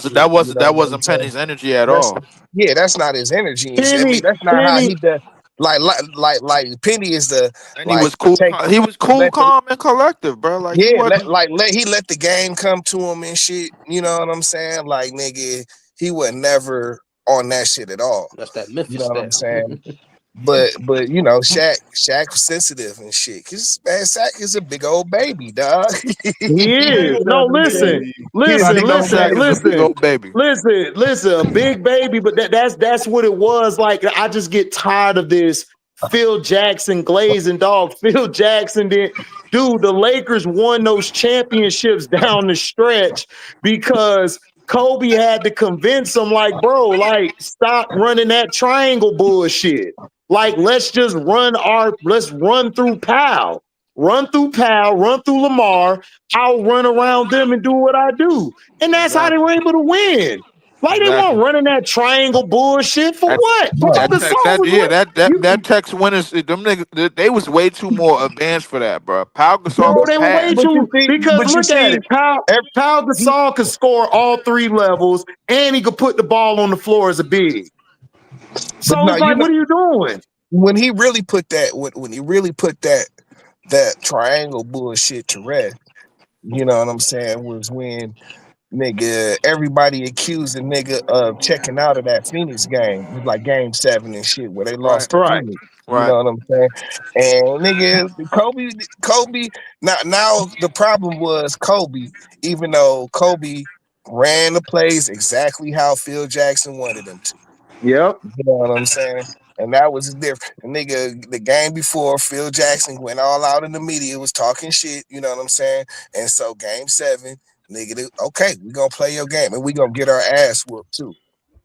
That You wasn't know that what I'm wasn't saying? Penny's energy at That's all. yeah, that's not his energy and shit. I mean, Penny, that's not how Penny, he does. Like Penny is the And he like was cool. take He was cool, let the calm, and collective, bro. Like he yeah wasn't. let he let the game come to him and shit. You know what I'm saying? Like nigga, he was never on that shit at all. That's that You Memphis know what I'm style. saying? But you know, Shaq was sensitive and shit. Cause man, Shaq is a big old baby, dog. he is. You know No, what I'm saying? listen, Baby. He a Everybody listen, big know old listen, Shaq is baby. a big listen, old baby. listen, a big baby, but that's what it was. Like, I just get tired of this Phil Jackson glazing dog. Phil Jackson did, dude, the Lakers won those championships down the stretch because Kobe had to convince him, like, bro, like, stop running that triangle bullshit. Like, let's run through Powell. Run through Powell, run through Lamar. I'll run around them and do what I do. And that's how they Exactly. were able to win. Like they weren't Exactly. running that triangle bullshit for That what? Paul Yeah. Gasol was yeah what that you Tex winners them niggas they was way too more advanced for that, bro. Pau Yeah, Gasol bro, could they were way pass. but you too see, because look at it. every, Pau he, Gasol could score all three levels and he could put the ball on the floor as a big. but So no, it's you like, know what are you doing? when he really put that when he really put that triangle bullshit to rest. You know what I'm saying? Was when nigga everybody accused the nigga of checking out of that Phoenix game. It was like game 7 and shit where they Right. lost to Right. Phoenix. You Right. know what I'm saying? And nigga, Kobe. Now the problem was Kobe. Even though Kobe ran the plays exactly how Phil Jackson wanted him to. Yep. You know what I'm saying? And that was different. The nigga, the game before, Phil Jackson went all out in the media, was talking shit. You know what I'm saying? And so game 7, nigga, okay, we gonna play your game and we gonna get our ass whooped too.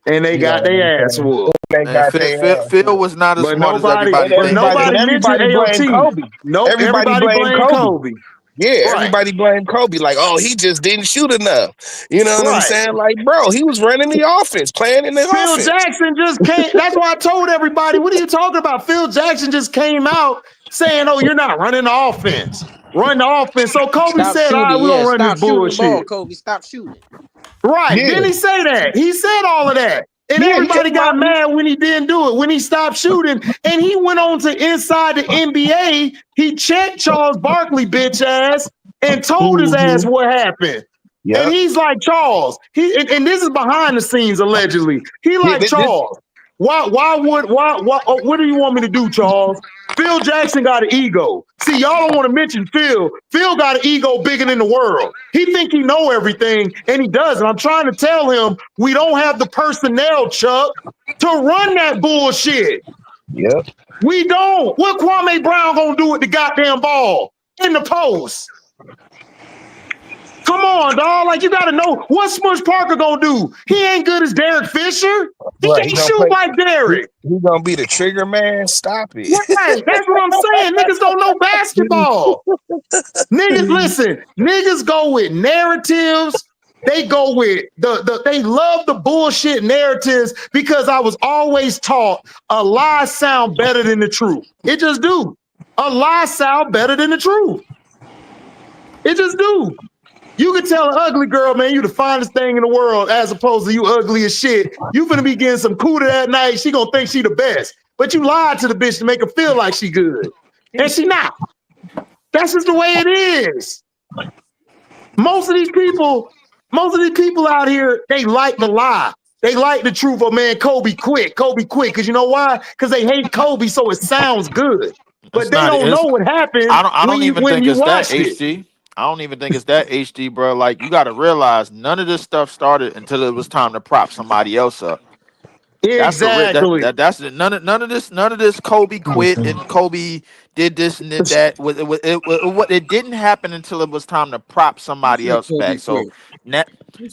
And they You know got what I'm their ass saying? whooped. They And got their ass Phil whooped. was not as But smart as nobody, everybody but think. And nobody mentioned everybody blamed AOT. Kobe. Nope, Everybody everybody blamed blamed Kobe. Kobe. Yeah, Right. everybody blamed Kobe. Like, oh, he just didn't shoot enough. You know what I'm Right. saying? Like, bro, he was running the offense, playing in the Phil offense. Jackson just came. That's why I told everybody, what are you talking about? Phil Jackson just came out saying, oh, you're not running the offense. Run the offense. So Kobe Stop said, all right, shooting. we're Yeah, going to run this stop shooting the ball, bullshit. Kobe. Stop shooting. Right. Yeah, Didn't he say that? He said all of that. And yeah, he everybody came got out. mad when he didn't do it, when he stopped shooting. And he went on to Inside the NBA. He checked Charles Barkley, bitch ass, and told his ass Mm-hmm. what happened. And Yep. he's like, Charles, and this is behind the scenes, allegedly. He Yeah, like, Charles, what do you want me to do, Charles? Phil Jackson got an ego. See, y'all don't want to mention Phil. Phil got an ego bigger than the world. He think he know everything, and he doesn't. I'm trying to tell him we don't have the personnel, Chuck, to run that bullshit. yep. We don't. What Kwame Brown gonna do with the goddamn ball in the post? Come on, dog. Like, you got to know what Smush Parker gonna do. He ain't good as Derek Fisher. He Right. can't shoot like Derek. He gonna be the trigger man. Stop it. Right. That's what I'm saying. Niggas don't know basketball. Niggas, listen, niggas go with narratives. They go with they love the bullshit narratives because I was always taught a lie sound better than the truth. It just do. A lie sound better than the truth. It just do. You can tell an ugly girl, man, you the finest thing in the world, as opposed to you ugly as shit. You finna be getting some cooter that night. She gonna think she the best. But you lied to the bitch to make her feel like she good. And she not. That's just the way it is. Most of these people, most of these people out here, they like the lie. They like the truth of, man, Kobe quit. Because you know why? Because they hate Kobe, so it sounds good. It's But they not. don't It's. know what happened I don't even when think you it's that watched it. HD. I don't even think it's that HD, bro. Like you got to realize, none of this stuff started until it was time to prop somebody else up. That's the Exactly. that's the, none of this Kobe quit and Kobe did this and did that. It didn't happen until it was time to prop You somebody said else Kobe back. So quit. now,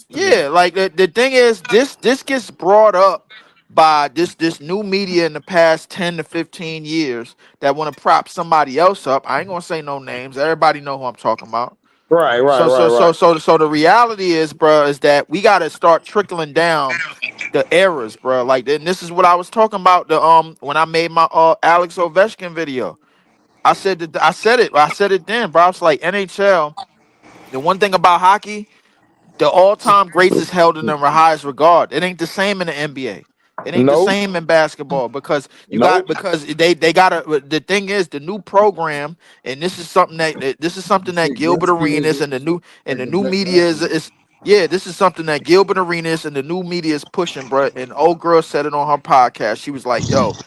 yeah, like the thing is, this gets brought up by this new media in the past 10 to 15 years that want to prop somebody else up. I ain't gonna say no names. Everybody know who I'm talking about. Right, right, So right, so right. so so so the reality is, bro, is that we got to start trickling down the errors, bro. Like, and this is what I was talking about when I made my Alex Ovechkin video. I said it then, bro. I was like, NHL. The one thing about hockey, The all-time greats is held in the highest regard. It ain't the same in the NBA. It ain't the Nope. same in basketball because Nope. they gotta. The thing is, the new program, and this is something that Shit, Gilbert Gretzky was Arenas and like the the new best media athlete. is yeah. This is something that Gilbert Arenas and the new media is pushing, bro. And old girl said it on her podcast. She was like, "Yo,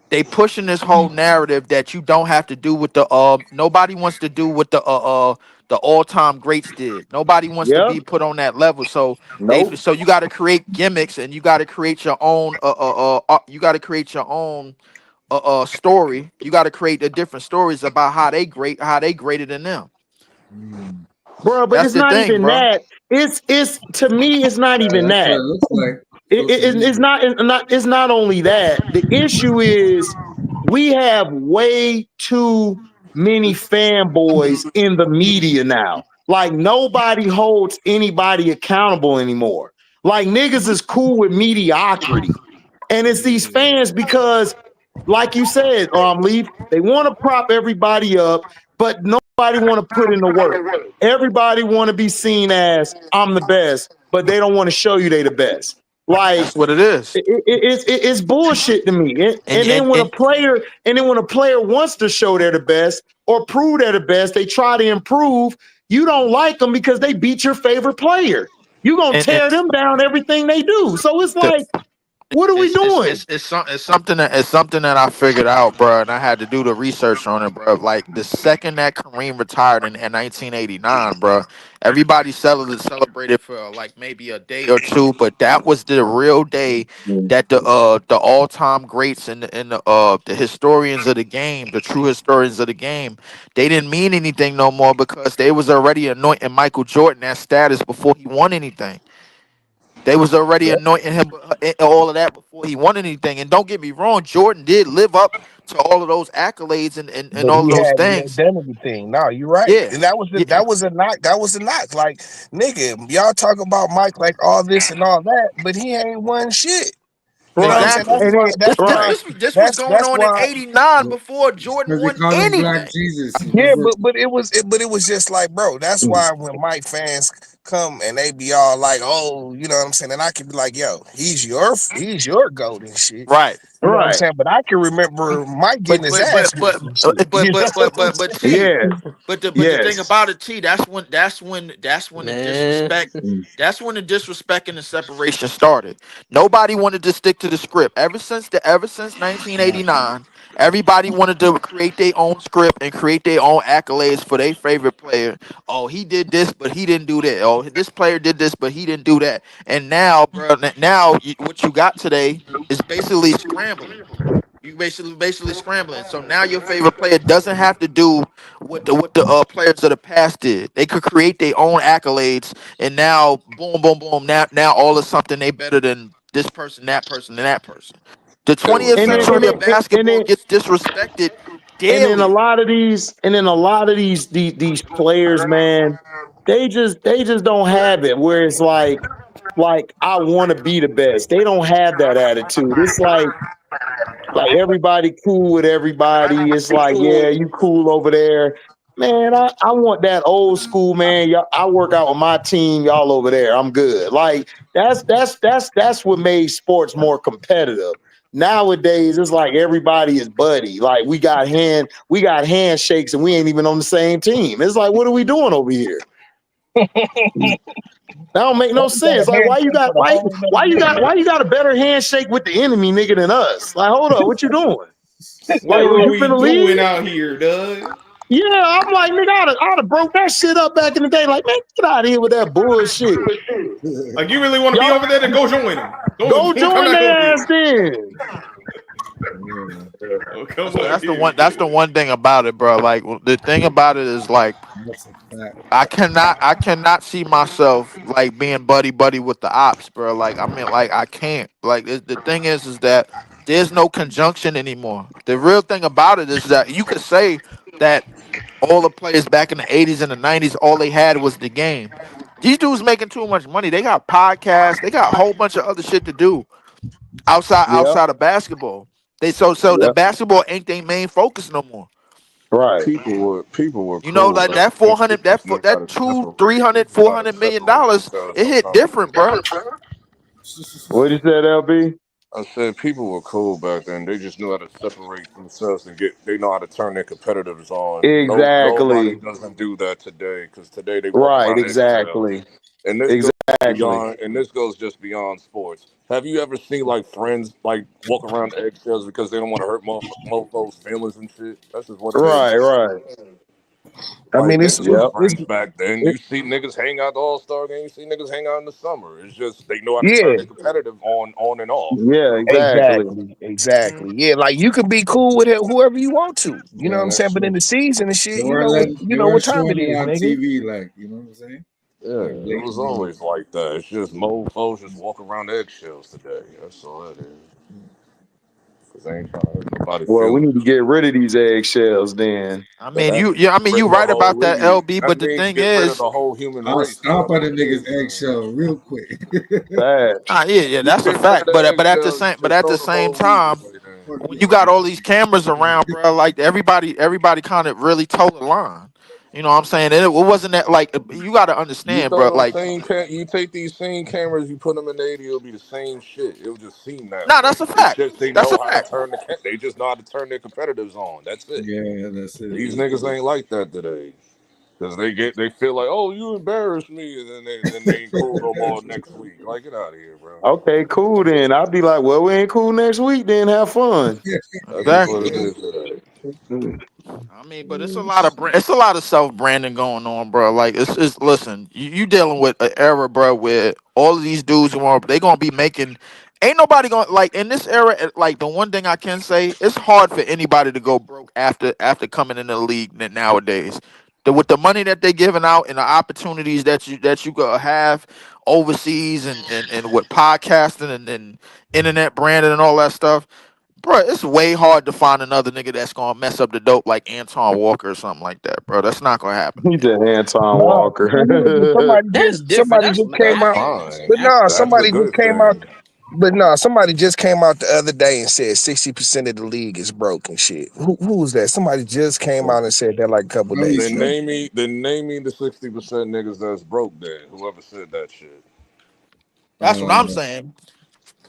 they pushing this whole narrative that you don't have to do what the nobody wants to do what the all-time greats did. Nobody wants to Yeah. be put on that level. So Nope. you got to create gimmicks and you got to create your own you got to create your own story. You got to create the different stories about how they greater than them. Mm. Bro, but That's it's the not thing, even bro. that. It's to me, it's not even That's what that. it looks like. Social It's media. not it's not only that. The issue is we have way too many fanboys in the media now. Like nobody holds anybody accountable anymore. Like niggas is cool with mediocrity. And it's these fans because, like you said, Leaf, they want to prop everybody up, but nobody want to put in the work. Everybody want to be seen as I'm the best, but they don't want to show you they the best. Like That's what it is. it's bullshit to me. And And then when a player wants to show they're the best or prove they're the best, they try to improve. You don't like them because they beat your favorite player. You gonna and tear them down everything they do. So it's the, like, what are we doing? it's something that I figured out, bro, and I had to do the research on it, bro. Like the second that Kareem retired in 1989, bro, everybody celebrated for like maybe a day or two, but that was the real day that the all time greats and the historians of the game, the true historians of the game, they didn't mean anything no more because they was already anointing Michael Jordan that status before he won anything. They was already Yeah. anointing him all of that before he won anything. And don't get me wrong, Jordan did live up to all of those accolades and But all of he those had the things. identity thing. No, you're right, Yeah, and that was yeah. that was a knock. That was a knock. Like nigga, y'all talk about Mike like all this and all that, but he ain't won shit. You know what I'm Right. saying? Exactly. And then This this right. this this was going That's on in why. '89 Because before Jordan they won call him Black anything. Jesus. He was Yeah, the but it was just like, bro. That's why when Mike fans come and they be all like, oh, you know what I'm saying, and I can be like, yo, he's your goat and shit. Right. You know what I'm Right. saying? But I can remember Mike getting But his but ass but whooped but and shit. You know what I'm but saying? T. Yes. But the thing Yes. about it, T, that's when the Man. disrespect that's when the disrespect and the separation started. Nobody wanted to stick to the script. Ever since right. 1989, everybody wanted to create their own script and create their own accolades for their favorite player. Oh, he did this, but he didn't do that. Oh, this player did this, but he didn't do that. And now, bro, what you got today is basically scrambling. You basically scrambling. So now your favorite player doesn't have to do what the players of the past did. They could create their own accolades, and now boom, boom, boom. Now all of something they better than this person, that person, and that person. The 20th And then century of and basketball then gets disrespected and then a daily. lot of these and then a lot of these players, man, they just don't have it where it's like I want to be the best. They don't have that attitude. It's like everybody cool with everybody. It's like, yeah, you cool over there. Man, I want that old school man. Y'all, I work out with my team, y'all over there. I'm good. Like that's what made sports more competitive. Nowadays, it's like everybody is buddy. Like we got handshakes and we ain't even on the same team. It's like, what are we doing over here? That don't make no We got sense. a Like handshake for the whole nother year. why you got a better handshake with the enemy nigga than us? Like, hold up, what you doing? What Like, are you we finna doing leave? out here, Doug? Yeah, I'm like, nigga, I'd have broke that shit up back in the day. Like, man, get out of here with that bullshit. Like, you really want to be Y'all over there? Then go join them. go Don't come join back over their ass here. then. Yeah, Oh, come on That's the here. one. That's the one thing about it, bro. Like the thing about it is like that's a fact. I cannot see myself like being buddy buddy with the ops, bro. Like I mean, like I can't. Like the thing is that there's no conjunction anymore. The real thing about it is that you could say that all the players back in the '80s and the '90s, all they had was the game. These dudes making too much money. They got podcasts. They got a whole bunch of other shit to do Yeah, outside of basketball. They so the yeah, basketball ain't their main focus no more. Right. People were You know, cool like back that then. four They hundred, just knew how that to two, separate. three They hundred, knew four how to hundred million separate dollars, themselves it from hit different, competition. bro. What you said, LB? I said people were cool back then. They just knew how to separate themselves and get. They know how to turn their competitors on. No, nobody Exactly. doesn't do that today because today they walk Right. around eggshells. Exactly. And this goes Exactly. beyond. And this goes just beyond sports. Have you ever seen like friends like walk around eggshells because they don't want to hurt mofos' feelings and shit? That's just what it is. Right. Right. I Like mean, niggas was Yep. friends back then. You see niggas hang out the All Star game. You see niggas hang out in the summer. It's just they know how to turn yeah, their competitive on and off. Yeah. Exactly. exactly. Yeah, like you can be cool with whoever you want to. You know what Yeah, I'm that's saying? But in true. the season and They shit, weren't letting, you they know what weren't time showing it it is, on nigga. TV, like, you know what I'm saying? Yeah, Like it was blatantly. always like that. It's just mofos just walk around eggshells today. That's all that is. Cause they ain't trying to hurt nobody's Well, we feelings. need to get rid of these eggshells then. I But mean, that you, means yeah, I get mean, rid you of the right whole about that, league. LB. That But the means thing get rid of is, the whole human I'll race. stomp Whoever on the the niggas kids are. eggshell real quick. Facts. yeah, yeah, You that's a get rid of fact. the But at the eggshells, same, you but should at throw the the same whole league time, away then. Fuck when you got all that. these cameras around, bro, like everybody kind of really told the line. You know what I'm saying? And it wasn't that like you got to You understand, throw bro. those Like, same you take these same cameras, you put them in the 80, it'll be the same shit. It'll just seem that nah, way. that's a It's fact. just they That's know a how to fact. turn they just know how to turn their competitors on. That's it. Yeah, that's it. These niggas ain't like that today. Cause they feel like, oh, you embarrassed me, and then they ain't cool no more next week. Like, get out of here, bro. Okay, cool then. I'll be like, well, we ain't cool next week then. Have fun. That's just what Exactly. it is today. I mean, but it's a lot of it's a lot of self branding going on, bro. Like it's listen, you dealing with an era, bro, where all of these dudes who are they gonna be making. Ain't nobody gonna like in this era. Like the one thing I can say, it's hard for anybody to go broke after coming in the league nowadays. With the money that they giving out and the opportunities that you gonna have overseas and with podcasting and internet branding and all that stuff. Bro, it's way hard to find another nigga that's gonna mess up the dope like Anton Walker or something like that, bro. That's not gonna happen He again. just Anton No, I mean, but Walker. That's different. somebody That's just came That's out. laughing. fine. But That's no, That's a somebody just good came out. thing. But no, somebody just came out the other day and said 60% of the league is broke and shit. Who was that? Somebody just came out and said that like a couple Probably days Then ago. Slim. name me the 60% niggas that's broke. Then whoever said that shit. That's what I'm Uh, saying.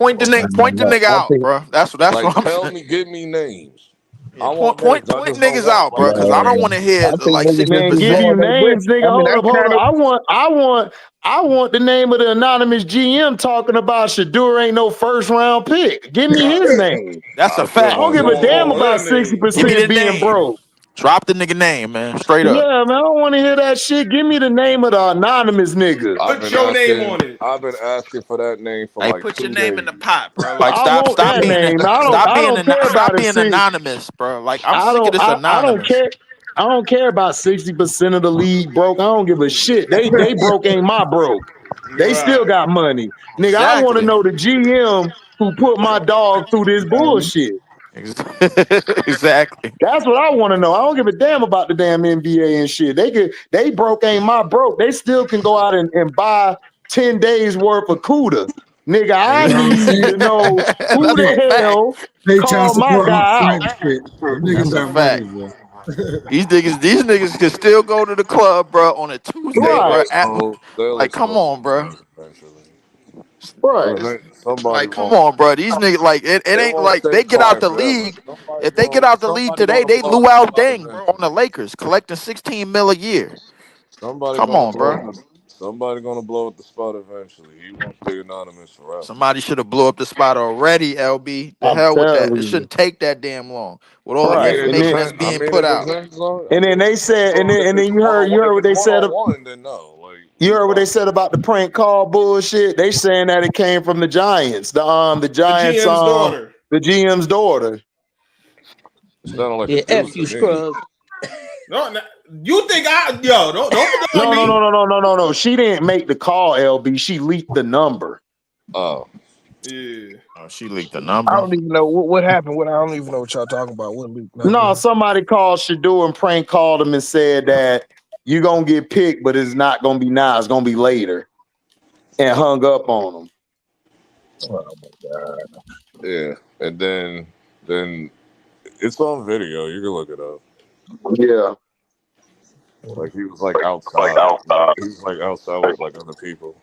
I Point don't the know. nigga I out, think bro. That's Like, what I'm saying. give me names. Yeah, I want names. I point just don't niggas want out, bro, like because I don't man. want to hear I think like niggas just Man, be 60%. give you blowing their breath. names, nigga. I mean, Hold up, that's hold kind up. of I want the name of the anonymous GM talking about Shadur ain't no first round pick. Give me his name. That's a I still I fact. don't want give a Jordan damn Oh, Poole. about that name. Give me 60% the being name. broke. Drop the nigga name, man. Straight up. Yeah, man, I don't want to hear that shit. Give me the name of the anonymous nigga. Put your name on it. I've been asking for that name for Hey, like put your 2 name in the days. pot, bro. Like I want stop that being name. stop I being don't care stop about it. being See, anonymous, bro. Like I'm I sick of don't this I don't anonymous. care. I don't care about 60% of the league broke. I don't give a shit. They broke ain't my broke. They still Right. got money. Nigga, I want to Exactly. know the GM who put my dog through this bullshit. Exactly. That's what I want to know. I don't give a damn about the damn NBA and shit. They broke ain't my broke. They still can go out and buy 10 days worth of CUDA. Nigga, I you know what I'm need to saying? know who That's a Pay, the fact. hell pay child called my support up guy front out. and shit. Them niggas That's a got money, fact. bro. These niggas can still go to the club, bro, on a Tuesday, bro. Right, They'll Like, come expose on, bro. themselves eventually. right. Somebody Like, come won't. on, bro. These niggas, like, it They ain't won't like stay they get out quiet the forever. league. If they get out the league Somebody today, gonna they blow up Lou the Al spot Deng, bro, on the eventually. Lakers, collecting 16 mil a year. Somebody Come gonna on, blow bro. up somebody gonna blow up the spot eventually. He won't stay anonymous forever. Somebody should have blew up the spot already, LB. The I'm hell with that. It telling you. shouldn't take that damn long with all the Right. And information then that's I being mean, put it out. depends on. I and then mean, it they depends said, and on then if and then it's you one heard on you one. heard If what it's they one said. on one, then no. Like You you heard what they probably said about the prank call bullshit. They saying that it came from the Giants. The The Giants GM's daughter. the GM's daughter. it sounded like a Yeah, dude F to you, me. scrubs. No, no, you think don't put that on No, no, no, me. no, no, no, no, no. She didn't make the call, LB. She leaked the number. Oh, Yeah. Oh, she leaked the I number. don't even know what happened. I don't even know what y'all talking about. What leak number? No, somebody called Shadur and prank called him and said that you're gonna get picked, but it's not gonna be now, it's gonna be later. And hung up on him. Oh my god. yeah. And then it's on video. You can look it up. Yeah. Like he was like outside. He was like outside with like other people.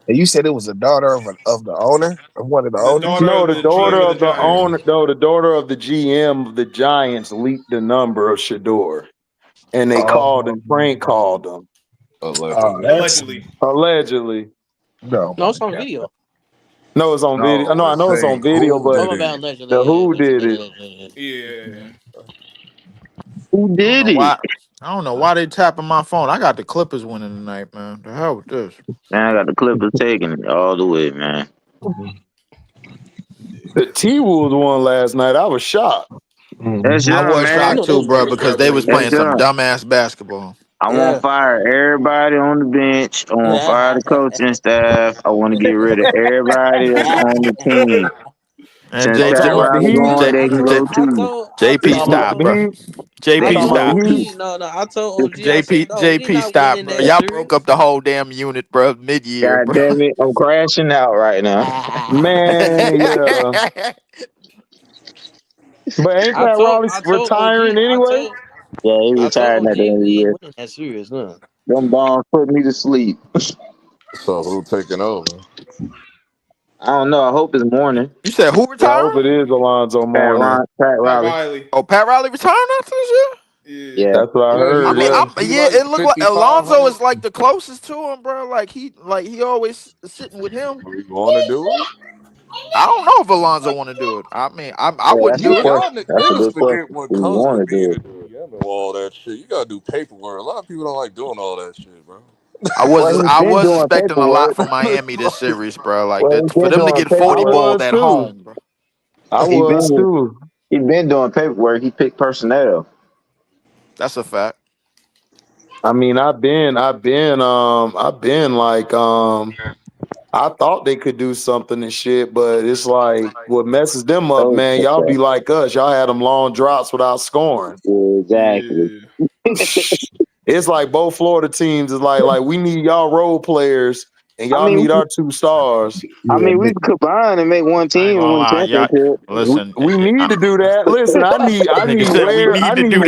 And you said it was a daughter of the owner, of one of the The owners. daughter No, of the the daughter GM of the of the Giants. owner, no, the daughter of the GM of the Giants leaked the number of Shador, and they called Oh, and prank called them Allegedly. that's Allegedly. allegedly. no No, my it's on god. video. No, it's on video. No, No, I it's know it's on saying video, who but Oh, my did bad. it. Allegedly, the yeah, who did allegedly, it? allegedly. Yeah. Who I don't did know it? why. I don't know why they tapping my phone. I got the Clippers winning tonight, man. The hell with this. Man, I got the Clippers taking it all the way, man. The T Wolves won last night. I was shocked. That's I young, was You man. shocked know too, those bro, It was Clippers because gonna they win, was That's playing man. some young. dumbass basketball. I want to Yeah. fire everybody on the bench. I want to fire the coaching staff. I want to get rid of everybody that's on the team. And Since Oh, Pat talking about the Riley Heat? going, J, they can J, go too. JP Talking about stop, the bro. Heat? I JP Talking told about the stop, bro. Heat? OG, no, I told OG, I said, JP no, we JP not stop, winning bro. that Y'all broke up series. the whole damn unit, bro. Mid year, God bro. damn it, I'm crashing out right now. Man, yeah. But ain't Pat Riley retiring anyway? Yeah, he I retired told at OG the end of the we ain't year. winning that series, no. Them bombs put me to sleep. So who taking over? I don't know. I hope it's morning. You said who Yeah, I hope retiring? it is Alonzo Mourning. Pat Pat Riley. Riley. Oh, Pat Riley retiring after this year? Yeah. Yeah. That's what I Yeah, he I heard. mean, like Yeah. he yeah, like it looked like Alonzo 5,500. is like the closest to him, bro. Like he always sitting with him. We want to do it? I don't know if Alonzo want to do it. I mean, I Yeah, wouldn't that's a do good it. question. Y'all That's a niggas good forget question. what Do you comes want with to do being a it? GM and all that shit. You gotta do paperwork. A lot of people don't like doing all that shit, bro. Well, he's I been was doing expecting a lot paperwork. from Miami this series, bro. Like Well, that he's for been them to doing get I 40 paperwork. balled was at too. home, bro. I He was been too. he been doing paperwork. He picked personnel. That's a fact. I mean, I've been like, I thought they could do something and shit, but it's like what messes them up, So man. Y'all be like us. Y'all had them long drops without scoring. exactly. Yeah. It's like both Florida teams is like we need y'all role players and I y'all mean, need our two stars. Yeah, we could combine and make one I ain't team and gonna win a lie, y'all. championship. Listen, We need to do that. Listen, I nigga need said we where need to do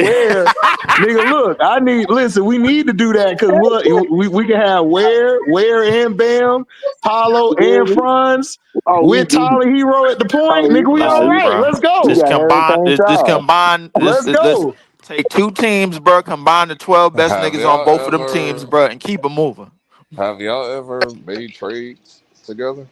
nigga. Look, listen. We need to do that because what we can have where and Bam, Paulo and Franz Oh, with Tyler Hero at the point. Nigga, we all Listen, right. bro. Let's we go. got everything Just solved. combine. Let's Let's go. take two teams, bro. Combine the 12 best Have niggas on y'all both of them teams, ever bro, and keep it moving. have y'all ever made trades together?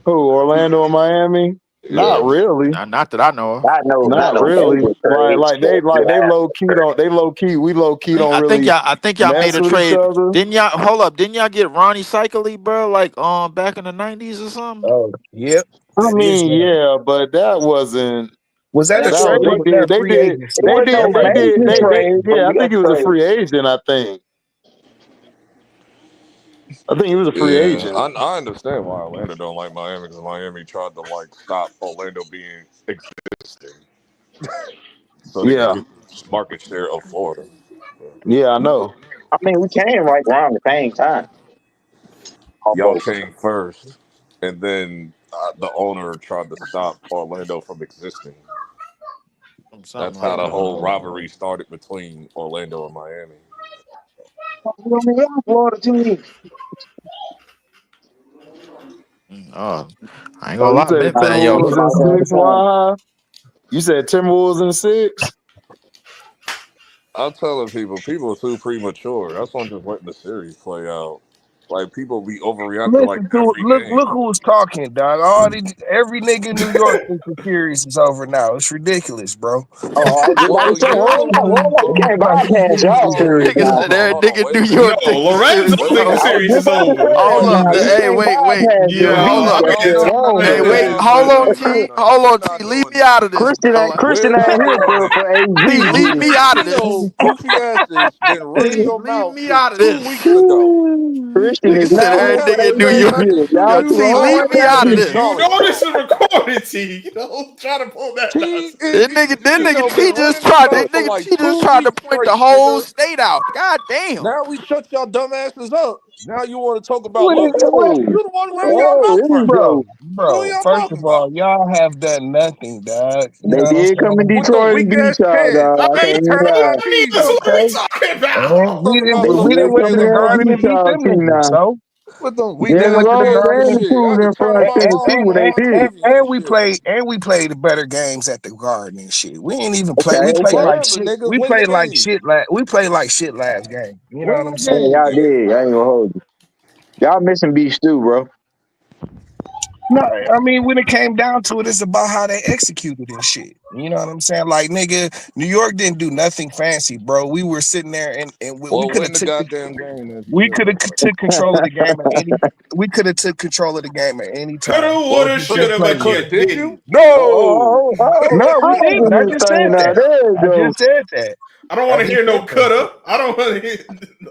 Who, Orlando and Miami? Not Yeah. really. Not that I know of. Not Not no really. major trades, Like but they low key don't they low key we low key don't really I think y'all made mess a with each trade. other. Didn't y'all hold up? Didn't y'all get Ronnie Cycli, bro? Like back in the 90s or something? oh, yep, I that is. mean, yeah, but that wasn't Was that a that trade was or was that free agency? That might be a trade. they yeah, I think he was a free agent, I think he was a free Yeah, agent. I understand why Orlando don't like Miami because Miami tried to like stop Orlando being existing so they could Yeah. get the market share of Florida. Yeah, I know. I mean, we came right around the same time, Y'all almost. came first, and then the owner tried to stop Orlando from existing. Something That's how like the that. whole rivalry started between Orlando and Miami. We only won Florida team. Oh, I ain't Oh, gonna you lie, said I man. mean, Yo, Timberwolves in anybody on the six, time. why? You said Timberwolves in six? I'm telling people are too premature. That's why I'm just letting the series play out. Like people be overreacting like Listen to it. every game. Look who's talking, dog. Every nigga in New York thinks the series is over now. It's ridiculous, bro. Oh, I was just about to Well, say, yeah, hold up. We can't Like, bypass y'all series nigga now. said every hold on, nigga in wait a New minute. No, York think the Lorenzo series is think the Wait a I over. was series just is about to over. say that Hold up, now. We hey, can't wait. bypass Yo, them. We No, got no, that no, no, no, Hey, longer no, wait, no, there. no, hold on, no, no, T. no. Hold We're on, T. not Leave doing me that. out of this, bro. Like, Christian We're ain't not here doing that. for T, AZ leave shit. me out of See this. your goofy asses been running T, your leave mouth me since out of 2 weeks this. ago. Christian Nigga is said not I here every for nigga in haven't New AZ said York. shit. nothing to Y'all Yo, too T, you. old I leave for me haven't that out of even shit. this. You acknowledged know you. this is recorded, T. Don't try to pull that nonsense. Then This nigga show been T just running his tried. mouth for like T just 2 tried to weeks point the straight, whole nigga. state out. God damn. Now we shut y'all dumbasses up. Now you want to talk about What is Luca? whoa? You the one running your Whoa, mouth here we first. go. What are Bro. y'all First talking of about? all, y'all have done nothing, dog. You They know what I'm did come in saying? With them Detroit and weak beat ass y'all, fans. dog. I I mean, can't even Turn up lie. our Nina, TV. so what are we Okay. talking And about? we Talking didn't about They we some they didn't weak went come to in ass the there and garden beat and bullshit. beat y'all them too niggas. now. So With them weak then Then went ass to the roll, fans garden and they and didn't shit. prove Y'all in just turn front them of on Tennessee what they on did. TV and shit. we played the better games at the garden and shit. We ain't even play. Okay, We played okay. like Whatever, shit. nigga. We Win the played like game. shit. We played like shit last game. You know Win what I'm the Yeah, saying? game, y'all nigga. did. I ain't gonna hold you. Y'all missing beef stew, bro. No, I mean when it came down to it, it's about how they executed and shit. You know what I'm saying? Like nigga, New York didn't do nothing fancy, bro. We were sitting there and we Well, could have win the took goddamn game then, we shit. could have took control of the game at any. We could have took control of the game at any time. Coulda, Well, if woulda, you Should have shoulda, technically played but could you better. have, didn't you? didn't. No. No, we didn't. Housing I this just thing said now. that. There you I go. just said that. I don't I want to just hear said no that shit. coulda. I don't want to hear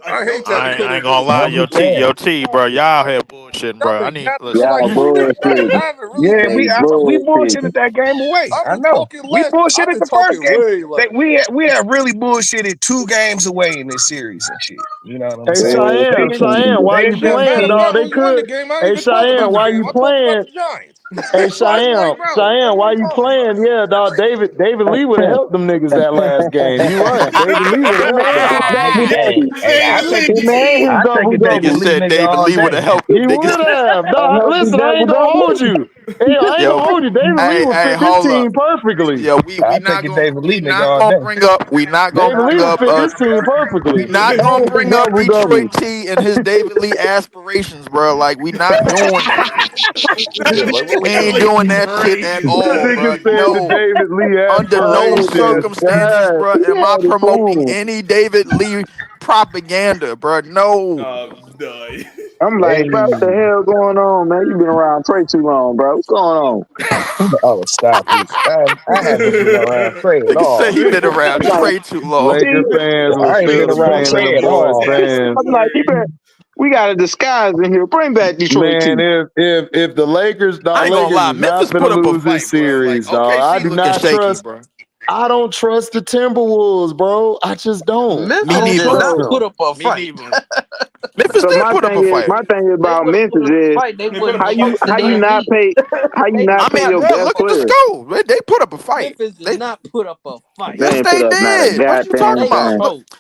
I like hate no that I the coulda. ain't, I coulda ain't gonna shoulda lie, I'm shit. yo just T, saying. yo T, bro, y'all here bullshitting, Y'all bro. been capping for like Y'all 2 years now. bullshit. Y'all haven't really Yeah, been. They we bullshitted bullshit. that game away. I've I been know. talking We less. I've bullshitted been the first talking game. way That less. we had really bullshitted 2 games away in this series and shit. You know what I'm Hey saying? Way They Cheyenne, didn't. too Cheyenne, why They you As a matter playing, of didn't. dog? fact, They we won the could. game. I ain't Hey even talk about Cheyenne, the why game. you I talked about playing? the Giants. Hey Watch Mike Cheyenne, Brown. Cheyenne, Fuck why you you talking playing? about? Yeah, dog. David Lee would have helped them niggas that last game. You right. David Lee would have helped And them. his double Hey, double. hey, I David take Lee. it. Him and his I take double a Nigga David double. Lee said nigga David all Lee would day. have helped them He would niggas. have. I Dog, helped the listen, I double ain't gonna hold double. you. Hey, I ain't Yo, gonna hold you. David Lee would hey, fit this hold up. team perfectly. Yeah, we I take not a gonna David Lee nigga all day. we not gonna David Lee bring would up fit this team we perfectly. not gonna And the bring up double double. Detroit T and his David Lee aspirations, bro. Like we not doing that. Yeah, like what We we ain't doing? doing Lee that shit at crazy. That all, nigga bro. said the No. David Lee Under no Oh my aspirations. circumstances, God. bro, He am I had it promoting fooled. any David Lee propaganda, bro. No. Duh. I'm like, bro, what the Hey, hell going on, man? You been around Trey too long, bro. What's going on? oh stop it! I haven't been around Trey at Nigga said all. he been around I'm like, Trey too long. see, Laker fans will I ain't been feel the around pain of Trey them at boys' all. fans. I'm like, you better, we got a disguise in here. Bring back Detroit Man, T. if the Lakers, I dog, ain't gonna Lakers lie. is not Memphis gonna put up a lose this fight, bro. Like series, dog. I OKC do looking not shaky, trust. bro. I don't trust the Timberwolves, bro. I just don't. I Me Memphis don't did neither. trust not them. put So, up a Me fight. neither. Memphis so did put up a fight. my thing They about would have Memphis put up a is fight. They They put wouldn't up have a fight lost for to how you their real. not lead. pay I mean, your well, best look at the player. score. They put up a fight. Memphis did They not put up a fight. They yes, ain't they put up not a did. What you talking goddamn They about? thing. Look, choked.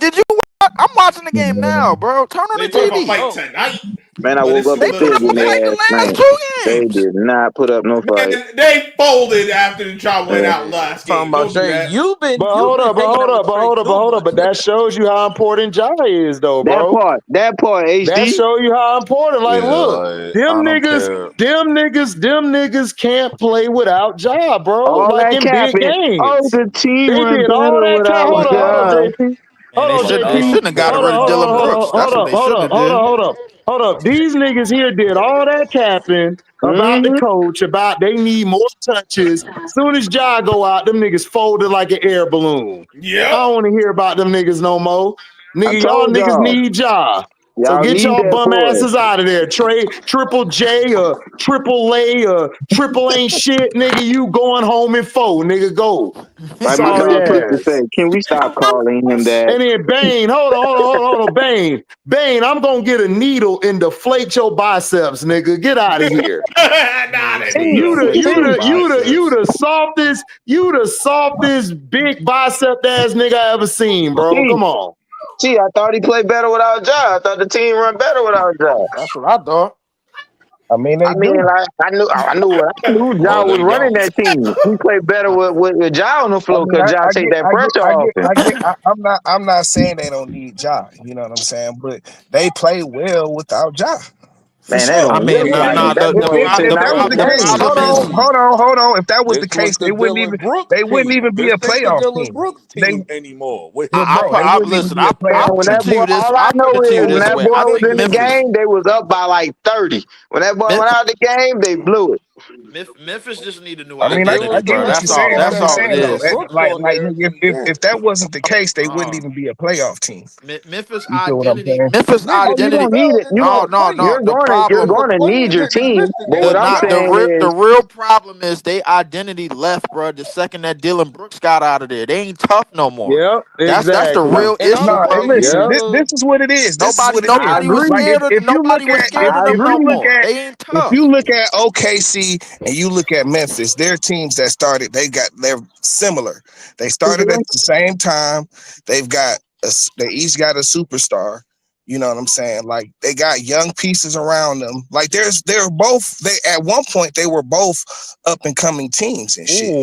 did you? I'm watching the game now, bro. Turn on They the put up a TV. fight Oh, tonight, Man, I but woke it's up a They and little put said up too a in fight late. their the ass last night. 2 They games. did not put up no fight. Man, they folded after the Detroit went Man, out last talking game. about Don't do Shay. that. But You've hold been up, but hating hold on up, but Trey hold up, but too hold up. much. But that shows you how important Ja is, though, bro. that part, That HD, show you how important. Like, Yeah, look, like I them don't niggas, care. them niggas can't play without Ja, bro. all Like that in big capping. Oh, games. the team They run did all better that cat. without Hold up, Ja. JP. And Hold they on, shouldn't. They JP. shouldn't have got Hold rid on, of hold on, Dylan hold Brooks. on, hold That's what on, they hold should on, have hold on, did. hold on, hold up. These niggas here did all that capping about the Mm-hmm. coach, about they need more touches. Soon as Ja go out, them niggas folded like an air balloon. I Yep. don't want to hear about them niggas no more. I Nigga, y'all told niggas y'all, need Ja. So y'all get need y'all that bum boy. asses out of there. Trey, Triple J or Triple A or Triple ain't shit, nigga. You going home in four, nigga. Go. Like my Sorry dog Twister ass. say, can we stop calling him that? And then Bane, hold on, Bane. Bane, I'm gonna get a needle and deflate your biceps, nigga. Get out of here. Not Nigga a said See, You needle. the you deflate see, the you the you biceps. the softest, big bicep ass nigga I ever seen, bro. see, Come on. see. I thought he played better without Ja. I thought the team run better without Ja. That's what I thought. I mean, I they mean, do. like I knew Ja Well, was they running don't. that team. He played better with Ja on the I floor mean, because Ja take that pressure off him. I'm not saying they don't need Ja. You know what I'm saying? But they play well without Ja, for Man, they sure. I don't mean, look nah, like nah. it. That The boy If sit the that down was the the the case, game. problem is hold on. If that was the This was case, the Dylan Brooks they wouldn't team. even be This a ain't the playoff Dylan team. Brooks They, team anymore with but him bro, they wouldn't even listen. be a Man, playoff when Put it that to team. boy, you this. all I I put know it to you is when this that way. boy I was think in the Memphis. game, they was up by like 30. When that boy went out the game, they blew it. Memphis just need a new I mean, Dylan I identity, get bro. what Brooks you're That's is all. saying. got What That's I'm that all it saying though, Dylan is. Brooks like on there, nigga, then if yeah. that wasn't the case, they wouldn't Uh, even be a playoff team. Memphis You feel what I'm identity. saying? Memphis Nigga, Oh, you're you identity. gonna need fell it. into No, the no, no. You're players. The gonna you're problem. The gonna need players your that you team. listed But didn't what The I'm not develop. the saying real the is real problem is they identity left, bro. The second that Dylan Brooks got out of there, they ain't tough no more. Yep, That's the exactly. real And I issue, No, bro. think listen, Yep, this is what it is. This is Nobody what it is. I nobody was agree. Like scared of if you look nobody was at scared of I them if no you agree. look more. at They ain't if tough. you look at OKC and you look at Memphis, their teams that started, they're similar. They started at the same time. They've got they each got a superstar. You know what I'm saying? Like they got young pieces around them. Like they're both they at one point they were both up and coming teams and shit.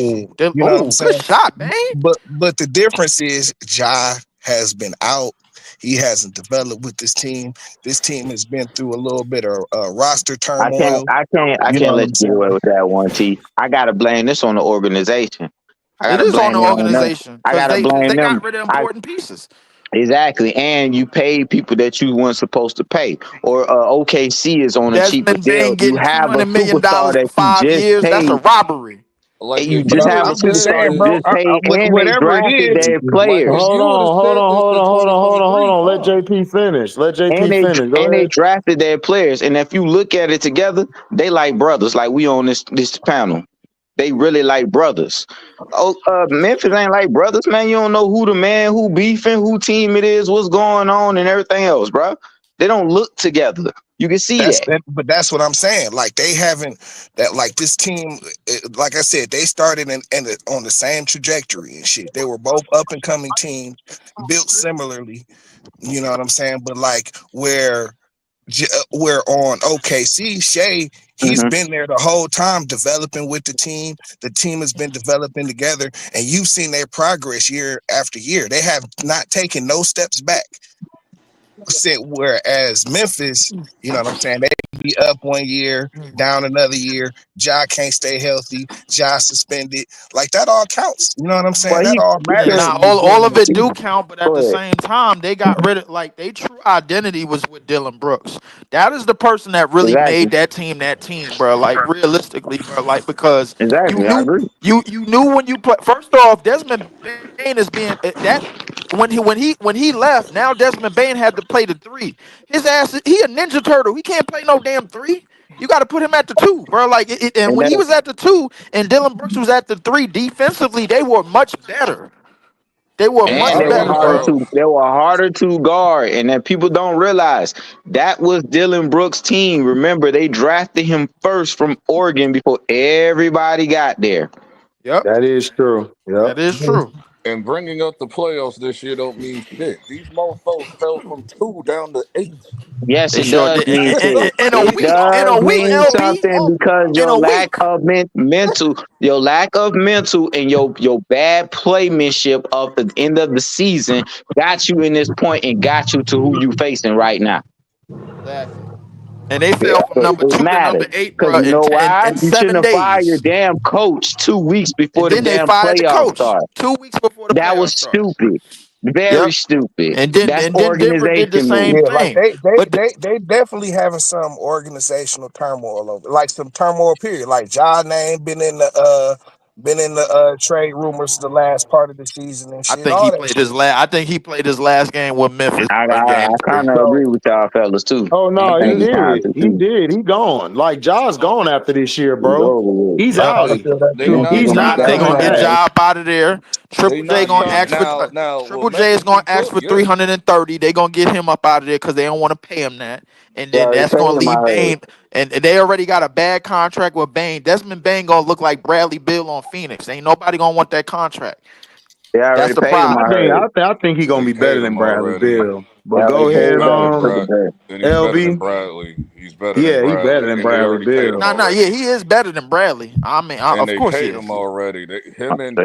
You know what I'm Good saying? shot, man. But the difference is Ja has been out. He hasn't developed with this team. This team has been through a little bit of roster turmoil. I You know can't what let I'm you get away saying? with that one, T. I gotta blame this on the organization. I It gotta is on blame the it on them. organization I because gotta they blame them. got rid of I important pieces. exactly, and you paid people that you weren't supposed to pay. Or OKC is on a cheaper Desmond deal. Bain You getting two have a hundred million superstar dollars for that you five just years. That's a paid. robbery. And Like you if But just you have would a have I'm just said superstar saying, you this, bro. just paid, and they Whatever it drafted is, their like if players. you would have said this in hold on, 2023, hold on. Let fine. JP finish. Let and JP they finish. Go and they ahead. drafted their players. And if you look at it together, they like brothers. Like we on this panel, they really like brothers. Oh, Memphis ain't like brothers, man. You don't know who the man, who beefing, who team it is, what's going on, and everything else, bro. They don't look together. You can see that's that. that. But that's what I'm saying. Like they haven't that. Like this team, like I said, they started on the same trajectory and shit. They were both up and coming teams, built similarly. You know what I'm saying? But like where on OKC, Shea, he's Hmm. been there the whole time developing with the team. The team has been developing together, and you've seen their progress year after year. They have not taken no steps back. Whereas Memphis, you know what I'm saying, they be up one year, down another year. Ja can't stay healthy. Ja suspended. Like that all counts. You know what I'm Well, saying? That all he And matters can now when you're all building of a it do team. count, but at go the ahead. same time, they got rid of like their true identity was with Dylan Brooks. That is the person that really Exactly. made that team, bro. Like realistically, bro. Like because you Exactly. I knew agree. you knew when you put first off, Desmond Bain is being that when he left, now Desmond Bain had to play the three. His ass he a ninja turtle. He can't play no damn three. You got to put him at the two, bro. Like, and And when that, he was at the two, and Dylan Brooks was at the three, defensively they were much better. They were And and much I they were don't better, harder bro. know. to guard, and that people don't realize that was Dylan Brooks' team. Remember, they drafted him first from Oregon before everybody got there. Yep, That is true. that Yep. is true. And bringing up the playoffs this year don't mean shit. These motherfuckers fell from 2 down to 8. Yes, They it sure does did. mean shit. In a It week, in does a week, mean LB, something because in your a lack week. of your mental, and your bad playmanship of the end of the season got you in this point and got you to who you facing right now. Exactly. And they Yeah, fell from so number it two to matters. number eight, Because bro, you know why? in You shouldn't seven have fired your days. damn coach 2 weeks And before the then they damn fired the playoffs coach start. 2 weeks before the That was playoffs started. stupid. Very Yep. stupid. And That's then Denver did the organization same move. Yeah, like thing. But they definitely having some organizational turmoil over, like some turmoil period. Like Ja name been in the trade rumors the last part of the season and shit, all that shit. I think he played his last game with Memphis, I bro, I, game I three. kind of So agree with y'all fellas too. Oh I no, he think And it's time did. to He see. did. He gone. Like Ja's gone after this year, It's bro. over with. He's Yep. I out. feel that they too. Memphis not He's gonna be not trying They back coming gonna on get back. track. Job out of there. they Triple J not gonna trying ask for now what Triple J is Memphis gonna do ask cook, for yeah. 330. They gonna get him up out of there because they don't want to pay him that. And They then already that's paid gonna him leave already. Bain. And they already got a bad contract with Bain. Desmond Bain gonna look like Bradley Bill on Phoenix. Ain't nobody gonna want that contract. They That's already the paid him. I problem. heard. I think he gonna They be better paid than him Bradley already. Bill. They But already go And he's paid ahead, better Bradley than Triple J. Than LB. Bradley. He's better than Yeah, he better Bradley. than And they Bradley already paid him Bill. No, yeah, already. he is better than Bradley. I mean, And of they course he paid him is. already.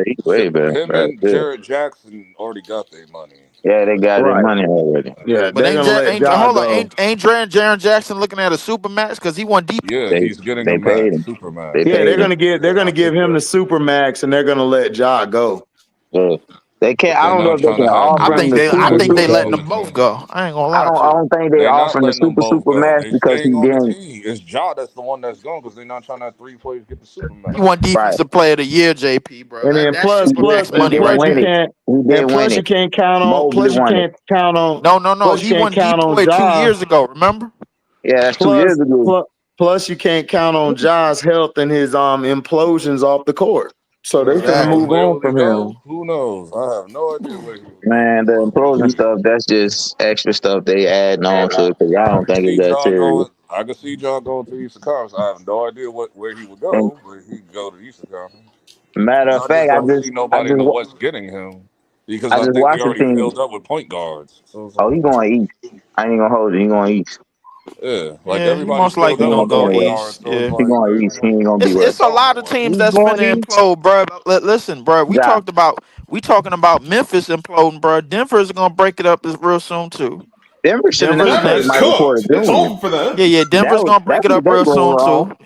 He's way better than Him Bradley and Bill. Jared Jackson already got their money. Yeah, they got their Right. money already. Yeah, But they're gonna let Ja hold on, go. ain't Jaren Jackson looking at a super max because he won deep. Yeah, They he's getting a they paid max, him. super They max. Yeah, paid him. they're Yeah, gonna I give took him that. the super max and they're gonna let Ja go. Yeah. They can't. but I they're don't know not if they trying can to have I offer him think Murray. the they I super Murray think gonna they super. go letting with them him. both go. I ain't gonna I lie don't. to I you. don't think they They're not offer him the letting them super both super go. max They because staying he on the getting team. It's Ja that's the one that's gone because they're not trying to have three players get the super He max. won right. defensive player of the year, JP, bro. And then That plus, shit He was did. plus, max He and money didn't right plus, you win it. there. can't, He and didn't win plus, you it. can't count on, Mobley plus, you won it. can't count on, No. plus, you He can't won count on D-Boy 2 years Ja. ago. Remember? Yeah, that's 2 years Plus, ago. plus, you can't count on Ja's health and his implosions off the court. So they finna Now, Exactly. move where on will he from him. go? Who knows? I have no idea where he will go. Man, the implosion stuff, that's just extra stuff they adding on to it because I I don't can think it's see that John serious. going. I can see John going to Eastern Conference. I have no idea where he would And go, but he could go to Eastern Conference. matter Because of I just fact, don't see nobody in the wa- West getting him. Because I I just think they watched the already team. filled up with point guards. So it's Oh, like, he going east. I ain't gonna hold you. He going east. yeah, like Yeah, he everybody's most filled He likely up gonna with going go point anywhere. guards. east. So it's Yeah. He like going east. He ain't gonna be It's right it's a there. lot of nowhere. teams Who's that's going finna east? implode, bro. Listen, bro. Yeah. We talking about Memphis imploding, bro. Denver's gonna break it up real soon too. Denver should have never Denver's paid Denver's next. Michael Porter cooked. It's Jr. over for them. Yeah. Denver's gonna break That's it what up they real going soon wrong. too.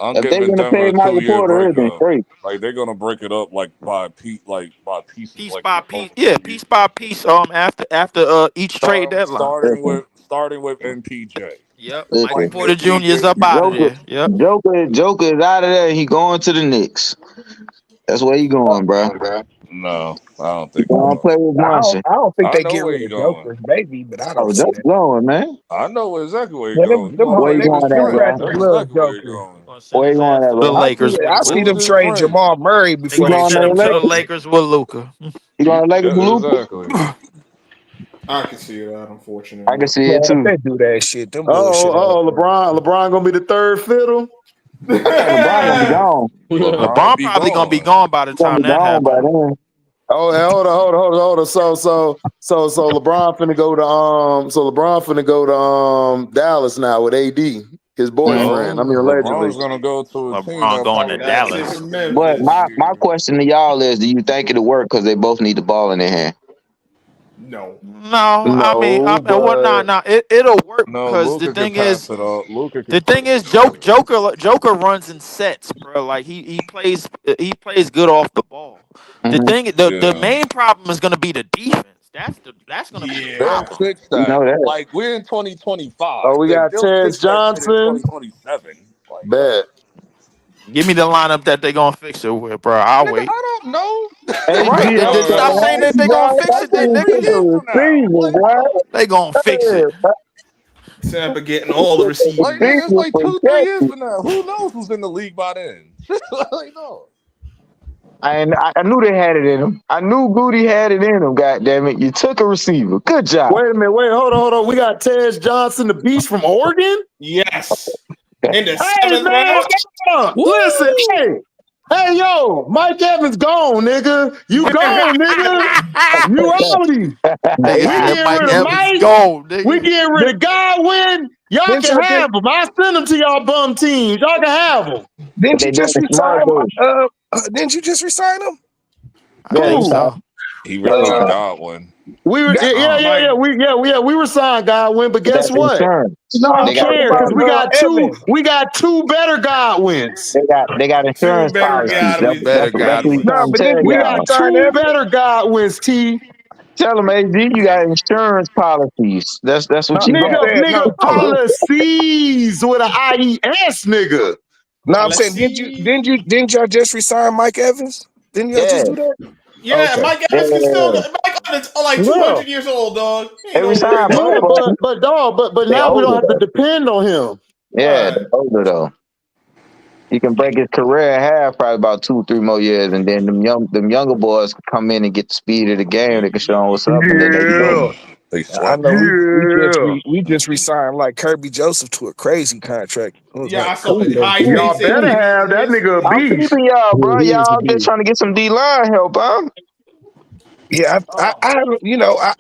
I'm If they giving wouldn't have Denver paid a Michael 2 year Porter, it'd have been breakup. straight. Like they're gonna break it up like by pieces, Piece like by piece. over Yeah, 2 years. piece by piece. After each trade deadline. Listen, Starting with MPJ. Yep. Michael listen. Like Porter Jr. is MPJ up out of Joker, there. Yep. Joker is out of there. He going to the Knicks. That's where he going, bro. No, I don't He think going to so. play with Brunson. I don't think I they know get where rid he of going. Joker, maybe, but I don't Oh, see Joker that. going, man. I know exactly where he Yeah, going. He them gonna Where play you with his going at, bro? friend. Democrats That's love exactly where he Joker. going. Gonna send Where his you going ass at, to the bro? Lakers with I see Who Luca. them was his trade friend? Jamal Murray They He before they gonna going to send trade him the to the Joker. Lakers? Lakers with Luca. He going to Lakers with Yeah, Luka? exactly. I can see that, I can unfortunately. see it Man, if too. they do that shit, them bullshit ass Oh, niggas. LeBron gonna be the third fiddle. I think LeBron gonna be gone. LeBron will LeBron be probably gonna be gone. gone by the He gonna time be that gone by happens. then. Oh, and hold on. So LeBron finna go to Dallas now with AD, his Mhm. boyfriend. I No, mean, allegedly. LeBron's gonna go to a team LeBron that going to probably That's won't it even for Dallas. compete But this Memphis. my year. question to y'all is, do you think it'll work? Because they both need the ball in their hand. No. No, No, well, but it'll work No, because Luca can pass it off. Luca can pass it off. Joker runs in sets, bro. Like he plays good off the ball. Hmm. The Yeah. main problem is gonna be the defense. That's gonna be the Yeah. They'll problem. fix You that. know that. Like we're in 2025. we got They'll Terrence fix that shit in Johnson. 2027. Like yo, Bet. Give me the lineup that they gonna fix it with, bro. I'll nigga, wait. I don't know. Hey, Right? G, I was Stop saying gonna ask that you, they gonna bro. fix I it, then, think Three nigga. it's years a from now, receiver, bro. They gonna fix Hey, it. Tampa getting all the like receivers. nigga, it's receiver like for 2, 3 years Texas. from now. Who knows who's in the league by then? Like no. I knew they had it in them. I knew Goody had it in them. God damn it! You took a receiver. Good job. Wait a minute. Wait, hold on. We got Terrence Johnson, the beast from Oregon. Yes. In the Hey seventh man, round. Woo! listen, hey, yo, Mike Evans gone, nigga. You gone, nigga. You outie. Nigga We said getting Mike rid of Evans Mike. gold, We nigga. getting rid of Godwin. Y'all Didn't can y'all just have them. I send them to y'all bum teams. Y'all can have them. But didn't they you doing just it smart resign though. didn't you just resign him? I Yeah, they think Who? signed. so. He Yeah, resigned Godwin. We were, yeah, God, yeah, Mike. yeah. We were signed Godwin, but guess that's what? insurance. no, Who I'm They got talking cares? Because about insurance. Evans. we got two better Godwins. They got Two insurance better policies. Two guys. better That's what he's Godwins. No, trying to but tell didn't you We just got y'all. resign two Evans? better Godwins, T. Tell them, AD, you got insurance policies. That's what No, you I'm got. saying Nigga, no. Tell them. policies with an IES, nigga. No, I'm saying Policy. didn't y'all just resign Mike Evans? Didn't y'all Yeah, just do that? Yeah, Okay. Mike Evans can still yeah. go. Mike Evans is like Well, 200 years old, dog. He ain't Every gonna worry time about yeah, both it. of them, but dog, but they now we don't older have to though. depend on him. Yeah, they Right. older though. He can break his career in half, probably about 2, 3 more years, and then them younger boys can come in and get the speed of the game. They can show them what's up, and then they can go. Yeah, They I slept know on him. yeah. we just resigned like Kirby Joseph to a crazy contract. It was Yeah, like I a saw couple that. days High ago. paid Y'all better safety have that numbers. nigga a I'm beast. peeping y'all, bro. Yeah, he is a Y'all just beast. trying to get some D line help, huh? Yeah, Oh, I you know, I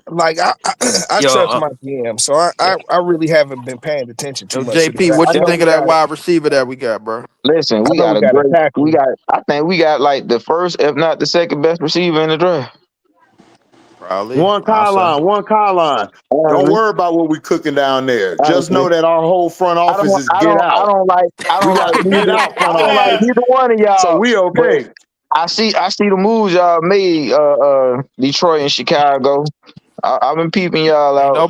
Yo, trust my GM, so I really haven't been paying attention too much to JP, that. what you think of that wide receiver that we got, bro? Listen, I know we got a tackle. I think we got like the first, if not the second best receiver in the draft. Probably. One I'll say. car line. Don't Honestly, worry about what we cooking down there. Just honestly. know that our whole front I office don't, is I get don't, I out. don't like, I We don't like got get neither, out I front don't like office. yeah. neither one of So y'all. we But okay. I see the moves y'all made, Detroit and Chicago. I've been peeping y'all Ain't out.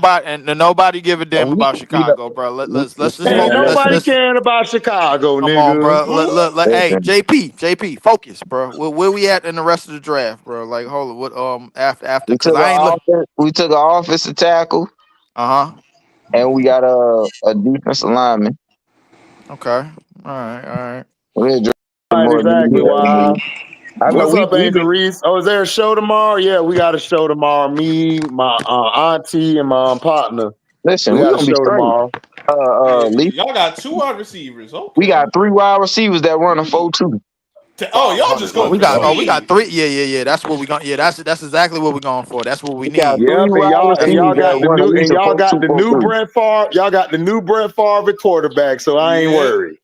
nobody give a damn And about you know, Chicago, bro. Let's just Man, Ain't focus. nobody listen, caring about Chicago, Come on, nigga. bro. Hey, listen. JP, focus, bro. Where we at in the rest of the draft, bro? Like, hold on, what after? We Cause took I ain't look. an offensive tackle, Uh huh. and we got a defensive lineman. Okay. All right. We're drafting Right, more exactly. needs as Why? needs. I know What's up, we've Angel been. Reese? Oh, is there a show tomorrow? Yeah, we got a show tomorrow. Me, my auntie, and my partner. Listen, We we got a gonna be show straight. tomorrow. Yeah, Lee, y'all got 2 wide receivers. we Okay. got 3 wide receivers that run a 4-2. Oh, y'all just going for We got speed. three. Yeah. That's what we going. Yeah, that's exactly what we're going for. That's what we We got need. 3 Yep, and wide y'all receivers that got the run at new least and a y'all got 4-2, the new 4-3. Brett Favre. Y'all got the new Brett Favre at quarterback. So I ain't Yeah. worried.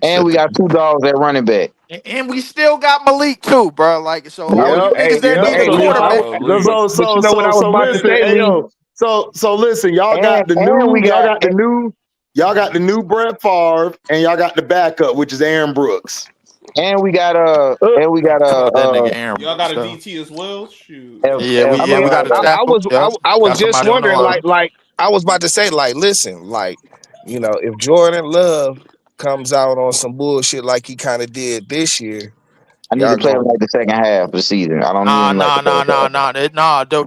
And Shit. we got 2 dogs at running back. And we still got Malik too, bro. Like, so I all was, you Yep, hey, niggas that yep. need a hey, So Lee, quarterback. Golly. but you know what I was so about to listen, say, hey Lee. yo, so listen, And we got y'all got the new Brett Favre, and y'all got the backup, which is Aaron Brooks. and we got Fuck that nigga Aaron Y'all got Brooks a though. DT as well? Shoot. I We mean, got a I tackle. was Yep. I was Got just somebody on the wondering, line. I was about to say, like, listen, like, if Jordan Love comes out on some bullshit like he kind of did this year, I need to y'all play him going. like the second half of the season. I don't need Nah, him like nah, the nah, first nah, half. nah.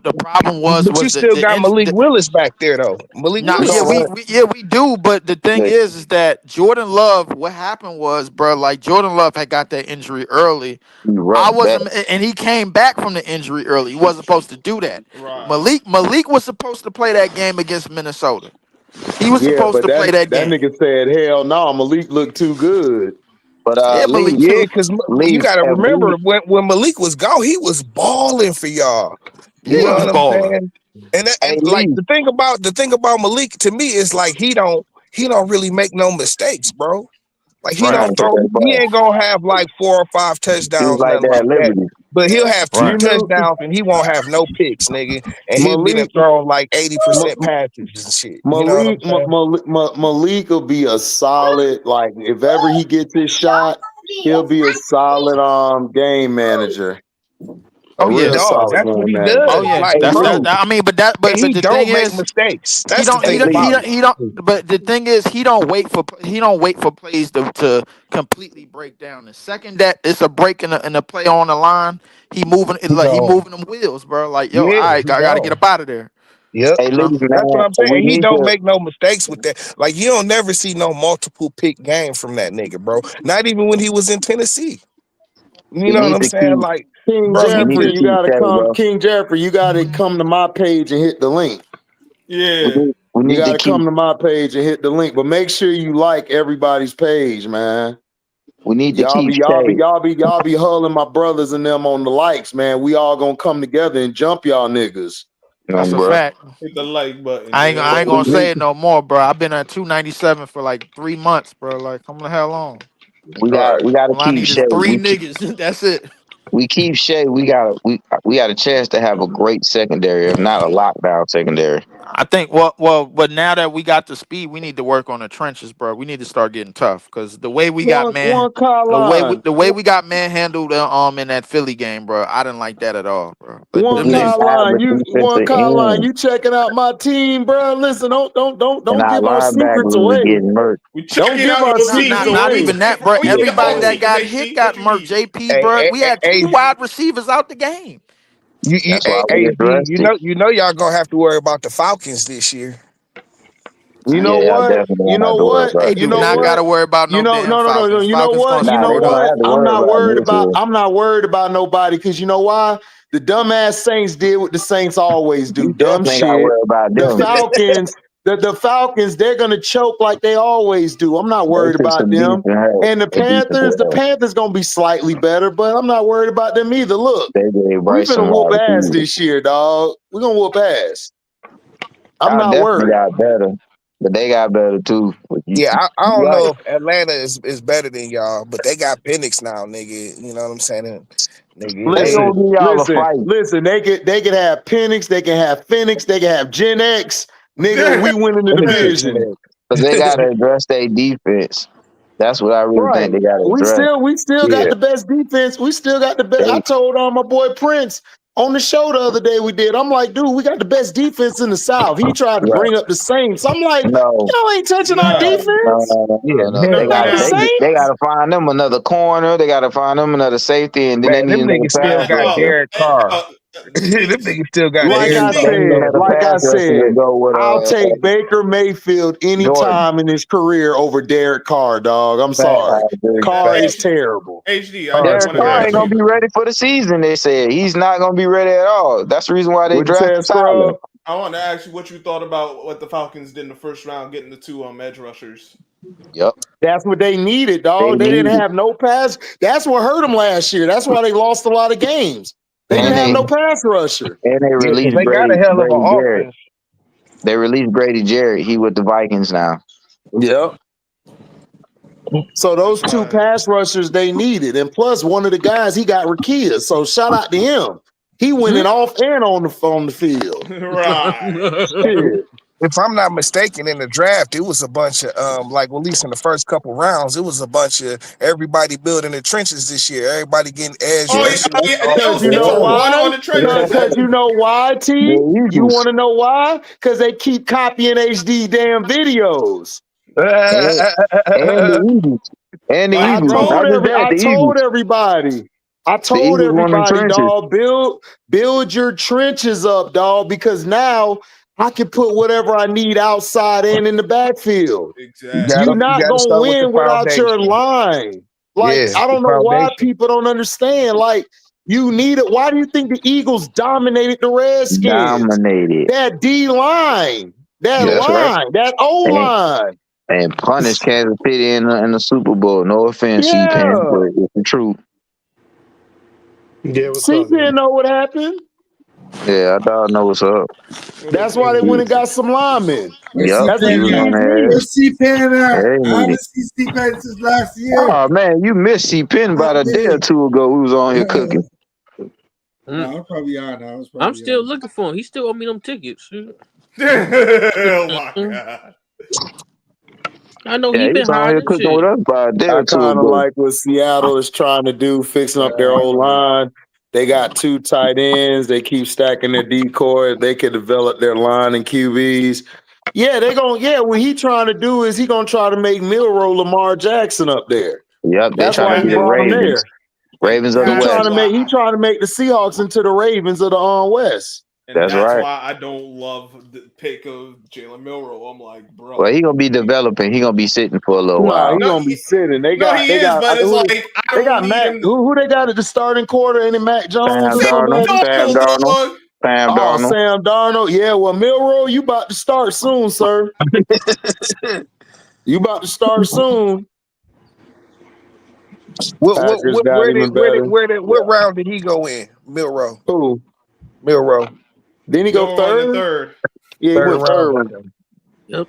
The problem But you was still got Malik Willis back there though. Malik nah, He Willis yeah, gonna is. run we do, but the thing it. is that Jordan Love, what happened was, bro, like Jordan Love had got that injury early. He I run back. wasn't, and he came back from the injury early. He wasn't supposed to do that. Right. Malik was supposed to play that game against Minnesota. He was Yeah, supposed but to play that that game. nigga said, hell no, Malik looked too good. But Yeah, Lee, Malik Yeah, too. because you Lee, got to if remember we when Malik was gone, he was balling for y'all. Yeah, You he know was what I'm balling. saying? hey And like Lee, the thing about Malik to me is like he don't really make no mistakes, bro. Like he Right, don't man, throw. He boy, ain't gonna have like 4 or 5 he was touchdowns, like nothing that like at that. Liberty. But he'll have two You right. knew touchdowns and he won't have no picks, nigga. And he'll be Malik thrown like 80% M- passes and shit. You know what I'm saying? Malik will be a solid, like if ever he gets his shot, he'll be a solid game manager. A Oh He real yeah. does. solid That's what game he Oh manager. does. yeah. Like, Hey That's Lee, that. bro, I mean, but and he the thing don't make is, mistakes. he That's the don't. hey He thing don't. Lee, He about don't. it. He don't. But the thing is, he don't wait for. He don't wait for plays to completely break down. The second that it's a break in the play on the line, he moving it He like he gone. moving them wheels, bro. Like yo, all Yeah, right, he I gotta get gone. up out of there. Yep. hey You Lee, know. That's what man, I'm saying. we And he need don't to. make no mistakes with that. Like you don't never see no multiple pick game from that nigga, bro. Not even when he was in Tennessee. You We know what need I'm to saying? keep. Like, King bro, We he need Jeffrey, to just you keep gotta Shay, come. bro. King Jeffrey, you gotta come to my page and hit the link. Yeah. We You need to gotta keep. come to my page and hit the link. But make sure you like everybody's page, man. We need to Y'all keep be y'all be Shay. y'all be y'all be hulling my brothers and them on the likes, man. We all gonna come together and jump y'all niggas. That's a Bro. fact. Hit the like button, I man. ain't We gonna need. say it no more, bro. I've been at 297 for like 3 months, bro. Like, come the hell on. All right. We got to All I keep need is Shay. three niggas. That's it. We keep Shay. We got a chance to have a great secondary, if not a lockdown secondary. I think but now that we got the speed, we need to work on the trenches, bro. We need to start getting tough because the way we got One car line. the way we got manhandled in that Philly game, bro. I didn't like that at all, bro. But One them We need niggas, car line. average You one defensive car line. end, You checking out my team, bro? Listen, and don't our give our secrets linebackers is away. getting murked. We Don't checking give out our your secrets team. not away. even that, bro. We need Yeah. the Everybody whole that team, got hit JP. What got you murked. need? JP, bro. We had hey, two wide receivers out the game. That's hey, why we hey, D, addressed it. y'all gonna have to worry about the Falcons this year. You know Yeah, y'all what? definitely You don't know have to worry what? about They it You do know this not year. got what? to worry about You no know, damn no. Falcons. You know Falcons gonna what? You Nah, know they straight don't up. what? have to I'm worry not about it worried this about. year. I'm not worried about nobody because you know why? The dumbass Saints did what the Saints always do. You Dumb definitely got to shit. worry about The them. Falcons. The Falcons. They're gonna choke like they always do. I'm not They worried took about some them. decent help. And the A decent Panthers. The help. Panthers gonna be slightly better, but I'm not worried about them either. Look, They gave we Bryce finna some whoop wide ass receivers. this year, dog. We gonna whoop ass. I'm Y'all not definitely worried. got better, but they got better too. But Yeah, I you don't right. know if Atlanta is better than y'all, but they got Penix now, nigga. You know what I'm saying? And, nigga, They Listen, gonna give y'all a listen, fight. listen. They could have Penix, they can have Phoenix, they can have Gen X. Nigga, we winning the division. Because they got to address their defense. That's what I really think Right. they got to address. We still got Yeah, the best defense. We still got the best. I they, told my boy Prince on the show the other day we did. I'm like, dude, we got the best defense in the South. He tried to right. bring up the Saints. I'm like, No, y'all ain't touching our No, defense. Yeah, It's hell not the now, They Saints. gotta find them another corner. They gotta find them another safety, and then they man, need them another niggas still pass got rusher. Derek Carr. uh, Them niggas still got Like Derek I They Carr. need said, another like pass I rusher to said, go with I'll take Baker Mayfield Jordan. anytime in his career over Derek Carr, dog. I'm I sorry. agree. Carr is terrible. HD, I Carr's just Derek want to Carr terrible. ain't ask gonna you. be ready for the season. They said he's not gonna be ready at all. That's the reason why they What you drafted said, Tyler. Scrub? I want to ask you what you thought about what the Falcons did in the first round, getting the two edge rushers. Yep, That's what they needed, they dog. They didn't need it, have no pass. That's what hurt them last year. That's why they lost a lot of games. They didn't and have they no pass rusher. Yeah, because they got a hell of an Grady Jarrett. offense. They released Grady Jarrett. He with the Vikings now. Yep. So those two Right. pass rushers they needed, and plus one of the guys he got Rakia. So shout out to him. He winning off and on the field. Right. Shit. If I'm not mistaken, in the draft, it was a bunch of like at least in the first couple rounds, it was a bunch of everybody building the trenches this year. Everybody getting edge Oh yeah, rushers. oh, yeah. Because you They know took Yeah, one why? on the trenches. Because you know why, T? the You Eagles want to know why? Because they keep copying HD damn videos. and, and the Eagles and the Like, I Eagles. bro, Not just that, I the Eagles. told everybody. I The told Eagles won them everybody, trenches. dog, build your trenches up, dog, because now I can put whatever I need outside and in the backfield. exactly. You You're not gotta gonna start with the win without your foundation. line. Like, Yeah, I the don't know why foundation. people don't understand. Like, you need it. Why do you think the Eagles dominated the Redskins? Dominated. That D line, that Yeah. That's right. line, that O And, line. and punish Kansas City in the Super Bowl. No offense, C-Pan, Yeah. but it's the truth. Yeah, what's See, up, didn't man? know what happened. Yeah, I thought I know what's up. What That's is why they it? went He, and got some linemen. Where's yep, That's what he C-Pan was at? on teams there. need. Where's C-Pan at? They I needed. haven't seen C-Pan since last year. Oh man, you missed C-Pen I about a day or did. two ago. We was on here cooking. No, I'm probably on now. I was I'm probably still on. looking for him. He still owe me them tickets. Oh my god. I know Yeah, he he was been on here hiding cooking with shit. us about a day I or two kind of ago. like what Seattle is trying to do, fixing up their old line. They got two tight ends. They keep stacking their decoy. They can develop their line and QBs. Yeah, they gonna. Yeah, what he trying to do is he gonna try to make Milrow Lamar Jackson up there. Yep, they That's trying why to he be the brought him Ravens. there. Ravens of the He West. trying to make. He Why? trying to make the Seahawks into the Ravens of the West. And That's that's right. why I don't love the pick of Jalen Milrow. I'm like, Well, bro. he gonna be developing. He gonna be sitting for a little Nah, he while. No, gonna be sitting. They no, he got. They is, got. but it's Who like I they don't got need Mac. him. Who they got at the starting quarter? Any Mac Jones or Sam Sam Darnold. somebody? Sam Darnold, Darnold. dog. Sam Oh, Darnold. Sam Darnold. Yeah, well, Milrow, you about to start soon, sir. You about to start soon. Packers got even better. What Yeah. round did he go in? Milrow. Who? Milrow. Didn't he go Milrow on the third? third. Yeah, he Third went round. third. Okay. Yep.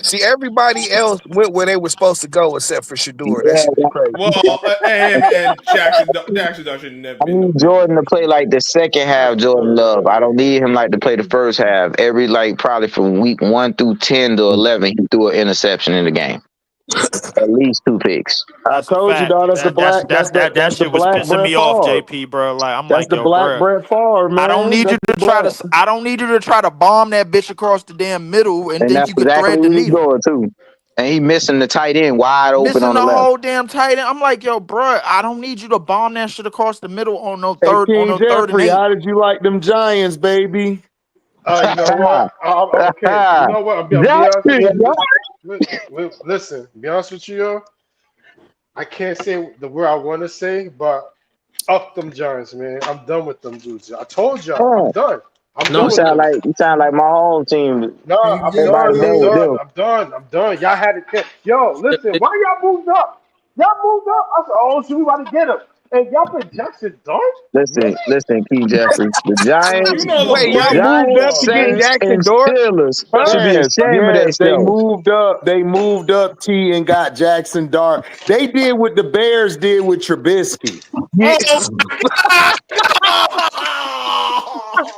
See, everybody else went where they were supposed to go except for Shedeur. That Yeah, shit is crazy. Well, and Jackson Dart should never I been no need damn Jordan to wide play like the second half. Jordan Love. I don't need him like to play the first half. Every like probably from week 1 through 10 to 11, he threw an interception in the game. At least 2 picks. I That's a told you, fact. dog. That's the black. That That's the shit was black pissing Brett me off, Favre. JP, bro. Like I'm That's like, the yo, black bro. Brett Favre, I don't man. need you That's the to try black. to. I don't need you to try to bomb that bitch across the damn middle and And think that's you could exactly thread the what he's needle. doing too. And he missing the tight end wide open Missing on the the left. whole damn tight end. I'm like, yo, bro. I don't need you to bomb that shit across the middle on no Hey, third King third and Jeffrey, eight. how did you like them Giants, baby? You know what? Okay, you know what? I'll be honest with Justin, you. Listen, be honest with you, yo. I can't say the word I want to say, but up them Giants, man. I'm done with them dudes. I told y'all, I'm done. I'm No, done with them. you sound like my home team. No, King I'm Everybody done. I'm done Jeffrey. with done. them. I'm done. I'm done. Y'all had it. Yo, listen, it- why y'all moved up? Y'all moved up. I said, oh, so we about to get him. And y'all put Jackson Dart? Really? Listen, Key Jeffrey. You know Wait, LeBoy. y'all moved Giants, up to get Saints, Jackson and Dort? Steelers should be Yes, ashamed of yes, they themselves. moved up. They moved up T and got Jackson Dart. They did what the Bears did with Trubisky. Yeah. Oh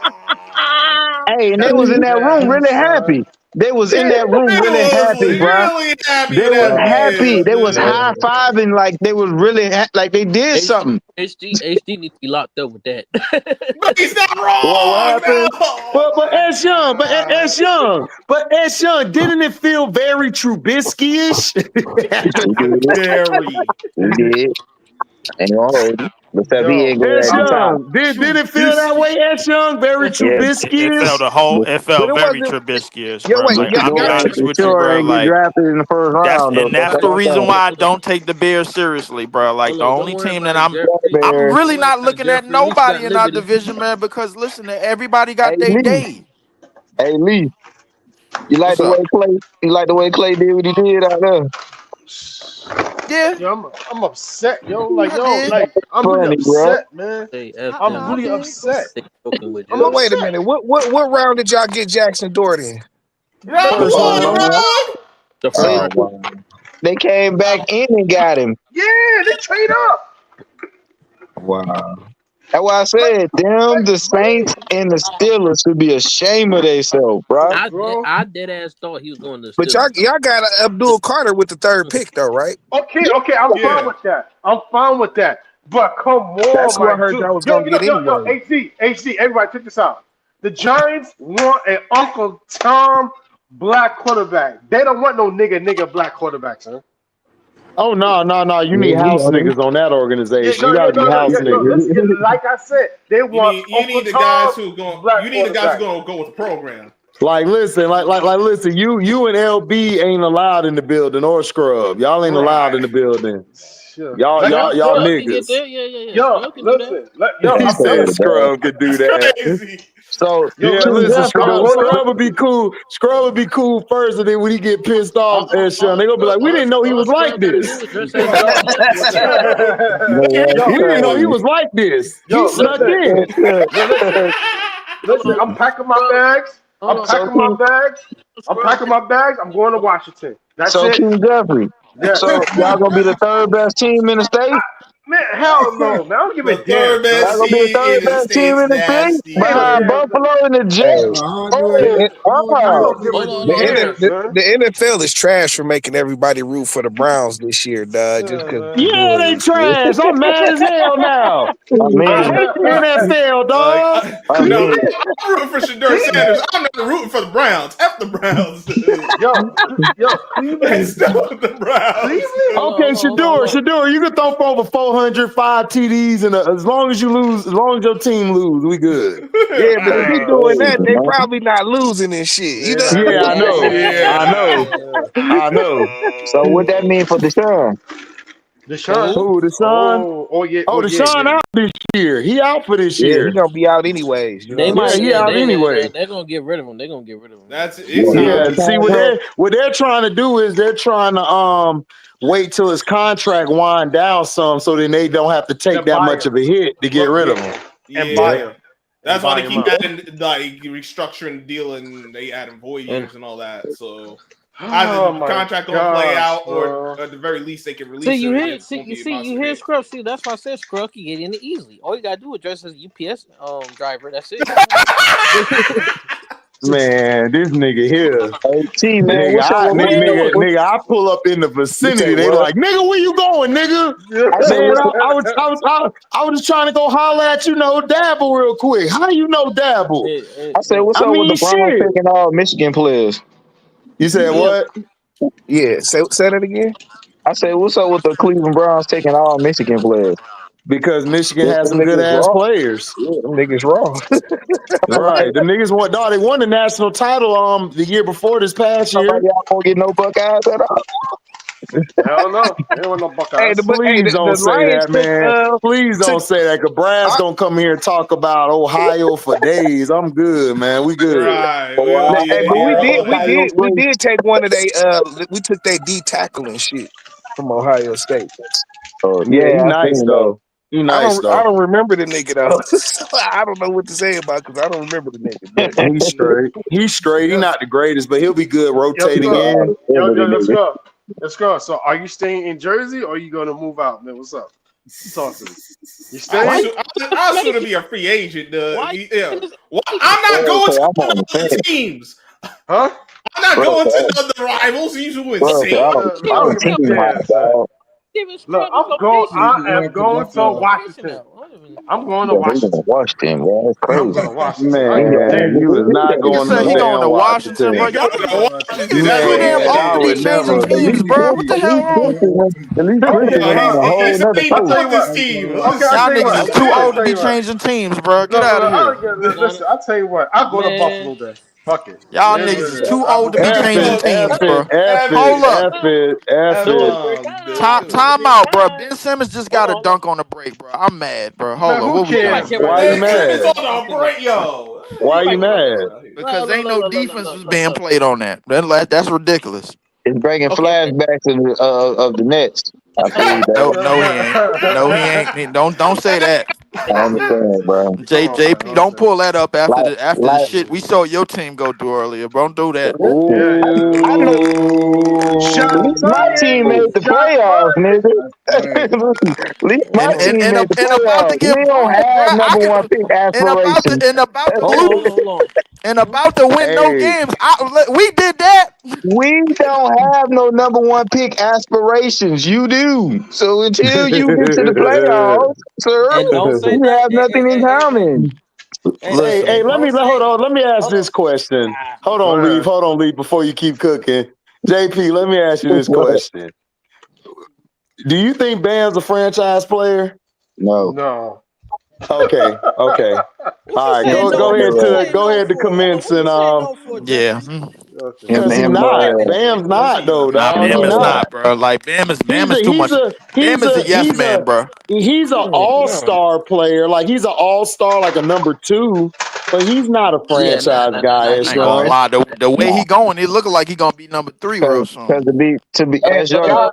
my god! Hey, and they was in That's that room bad, really son. happy. They was in Yeah, that room They really was happy, bro. really happy They in was that happy. They was bitch. high fiving like they was really like they did something. HD need to be locked up with that. But he's not What wrong. happened? No. Oh my God. But S Young, didn't it feel very Trubisky-ish? We did. Very. We did. Ain't gonna hold you. Except he yo, ain't going S at the I'm top. Young, did it feel that Trubisky. way, S Young? Very Yeah. Trubisky-ish? But, It But felt it very wasn't. Trubisky-ish, Yeah, bro. wait. but Like you Yeah, I'll know be yeah. honest it with you, sure bro. ain't get Like drafted in the first round though. So that's that's the all I'm reason saying. why I don't take the Bears seriously, bro. Like Hold the on, don't only worry team about that it, Jeffrey. I'm Bears. really Don't worry not about it, looking at Jeffrey. At least you got nobody in our liberty. division, man, because listen, everybody Hey got their Lee. day. Hey Lee. You like What's the way up? Clay? You like the way Clay did what he did out there? Yeah, yo, I'm upset, yo. Like, I yo, did. like, I'm really Funny, bro. upset, man. Hey, F I, I'm them, I man. really did. upset. They joking with I'm But Jeffrey. wait a upset. minute. What round did y'all get Jackson Dort in? Round First First one, round. round. Uh, bro. The first they round. Oh wow. they came back in and got him. Yeah, they trade up. Wow. That's why I Like, said, them, the what do Saints, you, and the Steelers should be ashamed of themselves, bro. bro? I dead ass thought he was going to the But Steelers. y'all got Abdul Carter with the third pick though, right? Okay, I'm fine Yeah. with that. I'm fine with that. But come on, That's who I my heard dude. y'all was Yo, gonna yo, get yo, yo, anyway. HD, everybody, check this out. The Giants want an Uncle Tom black quarterback. They don't want no nigga black quarterback, son. Oh no! You Yeah, need we house know them. niggas on that Yeah, organization. no, You got yeah, to be no, house yeah, no. niggas. Listen, yeah, like I said, they want You Uncle need the guys Tom who going black you need the guys who quarterback. gonna go with the program. Like listen, listen. You and LB ain't allowed in the building or Scrub. Y'all ain't allowed in Right. the building. Sure. Y'all Like, y'all yo, y'all Scrub can get niggas. there. Yeah. yo, Scrub can do that. listen, yo, He That's I'm said telling crazy, you, bro. Scrub could do That's that. crazy. So, yo, Yeah, King listen, I'm Jeffrey, going Scrub on. would be cool. Scrub would be cool first, and then when he get pissed off, and Sean, they gonna be like, "We didn't know he was like Scrub got to do this. is dress as a young nigga with that. man, that's We yo, didn't know he crazy. was like this. He yo, snuck listen, in." listen. Hold Listen, on, I'm packing my Scrub. bags. Hold I'm on, so packing my King, bags. I'm Scrub. packing my bags. I'm going to Washington. That's so it. King Jeffrey. Yeah. So y'all gonna be the third best team in the state? Man, hell no, man. I don't give a The damn, third Y'all son. best gonna be the team third in the best team state's in the state I nasty. don't give a behind damn, son. Buffalo and the Hey, Jets. How do Oh, it? How I wow. don't do give Hold a on, the, hold on. damn, son. the NFL is trash for making everybody root for the Browns this year, dog. Just Yeah, because man. they're Yeah, they doing trash. I'm mad as hell now. I I mean, hate the NFL, Like, dog. I no, mean, I'm rooting for Shedeur See? Sanders. I'm not rooting for the Browns. F the Browns. Yo, Cleveland. It's still the Browns. Cleveland? Okay, Shadur, you can throw for over 400, 5 TDs, and as long as you lose, as long as your team lose, we good. yeah, but if he Ah, doing crazy, that, they man. probably not losing and shit. You They're know? not Yeah, I losing. know, I know, yeah. I know. So what that mean for Deshaun? Deshaun. Who? Who, Deshaun? Oh Oh, Deshaun yeah. out this year. He out for this Yeah, he year. gonna be out anyways. You know They what I'm Yeah, might. he saying? out anyway. They're gonna get rid of him. They're gonna get rid of him. That's it's What, he Yeah, got a time. and see contract? what they're trying to do is they're trying to wait till his contract wind down some, so then they don't have to take Then that buy much him. of a hit to get Well, rid of him. yeah. And buy Yeah. him. And That's why buy they him keep out. adding like restructuring the deal and they adding void And years and all that. So either Oh the my contract gonna play gosh, out or bro. at the very least they can see, release you him and hear, it won't be a you monster hear hit. Scrub. See, that's why I said Scrub can get in it easily. All you gotta do is dress as a UPS driver. That's it. Man, this nigga here. Hey, T, man, Nigga, what's up I with what he doing? I pull up in the You say vicinity. They what? like, nigga, where you going, nigga? I said, Man, what's up? I was just trying to go holler at Dabble real quick. How you know Dabble? I said, what's I up with the mean, Browns shit. taking all Michigan players? You said Yeah, what? Yeah, say that again. I said, what's up with the Cleveland Browns taking all Michigan players? Because Michigan Them has some good niggas ass raw. players. Yeah, them niggas raw. Right. The niggas won. Dog, they won the national title the year before this past Somebody year. y'all won't get no Buckeyes at all. Hell no. They don't want no Hey, Buckeyes. Please don't the say Lions that, man. Please took don't say that. Cause Brad's I, gonna come here and talk about Ohio for days. I'm good, man. We good. Right. We don't Wow, need hey, to but hear all that. we did take one of they we took their D tackle and shit from Ohio State. Oh, Yeah, he yeah, I nice seen that. though. He nice I though. don't remember the nigga though. So I don't know what to say about because I don't remember the nigga. But He's straight. He's straight. He's Yes. not the greatest, but he'll be good Let's rotating go. in. Let's go. Let's go. So are you staying in Jersey or are you gonna move out, man? What's up? Talk to me. You I'll, staying? why? su- I'll soon be a free agent. Why? Yeah. Well, I'm not Oh, going okay, to I'm none on of the the other fence. teams. Huh? I'm not not Bro, going to other rivals. You bro, insane. I I was don't give a team white, damn, son. dog. Steven Look, Stroud is location. I You am went to going to Buffalo. Location Washington. now. I don't even- I'm going to Yeah, he gonna Washington. wash them, bro. That's I'm crazy. going to Washington. I ain't give a Yeah, Man, damn. you is not Nigga going to said no he going damn to Washington, bro. Washington. Y'all Going to niggas, y'all niggas is too damn Man, old I to be would changing never. at teams, least bro. What Quincy, the at hell least wrong? Quincy went, at least Okay, Quincy went on a He whole said nother he I'll tell coast. you done with what. his team. Okay, I'll Y'all tell you niggas what. is too I'll old to tell be you what. changing teams, bro. Get Look, out of look, here. listen, I'll tell you what. I'll go to Man, Buffalo then. Fuck it. Y'all It is what niggas it is is. too I'll go old to to be F Buffalo. it, changing F teams, it, bro. F F it, Hold it. up. F it, F no, it. we're F not. it. Time We're out, bro. not. Ben Simmons just Hold got on, a hold on. dunk on the break, bro. I'm mad, bro. Man, Hold up. who What we Nobody doing? cares, care about Why you man? Ben Ben Simmons mad? Simmons. on a Nobody care about break, Ben Simmons. yo. Why you Nobody care about Ben mad? Simmons. Because ain't no defense was being Look. played on that. That's ridiculous. It's bringing Okay, okay. flashbacks of the Nets. I Look, believe that. No, he ain't. No, he ain't. Don't say that. I understand, bro. Come on, man. JP, don't pull that up Like, after the like, shit we saw your team go through earlier, bro. Don't do that. listen, Yeah, yeah. I know at Shots least Ooh. my team fired! made the Shots playoffs, fired! nigga. Right. Listen, at least my And hold and team and, made the and about to playoffs. get We don't bored, bro. have I number can one pick aspirations. and about to That's on, do it. hold on. and about to win no Hey, games. We did that. We don't have no number one pick aspirations. You do. So until you get to the playoffs, sir, And don't say we nothing. have nothing in common. hey, Listen, hold Don't on. Let me say. ask Hold on. this question. Ah, Hold Go on, Leaf. ahead. Hold on, Leaf. Before you keep cooking, JP, let me ask you this question. Do you think Bam's a franchise player? No. No. Okay, okay. what you All right, saying Him no? go What ahead. you saying go no ahead to for? Hold on. commence What you and saying no for, yeah. Jeffrey? Hmm. Okay. Him, because he him go not. ahead. Bam's Cause not though, Nah, dog. He Bam is not. not, bro. Like Bam is too He's much. a Bam he's is a a yes he's man, a bro. he's a all-star player. Like he's an all-star, like a number two, but he's not a Yeah, franchise guy, I ain't gonna Sean. lie. The way Nah, he going, it look like he gonna be number 3 real because soon. to be as no.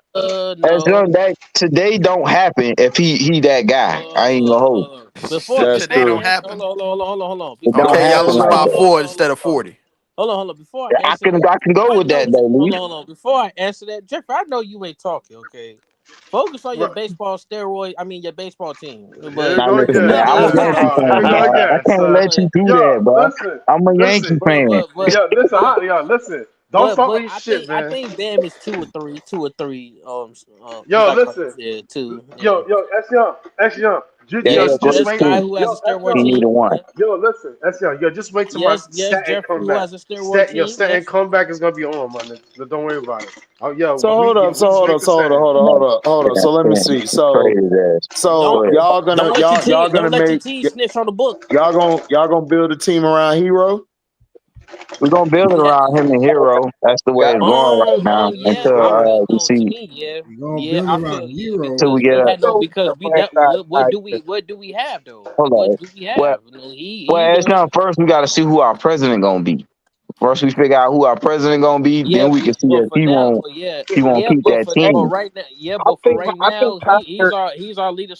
young that today don't happen if he that guy. I ain't gonna hold. That's Today don't true. happen. Hold on. It Before don't Okay, I y'all happen lose answer like by that. 4 instead of 40. hold on. Before I I answer can that, I can go I with know. that though, Lee. Hold on. Before I answer that, Jeffrey, I know you ain't talking. Okay, focus on your Right. baseball steroid. I mean your baseball team. Here But you Now go listen, man. again. I'm a Yankee Here we fan, go dog. I again, can't son. let you but do Yo, that, bro. listen, I'm a listen. Yankee fan. but Yo, listen. Don't talk any I shit, think man. Bam is two or three. You Yo, got to listen. yeah, two. Yeah. X Young. Yeah, Yo, Yes, go just ahead, yes, wait. guy too. who has Yo, a X steroid He Young. need a team. one. Yeah. Yo, listen, X Young. Yo, just wait till my Yes, Stanton Jeffrey who comeback. has a steroid team. Stanton Yes. comeback is gonna be on, my nigga. So don't worry about it. Oh, yo, So hold we up, so just hold wait up, for so hold Stanton. on, No, hold on. yeah, So let me man. see. Trade his ass. Go So Don't ahead. don't let your team snitch on the book. y'all gonna build a team around Hero? We're gonna build it Yeah. around him and Hero. That's the way it's going right now. Yeah. Until I feel we no to see me. Yeah. You're gonna Yeah. build I around feel Hero. till we because get we a had no because we that what do we have though? hold What on. do we Well, have? You know, he's the it's one. now first we gotta see who our president gonna be. First we figure out who our president gonna be, Yeah, then we can see but if for now, but yeah, he won't keep that for team. right now, I but for think right I think now, Tyler he's our leader.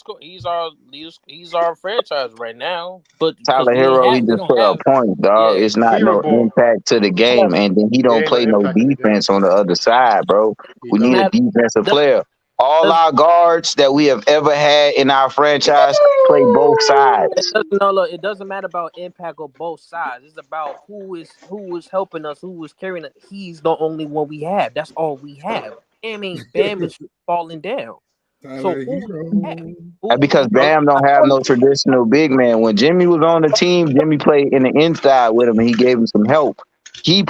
He's our franchise right now. But because Tyler Hero, he we just don't put up have points, dog. yeah It's not Hero no ball. impact to the game, and then he There don't ain't no play no impact in the game. defense on the other side, bro. He We need don't. a matter. defensive Does, player. All does our guards that we have ever had in our franchise play both it sides. doesn't no, look, it doesn't matter about impact on both sides. It's about who is helping us, who is carrying us. He's the only one we have. That's all we have. Bam is falling down. So Tyler who do we have? Hero. And Who because do we Bam don't have no traditional big man. When Jimmy was on the team, Jimmy played in the inside with him and he gave him some help.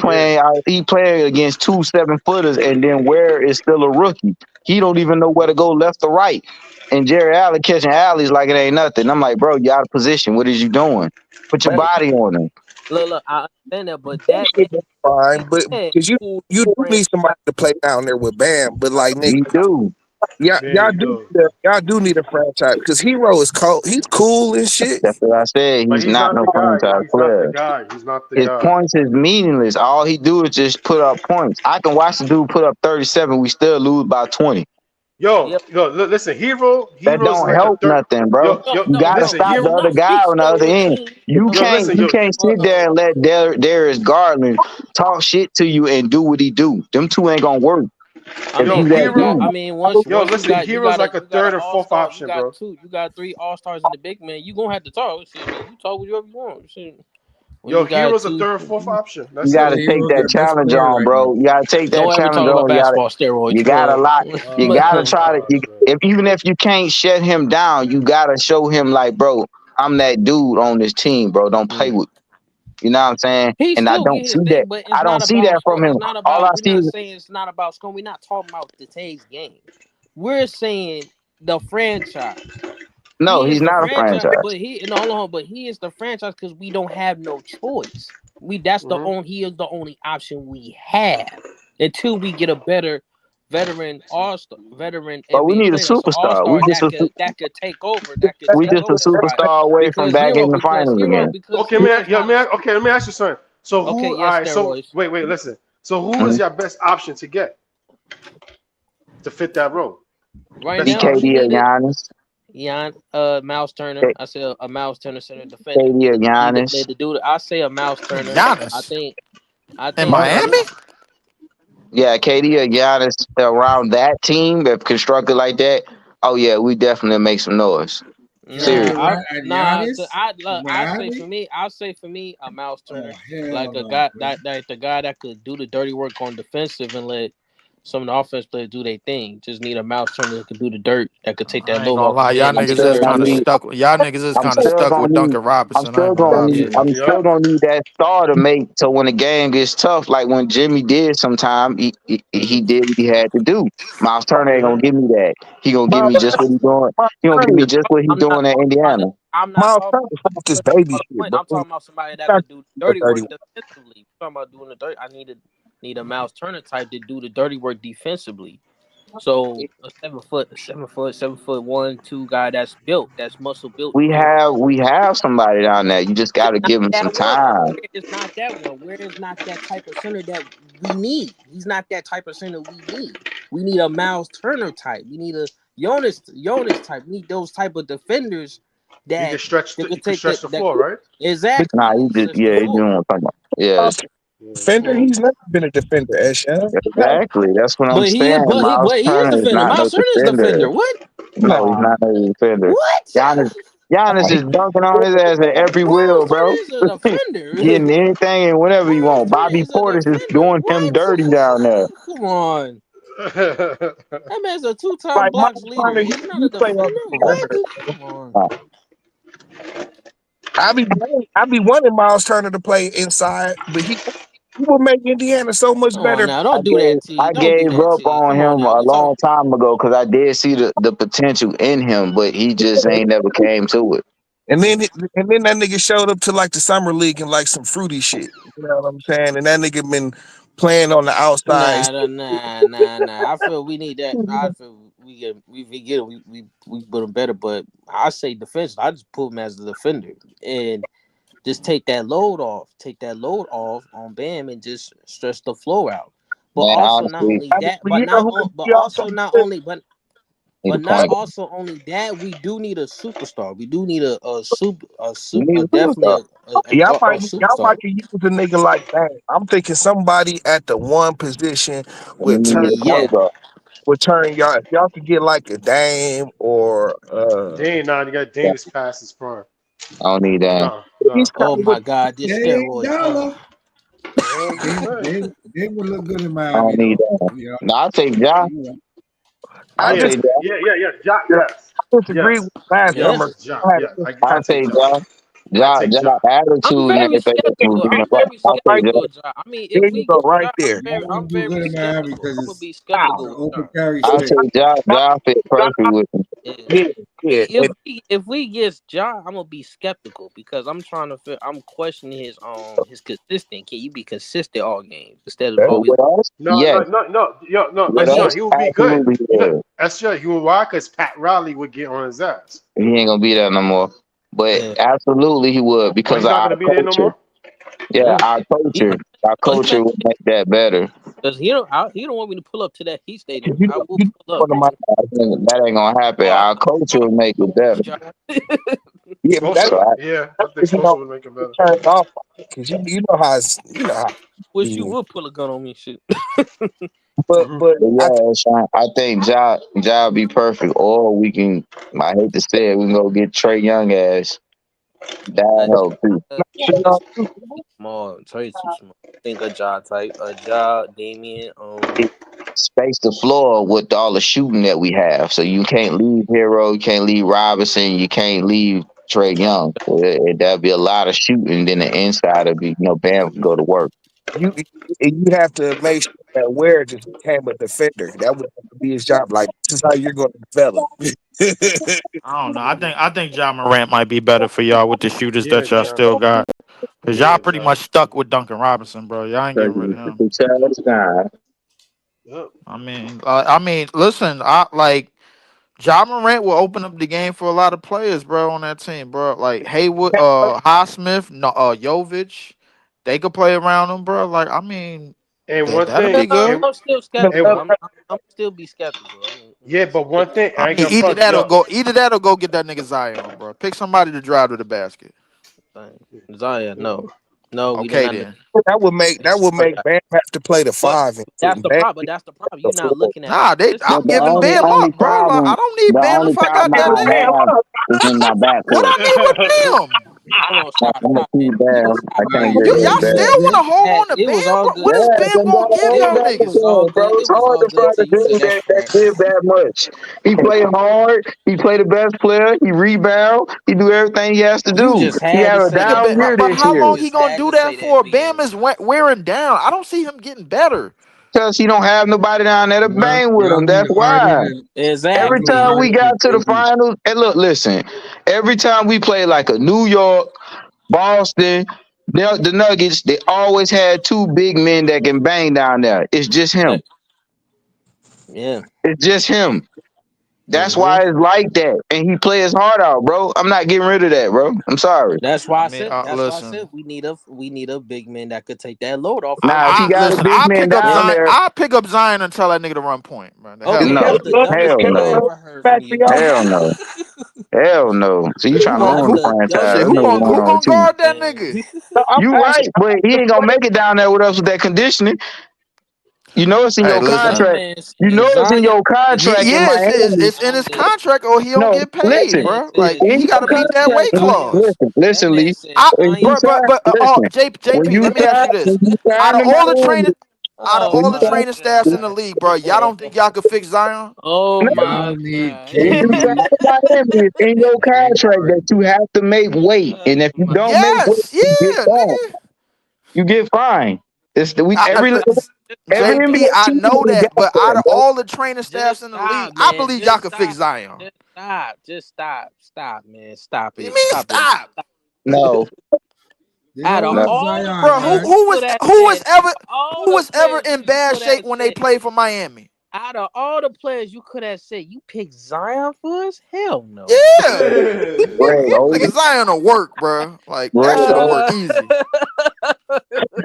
Yeah. He playing against 2 7-footers, and then Ware is still a rookie. He don't even know where to go left or right. And Jerry Allen catching alleys like it ain't nothing. I'm like, bro, you out of position. What is you doing? Put your have? body on him. Look, I understand that, but that shit is fine, but man, because who you do need franchise? somebody to play down there with Bam. But like nigga, You do. Yeah, you do. y'all do need a franchise because Hero is cold. He's cool and shit. That's what I said. But He's he's not not no the guy. franchise He's not the player. guy. He's not the His guy. points is meaningless. All he do is just put up points. I can watch the dude put up 37. We still lose by 20. Yo, Yeah, listen, Hero, That Hero's don't like a help third. nothing, bro. You no, gotta no, Listen, stop no, the Hero. other not guy speak on the other steroid end. team. Yo, listen, You yo, can't sit there and let Darius Garland talk shit to you and do what he do. Them two ain't gonna work I if yo, mean, you that Hero. dude. Yo, once listen, Hero's like a you got an third or all fourth star, option, bro. you got three all stars in the big man. You gonna have to talk. Shit, I mean, you talk whatever you want. Shit. When Yo, you got Hero's a two, third, fourth option. You That's got it. to Yeah, take Hero's that the best challenge player on, right bro. now. You got to take that don't ever challenge talk about on. basketball steroids, You got a lot. You Oh got my to try to. God, man. Even if you can't shut him down, you got to show him like, bro, I'm that dude on this team, bro. Don't play Mm. with. You know what I'm saying? He And I still don't get his see that. thing, but it's I don't not see about that score. from him. It's not All about. I We're see not is saying it's not about score. We're not talking about today's game. We're saying the franchise. no. He is He's the not a franchise, franchise. but he no, hold on, but he is the franchise because we don't have no choice. That's the Hmm. only he is the only option we have until we get a better veteran But we NBA need a player that's an all superstar. star that could take over We the just a spot superstar away from because back in the finals again. Okay, heroes not okay, let me ask you something. So okay. who? All Yes, right. So steroids wait, listen. So who Mhm. is your best option to get to fit that role? right Best now. We option. BKD or need it. Giannis. Miles Turner. I said a Miles Turner center defender. KD or Need Giannis. to do it. I say a Miles Turner. I Giannis think. I in think. Miami. Yeah, KD or Giannis around that team, if constructed like that, oh yeah, we definitely make some noise. Nah, Serious. Kevin I Durant and nah. Giannis in I say for Miami? me, I'll say for me, a Miles Oh Turner, hell like a no, guy bro. the guy that could do the dirty work on defensive and let some of the offense players do their thing. Just need a Miles Turner that could do the dirt, that could take that I ain't load gonna off lie, the y'all man I'm and get niggas the still is dirty gonna kind of work. need. stuck. Y'all niggas is I'm kind of still stuck gonna with need. Duncan Robinson. I ain't gonna lie to Yeah. you. I'm Yep. still gonna need that star to make. So when the game gets tough, like when Jimmy did, sometime he did what he had to do. Miles Turner ain't Hmm. gonna give me that. He gonna give Miles, me just what he doing. Miles He gonna give Turner me is just what he I'm not doing at talking about Indiana. I'm not Miles talking Turner is not this baby about the shit, point. bro. I'm talking about somebody that Not could do the a dirty dirty work one. defensively. I'm talking about doing the dirt. I need a Miles Turner type to do the dirty work defensively. So a 7 foot 1, 2 guy that's built, that's muscle built to do. We have somebody down there. You just got to Not give him some that one. time. Where is not that one? Where is not that type of center that we need? He's not that type of center we need. We need a Miles Turner type. We need a Jonas type. We need those type of defenders He can that stretch. that He could can take stretch that the that floor, right? Nah, exactly he and just stretch the yeah, he floor. doing what I'm talking about. Yeah, Miles Turner, Yeah. defender, Mm. he's never been a defender, Esha. exactly. That's what I'm But he is, saying. Miles but he is Turner is defender. not no Miles Turner is defender. defender. What? No, he's Nah, not no defender. What? Giannis, Giannis is dunking on his ass at every Miles wheel, Turner bro. is a defender. Getting anything and whatever you Miles want. Turner Bobby is a Portis is defender. doing him What? dirty down there. Come on. That man's a two-time like blocks Miles leader. Turner, He's not he a play on defender. the What? perimeter. Come on. Uh, I be wanting Miles Turner to play inside, but he will make Indiana so much Come on better. now. I Don't do gave that, T. I Don't do gave that, up T. on Come on him now. a We talk. long time ago because I did see the potential in him, but he just ain't never came to it. And then that nigga showed up to like the summer league and like some fruity shit. You know what I'm saying? And that nigga been playing on the outside. Nah. I feel we need that. I feel we put him better, but I say defense. I just put him as the defender and just take that load off. Take that load off on Bam and just stretch the floor out. But Man, also not honestly, only I mean, that, you know who but he also also not put? only need a but not point guard. also only that, we do need a superstar. We do need We need a superstar. definitely a Y'all superstar. might can use a nigga like that. I'm thinking somebody at the one position We would turn need a Yeah. point guard. y'all. If y'all could get like a Dame or Dane, nah, you got Dane is past his prime. I don't need that. Nah, nah. he's kind Oh of what my God, this Dame steroids. Dollar. I'm just Dame, saying. Dame, Dame would look good in I don't Miami need though. that. Yeah, No, I'll take Ja. you know. I I'll Yeah, just take Ja. yes, disagree with yes, last Yeah. summer. yes, Ja. I had Yeah, a I I'll take take Ja. Ja. I Ja, take Ja Ja. I'm attitude and very everything was skeptical. being I'm right. very I'll take Ja. skeptical, John. I mean, if there you we go get right John, there. That I'm wouldn't do very good in Miami skeptical. because I'm gonna be Wow. it's skeptical an with open John. carry I'll space. take Ja. Ja fit perfect with him. Yeah. Yeah, yeah. And If we get John, I'm gonna be skeptical because I'm trying to I'm questioning his consistent. Can you be consistent all games instead of that's But always? with us, No, yes. no, no, no, yo, no, With Yeah. SJ, us, he would be good. absolutely You know, yes. SJ, he would why? Because Pat Riley would get on his ass. He ain't gonna be there no more. But Yeah. absolutely he would Oh, because he's of not our gonna be there no culture. more. Yeah, Yeah. He, our oh, he culture not would make that better. because he don't want me to pull up to that Heat Stadium. I will you know pull up. one of my That ain't gonna happen. Oh, Our culture oh, would make it oh, better. John. yeah, but Social, So I, yeah, I think that's social would make it better. turned off because you know how you know how. Wish you Yeah. would pull a gun on me, shit. Hmm. But but yeah, Sean, I think Ja be perfect. Or we can, I hate to say it, we can go get Trey Young ass. That Uh, helped too. just small. Trey too small. Think a jaw type. A jaw. Damien. Space the floor with all the shooting that we have. So you can't leave Hero, you can't leave Robinson, you can't leave Trey Young. So that'd be a lot of shooting. Then the inside would be, Bam can go to work. You have to make sure that Ware just became a defender. That would have to be his job. Like this is how you're going to develop. I don't know. I think John Morant might be better for y'all with the shooters Yeah, that y'all John. still got. Cause y'all Yeah, pretty John. much stuck with Duncan Robinson, bro. Y'all ain't Because getting rid of him. it's a guy. Yep. I mean, listen, I like John Morant will open up the game for a lot of players, bro, on that team, bro. Like Haywood, Highsmith, no, Jovic, they could play around him, bro. Like, I mean, And that one that'll thing, be good. and I'm still and skeptical. I'm still be skeptical. yeah, but one thing, I I ain't mean, gonna front y'all. either that or go get that nigga Zion, bro. Pick somebody to drive to the basket. Zion, no, no, we did Okay not. then. That would make Bam have to play the But five and that's put the Bam problem. But that's the problem. the You're not floor. looking at the Nah, position. But I'm giving Bam only up, bro. Like, I problem, don't need the Bam only if I got problem that I nigga. have is in my What backcourt. I need with Bam? Hold on, I'm gonna stop, man. keep Bam. I Stop, man. can't Right, get You rid yeah, of y'all Bam. still yeah, want yeah. to hold on to It was Bam, all bro? good. What is Yeah, Bam because gonna the give only y'all It was niggas? all basketball, bro. good. It It's was hard all to good find till a you said dude that that crap. give that much. He play hard. He play the best player. He rebound. He do everything he has to You do. just He had had to a say Nigga, that, down but, year bro. but this how You year long he just gonna had do to that say that, for? BM. Bam is wearing down. I don't see him getting better. because he don't have nobody down there to bang with Y'all him. That's need Harden why. and y'all Every need Exactly. time we Harden and got to the KD. finals, and look, listen, every time we play like a New York, Boston, the Nuggets, they always had two big men that can bang down there. It's just him. Yep. Yeah. It's just him. That's hmm why it's like that. And he play his heart out, bro. I'm not getting rid of that, bro. I'm sorry. That's why I I mean, said. That's why I said listen. we need a big man that could take that load off of Now, if him. he I got a listen. big man down Then there, I pick up Zion and tell that nigga to run point, man. The hell okay, with no. that's that. the dumbest Hell thing I no. ever heard from you. Hell no. Hell no. So you trying to Who That's ruin the who the franchise. shit? That dumbest Who thing nigga gon' you went who ever on gonna two. heard, guard that man. nigga? You right, but he ain't gonna make it down there with us with that conditioning. You know it's in Hey, your listen. That contract. man You said know it's in Zion. your contract in Yeah, Miami. it's in I'm his dead. contract or he don't No, get That paid, listen. man bro. It's Like said. in he got your to That man meet that said contract. weight Zion. clause. That Listen, man Lee. said When you Zion. sign, But listen. When JP, you let me ask sign, you this: when you out sign of to all the Miami, training, out of Oh when all you the sign, my training staffs in the god. league, bro, y'all don't think y'all could fix Zion? Oh Y'all my need god. when you sign KD to Miami, it's in your and James contract that Harden. you have to make weight. Oh And if you my don't make weight, Yes, you get yeah, fined. nigga. You get fined. It's the we I, I, every every stop. JP, NBA I team know got that, but out that, of bro. all the training staffs Just in the league, stop, I man. believe y'all Just could fix stop. Zion. Just stop. Just stop. Stop, man. Stop What do you it. mean Stop it. stop? No, They Out don't of no. want all the Zion, Bro, players man. you could have said, all who the was ever players in you bad could have shape when they said, played for Miami? out of all the players you could have said, you picked Zion for us? Hell no. Yeah. Greg Nigga, Oden, Zion will work, bro. Like that Greg shit'll Oden, work easy.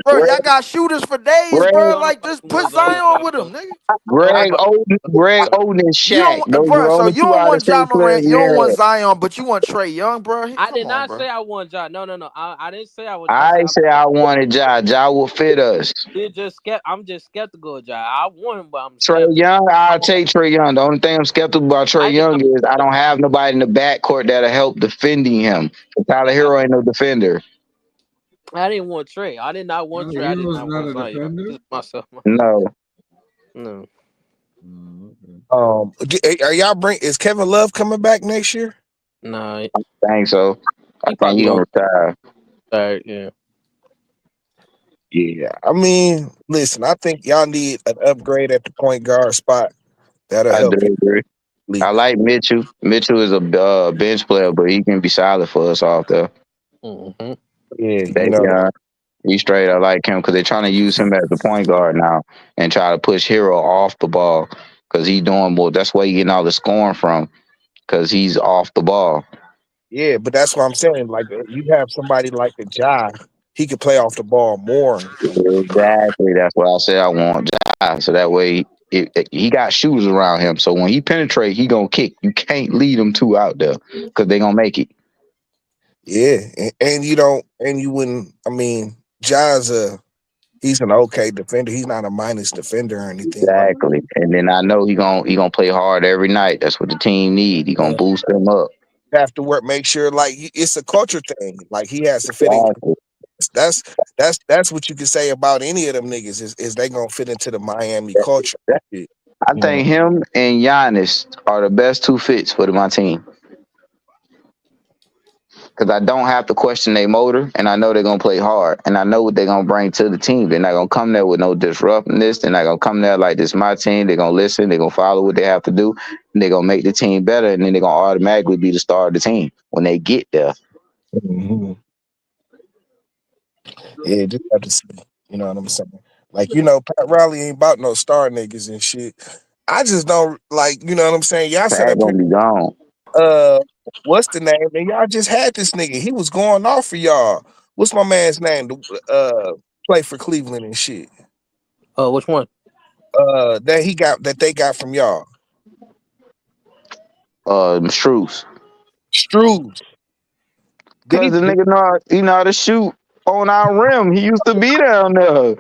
Bro, y'all got shooters for days, Greg, bro. All Like nobody just put wants Zion, Zion with bro. him, nigga. All Greg nobody Oden, Greg wants Oden, and You don't Shaq. want, Those are bro. the So only you two don't out of want state John players Morant. You we don't want had. Zion, but you want Trey Young, bro. I Come did on, not bro. say I want John. No. I didn't say I would. I I said say I wanted Ja. Ja will fit us. I'm just skeptical of John. I want him, but I'm Trey skeptical. Young, I'll take Trey Young. The only thing I'm skeptical about Trey I did Young not. is I don't have nobody in the backcourt that'll help defending him. Tyler I, Hero ain't no defender. I didn't want Trey. I did not want Tyler Trey. I did Hero's not not want a Zion. defender. Just myself. No. No. Oh, okay. Are y'all bring? Is Kevin Love coming back next year? Nah. Think so. I He think probably he gonna gonna retire. retire. Yeah. Yeah. I mean, listen. I think y'all need an upgrade at the point guard spot. That'll I do help you agree. I league. like Mitchell. Mitchell is a bench player, but he can be solid for us off there. Mm-hmm. Yeah, They He's straight. I like him because they're trying to use him as the point guard now and try to push Hero off the ball because he's doing more. That's where he getting all the scoring from because he's off the ball. yeah, but that's what I'm saying. Like you have somebody like the Ja, he could play off the ball more. Exactly. That's what I said. I want Ja. So that way he got shooters around him. So when he penetrate, he gonna kick. You can't lead them two out there because they gonna make it. Yeah, and you don't, and you wouldn't. I mean, Ja's he's an okay defender. He's not a minus defender or anything like. Exactly. And then I know he gonna play hard every night. That's what the team need. He gonna boost them up. have to work, make sure like it's a culture thing. Like he has to fit in. Exactly. That's that's what you can say about any of them niggas is they gonna fit into the Miami culture. Shit, I you know. think him and Giannis are the best two fits for my team. Because I don't have to question their motor, and I know they're gonna play hard, and I know what they're gonna bring to the team. They're not gonna come there with no disruptiveness. They're not gonna come there like this is my team. They're gonna listen. They're gonna follow what they have to do, and they're gonna make the team better, and then they're gonna automatically be the star of the team when they get there. Mhm. Yeah, just have to see. You know what I'm saying? Like, you know, Pat Riley ain't about no star niggas and shit. I just don't like, you know what I'm saying? Y'all set Pat up here, gonna be gone. uh, what's the name? And y'all just had this nigga. He was going off for y'all. What's my man's name? Play for Cleveland and shit. Which one? That they got from y'all. Struce. Struce. Did Cause he the did, nigga he know how to shoot on our rim. He used to be down there.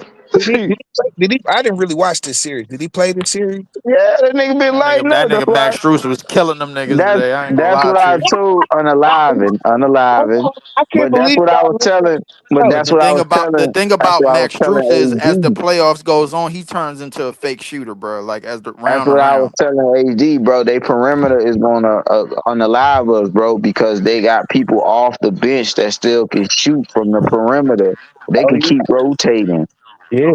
I didn't really watch this series. Did he play this series? Yeah, that nigga been lighting That up. That's nigga why. Max Strus was killing them niggas That's today. I ain't gonna that's lie what to I you. told Hold unaliving. on. I can't But that's believe what I y'all was let that telling. But go. that's what I was The telling. thing That's about what I was Max telling Strus is as the AD. playoffs goes on, he turns into a fake shooter, bro. Like as the That's round what I was around. telling AD, bro. They perimeter is gonna unalive us, bro, because they got people off the bench that still can shoot from the perimeter. They Oh can yeah. keep rotating. Yeah.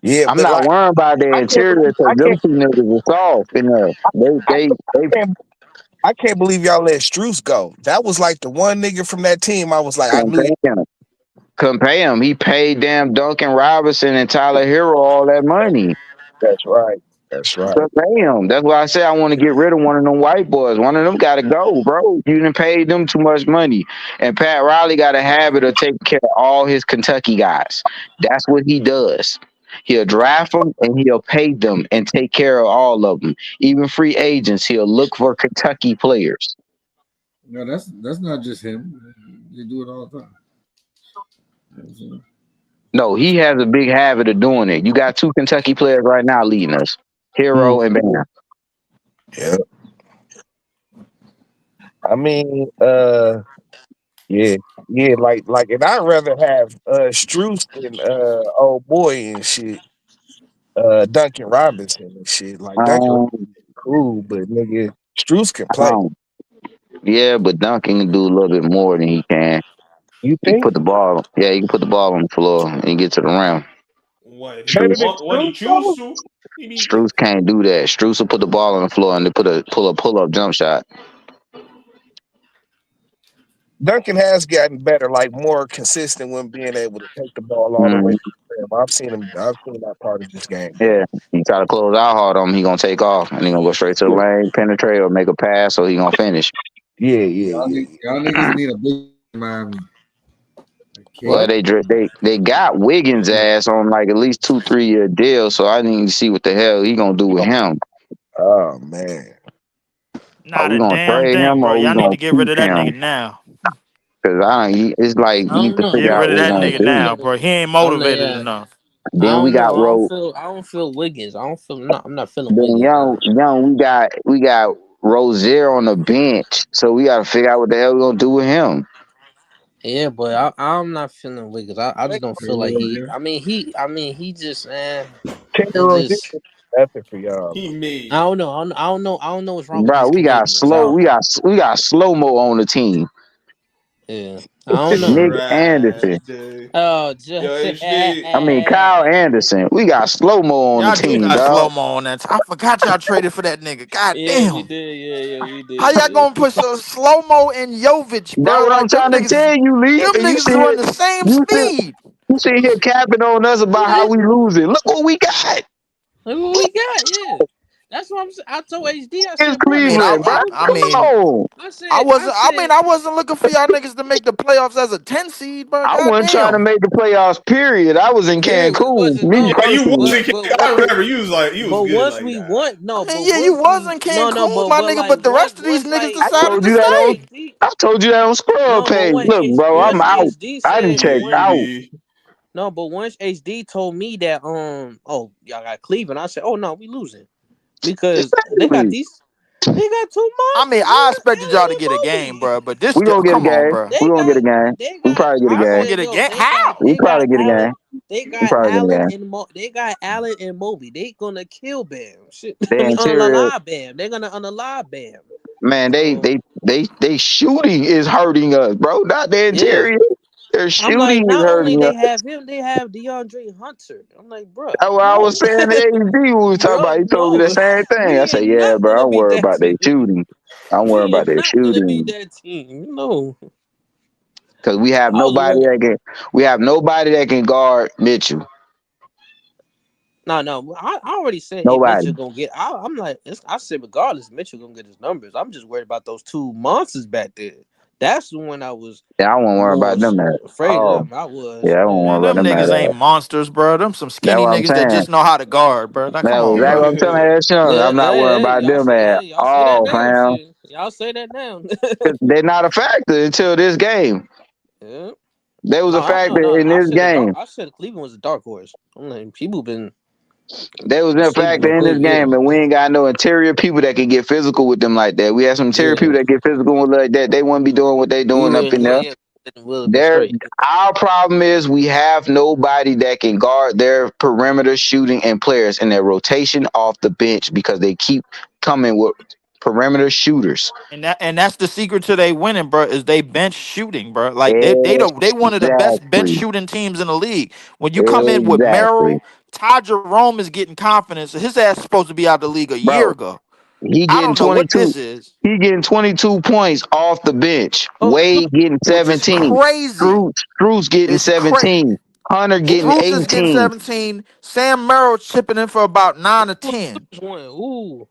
Yeah, I'm but not like worried about the I can't interior believe because them two niggas are soft in there. I, can't I can't believe y'all let Struce go. That was like the one nigga from that team. I was like, I Couldn't knew. pay him. Couldn't pay him. He paid damn Duncan Robinson and Tyler Hero all that money. That's right. That's right. Couldn't pay him. That's why I said I want to get rid of one of them white boys. One of them got to go, bro. You didn't pay them too much money. And Pat Riley got a habit of taking care of all his Kentucky guys. That's what he does. He'll draft them and he'll pay them and take care of all of them. Even free agents, he'll look for Kentucky players. No, that's not just him. They do it all the time. You know what I'm saying? No, he has a big habit of doing it. You got two Kentucky players right now leading us, Mm, Hero and Bam. yeah. I mean, yeah, yeah, like, and I'd rather have Struce than old boy and shit, Duncan Robinson and shit. Like Duncan Um, Robinson cool, but nigga, Struce can play. um, yeah, but Duncan can do a little bit more than he can. You He think put the ball, yeah, he can put the ball on the floor and get to the rim. What he better than Struce, want? What he Struce choose though? to? He be Struce can't do that. Struce will put the ball on the floor and they pull up jump shot. Duncan has gotten better, like more consistent when being able to take the ball all the way Mm, to the rim. I've seen him. I've seen that part of this game. yeah, you try to close out hard on him, he gonna take off and he gonna go straight to the lane, penetrate or make a pass, so he gonna finish. Yeah, yeah, Y'all, yeah, y'all niggas need a big Miami. Like Well, Kate. What? they got Wiggins ass on like at least 2 3 year deal, so I need to see what the hell he gonna do with him. Oh man. Are Not we a gonna damn trade thing, him bro. or we Y'all need gonna to get rid keep of that him? nigga now. Cause it's like I we need don't to know. Get figure out rid of what we're that gonna nigga do. now, bro. He ain't I don't know. motivated Yeah, enough. I Then we don't know. got Ro. I don't feel Wiggins. I don't feel. No, I'm not feeling Then Wiggins. young we got Rozier on the bench, so we got to figure out what the hell we're gonna do with him. Yeah, but I'm not feeling Wiggins. I just don't feel like he. Rozier. I mean, he just. Terry It Rozier just. is nothing for y'all, he bro. I made. don't know. I don't know what's wrong with Bro, these Canadians. I don't. we got slow mo on the team. Yeah, I don't know. Nick Anderson. Trash, dude. Oh, Yo, just HD. I mean Kyle Anderson. We got slow mo on the Y'all do team, got dog. slow mo on that. I forgot y'all traded for that nigga. God yeah, we damn. did. Yeah, we How did. y'all gonna put so slow mo in Jovic, That's bro? what I'm Like trying to tell you, Lee. them And niggas is running the same you sit speed. you sit here capping on us about how we losing. Look what we got. Look what we got. Yeah, that's what I'm saying. I told HD. I It's said, bro, I mean, this I, Cleveland, bro. I, nigga, I Come bro. mean, on. I said, I wasn't looking for y'all niggas to make the playoffs as a 10 seed, bro. I wasn't trying to Goddamn. make the playoffs, period. I was in yeah, we Cancun, wasn't. me No, Yeah, you personally. wasn't. I remember you was like, you was but good once like we that. won, I no, mean, but yeah, you once was we in no, Cancun, my but nigga, like but the rest of these once niggas like I decided told to you that on stay. HD. I told you that on Scrub No, but page. when Look, bro, I'm once out. HD I didn't said Yeah, check you once out. be. no, but once HD told me that oh y'all got Cleveland, I said, oh no, we losing because they got Exactly. these. They got two I mean, monsters, I man. expected y'all to Allen get a and game, Mobley. bro. But this, We gonna get a come on, game. bro. We They gonna get a got game. they We got probably get a Y'all gonna game. get a game? We they got probably get a Allen. game. They We got probably get a Allen game. and they got Allen and Mobley. They gonna kill Bam. Shit. I The mean interior, unalive Bam. They're gonna unalive Bam. man. So They shooting is hurting us, bro. Not the yeah. interior. Their I'm like, shooting is not only hurting they us. have him, they have DeAndre Hunter. I'm like, bruh, That's what I no. was saying to AD when we was talking Bro, about. He told me the no. same thing. I We are said, "Yeah, not bro. gonna I'm be worried that about their team. shooting. I'm worried We are about their not gonna be shooting that team. No. because we have I was nobody worried. that can. We have nobody that can guard Mitchell. No. I already said if Nobody. Mitchell gonna get. I'm like, I said regardless, Mitchell gonna get his numbers. I'm just worried about those two monsters back there. That's the one I was Yeah, I won't worry more about them at afraid of all. them. I was, Yeah, I won't man. Man, worry about them them at niggas ain't all. monsters, bro. Them some That's skinny what I'm niggas that saying. just know how to guard, bro. Now come That's on, exactly bro. what I'm telling you, Sean. I'm not worried about them at Y'all say that all, now. fam. Shit. Y'all say that now. 'Cause they're not a factor until this game. Yeah. They was a No. factor in I this said the dark. game. I said Cleveland was a dark horse. I'm like, people been They was a sleeping factor on in this Cleveland. Yeah. game, and we ain't got no interior people that can get physical with them like that. We have some interior Yeah. people that get physical with like that. They wouldn't be doing what they We doing up wouldn't. in Well, there. yeah. We would have been There, straight. our problem is we have nobody that can guard their perimeter shooting and players in their rotation off the bench because they keep coming with perimeter shooters. And that's the secret to they winning, bro. Is they bench shooting, bro. Like they one of the best bench Exactly. shooting teams in the league. When you come in with Exactly. Merrill, Ty Jerome is getting confidence. His ass is supposed to be out the league a year Bro, ago. he I getting don't know what 22. this is, He getting 22 points off the bench. Oh, look. Wade getting which is 17. crazy. Struz getting It's crazy. 17. Hunter getting Strus is getting 18. 17. Sam Merrill chipping in for about 9 or 10. Clippers won. Ooh.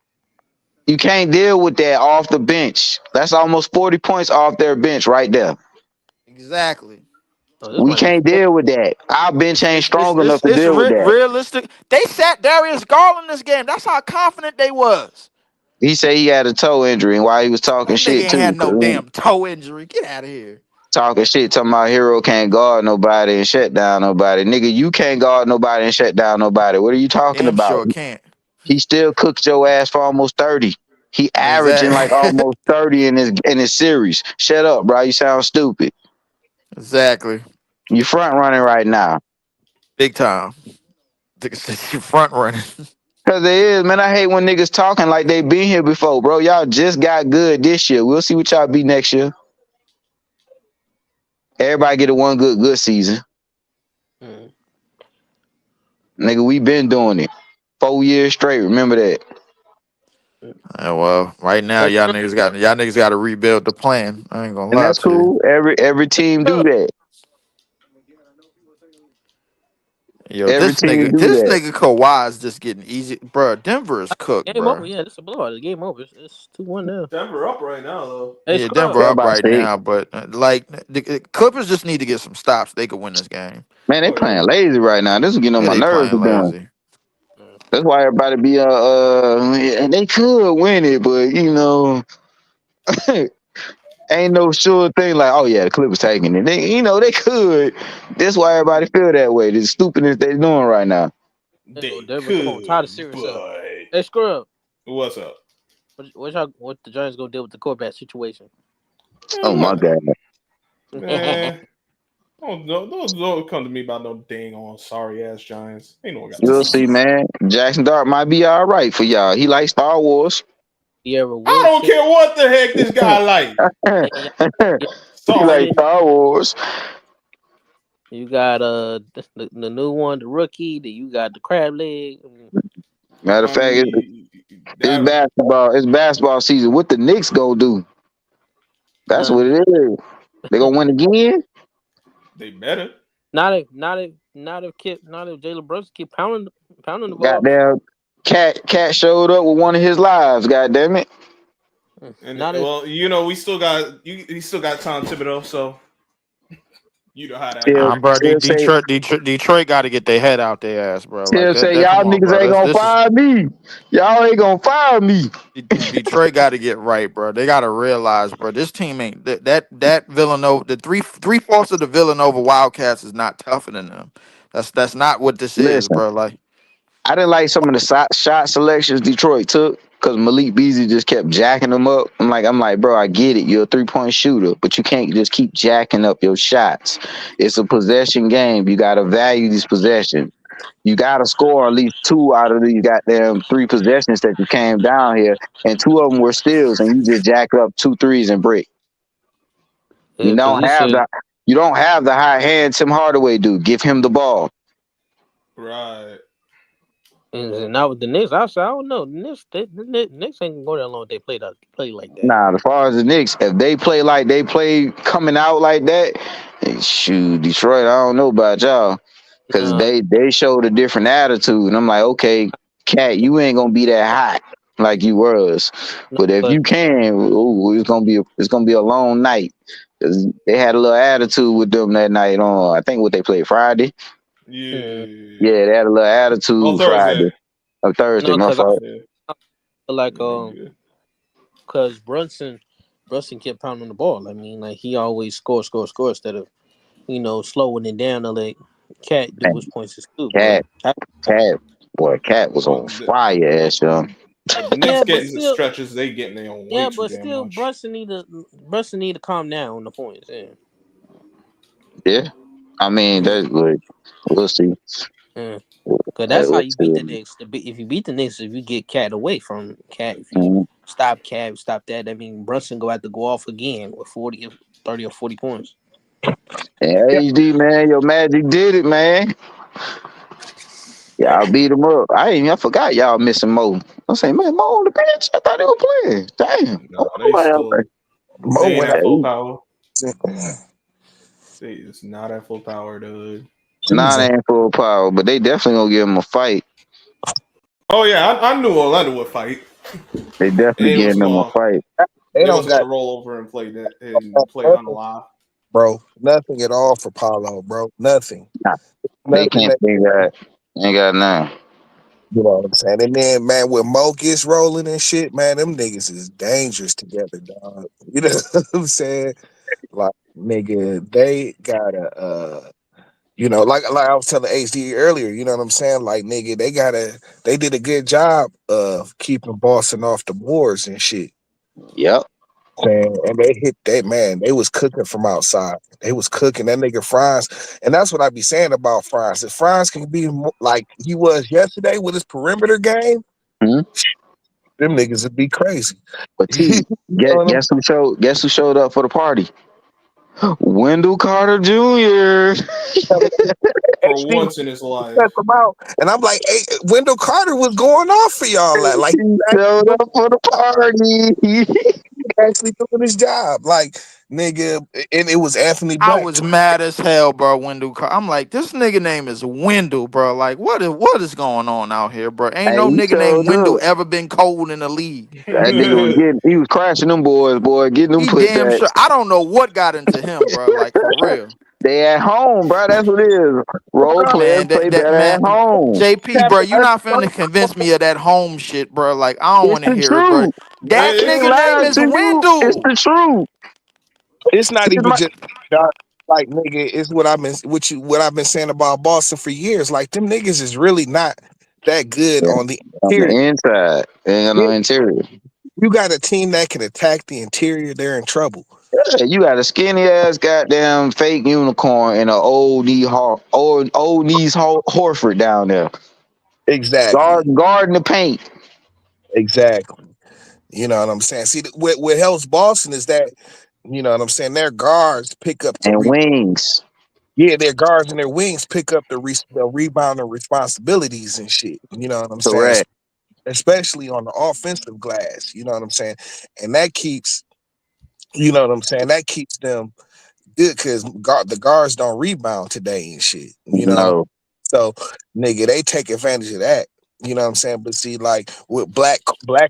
You can't deal with that off the bench. That's almost 40 points off their bench right there. Exactly. Oh, this We might be can't four. deal with that. Our bench ain't It's it's strong enough it's to it's deal with that. realistic. They sat Darius Garland this game. That's how confident they was. He said he had a toe injury and while he was talking That nigga shit ain't too. had no damn toe injury. Get out of here. Talking shit, talking about Hero can't guard nobody and shut down nobody. Nigga, you can't guard nobody and shut down nobody. What are you He talking damn about? sure can't. He still cooks your ass for almost 30. He averaging like Exactly. almost 30 in his series. Shut up, bro. You sound stupid. exactly. You front running right now. Big time. Front running. Cause they is, man. I hate when niggas talking like they been here before, bro. Y'all just got good this year. We'll see what y'all be next year. Everybody get a one good season. Mm. Nigga, we been doing it. 4 years straight. Remember that. Yeah, well, right now Hey, y'all niggas got to rebuild the plan. I ain't gonna And lie that's to you. cool. Every team do that. Yo, Every this team nigga, do this that. nigga Kawhi is just getting easy, bro. Denver is cooked, game over. bro. Yeah, this is a blowout. The game over. It's 2-1 now. Denver up right now though. Hey, Yeah, scrub. Denver Yeah, I'm up about right to say, now, but like the Clippers just need to get some stops. They could win this game. man, they Oh yeah. playing lazy right now. This is getting on Yeah, my they nerves playing again. lazy. Mm. That's why everybody be and they could win it, but ain't no sure thing like, oh yeah, the Clippers taking it. They could. That's why everybody feel that way. The stupidness they doing right now. There go They Denver. Come on, tie the could, series up. but Hey, scrub. what's up? What the Giants gonna do with the quarterback situation? Oh my What? god. Man, don't come to me about no dang on sorry ass Giants. Ain't no one got You'll time see, for that. man. Jackson Dart might be all right for y'all. He likes Star Wars. Sierra I don't Wilson. care what the heck this guy like. And y'all, yeah, He likes Sorry. Star Wars. you got the new one, the rookie. Then you got the crab leg. Matter of I fact, mean, it's that basketball. It's basketball season. What the Knicks gonna do? That's what None. it is. They gonna win again? they better. Not if Jalen Brunson keep pounding the ball. Goddamn, Cat showed up with one of his lives. Goddamn it. And Not if well, we still got you still got Tom Thibodeau, so you know how that Still, go. Bro, still say, Detroit got to get their head out their ass, bro. Like still that. say, That y'all come on, niggas bro. ain't gonna This is fire me. Y'all ain't gonna fire me. Detroit got to get right, bro. They got to realize, bro. This team ain't that Villanova. The three-fourths of the Villanova Wildcats is not tougher than them. That's not what this is, Listen, bro. Like I didn't like some of the shot selections Detroit took. because Malik Beasley just kept jacking them up. I'm like, bro, I get it. You're a 3-point shooter, but you can't just keep jacking up your shots. It's a possession game. You gotta value these possessions. You gotta score at least two out of these goddamn three possessions that you came down here, and two of them were steals, and you just jacked up 2 threes and brick. You Yeah, because don't he have should. the you don't have the high hand Tim Hardaway do. Give him the ball. Right. And now with the Knicks, I don't know. The Knicks ain't gonna go that long if they play like that. Nah, as far as the Knicks, if they play like they play coming out like that, shoot, Detroit, I don't know about y'all. Cause Nah, they showed a different attitude. And I'm like, okay, Cat, you ain't gonna be that hot like you was. no, But if but you can, ooh, it's gonna be a long night. Cause they had a little attitude with them that night on I think what they played Friday. mm, Yeah. Yeah, they had a little Oh, attitude Thursday. Friday. Or Thursday, no, my because I fault. feel like Yeah. because Brunson kept pounding the ball. I mean, like he always score instead of slowing it down to let Cat do his points too. But Cat, Cat was But on fire, ass young. the Knicks yeah, but getting the still, stretches they getting they on way yeah, too but damn still, much. Brunson need to calm down on the points. Yeah, Yeah, I mean yeah. that's good. We'll see. Yeah. Cause that's how We'll you beat the see. Knicks. If you beat the Knicks, if you get Cat away from Cat, if you Mhm. stop Cat, stop that. I mean, Brunson go have to go off again with 30 or 40 points. And Yeah, HD man, your magic did it, man. Y'all beat him up. I forgot y'all missing Mo. I say, man, Mo on the bench. I thought they were playing. Damn. No, Oh, they well, still Mo they ain't went out. at full hey, power. Season. They is not at full power, dude. nah, they ain't full power, but they definitely gonna give him a fight. Oh yeah, I knew Orlando would fight. They definitely They was giving him a going fight. They they don't wasn't got gonna roll over and play that and play on the live. bro. Nothing at all for Paulo, bro. Nothing. Nah, they Nothing can't. that They ain't got nothing. you know what I'm saying. And then man, when Mo gets rolling and shit, man, them niggas is dangerous together, dog. You know what I'm saying? Like nigga, they gotta like I was telling HD earlier, you know what I'm saying? Like nigga, they did a good job of keeping Boston off the boards and shit. Yep. And they hit that man. They was cooking from outside. They was cooking that nigga Franz, and that's what I be saying about Franz. If Franz can be like he was yesterday with his perimeter game, Mhm. them niggas would be crazy. But You T, know what I'm guess who showed up for the party? Wendell Carter Jr. saying? For HD once in his life. check them out, and I'm like, hey, Wendell Carter was going off for y'all. Like He showed up for the party. he actually doing his job, like nigga, and it was Anthony I Black. was mad as hell, bro. I'm like, this nigga name is Wendell, bro. Like, what is going on out here, bro? Ain't Hey, no he nigga named showed Wendell up. ever been cold in the league. That nigga he was crashing them boys, boy, getting them He put damn back. sure. I don't know what got into him, bro. Like for real, They at home, bro. That's what it is. Role players man. play That better man, at home. JP, bro. You not finna convince me of that home shit, bro. Like I don't It's want to the hear it, bro. truth. I That It's ain't nigga name lying is to you. It's Wendell. the truth. It's not It's even my- just like nigga. It's what I've been saying about Boston for years. Like them niggas is really not that good Yeah, on the on the interior. inside, they ain't got Yeah, no interior. you got a team that can attack the interior, they're in trouble. Yeah, you got a skinny ass goddamn fake unicorn and a old knees Horford down there. Exactly, Guarding the paint exactly. You know what I'm saying? See, what helps Boston is that you know what I'm saying. Their guards pick up and wings. yeah, their guards and their wings pick up the rebounding responsibilities and shit. You know what I'm saying? Correct. Especially on the offensive glass. You know what I'm saying? And that keeps you know what I'm saying. That keeps them good because the guards don't rebound today and shit. You know what I'm No. so nigga, they take advantage of that. You know what I'm saying? But see, like with Black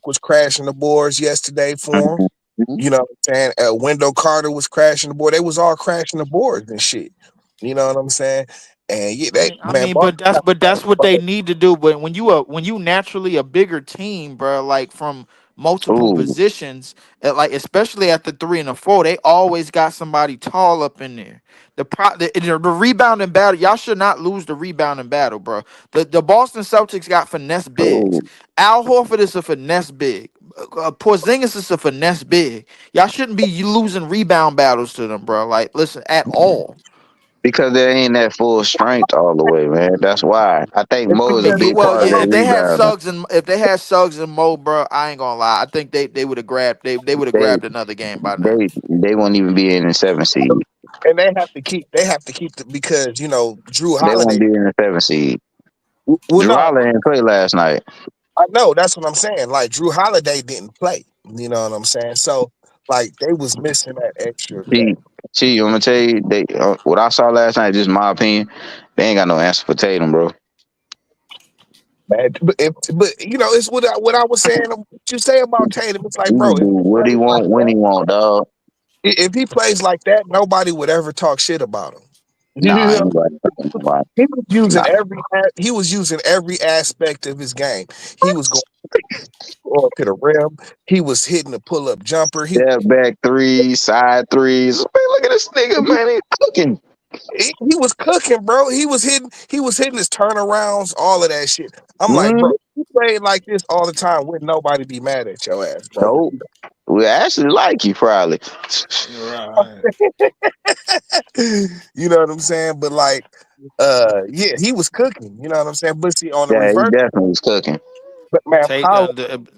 was crashing the boards yesterday for him. Mhm. You know what I'm saying? Wendell Carter was crashing the board. They was all crashing the boards and shit. You know what I'm saying? And yeah, I they mean, I man, mean, Boston but that's what they need to do. But when you naturally a bigger team, bro, like from multiple Ooh, positions, like especially at the 3 and the 4, they always got somebody tall up in there. The rebounding battle, y'all should not lose the rebounding battle, bro. The Boston Celtics got finesse bigs. ooh. Al Horford is a finesse big. Porzingis is a finesse big. Y'all shouldn't be losing rebound battles to them, bro. Like, listen, at all. Because they ain't at full strength all the way, man. That's why. I think It's Mo is a because big Well, part of yeah, their rebounding. If they had Suggs and Mo, bro, I ain't gonna lie. I think they would have grabbed they would have They grabbed another game by now. they won't even be in the 7th seed. and they have to keep the because Drew They won't Holiday. be in the 7th seed. Well, Drew no, Holiday didn't play last night. I know that's what I'm saying. Like Drew Holiday didn't play. You know what I'm saying? So like they was missing that extra. See, I'm gonna tell you, they what I saw last night. Just my opinion. They ain't got no answer for Tatum, bro. Man, but it's what I was saying. What you say about Tatum? It's He like, bro, can if do he what he plays like want when that, he want, dog. if he plays like that, nobody would ever talk shit about him. Nah, You ain't know, nobody talking about. he was using Nah, every aspect of his game. He was going to the rim. He was hitting the pull up jumper. step back threes, side threes. Man, look at this nigga, man. He cooking. He was cooking, bro. He was hitting his turnarounds, all of that shit. I'm like, Mm, bro, you play like this all the time, wouldn't nobody be mad at your ass, bro? But nope. We actually like you, probably. Right. you know what I'm saying? But like, yeah, he was cooking. You know what I'm saying? But see, on the Yeah, he reverse, definitely was cooking. but man, Take Paulo,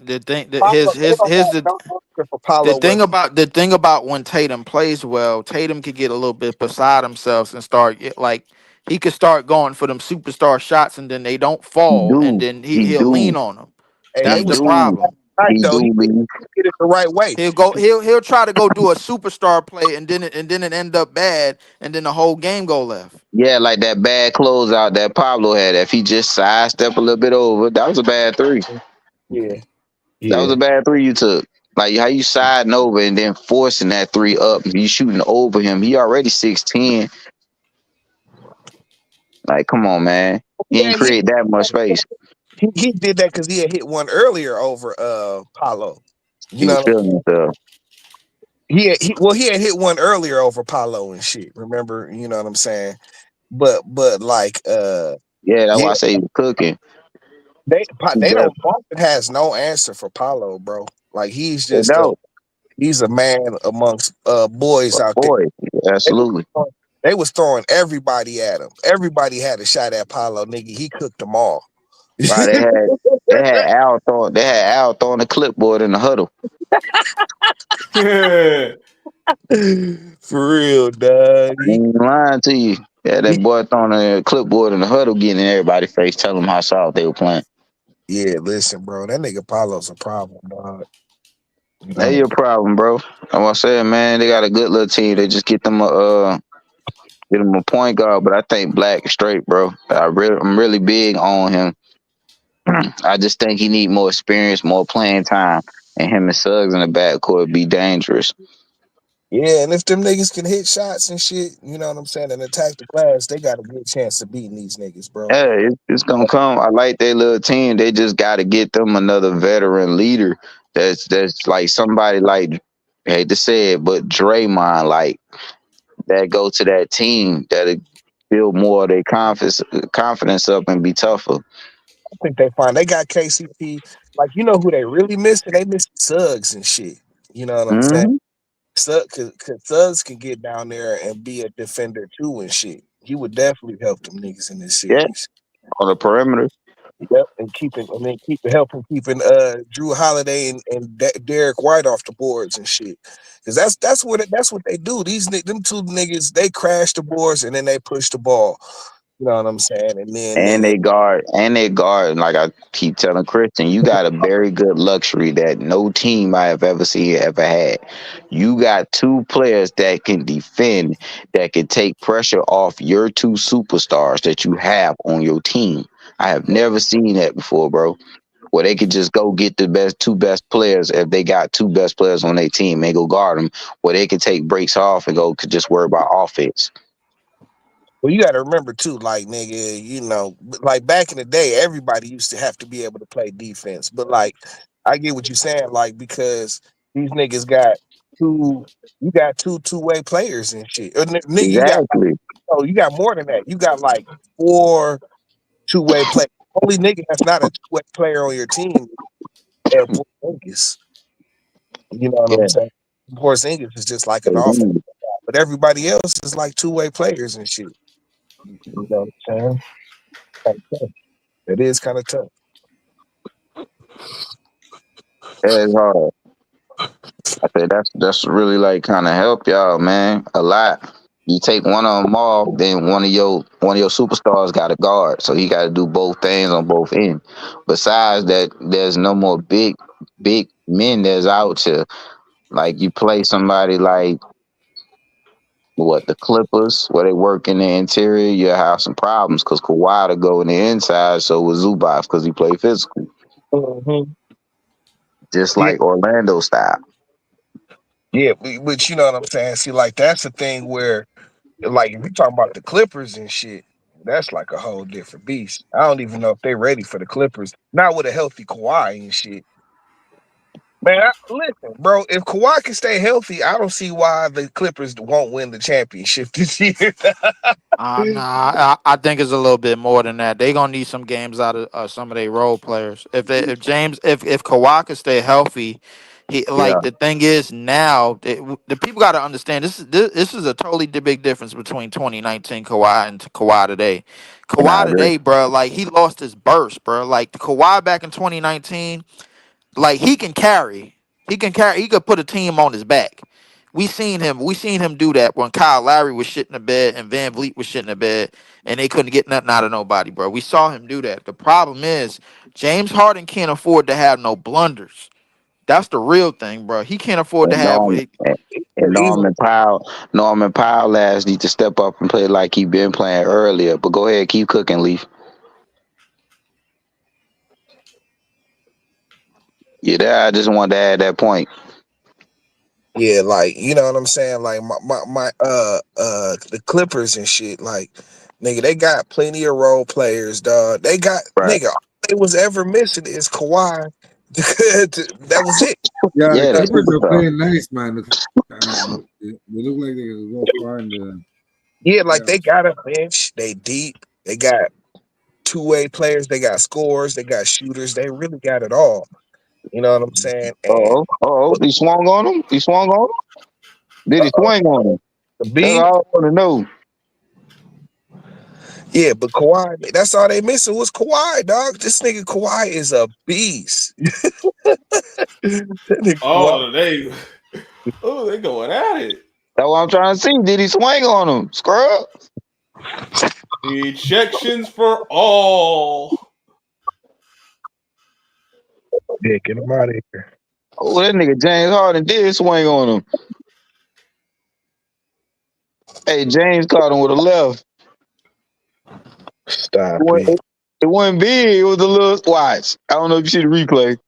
the thing that Paulo, they don't have no answer for Paulo whatsoever. the thing about when Tatum plays well, Tatum could get a little bit beside himself and like he could start going for them superstar shots and then they don't He fall and do. then He he'll do. lean on them. Hey, they That's He the was do. problem. right He though. He do, Lee. did it the right way. He'll try to go do a superstar play and then it end up bad and then the whole game go left. Yeah, like that bad closeout that Pablo had. If he just sidestep a little bit over, that was a bad three. Yeah, That was yeah. a bad three you took. Like how you siding over and then forcing that three up. You shooting over him. He already 6'10". Like, come on, man. He Yeah, ain't create that much space. he did that because he had hit one earlier over Paulo. You He know was what I'm feeling himself. he had hit one earlier over Paulo and shit. Remember, you know what I'm saying? But like Yeah, that's yeah, why I say he was cooking. He they def- don't Boston has no answer for Paulo, bro. Like They don't. he's a man amongst boys out there. Boy, They was absolutely. throwing, they was throwing everybody at him. Everybody had a shot at Paulo, nigga. He cooked them all. Right, they had Al throwing the clipboard in the huddle. For real, dog. I ain't lying to you. Yeah, that boy throwing a clipboard in the huddle, getting in everybody's face, telling them how soft they were playing. Yeah, listen, bro. That nigga Paulo's a problem, dog. You They know. your problem, bro. I'm gonna say, man, they got a good little team. They just get them a point guard, but I think Black is straight, bro. I'm really big on him. I just think he need more experience, more playing time, and him and Suggs in the backcourt be dangerous. Yeah, and if them niggas can hit shots and shit, you know what I'm saying, and attack the glass, they got a good chance of beating these niggas, bro. Yeah, it's gonna come. I like their little team. They just got to get them another veteran leader. That's like somebody like, I hate to say it, but Draymond, like that go to that team that build more of their confidence up and be tougher. I think they find they got KCP. Like, you know who they really missing? They miss Suggs and shit. You know what I'm saying? Hmm. Cause Suggs can get down there and be a defender too and shit. He would definitely help them niggas in this Yeah, series. on the perimeter. Yep, and then helping keeping Drew Holiday and Derek White off the boards and shit. Cause that's what they do. Them two niggas, they crash the boards and then they push the ball. You know what I'm saying? And then And nigga, they guard. Like I keep telling Christian, you got a very good luxury that no team I have ever seen ever had. You got two players that can defend, that can take pressure off your two superstars that you have on your team. I have never seen that before, bro. Where they could just go get the two best players if they got two best players on their team and go guard them. Where they could take breaks off and go could just worry about offense. well, you got to remember too, like nigga, like back in the day, everybody used to have to be able to play defense, but like I get what you're saying, like because these niggas got two, you got two-way players and shit. Nigga, you got Exactly. oh, you got more than that. You got like four two-way players. Only nigga that's not a two-way player on your team is Porzingis. You know what I'm Yeah. saying? Porzingis is just like an offense, Indeed. but everybody else is like two-way players and shit. You know what I'm saying? Kinda tough. It is kind of tough. Yeah, it's hard. I say that's really like kind of help y'all, man, a lot. You take one of them off, then one of your superstars got a guard, so he got to do both things on both ends. Besides that, there's no more big men that's out here. Like you play somebody like what the Clippers, where they work in the interior, you have some problems because Kawhi to go in the inside, so was Zubac because he played physical, Hmm. just Yeah, like Orlando style. yeah, but you know what I'm saying. See, like that's the thing where, like, if you talking about the Clippers and shit, that's like a whole different beast. I don't even know if they're ready for the Clippers. Not with a healthy Kawhi and shit. Man, listen, bro. If Kawhi can stay healthy, I don't see why the Clippers won't win the championship this year. I think it's a little bit more than that. They gonna need some games out of some of their role players. If James if Kawhi could stay healthy, he Yeah, like the thing is now the people got to understand this is a totally big difference between 2019 Kawhi and Kawhi today. and I Kawhi agree. today, bro, like he lost his burst, bro. Like the Kawhi back in 2019. Like he can carry. He can carry. He could put a team on his back. We seen him. We seen him do that when Kyle Lowry was shit in the bed and Van Vliet was shit in the bed, and they couldn't get nothing out of nobody, bro. We saw him do that. The problem is James Harden can't afford to have no blunders. That's the real thing, bro. He can't afford to And have. Norman and He's Norman Powell last need to step up and play like he been playing earlier. But go ahead, keep cooking, Leaf. Yeah, there. I just wanted to add that point. Yeah, like you know what I'm saying. Like the Clippers and shit. Like nigga, they got plenty of role players, dog. They got Right. nigga. All they was ever missing is Kawhi. That was it. Yeah, the Yeah, the Uh, Clippers are superstar. playing nice, man. They look like they can go far in the yeah, like they playoffs. got a bench. They deep. They got two-way players. They got scorers. They got shooters. They really got it all. You know what I'm saying? And He swung on him. He swung on him. Did he uh, swing on him? That's B, all I want to know. yeah, but Kawhi. That's all they missing was Kawhi, dog. This nigga Kawhi is a beast. That nigga Kawhi. Oh, they going at it. That's what I'm trying to see. Did he swing on him? Scrub. Ejections for all. Yeah, get him out of here. Oh, that nigga James Harden did swing on him. Hey, James caught him with a left. Stop It it. wasn't, it wasn't big. It was a little watch. I don't know if you see the replay.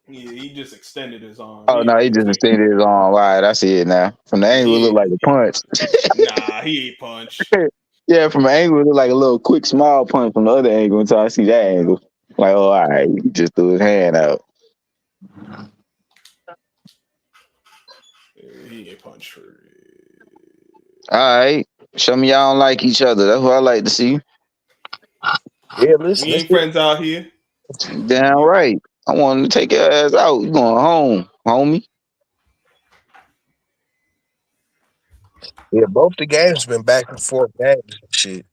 Yeah, he just extended his arm. Oh He no, ain't he do just anything. extended his arm wide. I see it now. From the Yeah, angle, it looked like a punch. nah, he ain't punch. Yeah, from an angle, it looked like a little quick small punch. From the other angle, until I see that angle, like, oh, all right, he just threw his hand out. Yeah, he ain't punch for it. All right, show me y'all don't like each other. That's what I like to see. Yeah, listen, We let's ain't get friends out here. Damn right. I want to take your ass out. You going home, homie? yeah, both the games been back and forth games and shit.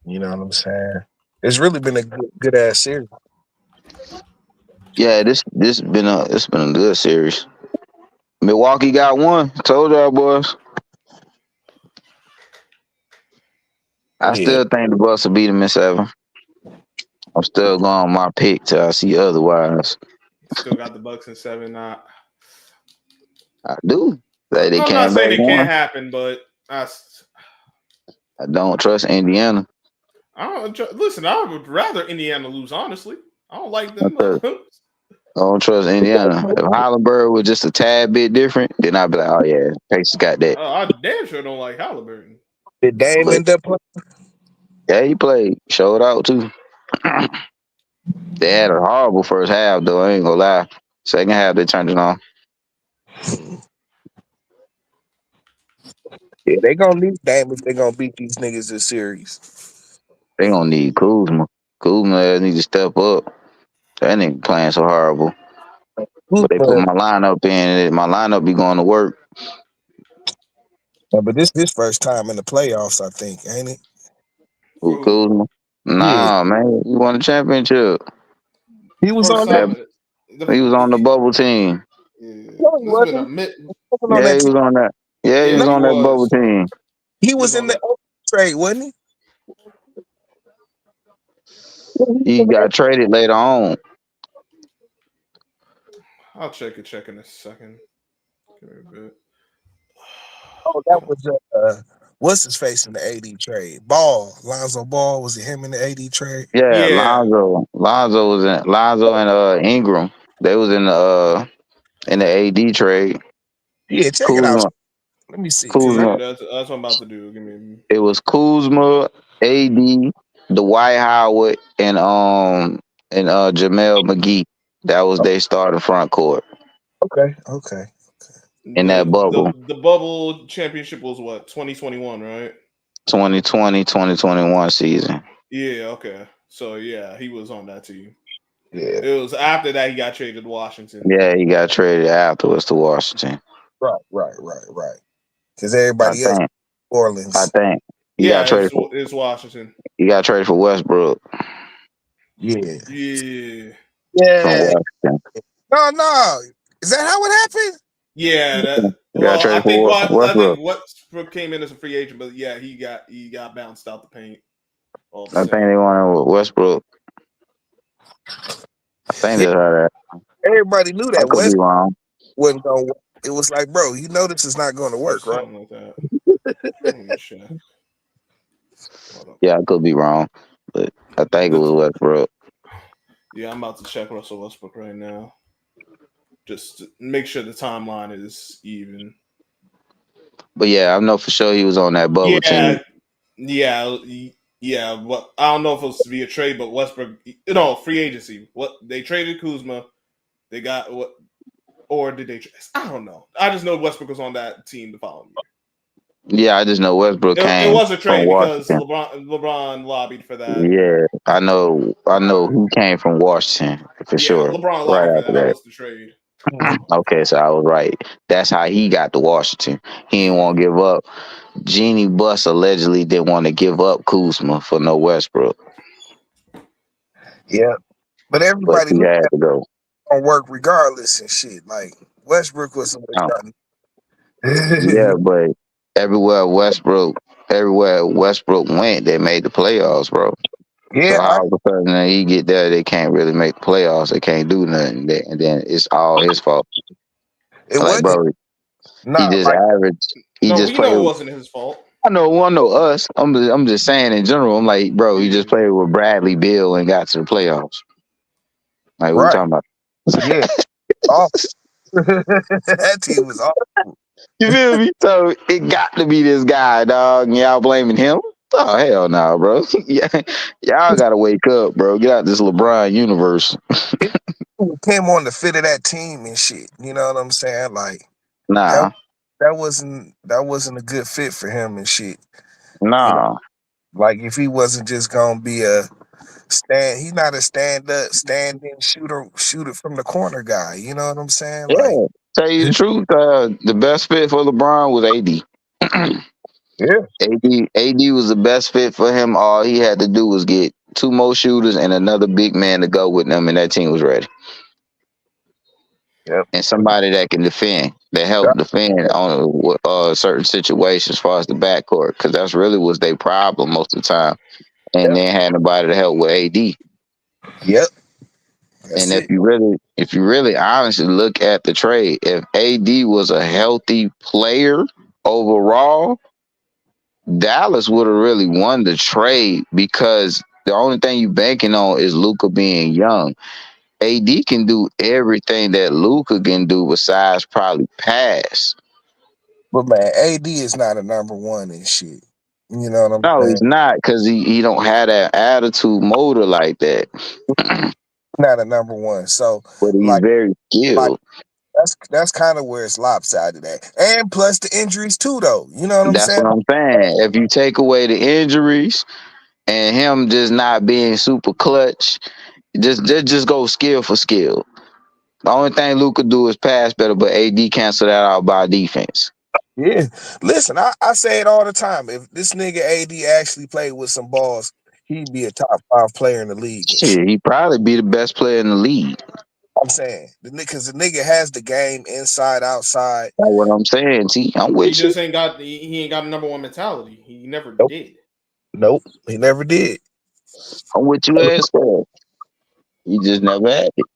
You know what I'm saying? It's really been a good ass series. Yeah, this been a good series. Milwaukee got one. Told y'all boys. I Yeah, still think the Bucks will beat them in seven. I'm still going on my pick till I see otherwise. Still got the Bucks in seven. I do. They I'm not came saying back it can't one. happen, but I don't trust Indiana. I don't listen. I would rather Indiana lose. Honestly, I don't like I, them. trust, I don't trust Indiana. If Hollenberg was just a tad bit different, then I'd be like, oh yeah, Pacers got that. I damn sure don't like Halliburton. did Dame But end up playing? yeah, he played, showed out too. They had a horrible first half though. I ain't gonna lie. Second half they turned it on. Yeah, they gonna need Dame if they gonna beat these niggas this series. They gonna need Kuzma. Kuzma need to step up. That nigga playing so horrible. But they put Kuzma, my lineup in. My lineup be going to work. but this his first time in the playoffs, I think, ain't it? Who Who? Kuzma? Yeah, Nah, man. He won the championship. he was First on that. Yeah, time. he was on the bubble team. Yeah, No, he this has been a wasn't. mid. He wasn't on Yeah, that he team. was on that. Yeah, he Yeah, was No, he on that bubble was. team. he He was was in on the that. trade, wasn't he? Yeah, he was He in the got traded later on. I'll check in a second. Give me a bit. oh, that was what's his face in the AD trade? Ball, Lonzo Ball. Was it him in the AD trade? Yeah, Yeah, Lonzo was in Lonzo and Ingram. They was in the AD trade. Yeah, check it out. Kuzma, Let me see. Cause yeah. Kuzma. That's what I'm about to do. Give me. It was Kuzma, AD, Dwight Howard, and Jamel McGee. That was their starting front court okay. in that bubble. The bubble championship was what 2021, right? 2020-2021 season. Yeah. Okay. So yeah, he was on that team. Yeah, It was after that he got traded to Washington. Yeah, he got traded afterwards to Washington. right. Because I everybody else, think. I Orleans. think he got Yeah, traded for it's Washington. he got traded for Westbrook Yeah, Yeah. from yeah. Washington. No. Is that how it happened? Yeah. That. He got Well, traded for I think Westbrook. Westbrook came in as a free agent, but yeah, he got bounced out the paint. I think Offset. they wanted with Westbrook. I think Yeah, that's how that. everybody knew I that could be West wrong. wasn't going to work. It was like, bro, you know this is not going to It was work, right? something like that. Let me check. Hold up. Yeah, I could be wrong, but I think it was Westbrook. Yeah, I'm about to check Russell Westbrook right now. Just to make sure the timeline is even. But yeah, I know for sure he was on that bubble team. Yeah, yeah, yeah. But I don't know if it was to be a trade, but Westbrook, free agency. What they traded Kuzma, they got what, or did they? I don't know. I just know Westbrook was on that team the following year. Yeah, I just know Westbrook It came was a from trade because Washington. LeBron lobbied for that. Yeah, I know he came from Washington for Yeah, sure. LeBron Right lobbied for after that. That that. was the trade. Okay, so I was right. That's how he got to Washington. He didn't want to give up. Jeannie Buss allegedly didn't want to give up Kuzma for no Westbrook, Yeah. But but everybody he knew had that to go. was going to work regardless and shit. Like, Westbrook wasn't Oh, done. yeah, but everywhere Westbrook, everywhere Westbrook went, they made the playoffs, bro. So Yeah, how all of a sudden when he get there, they can't really make the playoffs. They can't do nothing, and then it's all his fault. it Like, wasn't. bro, he Nah, just like, average. He No, just we played. know it wasn't his fault. I know us. I'm just saying in general. I'm like, bro, he just Yeah. played with Bradley Bill and got to the playoffs. Like, what we right. talking about? Yeah. Awful. That team was awful. You feel me? So it got to be this guy, dog. And y'all blaming him? Oh hell no, bro. Yeah, y'all gotta wake up, bro. Get out this LeBron universe. It came on the fit of that team and shit. You know what I'm saying? Like, that Nah, that wasn't a good fit for him and shit. You know, nah. like if he wasn't just gonna be a he's not a stand in shooter from the corner guy. You know what I'm saying? Like, Yeah. Tell you the truth, the best fit for LeBron was AD. yeah, AD was the best fit for him. All he had to do was get two more shooters and another big man to go with them, and that team was ready. yep, And somebody that can defend, that help defend on certain situations as far as the backcourt, because that's really was their problem most of the time. And yep, they had nobody to help with AD. yep. That's And if it. you really honestly look at the trade, if AD was a healthy player overall, Dallas would have really won the trade because the only thing you banking on is Luca being young. AD can do everything that Luca can do besides probably pass. But man, AD is not a number one and shit. You know what I'm No, saying? he's not because he don't have that attitude motor like that. not a number one. So but he's like very like skilled. that's kind of where it's lopsided at. And plus the injuries too though. You know what I'm That's saying? what I'm saying. If you take away the injuries and him just not being super clutch, just go skill for skill. The only thing Luke could do is pass better, but AD cancel that out by defense. Yeah. Listen, I say it all the time. If this nigga AD actually played with some balls, he'd be a top five player in the league and shit. Shit, he probably be the best player in the league. I'm saying because the nigga has the game inside, outside. That's what I'm saying. See, I'm He with you. just ain't got he ain't got a number one mentality. He never Nope, did. nope, he never did. I'm with you as well. He just never had it.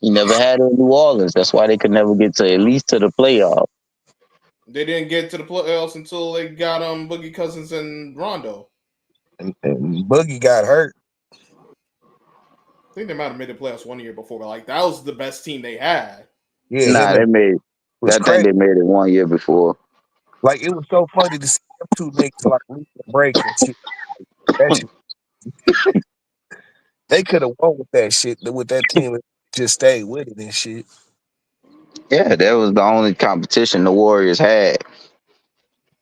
He never had it in New Orleans. That's why they could never get to at least to the playoff. They didn't get to the playoffs until they got Boogie Cousins and Rondo. And Boogie got hurt. I think they might have made the playoffs 1 year before, but like that was the best team they had. Yeah, Nah, him they and made. was I think crazy. they made it 1 year before. Like it was so funny to see them two niggas like lead the break and shit. That shit. They could have won with that shit with that team and just stayed with it and shit. Yeah, that was the only competition the Warriors had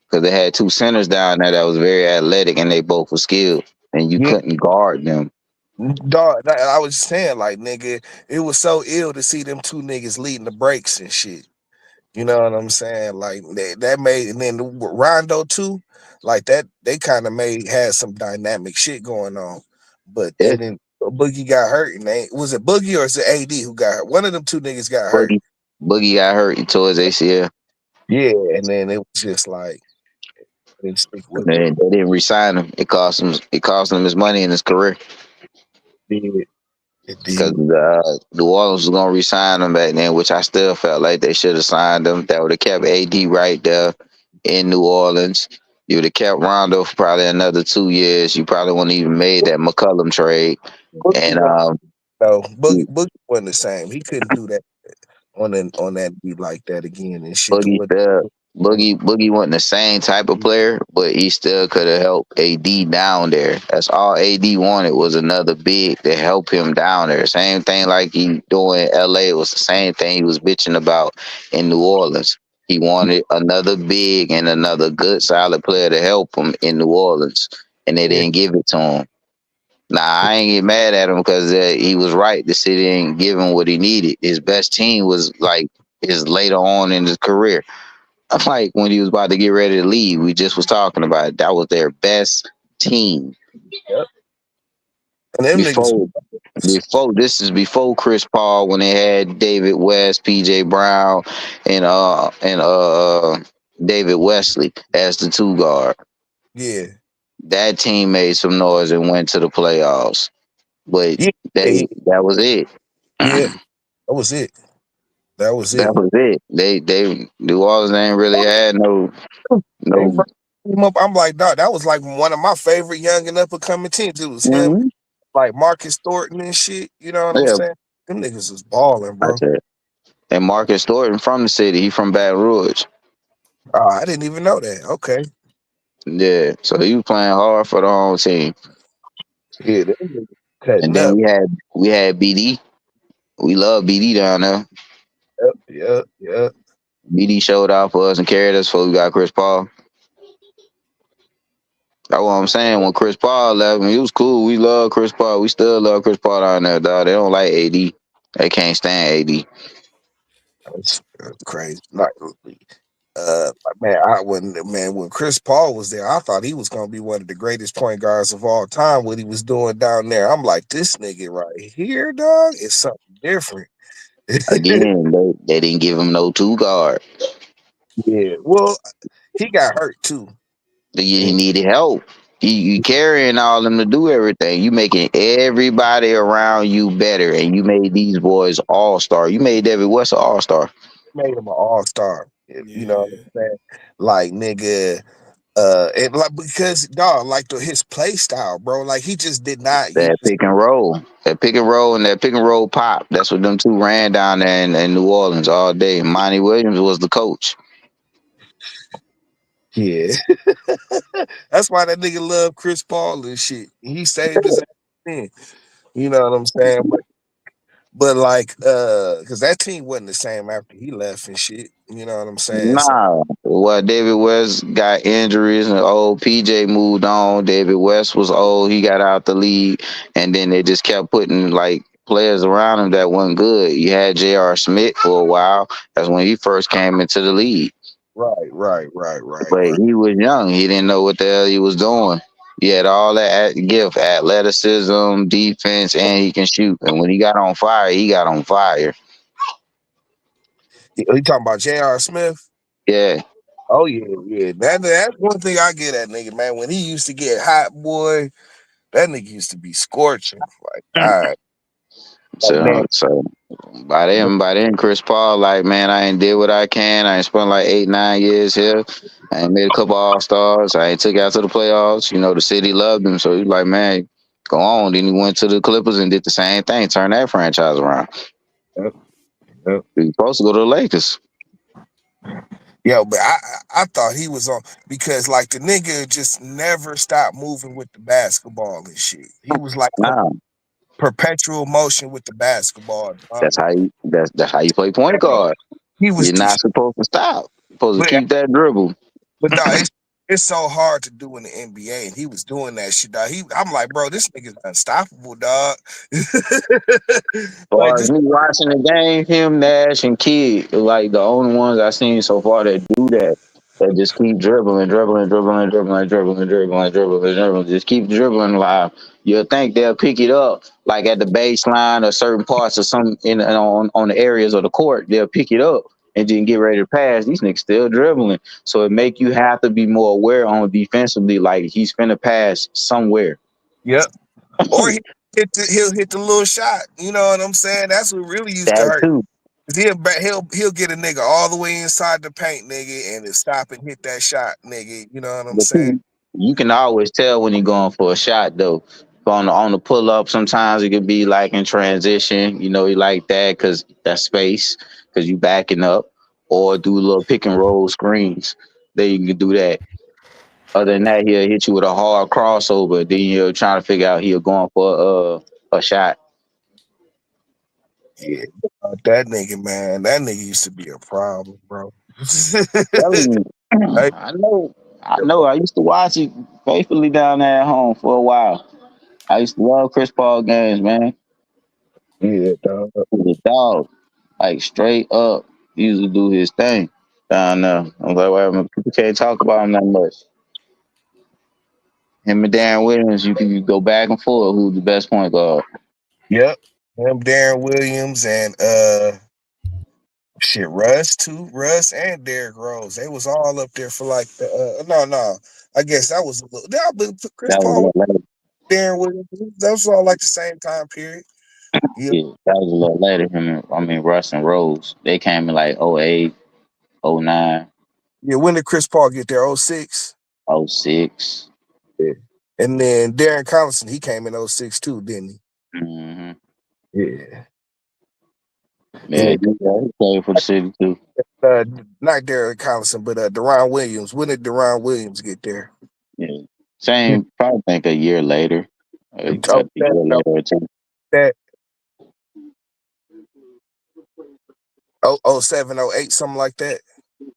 because they had two centers down there that was very athletic and they both were skilled, and you Yeah, couldn't guard them. dog. I was saying like nigga, it was so ill to see them two niggas leading the breaks and shit. You know what I'm saying? Like that made, and then Rondo too, like that they kind of made had some dynamic shit going on, but Yeah, and then Boogie got hurt, and they was it Boogie or is it AD who got hurt? One of them two niggas got hurt. Boogie, Boogie got hurt. He tore his ACL. Yeah, and then it was just like they didn't stick with it. They didn't resign him. It cost him. It cost him his money and his career It did. It because did. New Orleans was gonna resign him back then, which I still felt like they should have signed him. That would have kept AD right there in New Orleans. You would have kept Rondo for probably another 2 years. You probably wouldn't even made that McCullum trade. Boogie And wasn't no Boogie wasn't the same. He couldn't do that on that beat like that again and shit. To Boogie what still Boogie wasn't the same type of player, but he still could have helped AD down there. That's all AD wanted was another big to help him down there. Same thing like he doing in LA was the same thing he was bitching about in New Orleans. He wanted another big and another good solid player to help him in New Orleans, and they yeah, didn't give it to him. Nah, I ain't get mad at him because he was right. The city didn't give him what he needed. His best team was like his later on in his career. Like when he was about to get ready to leave, we just was talking about it. That was their best team yep. And them niggas before this is before Chris Paul when they had David West, PJ Brown, and David Wesley as the two guard. yeah. That team made some noise and went to the playoffs, but Yeah, yeah, that was it. yeah, that was it. That was That it. was it. They New Orleans ain't really had They no. first came up, I'm like, dog, that was like one of my favorite young and up and coming teams. It was him, Mhm. like Marcus Thornton and shit. You know what I'm Yeah, saying? Them niggas was balling, I bro. said. And Marcus Thornton from the city. He from Baton Rouge. Oh, I didn't even know that. Okay. Yeah, so he was playing hard for the home team. Yeah, them niggas And cutting then up. we had BD. We love BD down there. Yep, yep, yep. BD showed out for us and carried us before we got Chris Paul. That's what I'm saying. When Chris Paul left, he was cool. We love Chris Paul. We still love Chris Paul down there, dog. They don't like AD. They can't stand AD. That's crazy. Man, when Chris Paul was there, I thought he was gonna be one of the greatest point guards of all time. What he was doing down there, I'm like, this nigga right here, dog, is something different. Again, they didn't give him no two guard. Yeah, well, he got hurt too, He and needed help. You carrying all them to do everything. You making everybody around you better, and you made these boys all star. You made David West an all star. made him an all star. You know what Yeah. I'm saying? Like nigga, and like because dog, like his play style, bro. Like he just did not use. That pick and roll pop. That's what them two ran down there in New Orleans all day. Monty Williams was the coach. Yeah, that's why that nigga loved Chris Paul and shit. He saved his ass. Then. You know what I'm saying? But like, because that team wasn't the same after he left and shit. You know what I'm saying? So Nah, well, David West got injuries and old PJ moved on. David West was old. He got out the league, and then they just kept putting like players around him that wasn't good. You had J.R. Smith for a while. That's when he first came into the league. right. But he was young. He didn't know what the hell he was doing. He had all that gift, athleticism, defense, and he can shoot. And when he got on fire, he got on fire. You talking about J.R. Smith? Yeah. Oh yeah. That's one thing I get at nigga, man. When he used to get hot, boy, that nigga used to be scorching. Like, all right, like man, So by then, Chris Paul, like, man, I ain't did what I can. I ain't spent like 8, 9 years here. I ain't made a couple All Stars. I ain't took out to the playoffs. You know, the city loved him, so he's like, man, go on. Then he went to the Clippers and did the same thing, turn that franchise around. yep, yep. He was supposed to go to the Lakers. Yo, but I thought he was on because like the nigga just never stopped moving with the basketball and shit. He was like on Nah, perpetual motion with the basketball. that's how you play point guard. He was You're do, not supposed to stop. You're supposed to but keep that dribble. dog, it's so hard to do in the NBA, and he was doing that shit, dog. I'm like, bro, this nigga's unstoppable, dog. Like Far as this, me watching the game, him, Nash, and Kidd, are like the only ones I've seen so far that do that. That just keep dribbling. Just keep dribbling live. You'll think they'll pick it up like at the baseline or certain parts or some on the areas of the court. They'll pick it up and then get ready to pass. These niggas still dribbling. So it make you have to be more aware on defensively, like he's finna pass somewhere. yep. Or he'll hit the little shot. You know what I'm saying? That's what really used to That hurt. too. 'Cause he'll get a nigga all the way inside the paint, nigga, and then stop and hit that shot, nigga. You know what I'm But saying? you can always tell when you're going for a shot though. On the pull up, sometimes it could be like in transition. You know, you like that because that's space because you backing up, or do little pick and roll screens. Then you can do that. Other than that, he'll hit you with a hard crossover. Then you're trying to figure out he'll going for a shot. Yeah. That nigga, man, that nigga used to be a problem, bro. Telling you, Like, I know. I know. I used to watch it faithfully down there at home for a while. I used to love Chris Paul games, man. yeah, dog. The dog, like straight up, he used to do his thing down there. I was like, well, people can't talk about him that much. Him and Darren Williams, you can go back and forth. Who's the best point guard? Yep. Him, Darren Williams, and shit, Russ too. Russ and Derrick Rose. They was all up there for like the no. I guess that was a little but Chris That was a Paul, little later. Darren Williams. That was all like the same time period. Yeah. Yeah, that was a little later. Russ and Rose, they came in like '08, '09, Yeah. When did Chris Paul get there? '06. '06. Yeah. And then Darren Collison, he came in '06 too, didn't Mm-hmm. he? Yeah. Yeah, Yeah. he played for the city too. Uh, Not Darren Collison, but Deron Williams. When did Deron Williams get there? Yeah, Yeah. same. Probably think a year later, Oh, a year later or two. that oh 07, '08, something like that.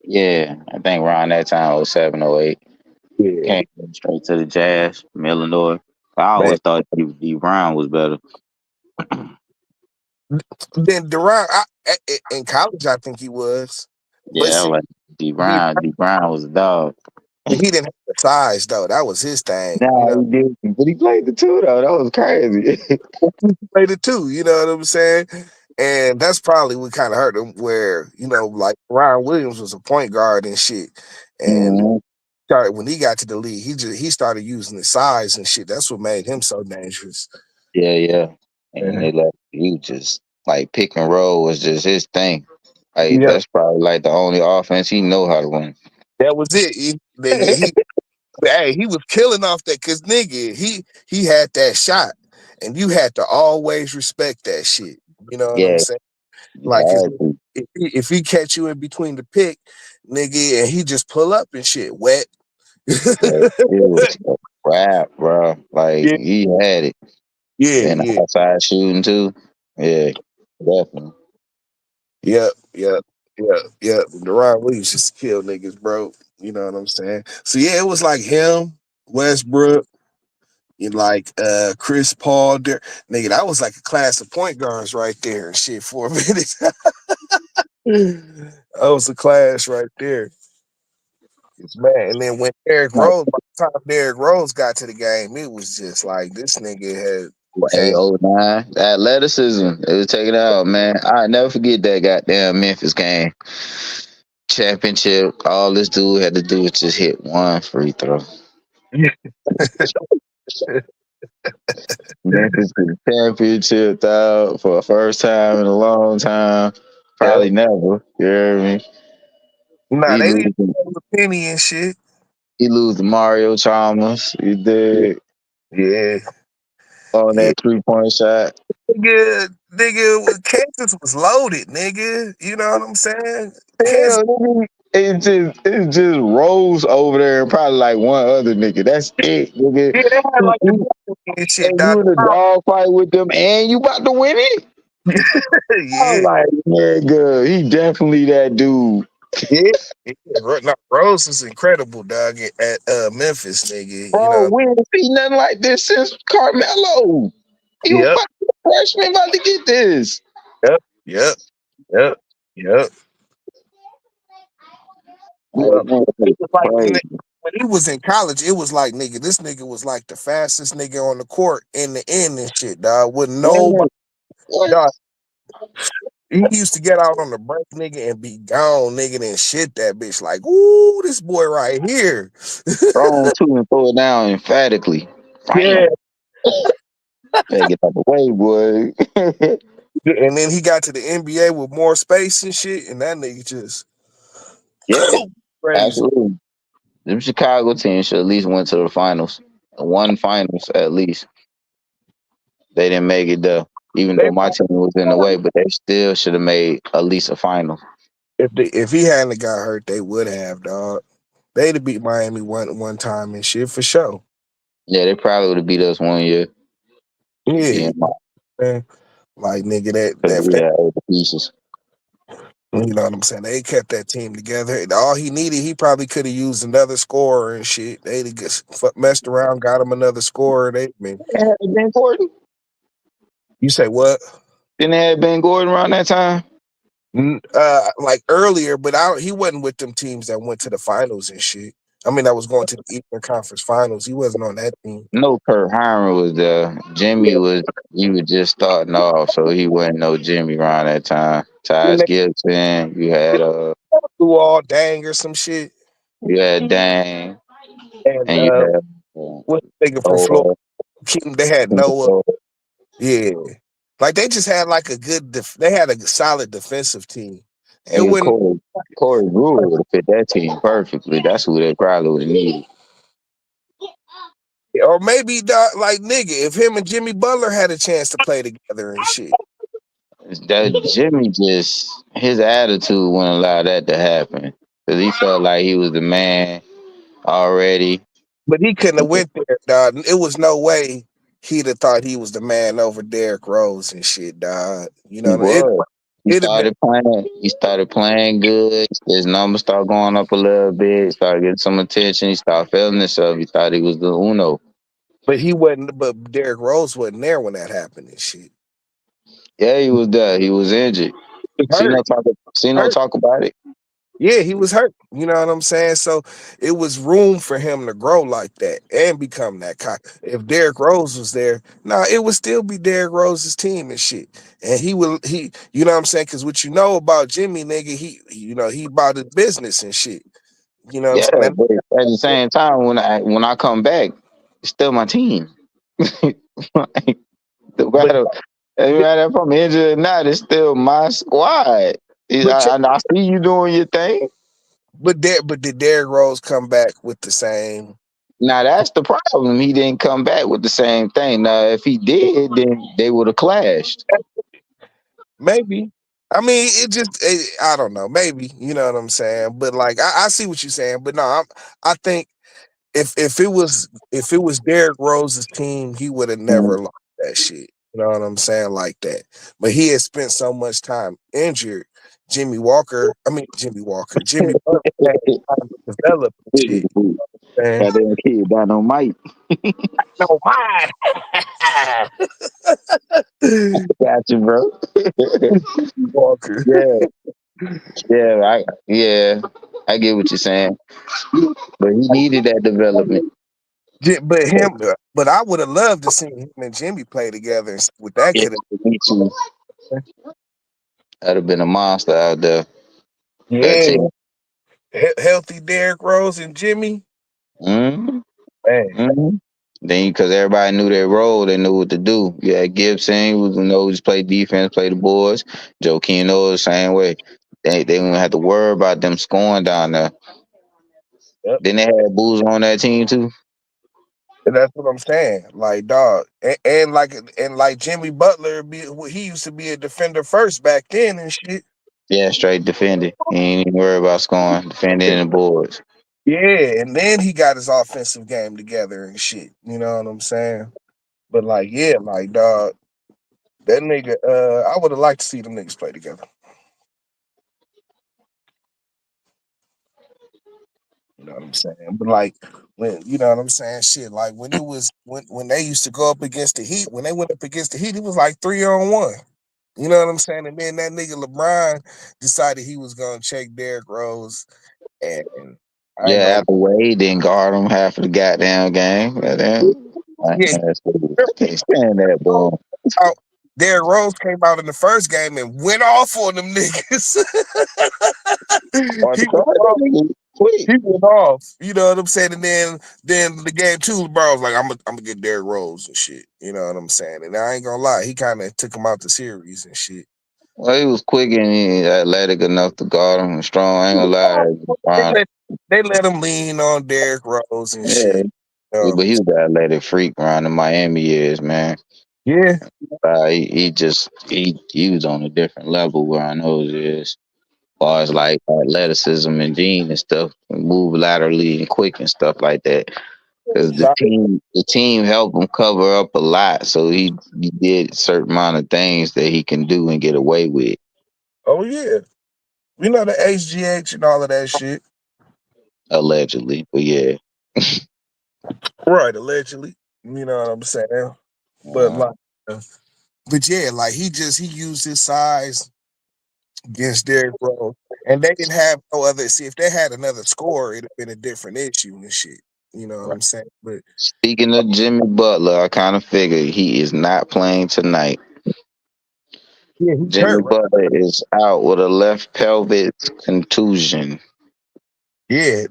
Yeah, I think around that time, '07, '08. Yeah, Came straight to the Jazz from Illinois. I man. always thought D Brown was better. Then Deron, in college, I think he was, but Yeah, see, like D he Brown. D Brown was a dog. he didn't have the size though. That was his thing, you Nah, know. he did, but he played the two though. That was crazy. He played it too, you know what I'm saying? And that's probably what kind of hurt him. Where like Ryan Williams was a point guard and shit, and Mhm. started when he got to the league, he started using the size and shit. That's what made him so dangerous. Yeah, yeah. And Yeah. they let you just like pick and roll was just his thing. Like Yep, that's probably like the only offense he know how to run. that was it. Nigga, hey, he was killing off that because nigga, he had that shot, and you had to always respect that shit. You know what I'm Yeah, saying? you Like, 'cause had to. if he catch you in between the pick, nigga, and he just pull up and shit wet. But it was a crap, bro. Like Yeah, he had it. yeah, And yeah. outside shooting too. Yeah. Definitely. Yep, yep, yep, yep. Deron Williams just killed niggas, bro. You know what I'm saying? So yeah, it was like him, Westbrook, and like Chris Paul. There, nigga, that was like a class of point guards right there and shit for a minute. That was a class right there. It's man. And then when Derrick Like Rose, by the time Derrick Rose got to the game, it was just like this nigga had eight came. oh nine. Athleticism. It was taken out, man. I never forget that goddamn Memphis game. Championship. All this dude had to do was just hit one free throw. Memphis to the championship out for the first time in a long time. Yep. Probably never. You hear me? Nah, He they didn't lose. have a penny and shit. He lose to Mario Chalmers. He Yeah, did yeah, on yeah. that 3-point shot. Nigga, Kansas was loaded, nigga. You know what I'm saying? Kansas, Hell, nigga, it just Rose over there and probably like one other nigga. That's it, nigga. yeah, they had like the You- and shit, And dog. you in a dog fight with them, and you about to win it. I'm Yeah, like, nigga, he definitely that dude. yeah. Yeah. No, Rose was incredible, dog, at Memphis, nigga. You Bro, know. we ain't seen nothing like this since Carmelo. He was Yep, fucking a freshman about to get this. yep, yep, yep, yep. Like, Yep. man, It was like crazy. when he was in college, it was like nigga, this nigga was like the fastest nigga on the court in the end and shit, dog. With Man, nobody, what? dog. He used to get out on the break, nigga, and be gone, nigga, and shit that bitch like, ooh, this boy right here. Throw two and throw it down emphatically. Yeah. Bam. Better get out the way, boy. And then he got to the NBA with more space and shit, and that nigga just Yeah, crazy. absolutely. Them Chicago teams should at least went to the finals. One finals at least. They didn't make it though. Even They though my team was in the way, but they still should have made at least a final. if he hadn't got hurt, they would have, dog. They'd have beat Miami one time and shit for sure. Yeah, they probably would have beat us one year. Yeah, Being my man. Like nigga, that because if we they, had other pieces. you know what I'm saying, they kept that team together. And all he needed, he probably could have used another scorer and shit. They'd have just messed around, got him another scorer. They man, Didn't it have Ben Gordon? you say what? Didn't it have Ben Gordon around that time? Like earlier, but he wasn't with them teams that went to the finals and shit. I mean, I was going to the Eastern Conference Finals. He wasn't on that team. No, Kurt Hiram was there. Jimmy Yeah, was he was just starting off, so he wasn't no Jimmy around that time. and Taj they Gibson, do all dang or some shit. you had Dang, And and you had what's the nigga from Florida? Thor, They had Noah. Thor, Yeah, like they just had like a good. They had a solid defensive team. It nigga wouldn't, Corey Brewer would have fit that team perfectly. That's who they probably would have needed. or maybe like nigga, if him and Jimmy Butler had a chance to play together and shit. That Jimmy just his attitude wouldn't allow that to happen because he felt like he was the man already. But he couldn't have went there, dog. It was no way he'd have thought he was the man over Derrick Rose and shit, dog. You He know, was. it'd have been. He started playing good. His numbers started going up a little bit. He started getting some attention. He started feeling himself. He thought he was the Uno. But he wasn't. But Derrick Rose wasn't there when that happened and shit. Yeah, he was there. He was injured. He was See hurt. no talk. See no Hurt. talk about it. Yeah, he was hurt. You know what I'm saying? So it was room for him to grow like that and become that guy. If Derrick Rose was there, nah, it would still be Derrick Rose's team and shit. And you know what I'm saying? Because what you know about Jimmy, nigga, he about his business and shit. You know what I'm Yeah, saying? but at the same time, when I come back, it's still my team. Like, no But matter, no matter if I'm injured or not, it's still my squad. but I see you doing your thing. but did Derrick Rose come back with the same? Now that's the problem. He didn't come back with the same thing. Now, if he did, then they would have clashed. Maybe. I mean, I don't know. Maybe you know what I'm saying. But like, I see what you're saying. But no, I think if it was Derrick Rose's team, he would have never Mhm. lost that shit. You know what I'm saying? Like that. But he had spent so much time injured. Jimmy Walker, Jimmy Butler had time to develop and shit. Man, Goddamn kid dynamite. no mind. Got you, bro. Walker. Yeah, yeah, I get what you're saying. But he needed that development. But I would have loved to see him and Jimmy play together and see what that Yeah, could me too. have. That'd have been a monster out there. That Yeah, team. healthy Derrick Rose and Jimmy. Mm-hmm. Man, Mm-hmm. Then, because everybody knew their role, they knew what to do. Yeah, Gibson, who knows play defense, play the boards. Joe Keno the same way. They didn't have to worry about them scoring down there. yep. Then they had Boozer on that team too. And that's what I'm saying. Like dog, and like Jimmy Butler, he used to be a defender first back then and shit. Yeah, straight defended. He ain't even worry about scoring, defending the boards. Yeah, and then he got his offensive game together and shit. You know what I'm saying? But like, yeah, like dog, that nigga. I would have liked to see them niggas play together. You know what I'm saying? But like when you know what I'm saying, shit. Like when it was when they used to go up against the Heat, when they went up against the Heat, it was like 3-on-1. You know what I'm saying? And then that nigga LeBron decided he was gonna check Derrick Rose, and I ain't Yeah, gonna. after Wade didn't guard him half of the goddamn game. Goddamn. I Yeah, can't stand that boy. out. Derrick Rose came out in the first game and went off on them niggas. Or the he went guard that off. nigga quick. He went off. You know what I'm saying? And then the game two, LeBron was like, I'm gonna get Derrick Rose and shit. You know what I'm saying? And I ain't gonna lie, he kind of took him out the series and shit. Well, he was quick and he athletic enough to guard him and strong. I ain't gonna lie. They Fine. let, they let him lean on Derrick Rose and Yeah, shit. You know what but I'm he saying? was an athletic freak around the Miami years, man. Yeah, He was on a different level where I know it is. As far as like athleticism and gene and stuff, and move laterally and quick and stuff like that. Because solid. the team helped him cover up a lot, so he did a certain amount of things that he can do and get away with, Oh yeah, we know the HGH and all of that shit. allegedly. But yeah, Right, allegedly. You know what I'm saying? But uh, like, but yeah, like he used his size against Derrick Rose, and they didn't have no other. See, if they had another score, it'd have been a different issue and shit. You know what I'm saying? But speaking of Jimmy Butler, I kind of figured he is not playing tonight. yeah, he's Jimmy hurt, right? Butler is out with a left pelvic contusion. Yeah,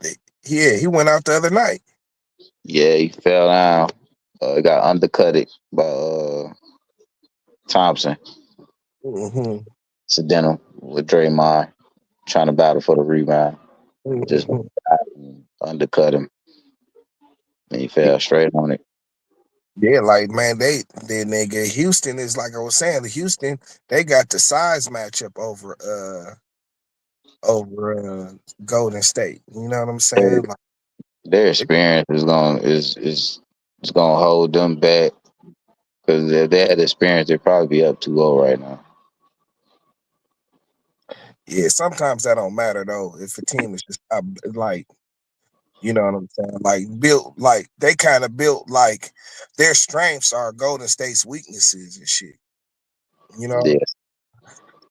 yeah, he went out the other night. Yeah, he fell down. Got undercutted by Thompson. Hmm. Incidental with Draymond trying to battle for the rebound. Just Hmm. undercut him and he fell straight on it. Yeah, like man, they nigga Houston is like I was saying. Houston, they got the size matchup over Golden State. You know what I'm Their, saying? Like, their it, experience is gonna hold them back because if they had experience, they'd probably be up 2-0 right now. yeah, sometimes that don't matter though. If a team is just like, you know what I'm saying? Like built, like they kind of built like their strengths are Golden State's weaknesses and shit. You know, Yeah,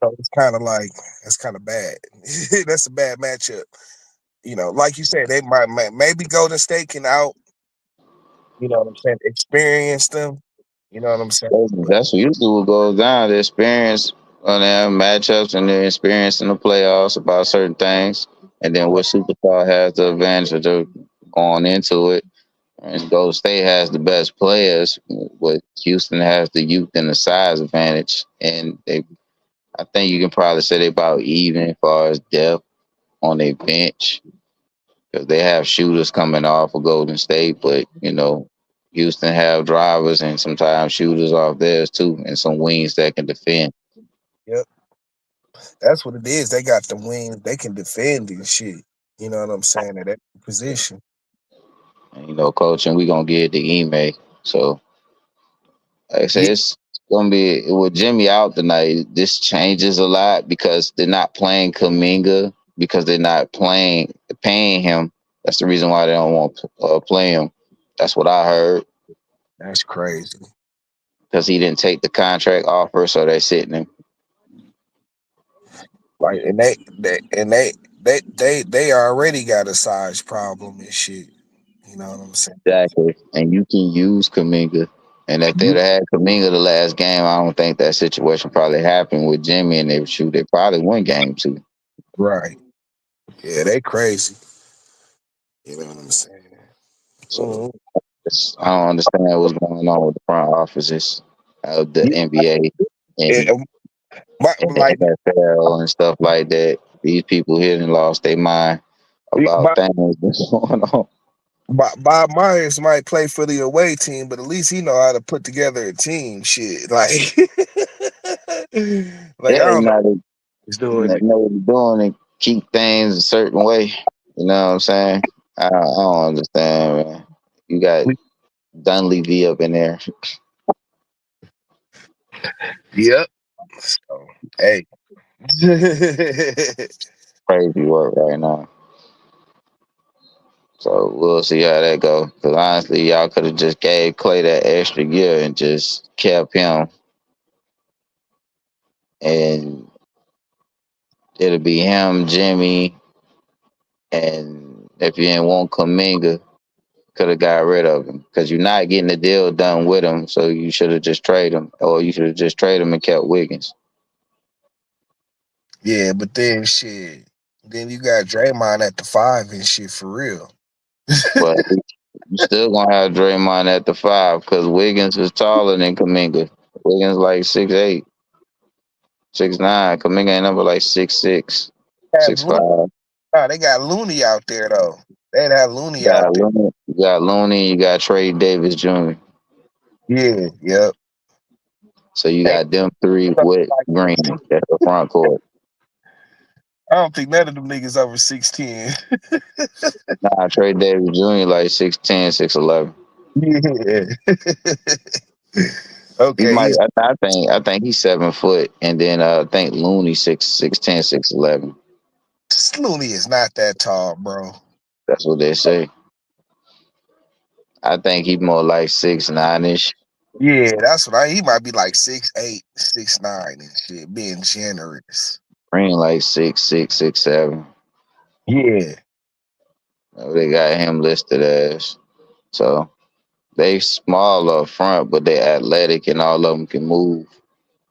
so it's kind of like that's kind of bad. That's a bad matchup. You know, like you said, they might maybe Golden State can out. You know what I'm saying? Experience them. You know what I'm saying? But that's usually what goes down. The experience on their matchups and the experience in the playoffs about certain things, and then right, what superstar has the advantage of going into it. And Golden State has the best players, but Houston has the youth and the size advantage. And I think you can probably say they about even as far as depth on their bench because they have shooters coming off of Golden State, but Houston have drivers and sometimes shooters off theirs too, and some wings that can defend. yep, that's what it is. They got the wings. They can defend and shit. You know what I'm saying? At that position. And, coach, and we gonna get the email. So like I say, Yeah, gonna be with Jimmy out tonight. This changes a lot because they're not playing Kaminga because they're not paying him. That's the reason why they don't want to play him. That's what I heard That's crazy. because he didn't take the contract offer, so they're sitting him. Like, and they already got a size problem and shit. You know what I'm saying? Exactly, and you can use Kaminga. And if they'd have had Kaminga the last game, I don't think that situation probably happened with Jimmy and they would shoot. They probably win game two. Right. Yeah, they crazy. You know what I'm saying? So Mhm. I don't understand what's going on with the front offices of the Yeah, NBA and, and, and the like NFL and stuff like that. These people here and lost their mind about Bob, things that's going on. Bob Myers might play for the away team, but at least he know how to put together a team. Shit, like, like I Yeah, don't know what he's doing. know what they're doing and keep things a certain way. You know what I'm saying? I don't understand, man. You got Dunleavy up in there. Yep. So, hey. Crazy work right now. So we'll see how that go. Because honestly, y'all could have just gave Clay that extra year and just kept him, and it'll be him, Jimmy, and if you didn't want Kaminga, could have got rid of him because you're not getting the deal done with him. So you should have just traded him, or you should have just traded him and kept Wiggins. Yeah, but then shit. Then you got Draymond at the five and shit for real. But you still gonna have Draymond at the five because Wiggins is taller than Kaminga. Wiggins like 6'8", 6'9". Kaminga ain't number like 6'6", Have six Looney, five. nah, they got Looney out there though. They'd have Looney out there. You got Looney, you got Trey Davis Jr. Yeah, yep. So you Ain't got them three something with like Green. That's the front court. I don't think none of them niggas over 6'10". Nah, Trey Davis Jr. like 6'10", 6'11". Yeah. He Okay, might. he's I think he's 7 foot, and then I think Looney 6'10", 6'11". Looney is not that tall, bro. That's what they say. I think he's more like 6'9" ish. Yeah, that's what he might be like 6'8", 6'9" and shit, being generous. Green like 6'6", 6'7". Yeah. They got him listed as. So they small up front, but they athletic and all of them can move.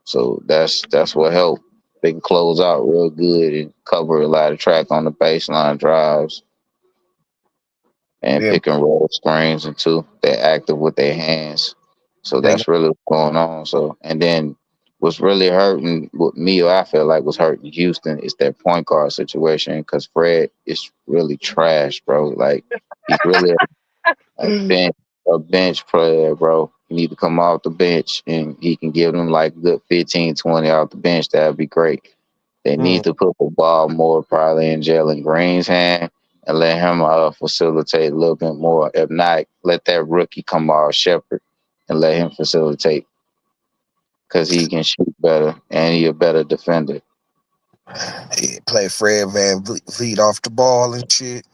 So that's what helped. They can close out real good and cover a lot of track on the baseline drives and Them pick and roll screens and too. They're active with their hands. So they that's really what's going on. So and then what's really hurting with me or I feel like was hurting Houston is their point guard situation because Fred is really trash, bro. Like he's really a bench a bench player, bro. You need to come off the bench and he can give them like good 15, 20 off the bench. That'd be great. They mm, need to put the ball more probably in Jalen Green's hand and let him facilitate a little bit more. If not, let that rookie come off Shepard and let him facilitate because he can shoot better and he a better defender. yeah, play Fred Van Vliet off the ball and shit.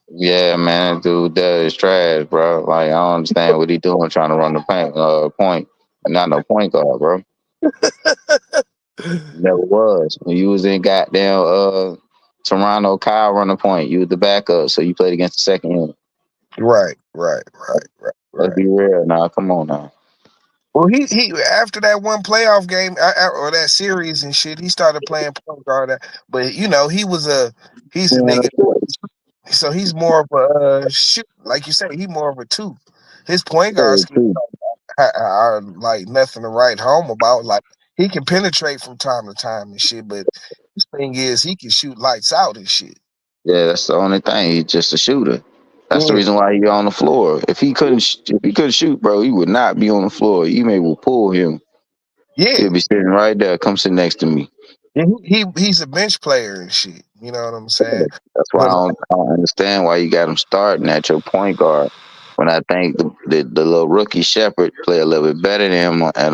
Yeah, man, dude, that is trash, bro. Like I don't understand what he doing trying to run the point. Not no point guard, bro. Never was. When you was in goddamn Toronto, Kyle run the point. You was the backup, so you played against the second unit. Let's Right. be real now. Come on now. Well, he after that one playoff game or that series and shit, he started playing point guard. But you know, he's a Yeah, nigga. So he's more of a shoot, like you say, he more of a two. His point guard skills too. are like nothing to write home about. Like he can penetrate from time to time and shit, but his thing is he can shoot lights out and shit. Yeah, that's the only thing. He's just a shooter. That's the Yeah, reason why he on the floor. If he couldn't shoot, bro, he would not be on the floor. You may will pull him. yeah. He'll be sitting right there. Come sit next to me. He's a bench player and shit. You know what I'm saying? That's why But I don't understand why you got him starting at your point guard. when I think the little rookie Shepard play a little bit better than him at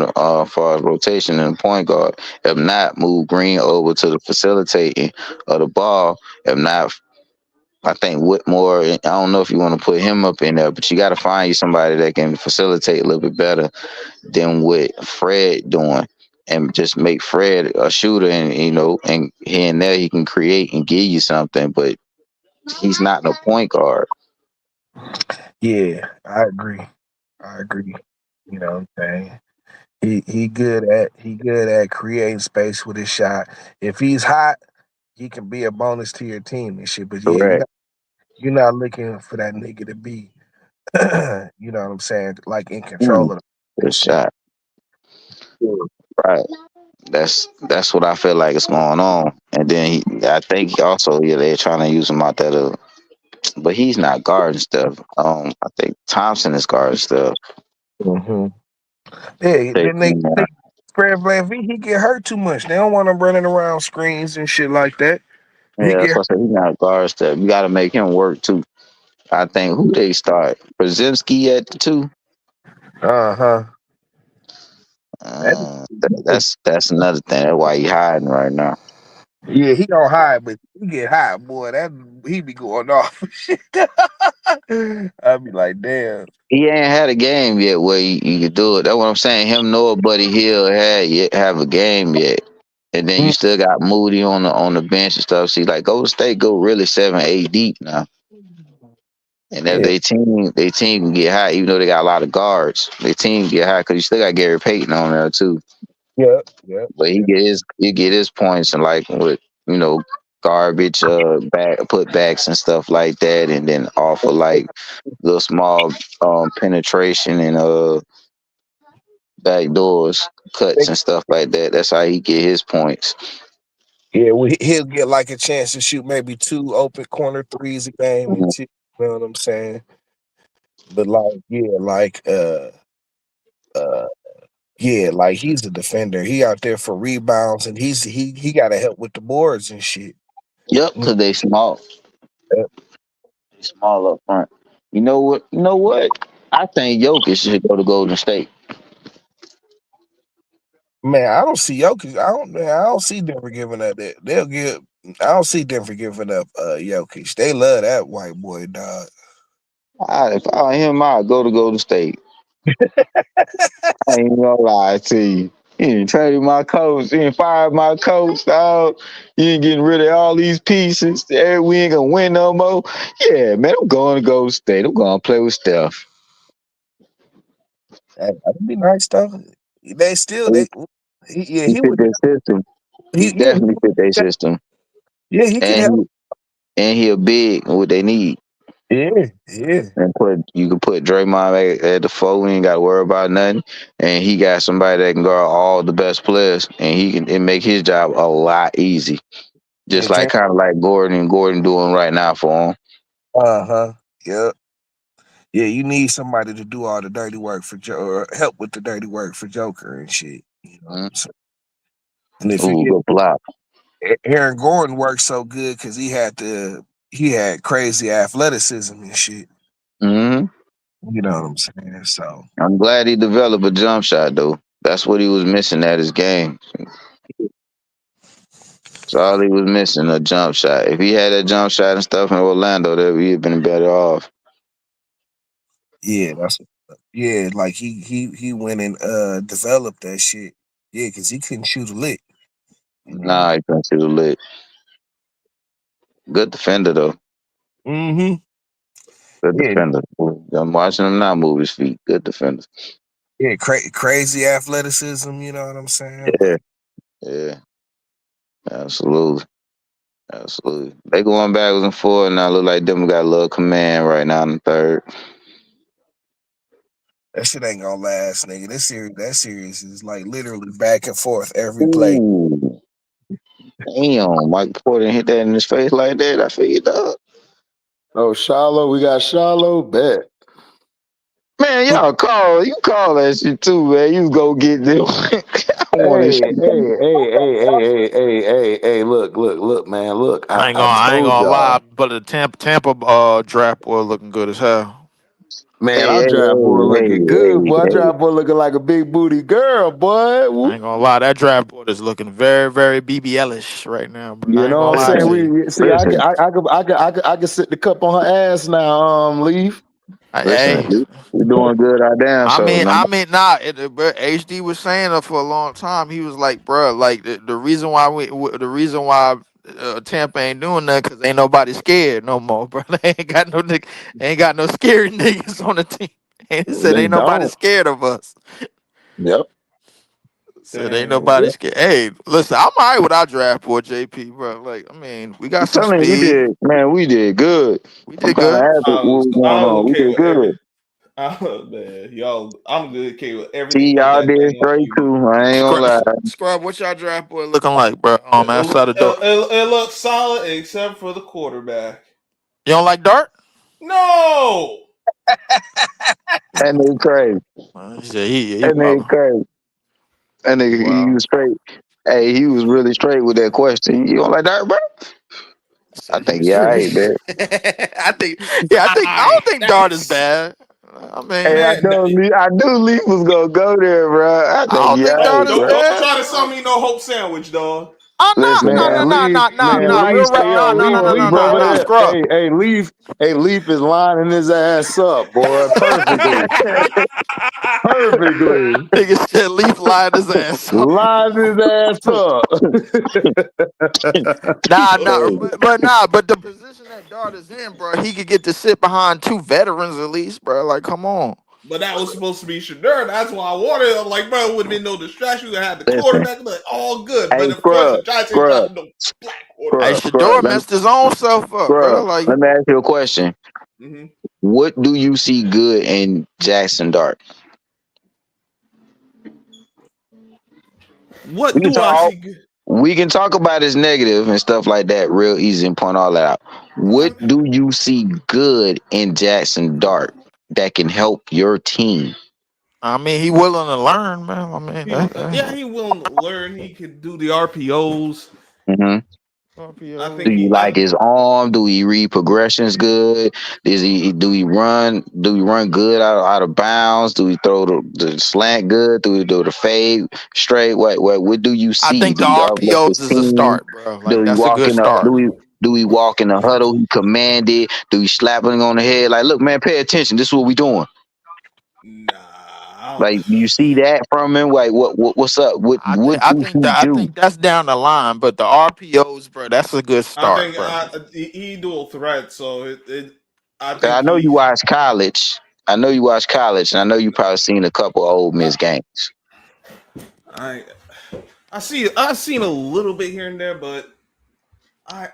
far as rotation and point guard. If not, move Green over to the facilitating of the ball. If not, I think Whitmore. I don't know if you want to put him up in there, but you got to find you somebody that can facilitate a little bit better than what Fred doing, and just make Fred a shooter, and and here and there he can create and give you something, but he's not no point guard. Yeah, I agree. I agree. You know what I'm saying? He good at creating space with his shot. If he's hot, he can be a bonus to your team and shit. But yeah, Correct. you're not looking for that nigga to be you know what I'm saying, like in Mm, control of the good shit. shot. Right. That's what I feel like is going on. And then I think he also, yeah, they're trying to use him out there but he's not guarding stuff. I think Thompson is guarding stuff. Mm-hmm. Yeah, then they spread play. If he get hurt too much, they don't want him running around screens and shit like that. He Yeah, that's get what I said. He's not guarding stuff. You got to make him work too. I think who they start Brzezinski at the two. uh-huh. That, That's another thing. That's why he hiding right now. yeah, he don't hide, but he get hot, boy. That he be going off. Shit. I'd be like, damn. He ain't had a game yet where you could do it. That's what I'm saying. Him nor Buddy Hill had yet have a game yet. And then you Mm, still got Moody on the bench and stuff. See, like Golden State go really 7, 8 deep now. And if yeah, they team can get high, even though they got a lot of guards, they team can get high because you still got Gary Payton on there too. yeah, yeah, But yeah. he get his points and like with you know garbage back putbacks and stuff like that, and then off of like little small penetration and back doors cuts and stuff like that. That's how he get his points. Yeah, well, he'll get like a chance to shoot maybe two open corner threes a game and Mhm. shit. You know what I'm saying? But like, yeah, uh, yeah, like he's a defender. He out there for rebounds, and he got to help with the boards and shit. Yep, Mm, because they small. They small up front. You know what? You know what? I think Jokic should go to Golden State. Man, I don't see Jokic. I don't see Denver giving up that. They'll give. I don't see Denver giving up Jokic. They love that white boy, dog. If I were him, I'd go to Golden State. I ain't gonna lie to you. You ain't traded my coach. You ain't fired my coach, dog. You ain't getting rid of all these pieces. We ain't gonna win no more. Yeah, man, I'm going to Golden State. I'm gonna play with Steph. That'd be nice though. They still He, they. Yeah, he he fit would. their system. He Yeah, definitely fit their system. yeah, he can And help. he a big what they need. Yeah, yeah, And you can put Draymond at the four. We ain't got to worry about nothing. And he got somebody that can guard all the best players, and he can it make his job a lot easy. yeah. Just like kind of like Gordon doing right now for him. Uh-huh. Yeah. Yeah, you need somebody to do all the dirty work for Joe or help with the dirty work for Joker and shit. You know what Mm. I'm saying? And if you Ooh, get good block. Aaron Gordon worked so good because he had crazy athleticism and shit. Hmm. You know what I'm saying? So I'm glad he developed a jump shot though. That's what he was missing at his game. That's all he was missing, a jump shot. If he had that jump shot and stuff in Orlando, that he'd been better off. yeah, yeah, like he went and developed that shit. Yeah, because he couldn't shoot a lick. Nah, he couldn't see the lit. Good defender though. Mm-hmm. Good Yeah, defender. I'm watching him now move his feet. Good defender. yeah, crazy athleticism. You know what I'm saying? Yeah, Like, yeah, absolutely. Absolutely. They going backwards and forward now. Look like them got a little command right now in the third. that shit ain't gonna last, nigga. That series is like literally back and forth every play. Ooh, damn. Mike Porter hit that in his face like that. I figured up. Oh, Shallow, we got Shallow. Bet. Man, you call that shit too, man. You go get them. I want to Hey, hey, look, man, look. I I ain't told gonna lie, y'all. but the Tampa draft boy looking good as hell. Man, Hey, our hey, draft boy hey, hey, looking good, hey, boy. Our hey. draft boy looking like a big booty girl, boy. I Woo. ain't gonna lie, that draft board is looking very, very BBL-ish right now, bro. You I ain't know gonna what I'm lie saying? to you. We see. I can, Listen, I can, I can, I can, I can sit the cup on her ass now. Leave. listen. Hey, We doing good our damn selves, man. nah. But HD was saying it for a long time. He was like, bro, like the reason why the reason why Tampa ain't doing that because ain't nobody scared no more, bro. They ain't got no ain't got no scary niggas on the team. And he said They ain't nobody don't. scared of us. Yep. Said ain't Damn. nobody Yep. scared. Hey, listen, I'm alright with our draft board, JP, bro. Like, I mean, we got I'm some telling you, speed. we did good. We I'm did kind of good. happy with what's going I was on. We okay did with good. every. Oh, man, y'all, I'm good. Okay with everything See, but y'all that did dang on straight QB. too. I ain't gonna Scrub, lie. scrub. What's your draft board looking like, bro? It, Outside the door. it looks solid except for the quarterback. You don't like Dart? No. That nigga crazy. He said he That nigga wild. crazy. That He nigga, he wild. was straight. Hey, he was really straight with that question. You don't like that, bro? I Said he think was yeah, I straight. ain't bet. I don't think Dart is Nice. bad. I Hey, mean, Man, I knew Leaf was gonna go there, bro. I I think don't yeah, think I Dart ain't, is bro. don't bad. try to sell me no hope sandwich, dog. Listen, Man, man. Leaf, You hey, yo, Leaf over there. Scrub. Leaf is lining his ass up, boy, perfectly, perfectly, Nigga said Leaf lied his ass off. lining his ass up. But the position that Dart is in, bro, he could get to sit behind two veterans at least, bro. Like, come on. But that was supposed to be Shadur. That's why I wanted him. Like, bro, it would have been no distraction. I had the listen. quarterback, like, all good. Hey, But of course, scrub, the Giants ain't scrub, got no black Hey, quarterback. scrub, scrub. Shador messed his own self up, bro. Scrub. Like, Let me ask you a question. Mm-hmm. What do you see good in Jackson Dart? We What can do I talk. see good? We can talk about his negative and stuff like that real easy and point all that out. What I'm, do you see good in Jackson Dart that can help your team? I mean, he willing to learn, man. I mean, yeah, he willing to learn. He could do the RPOs. Hmm. I Do think RPOs. you like his arm? Do he read progressions good? Do he run good out of bounds? Do he throw the slant good? Do he do the fade straight? What do you I see? think the Do he uplift his RPOs is a team? start, bro. Do Like, he that's a walk good in the start. do he walk in the huddle? He command it. Do he slap him on the head? Like, look, man, pay attention. This is what we doing. nah. Like, you see that from him? Like, what's up? What do he I do? think that's down the line, but the RPOs, bro, that's a good I start, think bro. he dual threat, so I 'Cause think I know you he. watch college. I know you watch college, and I know you probably seen a couple of old Miss games. I I've seen a little bit here and there, but I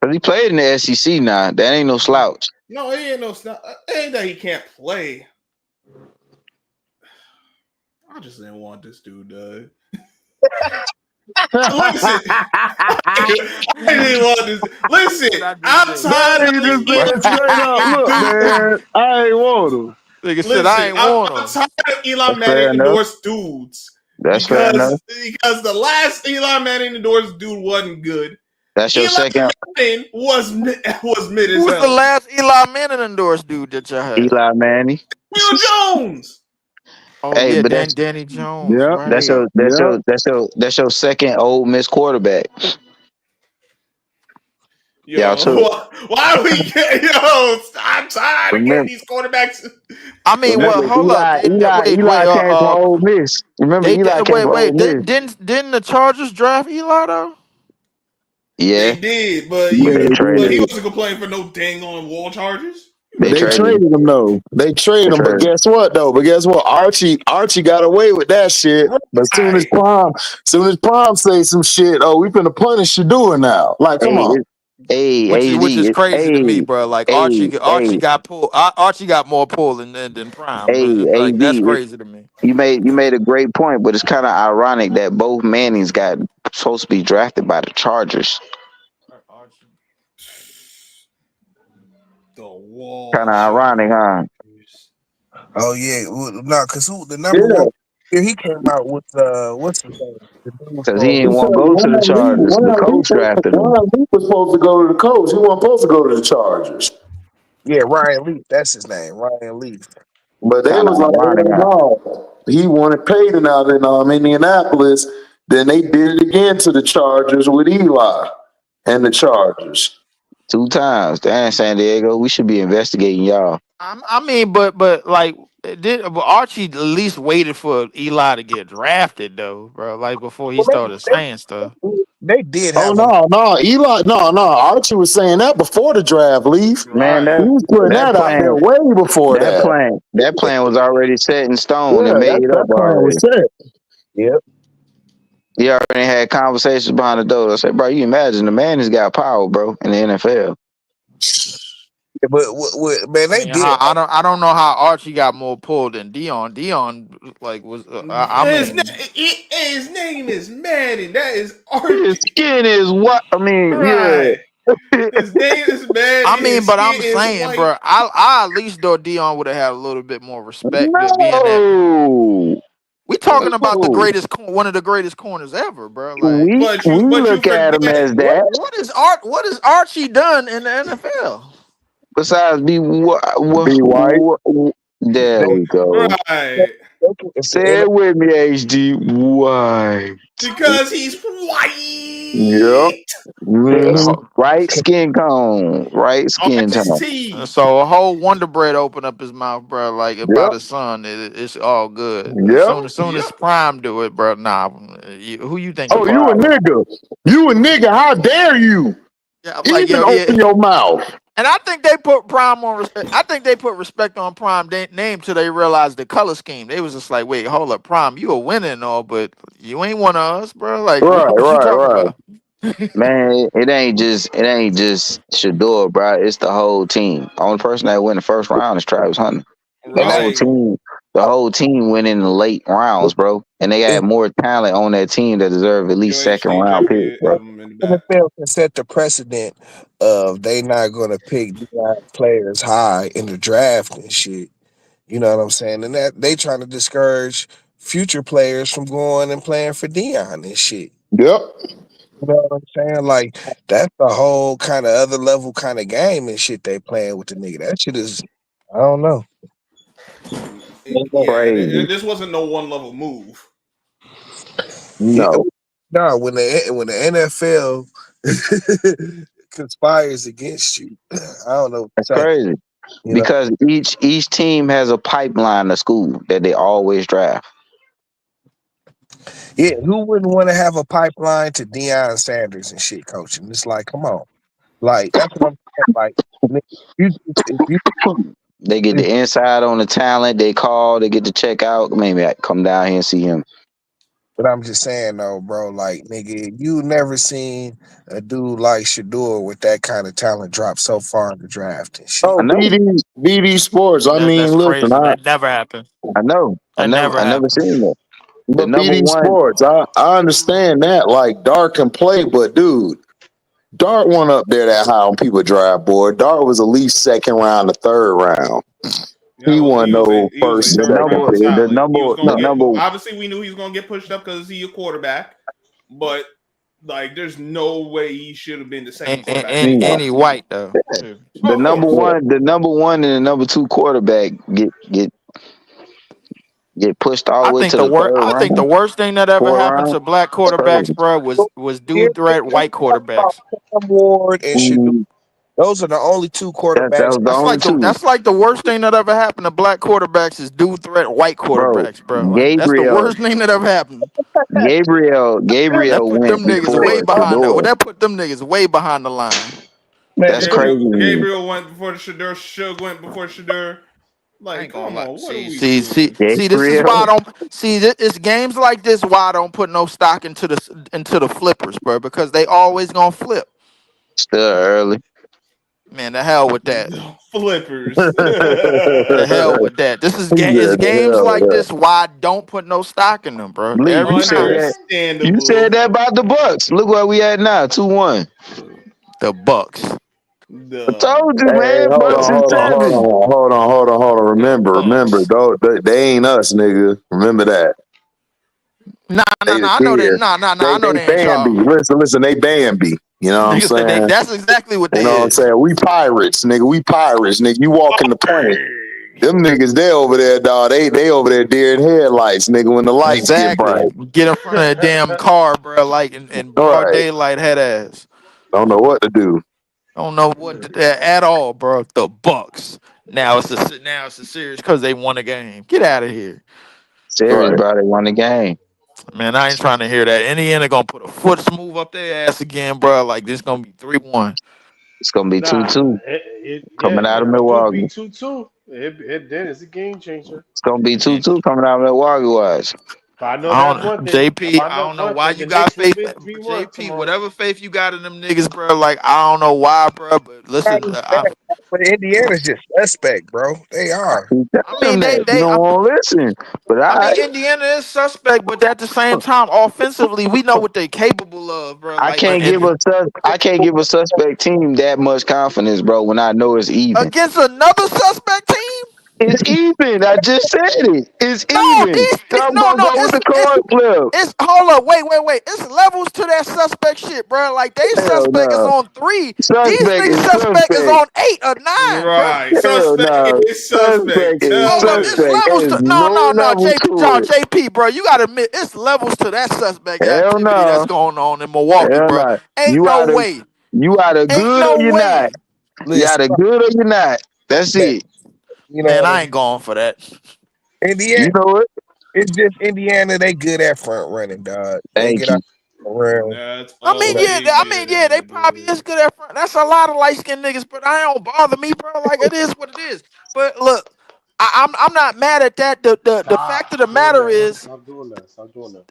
But he played in the SEC now. That ain't no slouch. no, it ain't no snap. It ain't that he can't play. I just didn't want this dude. Listen, I didn't want this. Listen, What I just I'm say? That tired of nigga just Eli said straight up, Manning look, endorsed. man, I ain't want him. Nigga said I Listen, ain't want I'm him. tired of Eli That's fair Manning enough. endorsed dudes That's fair enough. because the last Eli Manning endorsed dude wasn't good. That's your Eli second Manning was mid Who as was the hell. last Eli Manning endorsed dude that y'all had? Eli Manning. Will Jones. Oh Hey, yeah, but that's Danny Jones, Yep, that's right? your that's yep. your that's your that's your second old Miss quarterback. Y'all Yo, took. why we get yo? I'm tired of getting Remember, these quarterbacks. I mean, well, remember hold up. Eli came from Ole Miss. Remember, Eli came from Ole Miss. Didn't the Chargers draft Eli though? Yeah, They did, but Yeah, but they they traded. he did. wasn't complaining for no dang on wall charges. He They wasn't They doing traded. that. traded him though. They traded They him, but traded. guess what though? But guess what? Archie got away with that shit. But Right. soon as Prime say some shit, oh, we finna punish you doing now. Like, come Hey, on. Which HD. is crazy to me, bro. Like Archie Hey, got pulled. Archie got more pull than Prime. Like that's AD. crazy to me. You made a great point, but it's kind of ironic that both Mannings got supposed to be drafted by the Chargers. Archie. The wall Kind of ironic, huh? charges. Oh yeah, well, no, cause who the number Yeah. one? Yeah, he came out with what's his name? The dude Because he from didn't want to go to the Chargers. The coach drafted him. Ron Lee was supposed to go to the coach. He wasn't supposed to go to the Chargers. Yeah, Ryan Leaf. That's his name. Ryan Leaf. But they Kind was of like, ironic. hell no. He wanted Payton out in Indianapolis. Then they did it again to the Chargers with Eli and the Chargers. 2 times. Damn, San Diego, we should be investigating y'all. I mean, but like, but Archie at least waited for Eli to get drafted though, bro. Like before he Well, started saying stuff. they did Oh have a no, Eli, no. Archie was saying that before the draft. Leaf. Man, He Right. was putting that that out there plan, way before that that. plan, that plan was already set in stone and Yeah, made that up plan already. was set. yep. He already had conversations behind the door. I said, bro, you imagine the man has got power, bro, in the NFL. Yeah, but man, I they mean, did. I don't know how Archie got more pull than Dion. Dion like was I mean, His name is Manning. That is His Archie. skin is what? I mean, Right. yeah. His name is Manning. His but skin I'm is saying, white. bro, I at least thought Dion would have had a little bit more respect than being that. No. We talking about the No. greatest, one of the greatest corners ever, bro. Like, We But you look at him forget. as that. what has Archie done in the NFL? Besides, be Be white. there They, we go. Right. if the Say it with me, HD. Why? Because he's Yep. white Hmm. Right skin tone. Right on skin his tone. teeth. So a whole Wonder Bread opened up his mouth, bro. Like about Yep. his son, it's all good. Yep. As soon as Yep. Prime do it, bro. Nah, who you think the Oh, you a problem? nigga. You a nigga. How dare you? Yeah, I'm like Even yo, yeah. open your mouth. And I think they put Prime on. I think they put respect on Prime name till they realized the color scheme. They was just like, wait, hold up, Prime, you a winner and all, but you ain't one of us, bro. Like, Right, what you right, talking right. about? Man, it ain't just Shador, bro. It's the whole team. Only person that went the first round is Travis Hunter. The and that's whole Right. team, the whole team went in the late rounds, bro. And they if had more talent on that team that deserve at Yo, least second HD round picks, JP bro. in the back. NFL can set the precedent of they not gonna pick Deion players high in the draft and shit. You know what I'm saying? And that they trying to discourage future players from going and playing for Dion and shit. Yep. You know what I'm saying? Like that's the whole kind of other level kind of game and shit they playing with the nigga. That shit is I don't know. Yeah, Crazy. this wasn't no one level move. Yeah, No. no, when the NFL conspires against you, I don't know what to That's say. crazy. You know, Because each team has a pipeline of school that they always draft. yeah, who wouldn't want to have a pipeline to Deion Sanders and shit coaching? It's like, come on, like that's what I'm saying. Like, nigga, if you, They get if, the inside on the talent. They call. They get to check out. Maybe I come down here and see him. but I'm just saying though, bro. Like, nigga, you never seen a dude like Shador with that kind of talent drop so far in the draft and shit. I Oh, know. BD Sports. I That's mean, listen, crazy. That never happened. I know. That never I never happened. seen that. The but number BD one. Sports, I understand that. Like, Dart can play, but dude, Dart went up there that high on people draft board. Dart was at least second round to third round. He Yo, won no he was a first, The third second number. round pick. The talent. He number. was gonna The No. get number. obviously we knew he was gonna get pushed up because he a quarterback, but like there's no way he should have been the second quarterback No. And anyway. he white though. Too. The Of number course. one. The number one and the number two quarterback get pushed all the way to the third I think the round, worst thing that ever fourth happened round. to black That's quarterbacks, crazy. bro, was Here, dude threat let's white talk about quarterbacks. Cam Ward and Shador. Mm, Those are the only two that quarterbacks. was the only two, That's like the worst thing that ever happened to black quarterbacks is dude threat white bro. quarterbacks, bro. Like that's the Gabriel, worst thing that ever happened. That Gabriel put went them niggas way before behind the. Well, Shador. that put them niggas way behind the line. Man, That's crazy to me. Gabriel went before the Shador. Shug went before Shador. I Like, ain't gonna come lie. on, what are we doing? This is why I Gabriel don't see. It's games like this why I don't put no stock into the flippers, bro, because they always gonna flip. still early. Man, the hell with that. The flippers. The hell with that. This is He it's said, the games hell like with this why I don't put no stock in them, bro. Lee, Every you said time. that. You said Understandable. that about the Bucks. Look where we at now, 2-1. The Bucks. I The told you, Hey, man. hold Bucks on, in hold on, hold 7. on, hold on, hold on, hold on. The Remember, Bucks. though, they ain't us, nigga. Remember that. Nah, They nah, the nah. I know they. kids. Nah, nah, nah. They I know they ain't Bambi. y'all. Listen, they Bambi. You know what I'm Niggas said they. saying? That's exactly what You they know what I'm is. saying? We pirates, nigga. We pirates, nigga. You walk in the plank. Them niggas, they over there, dog. They over there deer in headlights, nigga. When the lights get Exactly. bright, Get in front of that damn car, bro. Like in all broad right. daylight, head ass. Don't know what to do. Don't know what at all, bro. The Bucks. Now it's a series because they won a game. Get out of here, All Serious, right. bro. They won the game. man. I ain't trying to hear that. Indiana gonna put a foot smooth up their ass again, bro. Like this gonna be 3-1. It's gonna be two Nah, two yeah, coming out of if it do be Milwaukee. 2-2, then it's a game changer. It's gonna be two And two coming out of Milwaukee. Watch. But I know I that don't, one thing. If JP. I I know don't know one why thing, you the got Knicks will faith, win 3-1 JP. tomorrow. Whatever faith you got in them niggas, bro. Like I don't know why, bro. But I listen, understand, but Indiana's just suspect, bro. They I are. keep I telling mean them they that. You they. don't want to listen, but I I mean, Indiana is suspect, but at the same time, offensively, we know what they're capable of, bro. I Like, can't give I can't give a suspect team that much confidence, bro. When I know it's even. against another suspect team, It's even. I just said it. It's no, even. I'm no, gonna no. go with the coin flip. It's hold up, wait. It's levels to that suspect shit, bro. Like they Hell suspect is no. on 3. These Suspect niggas is suspect is suspect. on 8 or 9, bro. Right. Hell Suspect no. is Suspect suspect. is Hold Tell up, them. it's suspect. levels There's to no no, level to it. JP, bro. You gotta admit, it's levels to that suspect Hell activity that's no. going on in Milwaukee, Hell bro. no. Ain't You no either way. you either Ain't good or no you're not. way. You Listen, either good or you're not. That's that, it. you know Man, what I I mean? ain't going for that. Indiana, You know it. it's just Indiana. They good at front running, dog. They Thank get out you. around. That's I You mean, know, yeah, all they they gotta probably do. is good at front. That's a lot of light skinned niggas, but I don't bother me, bro. Like it is what it is. But look, I'm not mad at that. The fact of the Stop doing matter that. is Stop doing that. Stop doing that.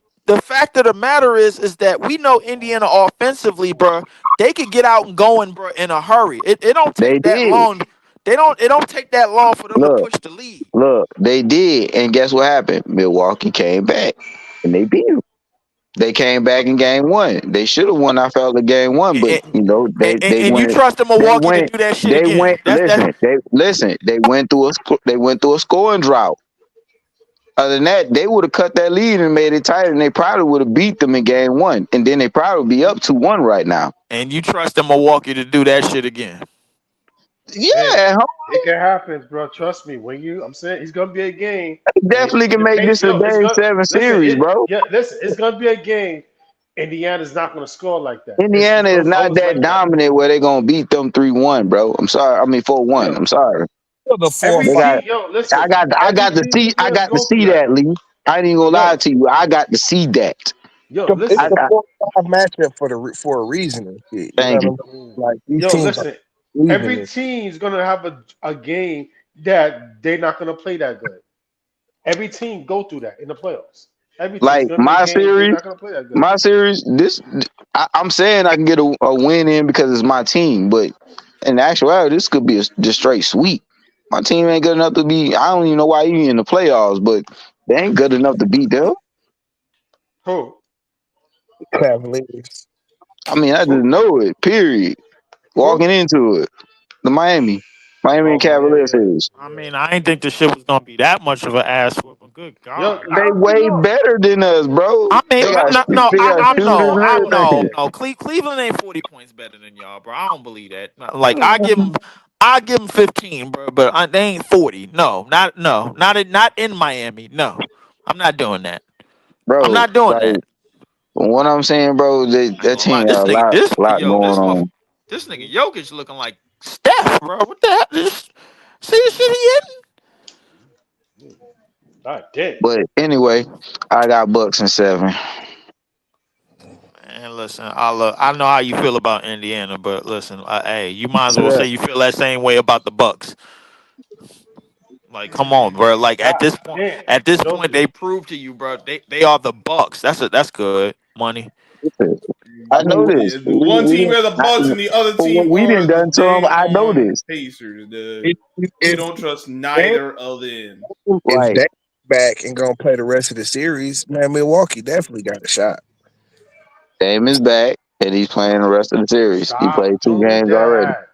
is that we know Indiana offensively, bro. They could get out and going, bro, in a hurry. It don't They take that did. long. It don't take that long for them to Look, push the lead. look, they did. And guess what happened? Milwaukee came back. And they beat 'em. They came back in game one. They should have won. I felt the game one, but And, you know they and you went. trust in They Milwaukee to went. do that shit They again. went. Listen. They listen. They went through a scoring drought. Other than that, they would have cut that lead and made it tighter, and they probably would have beat them in game one. And then they probably be up 2-1 right now. and you trust in Milwaukee to do that shit again. Hey, Yeah, it can happen, bro. Trust me. I'm saying it's gonna be a game, and definitely can make this a it's game gonna seven listen. series, bro. Listen, it's gonna be a game. Indiana's not gonna score like that. It's Indiana is gonna not close that like that. dominant where they're gonna beat them 3-1, bro. I'm sorry. I mean 4-1. Yo, I'm sorry. still the four or every They five. got team, yo, I listen. got Every team is I gonna got to go through see that. that, Lee. I ain't even gonna lie Yo, to you. I got to see that. yo, It's I, listen. the I 4-5 matchup for a reason and shit. You know thank what you. I'm saying? Like these Yo, teams are listen. even Every it. team's gonna have a game that they're not gonna play that good. Every team go through that in the playoffs. Every team is Like gonna be a game they're not gonna play that good. my series, I'm saying I can get a win in because it's my team, but in actuality, this could be just straight sweep. My team ain't good enough to be. I don't even know why you in the playoffs, but they ain't good enough to beat them. Who? Cavaliers. I mean, I just Who? know it. Period. Who? Walking into it, the Miami Oh, and Cavaliers Miami. series. I mean, I ain't think the shit was gonna be that much of an ass whooping. Good Yo, God. They way better than us, bro. I mean, They got It's they got shooters divisional. and everything. no. Cleveland ain't 40 points better than y'all, bro. I don't believe that. Like, I give them 15, bro, but they ain't 40. Not in Miami. No, I'm not doing that. I'm Bro, not doing like that. what I'm saying, bro, I ain't that gonna lie. team got lot going on. This nigga Jokic looking like Steph, bro. What the hell? See the shit he God damn. But anyway, I got Bucks and 7. And listen, I know how you feel about Indiana, but listen, hey, you might as well Yeah. say you feel that same way about the Bucks. Like, come on, bro. Like God damn. at this point, Joker. they proved to you, bro. They are the Bucks. That's good money. I know this. The one team are the Bucks and the other For team what we are didn't the done to them, dang I know on this. Pacers. We If don't trust they neither of them. if Right. they back and gonna play the rest of the series, man, Milwaukee definitely got a shot. Dame is back and he's playing the rest of the series. He played Stop 2 doing games already. that.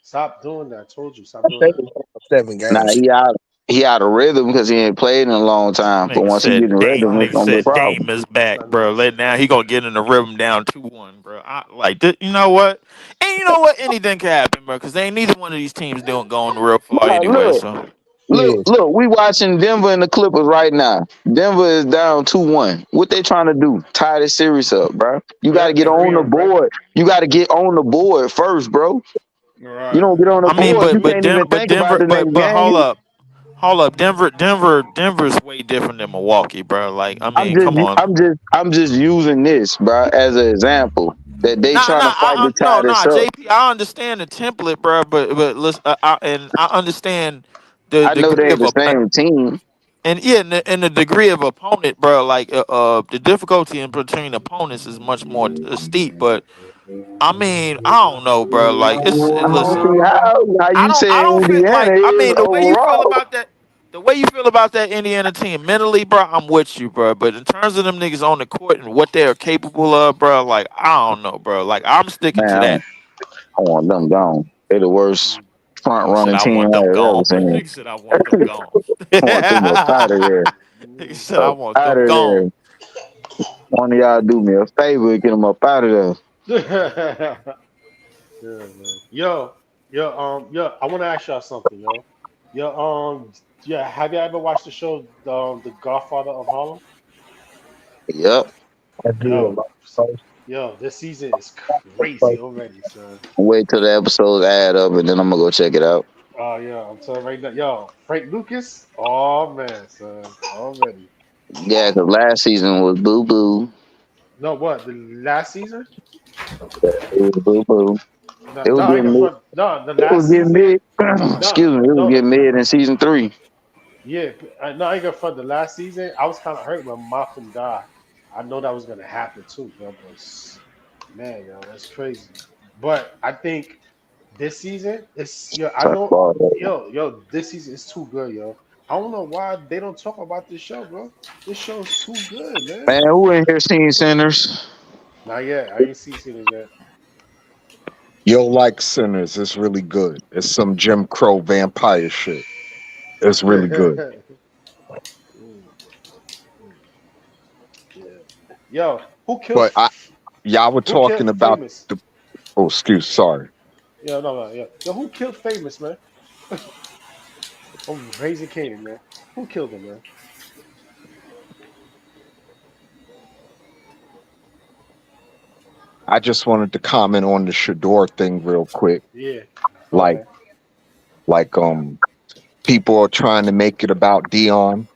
Stop doing that. I told you. Stop I doing think that. it's a 7 game Nah, series. he out. he out of rhythm because he ain't played in a long time. But once he get in rhythm, it's Nigga gonna be a said problem. Dame is back, bro. Let now he gonna get in the rhythm down 2-1, bro. You know what? And you know what? Anything can happen, bro. Because ain't neither one of these teams doing going real far Nah, anyway. So Yeah. look. We watching Denver and the Clippers right now. Denver is down 2-1. What they trying to do? Tie this series up, bro. You got to Yep, get on agree the on Brett. board. You got to get on the board first, bro. All You right. don't get on the I mean, board, you can't even But think about Denver, the next but hold game. up. Denver's way different than Milwaukee, bro. Like, I mean, come on. I'm just using this, bro, as an example that they Nah, trying nah, to fight to tie no, this nah, up. JP. I understand the template, bro, but listen, and I understand the I know they degree ain't of the a same team. and yeah, and the degree of opponent, bro. Like, the difficulty in between opponents is much more steep. But I mean, I don't know, bro. Like, I don't listen. see how you I saying don't feel Indiana like. I is mean, the way you feel overall. about that, the way you feel about that Indiana team mentally, bro, I'm with you, bro. But in terms of them niggas on the court and what they are capable of, bro, like I don't know, bro. Like I'm sticking to Man, that. I want them gone. They the worst front Nigga said running I team want them I've ever gone. seen. Nigga said I want them gone. I want them up out of there. Nigga said I Up want out them of gone. there. One of y'all do me a favor and get them up out of there. Yeah, man. Yo, I want to ask y'all something, yo. Yeah, have you ever watched the show, The Godfather of Harlem? Yep. I do a Yo, lot of this season is crazy stuff. already, son. Wait till the episodes add up and then I'm gonna go check it out. Oh yeah, I'm telling you right now, yo, Frank Lucas. Oh man, son, already. Yeah, cause last season was boo boo. No, what the last season? It was boo boo. No, It was no, I ain't getting gonna mid. front. No, the It was last getting season. mid. No, Excuse me. It was no, getting mid in season 3. yeah, no, I ain't gonna front. The last season, I was kind of hurt when Malcolm died. I know that was gonna happen too, yo, but man, yo, that's crazy. But I think this season, I So I don't, thought, this season is too good, yo. I don't know why they don't talk about this show, bro. This show's too good, man. man, who in here seen Sinners? Not yet. I ain't seen it yet. You'll like Sinners. It's really good. It's some Jim Crow vampire shit. It's really good. Mm, mm, yeah. Yo, But y'all were who killed talking about famous? the. Oh, excuse. Sorry. Yeah, no, yeah. Yo, who killed famous, man? I'm raising Canaan, man. Who killed him, man? I just wanted to comment on the Shador thing real quick. Yeah. Go Like, ahead. like, people are trying to make it about Dion,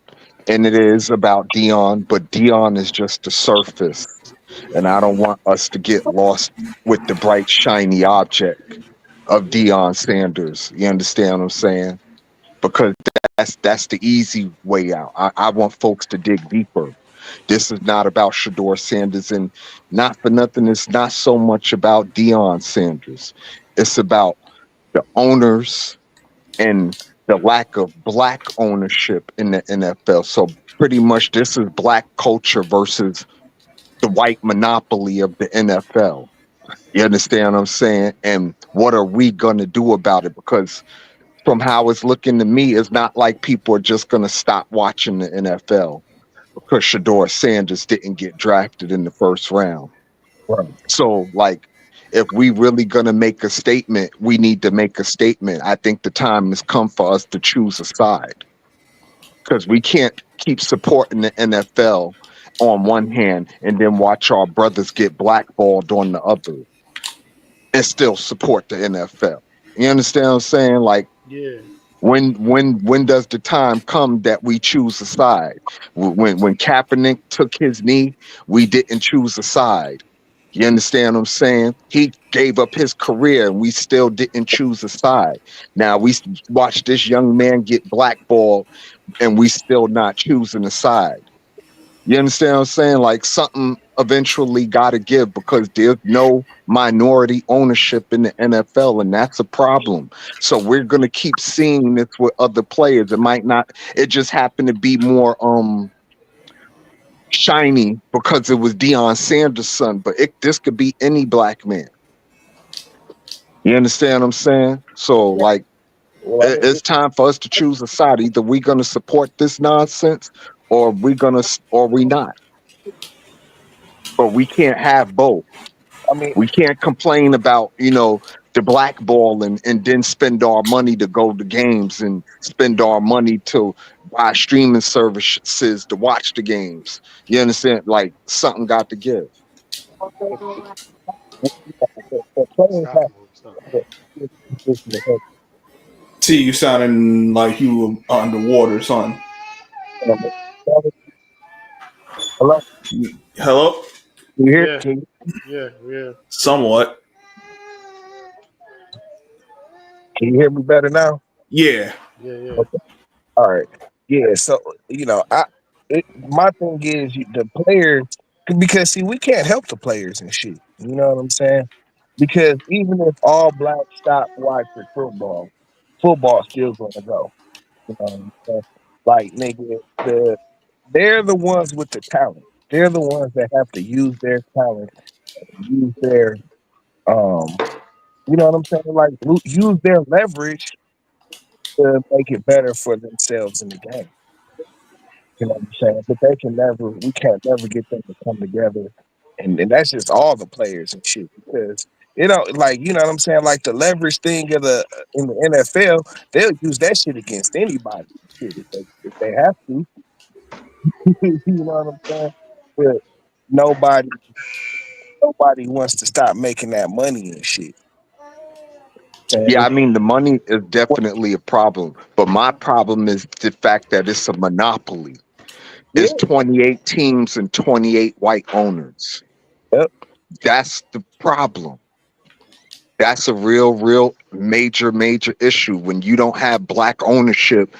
and it is about Dion, but Dion is just the surface, and I don't want us to get lost with the bright shiny object of Yeah. Dion Sanders. You understand what I'm saying? Because that's the easy way out. I want folks to dig deeper. This is not about Shador Sanders, and not for nothing, it's not so much about Dion Sanders. It's about the owners and the lack of black ownership in the NFL. So pretty much this is black culture versus the white monopoly of the NFL. You understand what I'm saying? And what are we gonna do about it? Because from how it's looking to me, it's not like people are just gonna stop watching the NFL because Shador Sanders didn't get drafted in the first round. Right. So, like, if we really gonna make a statement, we need to make a statement. I think the time has come for us to choose a side because we can't keep supporting the NFL on one hand and then watch our brothers get blackballed on the other and still support the NFL. You understand what I'm saying? Like, Yeah. when does the time come that we choose a side? When Kaepernick took his knee, we didn't choose a side. You understand what I'm saying? He gave up his career and we still didn't choose a side. Now watch this young man get blackballed and we still not choosing a side. You understand what I'm saying? Like something eventually got to give because there's no minority ownership in the NFL, and that's a problem. So we're gonna keep seeing this with other players. It might not. It just happened to be more shiny because it was Deion Sanders' son, but this could be any black man. You understand what I'm saying? So like Well, I mean, It's time for us to choose a side. Either we're going to support this nonsense, or or we not. But we can't have both. I mean, We can't complain about, the blackball and then spend our money to go to games and spend our money to buy streaming services to watch the games. You understand? Like something got to give. the players Stop, have bro. Stop. to get position to help T, you sounding like you were underwater, son. them. Hello, Hello? can you hear? Yeah, Can yeah, yeah, Somewhat. you hear me better now? Yeah. yeah, yeah. Okay. All right. Yeah. So my thing is the players because see we can't help the players and shit. You know what I'm saying? Because even if all blacks stop watching football, football still gonna go. You know what I'm saying? Like nigga, they're the ones with the talent. They're the ones that have to use their talent, use their um, you know what I'm saying? Like use their leverage to make it better for themselves in the game. You know what I'm saying? But we can't never get them to come together. And that's just all the players and shit. Because, like, you know what I'm saying? Like the leverage thing in the NFL, they'll use that shit against anybody. Shit, if they have to. You know what I'm saying? But nobody, nobody wants to stop making that money and shit. Yeah, And I mean, the money is definitely a problem, but my problem is the fact that it's a monopoly. yeah, It's 28 teams and 28 white owners. yep. That's the problem. That's a real major, major issue when you don't have black ownership.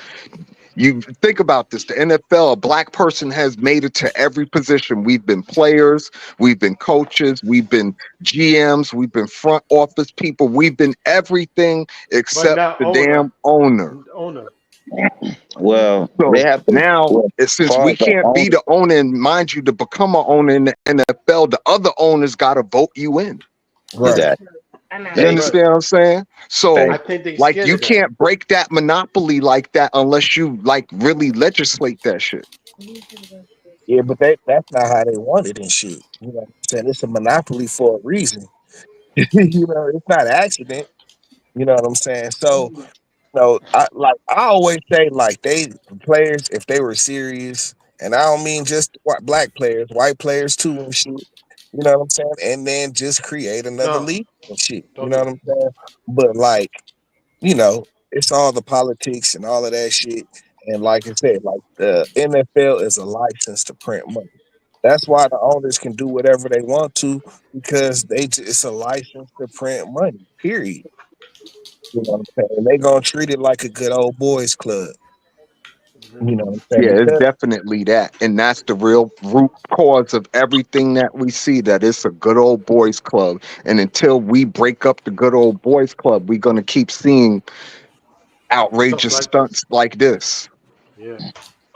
You think about this, the NFL, a black person has made it to every position. We've been players, we've been coaches, we've been GMs, we've been front office people, we've been everything But except not the owner, damn owner. owner. Well, they So have to. now, Well, as since far we as the can't be owner, the owner, and mind you, to become an owner in the NFL, the other owners got to vote you in. Right. exactly. You Hey, But understand what I'm saying? hey, I So, think they like, scared you of that. can't break that monopoly like that unless you, like, really legislate that shit. Yeah, but that's not how they want it and shit. You know what I'm saying? It's a monopoly for a reason. It's not an accident. You know what I'm saying? So, I always say like players, if they were serious, and I don't mean just black players, white players too and shit. You know what I'm saying? And then just create another No, league and shit. You don't know do what that. I'm saying? But like, it's all the politics and all of that shit. And like I said, like the NFL is a license to print money. That's why the owners can do whatever they want to because it's a license to print money. Period. You know what I'm saying? And they gonna treat it like a good old boys club. Mhm. You know what I'm saying? Yeah, it's Because definitely that. And that's the real root cause of everything that we see, that it's a good old boys club. And until we break up the good old boys club, we're going to keep seeing Stuff outrageous like this. stunts like this. Yeah.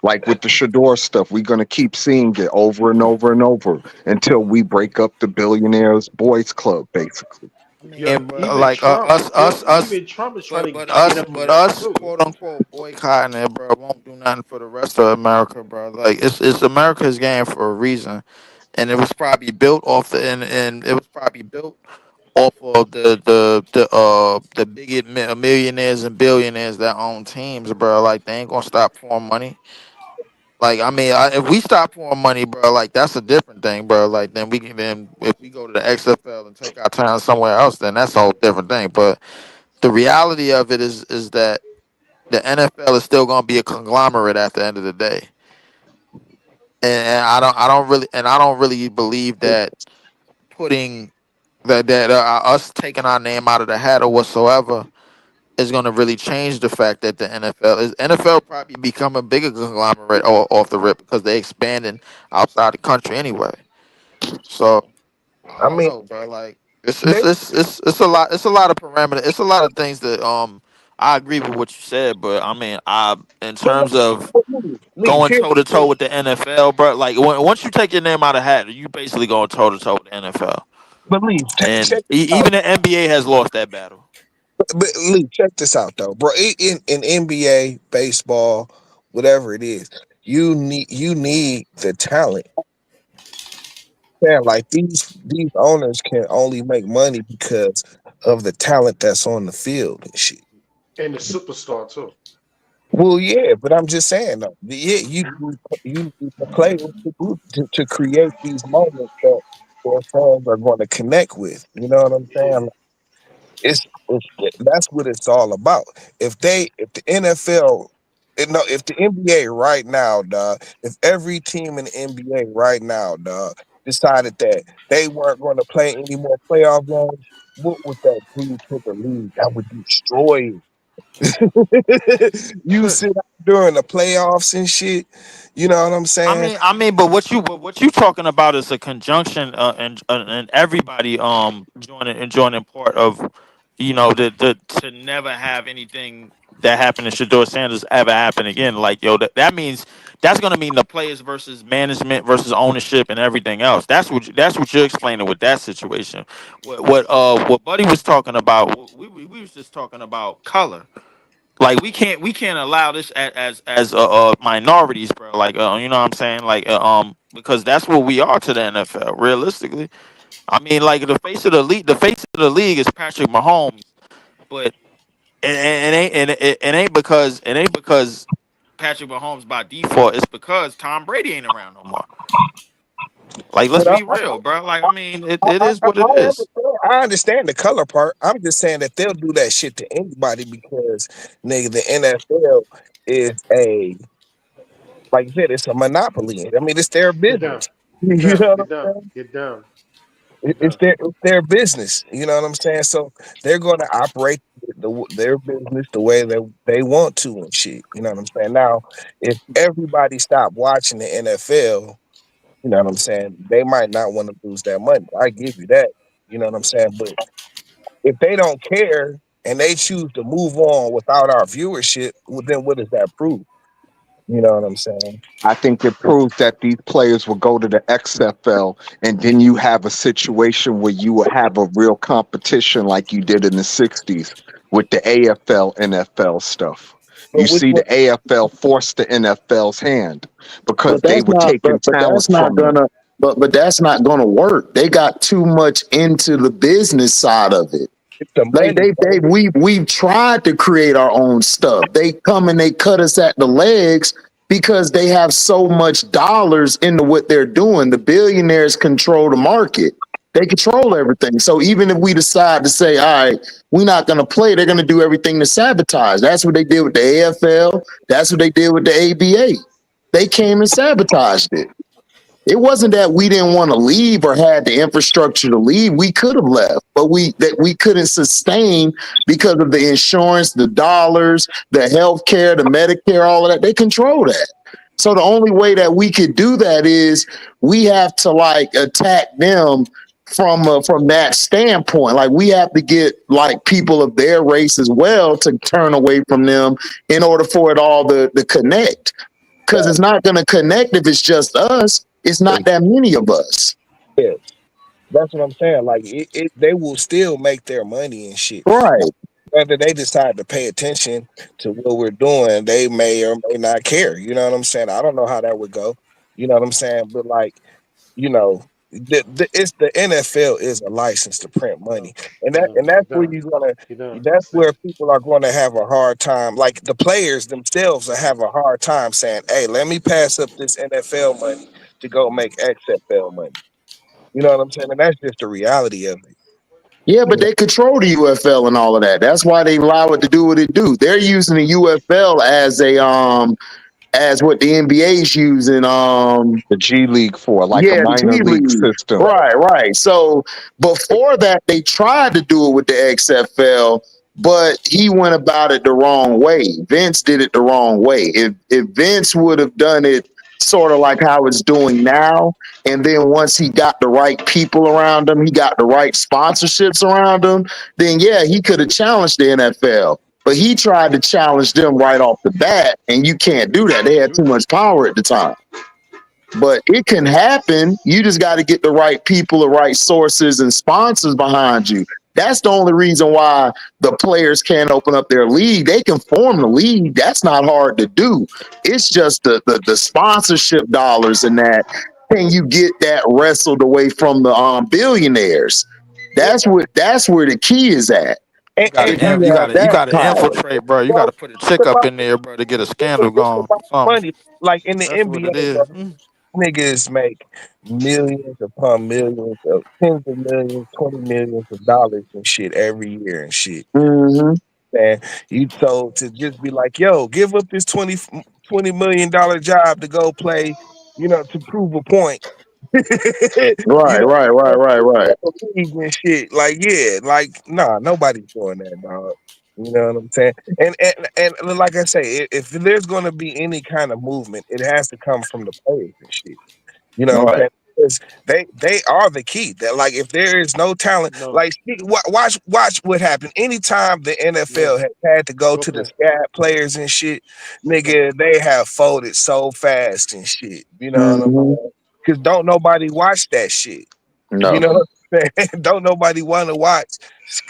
Like with the Shador stuff, we're going to keep seeing it over and over and over until we break up the billionaires boys club, basically. I Yeah. mean, but Even like Trump. us, Even Trump is trying but to but get us, up from but that us, too. quote unquote, boycotting it, bro, won't do nothing for the rest of America, bro. Like it's America's game for a reason, and it was probably built off and it was probably built off of the big millionaires and billionaires that own teams, bro. Like they ain't gonna stop pouring money. Like I mean, if we stop pouring money, bro, like that's a different thing, bro. Like then if we go to the XFL and take our time somewhere else, then that's a whole different thing. But the reality of it is that the NFL is still gonna be a conglomerate at the end of the day, and I don't really believe that putting that us taking our name out of the hat or whatsoever is going to really change the fact that the NFL probably become a bigger conglomerate off the rip because they expanding outside the country anyway. So I I don't mean, know, bro. Like it's they it's it's it's it's a lot. It's a lot of parameter. It's a lot of things that I agree with what you said, but I mean I in but terms of Leach, going here, toe to toe with the NFL, bro. Like once you take your name out of hat, you basically going toe to toe with the NFL, but Leach, check and it out. even the NBA has lost that battle. But Lee, check this out though, bro. In NBA, baseball, whatever it is, you need the talent. Yeah, like these owners can only make money because of the talent that's on the field and shit. And the superstar too. Well, yeah, but I'm just saying though, yeah, you need the players to create these moments that their fans are going to connect with. You know what I'm Yeah. saying? It's that's what it's all about. If the NFL, no, if the NBA right now, dog, if every team in the NBA right now, dog, decided that they weren't going to play any more playoff games, what would that do to the league? That would destroy it. You sit out during the playoffs and shit. You know what I'm saying? But what you talking about is a conjunction, and everybody joining part of, the to never have anything that happened to Shedeur Sanders ever happen again. Like, that means that's gonna mean the players versus management versus ownership and everything else. That's what you're explaining with that situation. What Buddy was talking about, we was just talking about color. Like, we can't allow this as minorities, bro. Like, you know what I'm saying? Like, because that's what we are to the NFL, realistically. I mean, like, the face of the league is Patrick Mahomes, but it ain't because Patrick Mahomes by default. It's because Tom Brady ain't around no more. Like, let's But be real, bro. Like, I mean, it I, is what it is. I understand the color part. I'm just saying that they'll do that shit to anybody because nigga, the NFL is a like you said, it's a monopoly. I mean, it's their Get down. business. Get You down. know what Get I'm down. saying? Get down. Get It's down. their business. You know what I'm saying? So they're going to operate their business the way that they want to and shit. You know what I'm saying? Now, if everybody stopped watching the NFL, you know what I'm saying? They might not want to lose that money. I give you that. You know what I'm saying? But if they don't care and they choose to move on without our viewership, well, then what does that prove? You know what I'm saying? I think it proves that these players will go to the XFL, and then you have a situation where you will have a real competition like you did in the 60s with the AFL, NFL stuff. But You which see, one? the AFL forced the NFL's hand because But they that's were not. taking But talent that's not from them. gonna. But that's not gonna work. They got too much into the business side of it. It's the Like money, bro. we've tried to create our own stuff. They come and they cut us at the legs because they have so much dollars into what they're doing. The billionaires control the market. They control everything. So even if we decide to say, all right, we're not going to play, they're going to do everything to sabotage. That's what they did with the AFL. That's what they did with the ABA. They came and sabotaged it. It wasn't that we didn't want to leave or had the infrastructure to leave. We could have left, but we couldn't sustain because of the insurance, the dollars, the health care, the Medicare, all of that. They control that. So the only way that we could do that is we have to like attack them from that standpoint. Like we have to get like people of their race as well to turn away from them in order for it all to connect, because Right. it's not going to connect if it's just us. It's not that many of us. Yeah. That's what I'm saying. Like they will still make their money and shit. Now, Right. whether they decide to pay attention to what we're doing, they may or may not care. You know what I'm saying? I don't know how that would go. You know what I'm saying? But like, it's the NFL is a license to print Get down. money, and Get that down. and that's Get where down. you're gonna. Get down. That's Stay. where people are going to have a hard time. Like the players themselves will have a hard time saying, "Hey, let me pass up this NFL money to go make XFL money." You know what I'm saying? And that's just the reality of it. Yeah, but You know, they control the UFL and all of that. That's why they allow it to do what it do. They're using the UFL as what the NBA's using The G League for like a yeah, the G minor league League. system. Right, right. So before that, they tried to do it with the XFL, but he went about it the wrong way. Vince did it the wrong way. If Vince would have done it sort of like how it's doing now, and then once he got the right people around him, he got the right sponsorships around him, then yeah, he could have challenged the NFL. But he tried to challenge them right off the bat, and you can't do that. They had too much power at the time. But it can happen. You just got to get the right people, the right sources and sponsors behind you. That's the only reason why the players can't open up their league. They can form the league. That's not hard to do. It's just the sponsorship dollars and that. Can you get that wrestled away from the billionaires? Yeah, That's where the key is at. You And gotta If you you have gotta you that gotta power, infiltrate, bro. You bro, gotta put a chick it's up about, in there, bro, to get a scandal it's going. about Something. money. Like in the That's what NBA, it is. bro, niggas make millions upon millions of tens of millions, 20 millions of dollars and shit every year and shit. hmm Man, you told to just be like, yo, give up this $20 million job to go play, to prove a point. you right, know, right, right, right, right. league and shit. Like, yeah, like, nah, nobody's doing that, dog. You know what I'm saying? And like I say, if there's gonna be any kind of movement, it has to come from the players and shit. You know what I'm Right. saying? Because they are the key. That like if there is no talent, No, like watch what happened. Anytime the no, NFL has had to go to the Choppin. scat players and shit, No, nigga, they have folded so fast and shit. You know what I'm hmm saying? Because don't nobody watch that shit. You No. know what I'm saying? Don't nobody want to watch.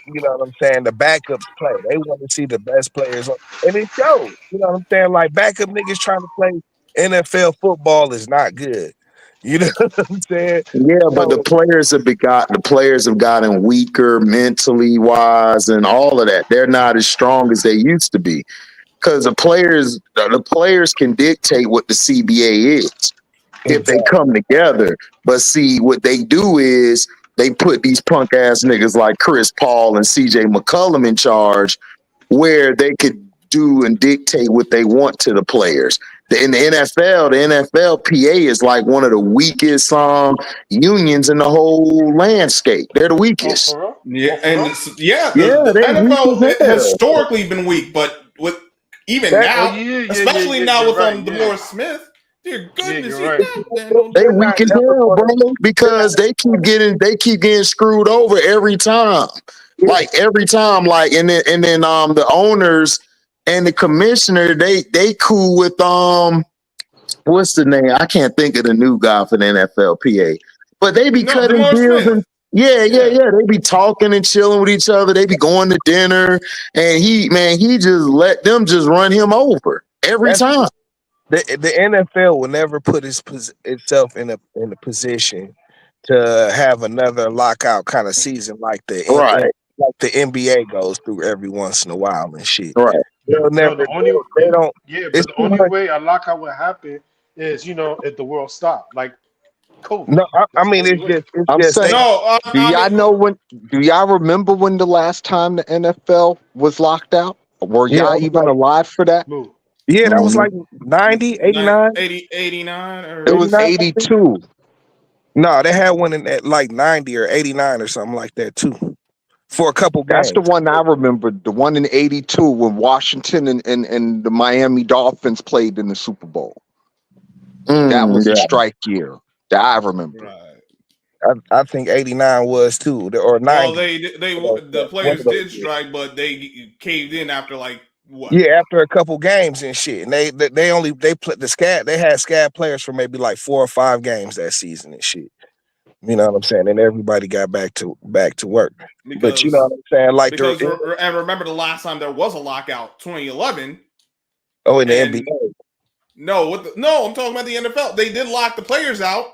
You know what I'm saying? The backups play. They want to see the best players, and it shows. You know what I'm saying? Like backup niggas trying to play NFL football is not good. You know what I'm saying? Yeah, but So the players have gotten weaker mentally wise and all of that. They're not as strong as they used to be because the players can dictate what the CBA is if they exactly. come together. But see, what they do is they put these punk ass niggas like Chris Paul and CJ McCollum in charge where they could do and dictate what they want to the players. In the NFL, the NFLPA is like one of the weakest unions in the whole landscape. They're the Oh, weakest. for real? yeah, Oh, for and real? Yeah, the they weak NFL as has hell. historically been weak, but with even That Oh, now, yeah, yeah, yeah, especially yeah. now You're with right. Yeah, Demore Smith, dear yeah, goodness, you're he right. that man don't They they're weak not as never hell, going bro, to. They're not. because they keep getting screwed over every time. Yeah, Like every time, like and then the owners and the commissioner, they cool with what's the name? I can't think of the new guy for the NFLPA. But they be no cutting Demore deals and Smith. yeah, yeah, Yeah, yeah. They be talking and chilling with each other. They be going to dinner. And he just let them just run him over every that's time. the NFL will never put itself in a position to have another lockout kind of season Right, like the NBA goes through every once in a while and shit. right. They'll No, never the only they don't. yeah, It's but the too only much. way a lockout would happen is if the world stopped, like COVID. No, I That's the mean only way. it's I'm just they. saying, no, do I mean, y'all know when? Do y'all remember when the last time the NFL was locked out? Were Yeah, y'all it was even like alive for that? Move. yeah, that was Mhm. like 90, 89, 89 It or 89. was I think. 82. No, they had one at like 90 or 89 or something like that too for a couple That's the games. one I remember. The one in 82 when Washington and the Miami Dolphins played in the Super Bowl. That was the Yeah. strike year that I remember. right. I think 89 was too, or Well, 90. the One players of those did years. strike, but they caved in after like what? Yeah, after a couple games and shit, and they only they put the scat. They had scat players for maybe like 4 or 5 games that season and shit. You know what I'm saying? And everybody got back to work. But you know Because what I'm saying? Like and remember the last time there was a lockout, 2011, in the and NBA. no, I'm talking about the NFL. They did lock the players out,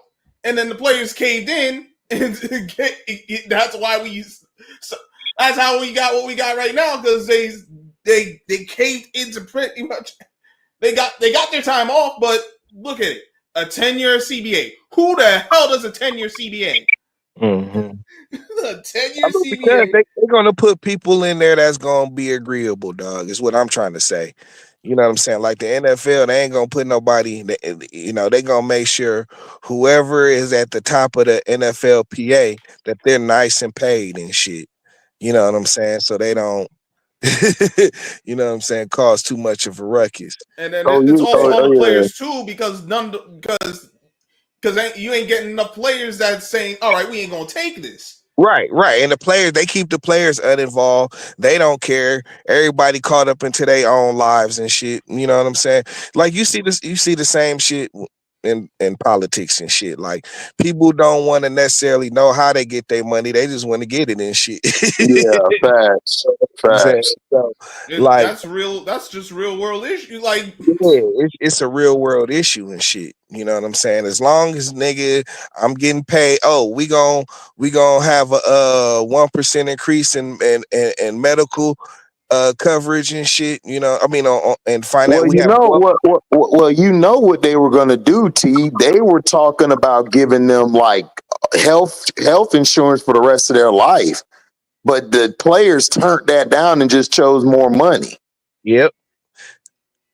and then the players caved in, and that's why so that's how we got what we got right now because they caved into pretty much. They got their time off, but look at it, a 10-year CBA. Who the hell does a 10-year CBA? Hmm. A I 10-year mean, because CBA. they're gonna put people in there that's gonna be agreeable, dog. Is what I'm trying to say. You know what I'm saying? Like the NFL, they ain't gonna put nobody. They gonna make sure whoever is at the top of the NFLPA that they're nice and paid and shit. You know what I'm saying? So they don't, you know what I'm saying, cause too much of a ruckus. And then Oh, it's you. also Oh, all oh the yeah. players too, because because you ain't getting enough players that's saying, all right, we ain't gonna take this. Right, right. And the players, they keep the players uninvolved. They don't care. Everybody caught up into their own lives and shit. You know what I'm saying? Like you see the same shit. in politics and shit. Like people don't want to necessarily know how they get their money; they just want to get it and shit. Yeah, facts, I'm saying facts. so, like That's real. That's just real world issue. Like, yeah, it's a real world issue and shit. You know what I'm saying? As long as nigga, I'm getting paid. Oh, we gonna have a 1% increase in medical coverage and shit. You know, I mean, and find out Well, we you have know one. well, you know what they were going to do. T. They were talking about giving them like health insurance for the rest of their life, but the players turned that down and just chose more money. Yep.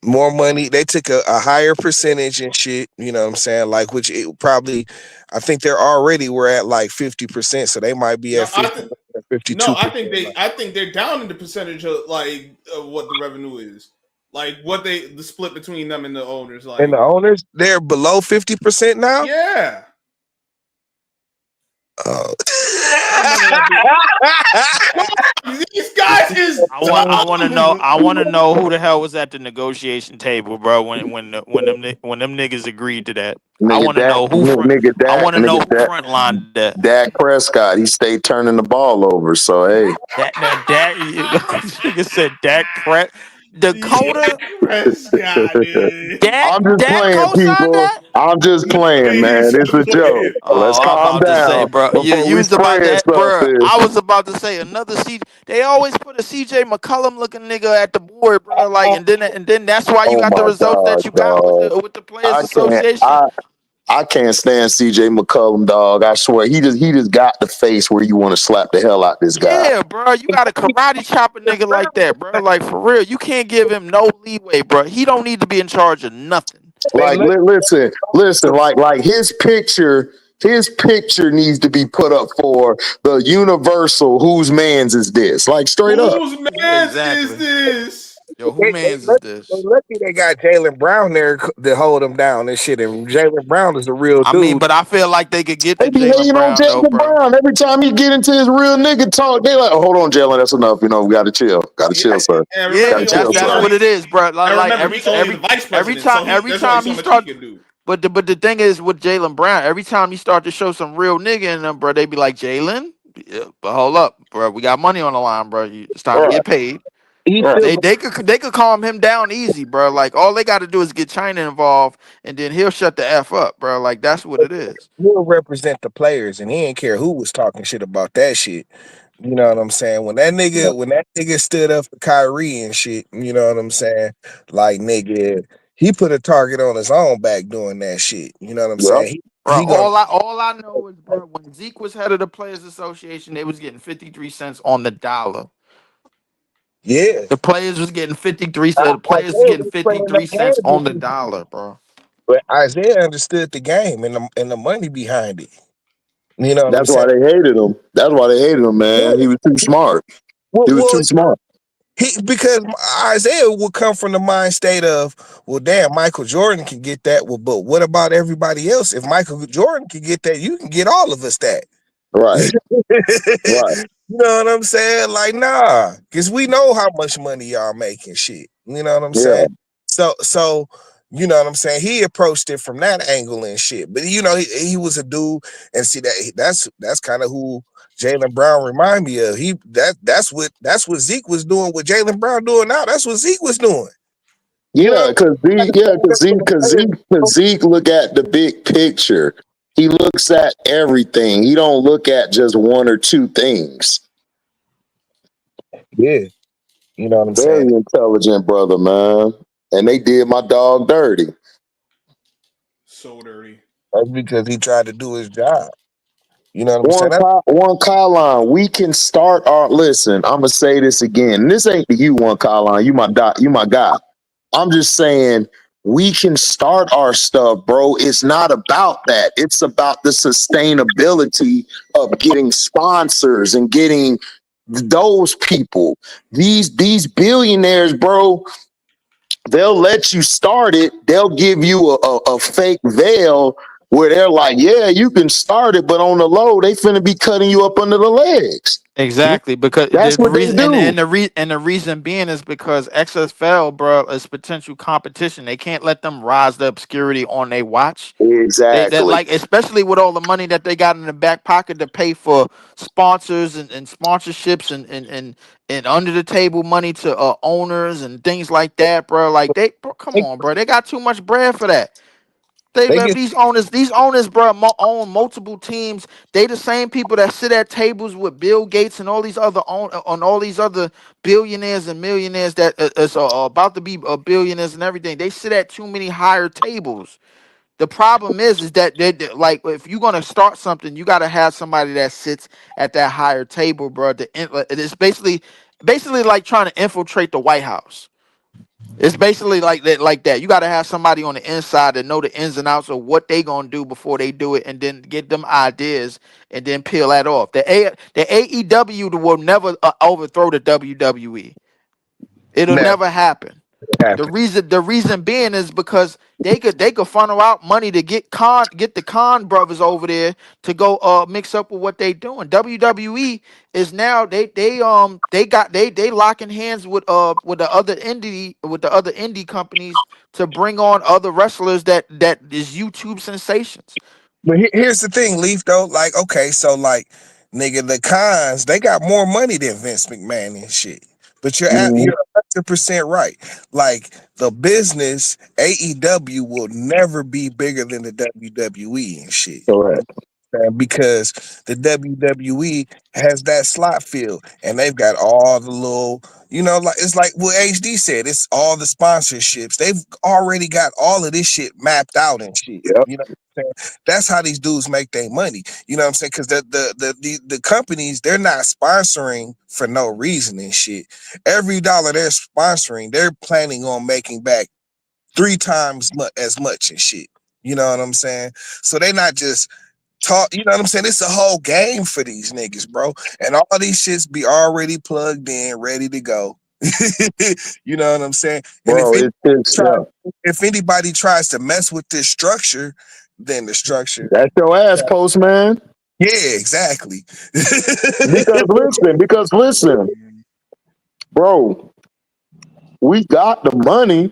More money. They took a higher percentage and shit. You know what I'm saying? Like, which it probably, I think they're already we're at like 50%, so they might be no, at 50, no, 52%. I think they're down in the percentage of like of what the revenue is, like what the split between them and the owners. And the Like, owners, they're below 50% now. yeah, Oh. I remember that bit. These guys is I want to know who the hell was at the negotiation table, bro. When them niggas agreed to that. I Nigga want to Dak, know who front. I want to know nigga who Dak, front lined that. Dak Prescott, he stayed turning the ball over. So hey, That nigga said Dak Dak Dakota. Prescott, dude. Dak I'm just Dak playing, co-signed people. that. I'm just playing, man. He's It's a joke. playing. Let's Oh, I'm calm about to say, down bro. before You we was about spread that, stuff. bro. I was about to say another C. They always put a CJ McCollum looking nigga at the board, bro. Like, and then that's why you Oh got the my results God, that you got dog. with the Players I can't. Association. I can't stand CJ McCollum, dog. I swear, he just got the face where you want to slap the hell out this guy. Yeah, bro. You got to karate chop a nigga like that, bro. Like for real, you can't give him no leeway, bro. He don't need to be in charge of nothing. Hey, Like, look, listen. Like his picture needs to be put up for the universal. Whose man's is this? Like straight up. Whose Yeah, man's is exactly. this? Yo, who man's is they this? lucky they got Jalen Brown there to hold them down and shit. And Jalen Brown is a real I mean, dude. but I feel like they could get They to be Jalen hating on Brown though, Jalen bro. Brown every time he get into his real nigga talk. They like, oh, hold on, Jalen, that's enough. We got to chill. Got to Yeah, chill, sir. and remember Got to Yeah, chill, that's sir. what it is, bro. Like, and like remember he only the vice every president, time so every that's why time so you much he start. can do. But the thing is with Jalen Brown, every time you start to show some real nigga in them, bro, they be like Jalen. Yeah, but hold up, bro. We got money on the line, bro. It's time All to right, get paid. He all right. still They could calm him down easy, bro. Like all they got to do is get China involved, and then he'll shut the f up, bro. Like that's what it is. he'll represent the players, and he ain't care who was talking shit about that shit. You know what I'm saying? When that nigga stood up for Kyrie and shit, you know what I'm saying? Like nigga, he put a target on his own back doing that shit. You know what I'm Yep. saying? Bro, He gonna all I know is, bro, when Zeke was head of the Players Association, they was getting 53 cents on the dollar. yeah. The players was getting 53 cents. The Isaiah players was getting was playing 53 that cents game, on the dollar, bro. but Isaiah understood the game and the money behind it. You know what I'm That's why saying? they hated him. That's why they hated him, Yeah. man. He was too smart. Well, He was well, too smart. because Isaiah would come from the mind state of, well, damn, Michael Jordan can get that. Well, but what about everybody else? If Michael Jordan can get that, you can get all of us that. Right, right. You know what I'm saying? Like, nah, because we know how much money y'all making shit. You know what I'm Yeah. saying? So, you know what I'm saying? He approached it from that angle and shit. But you know, he was a dude, and see that's kind of who Jalen Brown remind me of. That's what Zeke was doing. What Jalen Brown doing now? That's what Zeke was doing. You know Yeah, because Zeke look at the big picture. He looks at everything. He don't look at just one or two things. Yeah, you know what I'm saying? Very intelligent brother, man. And they did my dog dirty. So dirty. That's because he tried to do his job. You know what I'm saying? One Colin, we can start our listen. I'm gonna say this again. This ain't to you, one Colin. You my guy. I'm just saying we can start our stuff, bro. It's not about that. It's about the sustainability of getting sponsors and getting those people. These billionaires, bro, they'll let you start it. They'll give you a fake veil where they're like, yeah, you can start it, but on the low, they finna be cutting you up under the legs. Exactly, because That's the what they reason do. and the reason being is because XFL, bro, is potential competition. They can't let them rise to obscurity on their watch. They that Exactly. like, especially with all the money that they got in the back pocket to pay for sponsors and sponsorships and under the table money to owners and things like that, bro. Like bro, come They, on, bro. They got too much bread for that. They they man, get these owners, bro, own multiple teams. They the same people that sit at tables with Bill Gates and all these other on all these other billionaires and millionaires that is about to be billionaires and everything. They sit at too many higher tables. The problem is that like, if you're gonna start something, you gotta have somebody that sits at that higher table, bro. It's basically like trying to infiltrate the White House. It's basically like that, like that. You got to have somebody on the inside that know the ins and outs of what they gonna do before they do it, and then get them ideas, and then peel that off. The AEW will never overthrow the WWE. It'll never never happen. The happen. reason being is because they could funnel out money to get the Khan brothers over there to go mix up with what they doing. WWE is now they locking hands with the other indie companies to bring on other wrestlers that is YouTube sensations. But here's the thing, Leaf, though. Like, okay, so like, nigga, the cons, they got more money than Vince McMahon and shit. But Mhm. you're 100% right. Like, the business AEW will never be bigger than the WWE and shit. Correct. Because the WWE has that slot field and they've got all the little, like it's like what HD said, it's all the sponsorships. They've already got all of this shit mapped out and shit. Yep. You know what I'm saying? That's how these dudes make their money. You know what I'm saying? Because the companies, they're not sponsoring for no reason and shit. Every dollar they're sponsoring, they're planning on making back three times as much and shit. You know what I'm saying? So they're not just you know what I'm saying? It's a whole game for these niggas, bro. And all these shits be already plugged in, ready to go. You know what I'm saying? And Bro, it's try, yeah. if anybody tries to mess with this structure, then the structure, That's your ass, postman. yeah, exactly. Because listen, bro, we got the money.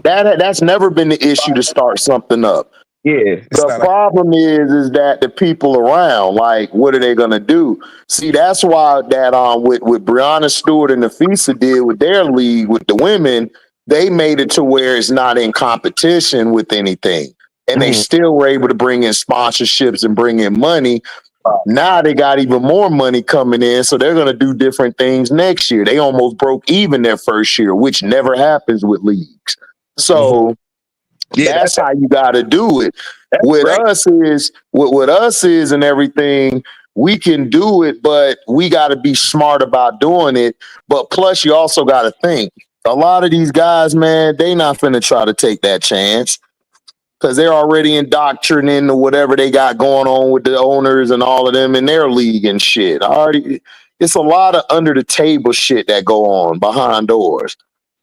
That's never been the issue to start something up. Yeah, it's The not a problem is that the people around, like, what are they gonna do? See, that's why that with Brianna Stewart and Nafisa did with their league with the women, they made it to where it's not in competition with anything. And they Mhm. still were able to bring in sponsorships and bring in money. Now they got even more money coming in, so they're gonna do different things next year. They almost broke even their first year, which never happens with leagues. Mhm. So Yeah, that's how you got to do it. that's With great. us is with us is and everything. We can do it, but we got to be smart about doing it. But plus, you also got to think. A lot of these guys, man, they not finna try to take that chance because they're already indoctrinated into whatever they got going on with the owners and all of them in their league and shit. It's a lot of under the table shit that go on behind doors.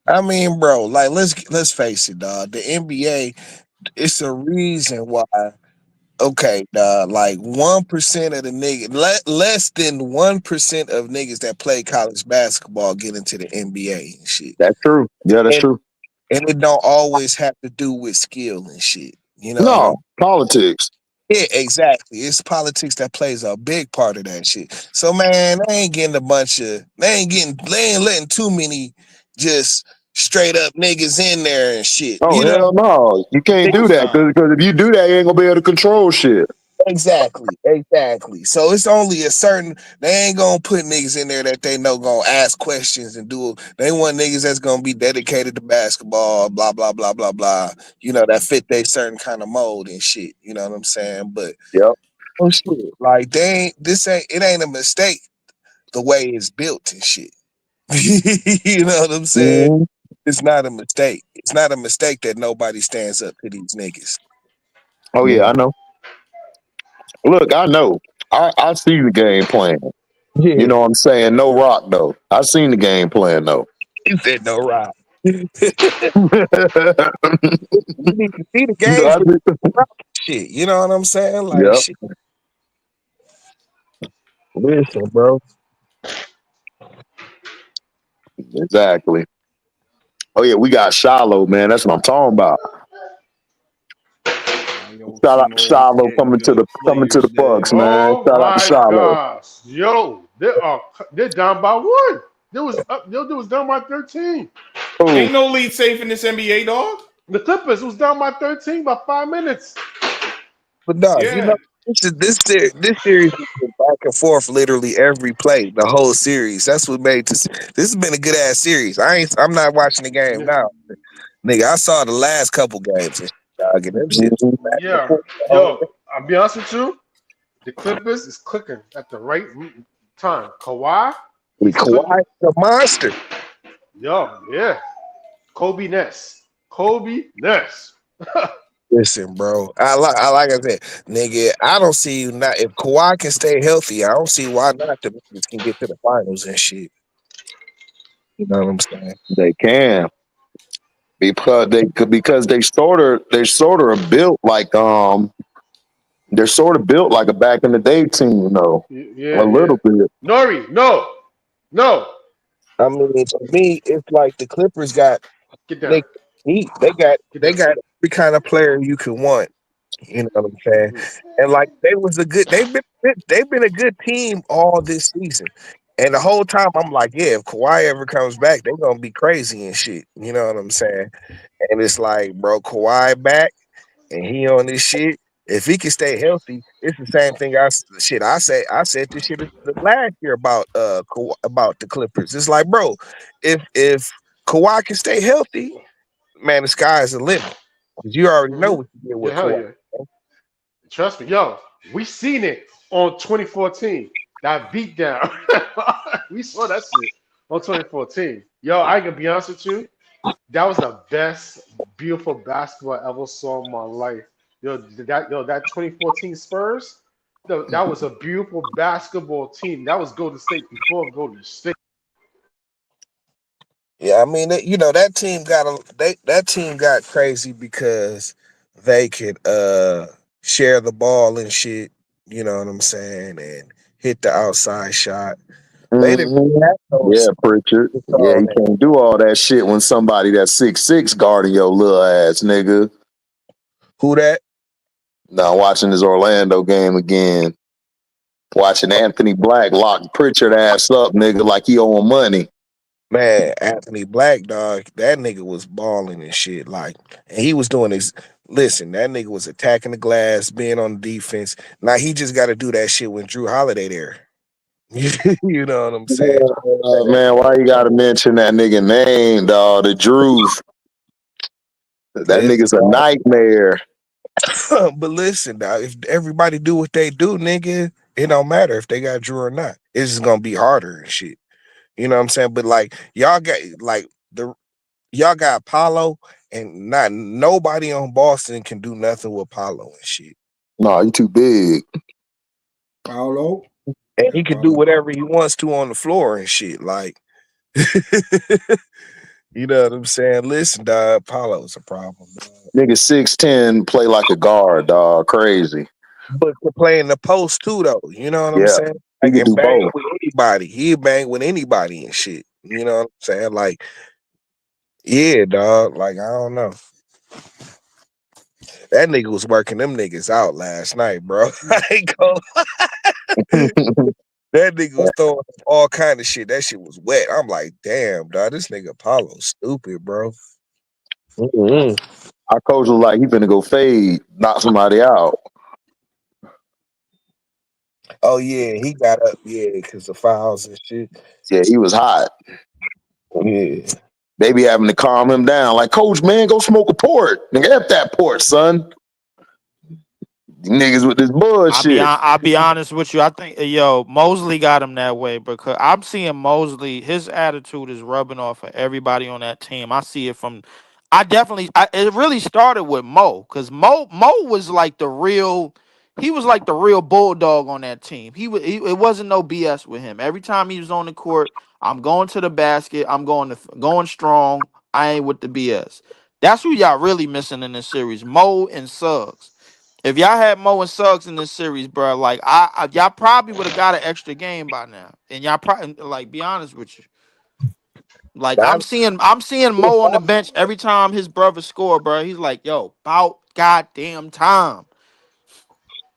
I mean, bro, like let's face it, dog. The NBA, it's a reason why. Okay, like 1% of the niggas, less than 1% of niggas that play college basketball get into the NBA and shit. That's true. Yeah, that's And true. and it don't always have to do with skill and shit. You know what I'm No politics. Yeah, exactly. It's politics that plays a big part of that shit. So man, they ain't letting too many just straight up niggas in there and shit. Oh You know, hell no! You can't do that Nah. because if you do that, you ain't gonna be able to control shit. exactly. So it's only a certain they ain't gonna put niggas in there that they know gonna ask questions and do. They want niggas that's gonna be dedicated to basketball, blah blah blah blah blah. You know that fit they certain kind of mold and shit. You know what I'm saying? But Yep. oh shit, like it ain't a mistake the way it's built and shit. You know what I'm saying? Mhm. It's not a mistake. It's not a mistake that nobody stands up to these niggas. Oh You yeah, know? I know. Look, I know. I see the game plan. You Yeah, know what I'm saying? No rock though. I seen the game plan though. he said no rock. You you need to see the know, games with rock shit. You know what I'm saying? Like Yep, shit. Listen, bro. exactly. Oh yeah, we got Shiloh, man. That's what I'm talking about. Yo, Shout out to Timo's Shiloh getting good coming to the players there. Bucks, man. Oh Shout out to my Shiloh. gosh. Yo, they're down by one. They was down by 13. Oh, Ain't no lead safe in this NBA, dog. The Clippers was down by 13 by 5 minutes. But dog, you know, Yeah. this series has been back and forth literally every play, the whole series. That's what made this has been a good ass series. I'm not watching the game Yeah, now. Nigga, I saw the last couple games and shit, dog, and them shit mhm. back and yeah. forth the whole Yo, I'll be honest with you. The Clippers is clicking at the right time. Kawhi, we he's clicking. Kawhi the monster. Yo, yeah. Kobe Ness. Kobe Ness. Listen, bro. I like I said, nigga. I don't see you not if Kawhi can stay healthy. I don't see why not the niggas can get to the finals and shit. You know what I'm saying? They can because they sort of built like they're sort of built like a back in the day team, a Yeah, yeah. little bit. Nori, no, no. I mean, to me, it's like the Clippers got Get down. they they got Get they down. got every kind of player you can want. You know what I'm saying? Mm. And like they've been a good team all this season. And the whole time I'm like, yeah, if Kawhi ever comes back, they're gonna be crazy and shit. You know what I'm saying? And it's like, bro, Kawhi back and he on this shit. If he can stay healthy, it's the same thing. I said this shit last year about about the Clippers. It's like, bro, if Kawhi can stay healthy, man, the sky is the limit. 'Cause you already know Mm-hmm. what you did Yeah, with hell Kawhi. yeah. Trust me, yo. We seen it on 2014. That beatdown. We saw that shit on 2014. Yo, I can be honest with you. That was the best, beautiful basketball I ever saw in my life. That 2014 Spurs, that was a beautiful basketball team. That was Golden State before Golden State. Yeah, I mean, you know, that team got crazy because they could share the ball and shit. You know what I'm saying, and hit the outside shot. They didn't Hmm. have Yeah, those Pritchard. Yeah, on you that. can't do all that shit when somebody that's 6'6" guarding your little ass, nigga. Who that? Now watching this Orlando game again, watching Anthony Black lock Pritchard ass up, nigga, like he owe him money. Man, Anthony Black, dog, that nigga was balling and shit. Like, and he was doing his. Listen, that nigga was attacking the glass, being on defense. Now he just got to do that shit when Drew Holiday there. You know what I'm saying? Man, why you gotta mention that nigga name, dog? The Drews. That Listen, nigga's a dog. nightmare. But listen, dog, if everybody do what they do, nigga, it don't matter if they got Drew or not. It's just gonna be harder and shit. You know what I'm saying? But like y'all got like the y'all got Paulo, and not nobody on Boston can do nothing with Paulo and shit. Nah, you too big. Paolo. And Yeah, he can do Paolo. whatever he wants to on the floor and shit. Like, you know what I'm saying? Listen, dog, Paulo's a problem, dog. Nigga 6'10", play like a guard, dog. Crazy. But to play in the post too, though. You know what I'm Yeah, saying? he Like, could and do bang both. with anybody. He bang with anybody and shit. You know what I'm saying? Like, yeah, dog. Like, I don't know. That nigga was working them niggas out last night, bro. I ain't gonna. That nigga was throwing up all kind of shit. That shit was wet. I'm like, damn, dog. This nigga Apollo stupid, bro. Mm-mm. Our coach was like, he finna go fade, knock somebody out. Oh yeah, he got up, yeah, because of fouls and shit. Yeah, he was hot. Yeah. They be having to calm him down. Like, coach, man, go smoke a port. Nigga, F that port, son. Niggas with this bullshit. I'll be honest with you. I think Mosley got him that way because I'm seeing Mosley. His attitude is rubbing off of everybody on that team. I see it from. It really started with Mo because Mo was like the real. He was like the real bulldog on that team. It wasn't no BS with him. Every time he was on the court, I'm going to the basket. I'm going strong. I ain't with the BS. That's who y'all really missing in this series, Mo and Suggs. If y'all had Mo and Suggs in this series, bro, like y'all probably would have got an extra game by now. And y'all probably like be honest with you. Like Now, I'm seeing Mo on the bench every time his brother score, bro. He's like, yo, about goddamn time.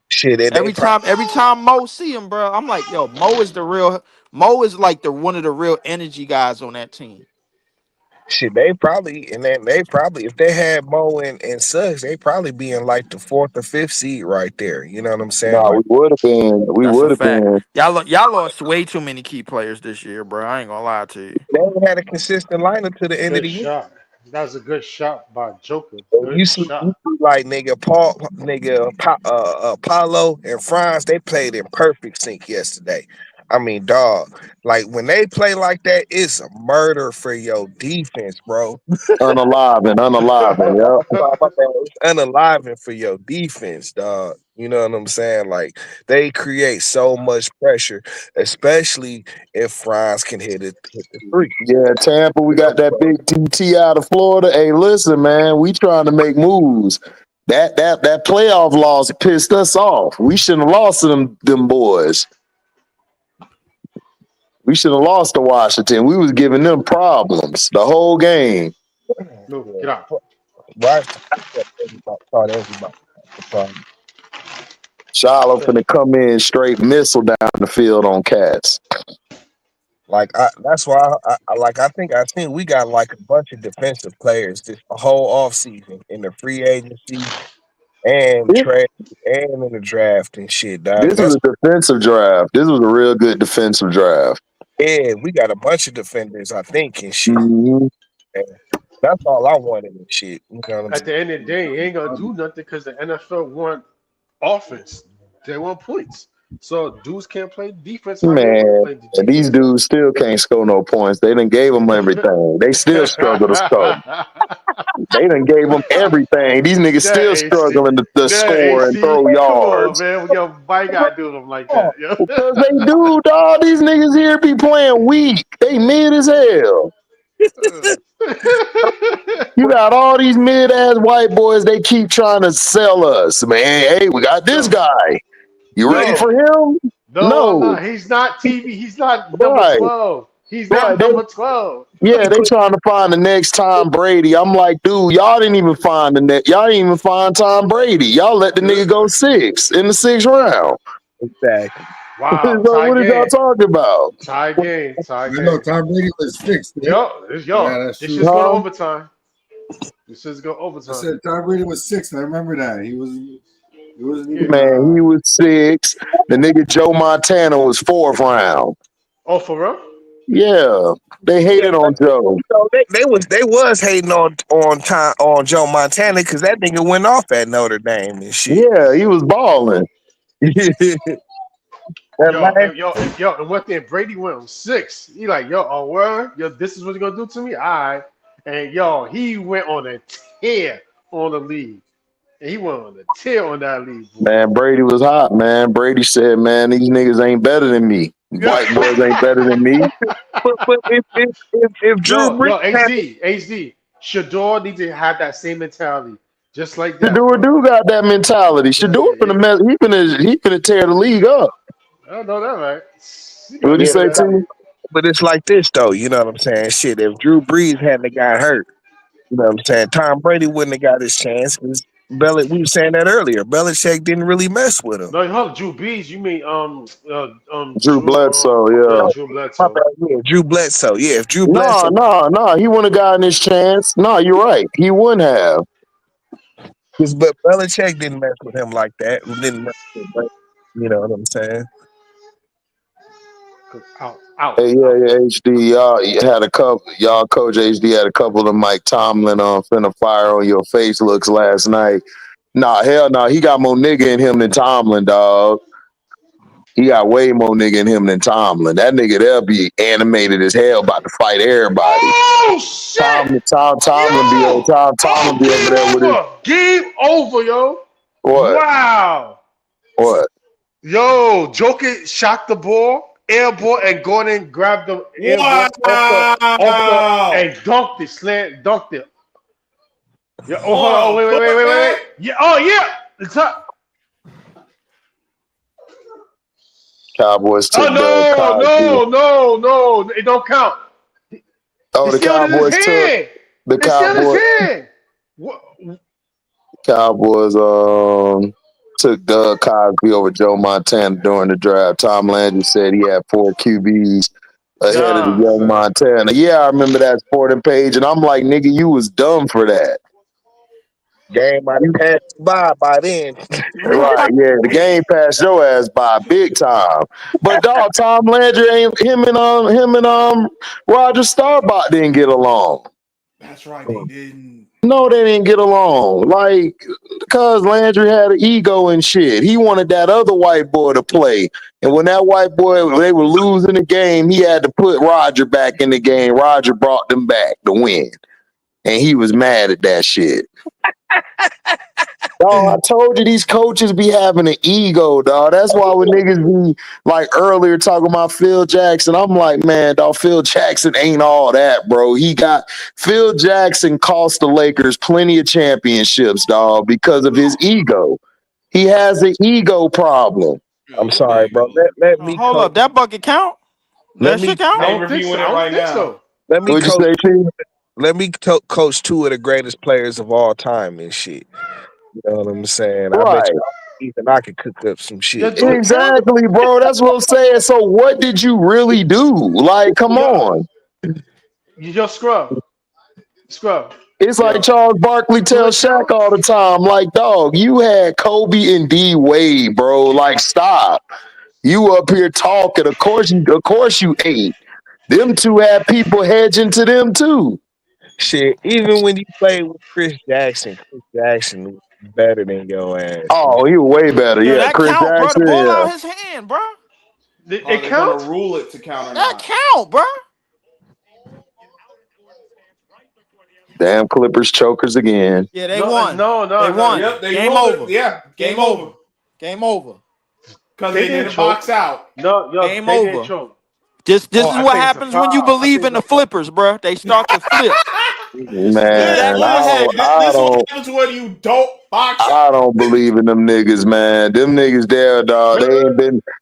shit, they probably Every time Mo see him, bro, I'm like, yo, Mo is like the one of the real energy guys on that team. they probably and then they probably if they had Mo and Suggs, they probably be in like the fourth or fifth seed right there. You know what I'm saying? No, Like we would have been. We That's a would have fact. been. Y'all lost way too many key players this year, bro. I ain't gonna lie to you. they ain't had a consistent lineup to the end of Good the year. shot. That was a good shot by Joker. And Good you shot. see like Paulo and Franz, they played in perfect sync yesterday. I mean, dog, like when they play like that, it's a murder for your defense, bro. Unalive and yep. My bad. It's unaliving for your defense, dog. You know what I'm saying? Like they create so much pressure, especially if Franz can hit the three. Yeah, Tampa, we got that big TT out of Florida. Hey, listen, man, we trying to make moves. That playoff loss pissed us off. We shouldn't have lost to them boys. We should have lost to Washington. We was giving them problems the whole game. No, Yeah. get out. Right. Thought everybody had the problem. Shiloh finna come in straight missile down the field on cats. That's why I think we got like a bunch of defensive players this whole off season in the free agency and This, trade and in the draft and shit, dog. this was a defensive draft. This was a real good defensive draft. We got a bunch of defenders, I think, and shit. Mhm. And that's all I wanted and shit. You know what I'm At saying? the end of the day, you ain't gonna do nothing because the NFL want offense. They want points. So dudes can't play defense how they want to Man, play the these defense. dudes still can't score no points. They done gave them everything. They still struggle to score. They done gave them everything. These niggas That still AC, struggling to that score and AC. throw Come on, yards. man. Yo, why gotta do them like that? Yo. Because they do, dog. These niggas here be playing weak. They mid as hell. You got all these mid ass white boys. They keep trying to sell us, man. Hey, we got this yo, guy. You ready for yo. him? No, I'm No. not. He's not TV. He's not number Right. 12. He's not Right. number 12. Yeah, they trying to find the next Tom Brady. I'm like, dude, y'all didn't even find the net. Y'all didn't even find Tom Brady. Y'all let the nigga go six in the sixth round. Exactly. Wow, So tie what are y'all game. talking about? Tie game. Tie I know game. Tom Brady was sixth, right? Yo, Yeah, that's this true. shit's going to Huh? overtime. This shit's going to I overtime. said Tom Brady was sixth. I remember that. He wasn't Yeah. even Man, he was six. The nigga Joe Montana was fourth round. Oh, for real? Yeah, they Yeah, hated but on Joe. they was hating on Joe Montana because that nigga went off at Notre Dame and shit. Yeah, he was balling. that Yo, last and, and what thing? Brady went on six. He like, yo, oh, word? Yo, this is what you going to do to me? All right. And, yo, he went on a tear on the league. And he went on a tear on that league, boy. Man, Brady was hot, man. Brady said, man, these niggas ain't better than me. Yeah. White boys ain't better than me. but if Drew yo, Brees yo, had HD. Shador needs to have that same mentality. Just like that, Shador bro. do got that mentality. Yeah, Shador yeah. he finna tear the league up. I know that, right? You got What'd he yeah, say that. to you? but it's like this though, you know what I'm saying? Shit, if Drew Brees hadn't got hurt, you know what I'm saying? Tom Brady wouldn't have got his chance because we were saying that earlier. Belichick didn't really mess with him. No, hold on, Drew Brees. You mean Drew Bledsoe, yeah, yeah. Drew My Bledsoe. bad, yeah, Drew Bledsoe. Yeah, if Drew No, Bledsoe no, no. He wouldn't have gotten his chance. No, you're right. He wouldn't have. but Belichick didn't mess with him like that. Didn't mess with him, you know what I'm saying? Hey, yeah, yeah, HD. Y'all had a couple. Y'all, Coach HD had a couple of Mike Tomlin finna fire on your face looks last night. Nah, hell no. He got more nigga in him than Tomlin, dog. He got way more nigga in him than Tomlin. That nigga there be animated as hell, about to fight everybody. Oh shit! Yo! Tomlin Oh, be over game there with his over! Game over, yo! what? Wow! What? Yo, Joker shot the ball, air ball, and Gordon grabbed the air ball off the Wow. and dunked it, slant dunked it. Yeah. Oh, hold on. Oh, Oh, wait. what? Yeah. Oh, yeah. It's up. Cowboys Oh took Bill no, Cosby. no, no, no! It don't count. Oh, He the still in his Cowboys took hand. the It's still in his Cowboys. hand. What? Cowboys took Doug Cosby over Joe Montana during the draft. Tom Landry said he had four QBs ahead of the Nah, young son. Montana. Yeah, I remember that sporting page, and I'm like, nigga, you was dumb for that. Game might You- have passed by then. Right, yeah, the game passed your ass by big time. But dog, Tom Landry ain't him and Roger Staubach didn't get along. That's right. They didn't. No, they didn't get along. Like, because Landry had an ego and shit. He wanted that other white boy to play. And when that white boy, they were losing the game, he had to put Roger back in the game. Roger brought them back to win. And he was mad at that shit. Dog, I told you these coaches be having an ego, dog. That's why when niggas be like earlier talking about Phil Jackson, I'm like, man, dog, Phil Jackson ain't all that, bro. Phil Jackson cost the Lakers plenty of championships, dog, because of his ego. He has an ego problem. Yeah, I'm what sorry, bro. ego? Let me Hold coach. up, that bucket count? Let That shit me I count? They don't think so. reviewing I it don't right think now. so. let me What'd you coach. say, Chief? Let me coach two of the greatest players of all time and shit. You know what I'm saying? I bet Right. you even I could cook up some Yeah, shit do too. it, Kim. Exactly, bro. That's what I'm saying. So what did you really do? Like, come Yo, on. you just scrub. It's like Yo, Charles Barkley do tells it, Shaq Kim. all the time, like, dog, you had Kobe and D Wade, bro. Like, stop. You up here talking. Of course you ain't. Them two had people hedging to them too. Shit, even when you played with Chris Jackson was better than your ass, man. Oh, he was way better. Yo, Yeah, that Chris count, bro. The Jackson, ball yeah. out his hand, bro. Are It they gonna count? rule it to count or That not? count, bro. Damn Clippers chokers again. Yeah, they No, won. no, They no, no. won. Yep, they Game ruled it. over. Yeah, game Game over. over. Game over. Because They they didn't didn't choke. box out. No, yo, Game they didn't over. choke. This Oh, is I what think it's a happens when you foul. I believe think in it's the a foul. flippers, bro. They start to flip. This is Man, exactly what Listen, happened. this is what happens when you don't box I out. don't believe in them niggas, man. Them niggas there, dog.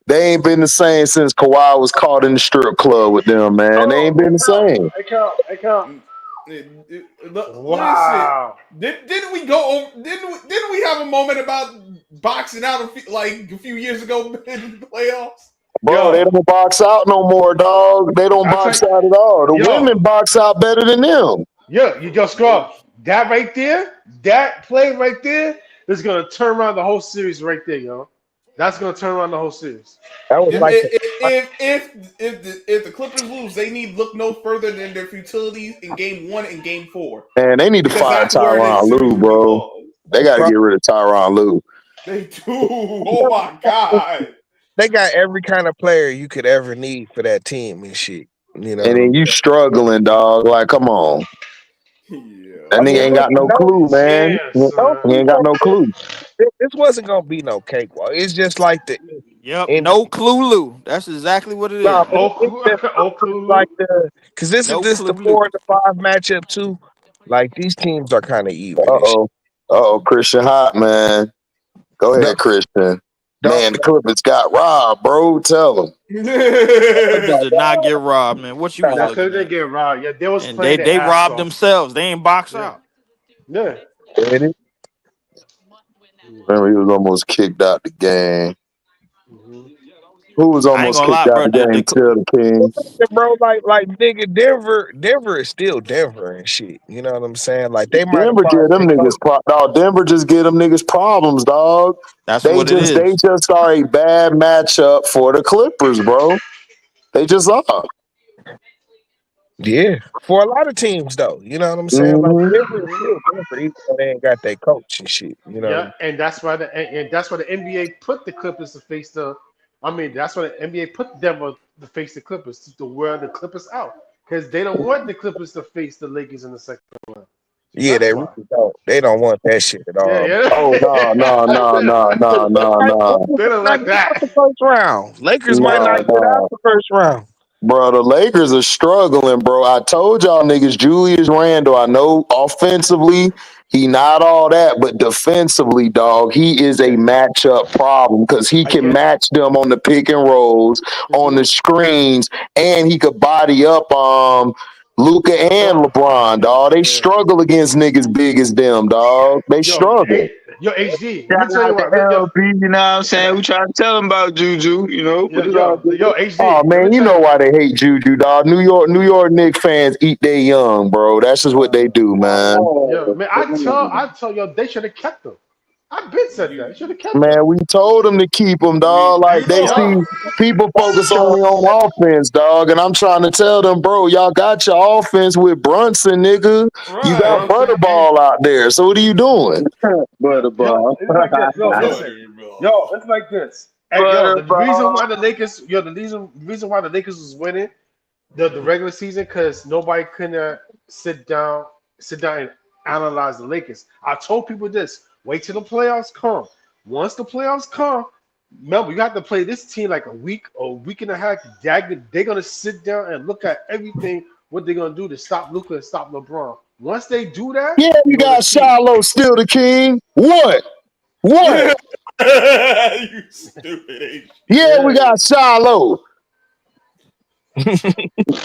They ain't been the same since Kawhi was caught in the strip club with them, man. They Oh, ain't been the same. it count. It count. Listen, Wow. didn't we go over? Didn't we have a moment about boxing out like a few years ago in the playoffs? Bro, they Yo, don't box out no more, dog. They don't I tell box you, out at all. The yo, women box out better than them. yo, you just scroll. That right there, that play right there is gonna turn around the whole series right there, yo. That's gonna turn around the whole series. That was If like the if the Clippers lose, they need look no further than their futility in Game 1 and Game 4 Man, they need to because fire that's where the Tyronn series Lue, really bro. was. They got to bro. get rid of Tyronn Lue. They do. Oh my god. They got every kind of player you could ever need for that team and shit. You know And what then I'm you saying? struggling, dog. Like, come on. Yeah. That I mean, nigga ain't got listen, no clue, man. Yeah, don't son. He sleep ain't got on no this. clue. This wasn't gonna be no cakewalk. It's just like the Yep. in No clue, Lou. That's exactly what it nah, is. but it's just like Oklahoma. the because this is No this the clue, Lou. 4 and the 5 matchup too. Like these teams are kind of even and shit. Uh-oh. Uh-oh, Christian Hot, man. Go Don't, ahead, Christian. don't, Man, the Clippers got robbed, bro. Tell them. Clippers did not get robbed, man. What you was Yeah, looking cause they at? get robbed. Yeah, they was And playing their they ass robbed off. themselves. They ain't box Yeah, out. yeah. Remember, he was almost kicked out the game. Mhm. Who was I ain't almost gonna kicked lie, out bro. the game? Tell the Kings. bro. Like nigga, Denver is still Denver and shit. You know what I'm saying? Like they might have Denver fired get them their niggas coach. dog. Denver just get them niggas problems, dog. That's They what it just they is. just are a bad matchup for the Clippers, bro. They just are. Yeah, for a lot of teams though. You know what I'm saying? Like Hmm. Denver is still Denver, even though they ain't got their coach and shit. You know what Yeah, I'm and that's why the NBA put the Clippers to face the. I mean, that's why the NBA put them to face the Clippers to wear the Clippers out because they don't want the Clippers to face the Lakers in the second round. Yeah, That's they why. really don't. They don't want that shit at Yeah, all. yeah. Oh no, no, no, no, no, no, Like, no. Lakers They might don't not like get out that. the first round. Lakers might not No, get out no. the first round. Bro, the Lakers are struggling, bro. I told y'all niggas Julius Randle. I know offensively he not all that, but defensively, dog, he is a Yeah, matchup problem because he I can get it. match them on the pick and rolls, on Hmm. the screens, and he could body up Luca and Yo, LeBron, dog. They yeah. struggle against niggas big as them, dog. They Yo, struggle. HD. Let Shout me tell you out to what. Yo, LB, you know what I'm saying? We trying to tell him about Juju, but it's all good. yo, Oh HD. Let me man, you tell know you. why they hate Juju, dog. New York Knicks fans eat their young, bro. That's just what they do, man. Yo, Oh, man, I tell yo, they should have kept him. I've been said that. They should have kept him. Man, we told them to keep them, dog. Like they see Yo, people focus only on offense, dog, and I'm trying to tell them, bro, y'all got your offense with Brunson, nigga. You right. got Butterball out there. So what are you doing? Yo, Butterball. it's like this. Yo, listen. Butterball. Yo, it's like this. And yo, the reason Butterball. why the Lakers, the reason why the Lakers was winning the regular season, because nobody couldn't sit down and analyze the Lakers. I told people this: wait till the playoffs come. Once the playoffs come, remember you have to play this team like a week and a half. They're gonna sit down and look at everything what they're gonna do to stop Luka and stop LeBron. Once they do that, Yeah, you're you gonna got see. Shiloh still the king. What? What? You stupid H. Yeah, we Yeah. got Shiloh.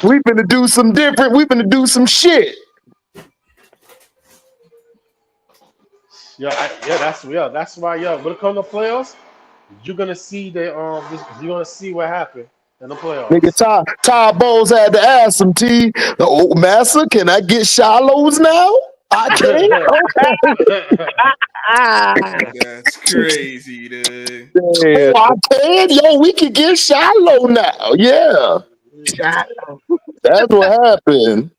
We finna do some different. We finna do some shit. That's why when it comes to playoffs, you're gonna see you're gonna see what happened in the Nigga, playoffs. Ty Bowles had to ask him, T, oh, Massa, can I get Shiloh's now? I can. Okay. Ah, That's crazy, dude. oh, I can. Yo, we can get Shiloh now. Yeah, that's what happened.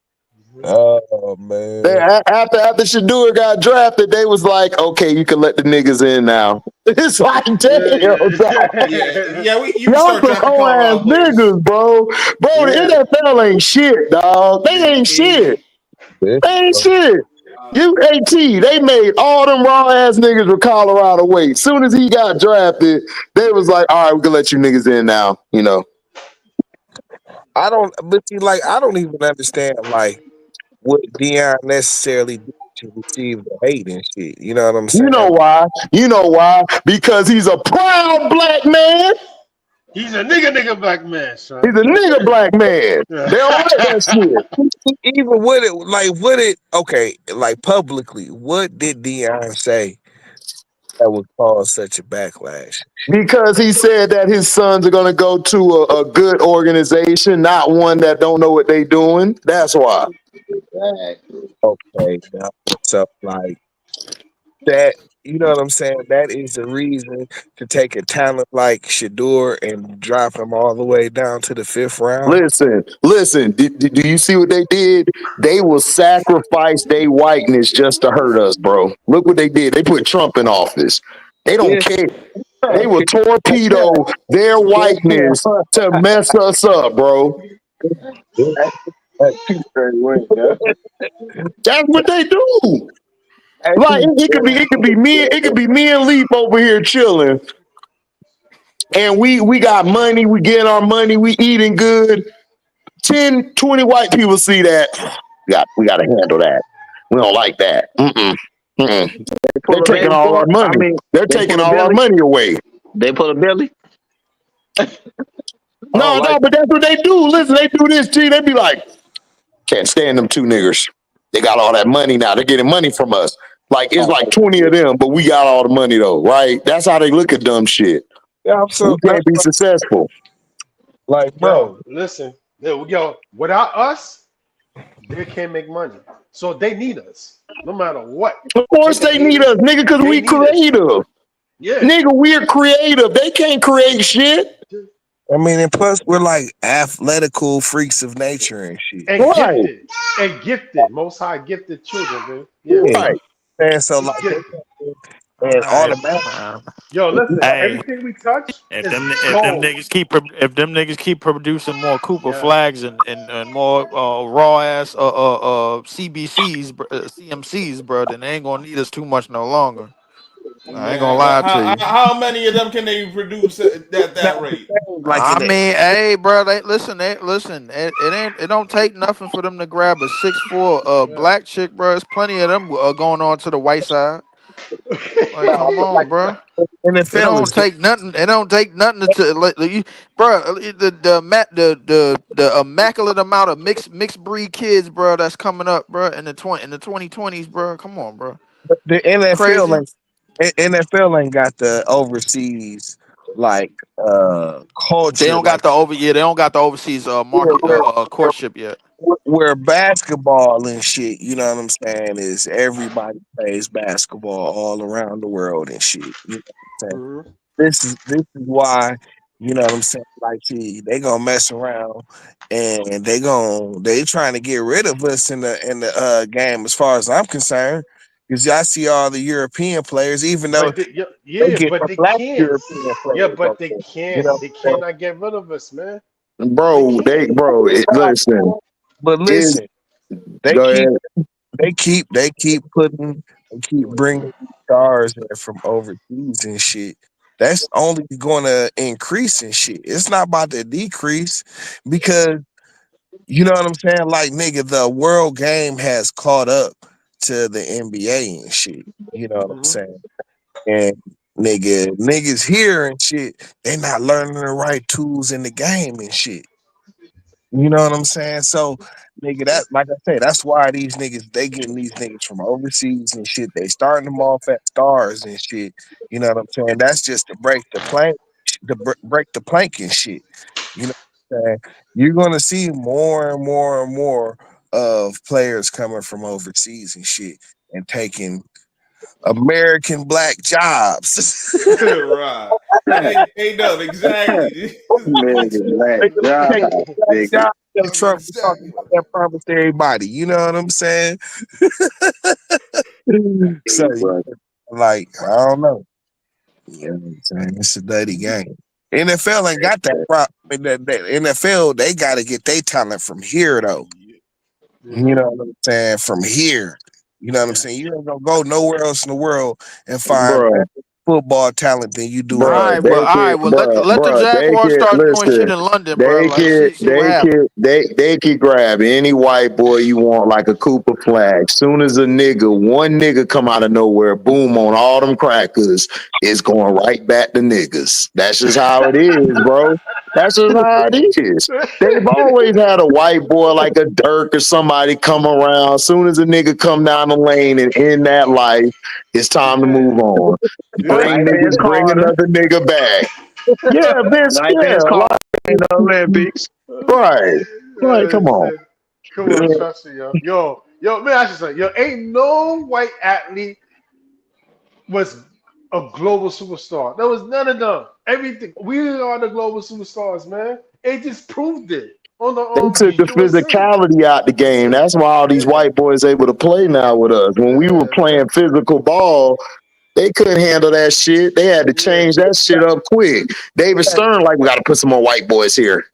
Oh man. After Shadur got drafted, they was like, okay, you can let the niggas in now. It's like, damn, dog. Yeah. You can Y'all start some drafting whole ass Colorado players. niggas, bro. Bro, Yeah. the NFL ain't shit, dog. They ain't Hey, shit. They ain't shit. You AT, they made all them raw ass niggas with Colorado wait. Soon as he got drafted, they was like, all right, we can let you niggas in now. You know. I don't but see, like I don't even understand like what Dion necessarily did to receive the hate and shit. You know what I'm You know saying? why? You know why? Because he's a proud black man. He's a nigga black man, He's son. a nigga black man. They don't like that shit. Even with it, like what it okay, like publicly, what did Dion say that would cause such a backlash? Because he said that his sons are gonna go to a good organization, not one that don't know what they doing. That's why. Okay, now, so like that, you know what I'm saying? That is the reason to take a talent like Shador and drop him all the way down to the fifth round. Listen. Do you see what they did? They will sacrifice their whiteness just to hurt us, bro. Look what they did. They put Trump in office. They don't Yeah, care. They will okay. torpedo their whiteness to mess us up, bro. That's two straight wins, yeah. That's what they do. Like Actually, it could be me and Leap over here chilling, and we got money. We getting our money. We eating good. 10, 20 white people see that. We got to handle that. We don't like that. Mm-mm. Mm-mm. They They're pull a taking all our baseball. I money. mean, They're they taking pull a all our Billy. money away. They pull a Billy. I don't No, like. no, but that's what they do. Listen, they do this, T. They be like, can't stand them two niggers. They got all that money now. They're getting money from us. Like, it's like 20 of them, but we got all the money, though, right? That's how they look at dumb shit. Yeah, We so can't be successful. like, Yo, bro, listen. Yo, without us, they can't make money. So they need us, no matter what. Of They course can they hate need us. us, nigga, because They we need us. creative. Yeah. Nigga, we're creative. They can't create shit. I mean, and plus we're like athletical freaks of nature and shit. And Right, gifted. And gifted. Most high gifted children, man. Yeah. Yeah, right. and so We like they gifted. All and right, automatic. Yo, listen. hey, Everything we touch if is them gold. niggas keep producing more Cooper Yeah. flags and more raw ass CBCs, CMCs, bro, then they ain't gonna need us too much no longer. I ain't gonna Man, but lie to you. how many of them can they produce at Not that the rate? same like I in the mean, hey, bro, listen. It ain't. It don't take nothing for them to grab a 6'4" Yeah. black chick, bro. There's plenty of them going on to the white side. Like, no, come like on, bro. It NFL is don't take nothing. It don't take nothing like you, bro. The immaculate amount of mixed breed kids, bro. That's coming up, bro. In the 2020s, bro. Come on, bro. the You NFL crazy? ain't NFL ain't got the overseas like They culture don't like got the over. Yeah, they don't got the overseas where, market where, courtship yet. where basketball and shit, you know what I'm saying, is everybody plays basketball all around the world and shit. You know what I'm saying? Mhm. This is why, you know what I'm saying, like see, they gonna mess around and they trying to get rid of us in the game as far as I'm concerned. Because I see all the European players, even though But they, yeah, they yeah, get but the they black can't. European Yeah, players but over they there. You know can't. They what I'm cannot get rid of us, man. They bro. can't. Listen, But is listen, they go keep ahead, they keep bringing stars in from overseas and shit. That's only going to increase and shit. It's not about to decrease because you know what I'm saying. Like nigga, the world game has caught up to the NBA and shit. You know what I'm Hmm. saying. And niggas here and shit, they not learning the right tools in the game and shit. You know what I'm saying? So, nigga, that like I say, that's why these niggas they getting these niggas from overseas and shit. They starting them off at stars and shit. You know what I'm saying? That's just to break the plank, break the plank and shit. You know what I'm saying? You're gonna see more and more and more of players coming from overseas and shit and taking American black jobs. Right. Ain't done exactly. nigga, black They gonna job, take black nigga. jobs that That's Trump talking exactly. about that promised everybody. You know what I'm saying? So But like, I don't know. You know what I'm saying? It's a dirty game. NFL ain't got that problem. That NFL, they gotta get their talent from here though. You Hmm. know what I'm saying? From here. You know what I'm Yeah. saying? You ain't gonna go nowhere else in the world and find bro, better football talent than you do All in the right, well, all right, well, let the they Jaguars could start doing shit listen. in London, bro. Like, see what happens. They could grab any white boy you want, like a Cooper flag. Soon as one nigga come out of nowhere, boom on all them crackers, it's going right back to niggas. That's just how it is, bro. That's just how it is. They've always had a white boy like a Dirk or somebody come around. Soon as a nigga come down the lane and end that life, it's time to Yeah. move on. Yeah. Like Vince Bring Carter, another nigga back. Yeah, Vince. like Yeah, Vince Carter like in the Olympics. right. Like, come on. Man. Come on, trust me, yo. Yo, man, I should say, yo, ain't no white athlete was a global superstar. There was none of them. Everything. We are the global superstars, man. They just proved it on They the took the USA. physicality out the game. That's why all these Yeah. white boys able to play now with us. When we were Yeah, man. playing physical ball, they couldn't handle that shit. They had to Yeah. change that shit up quick. David Stern, like, we got to put some more white boys here.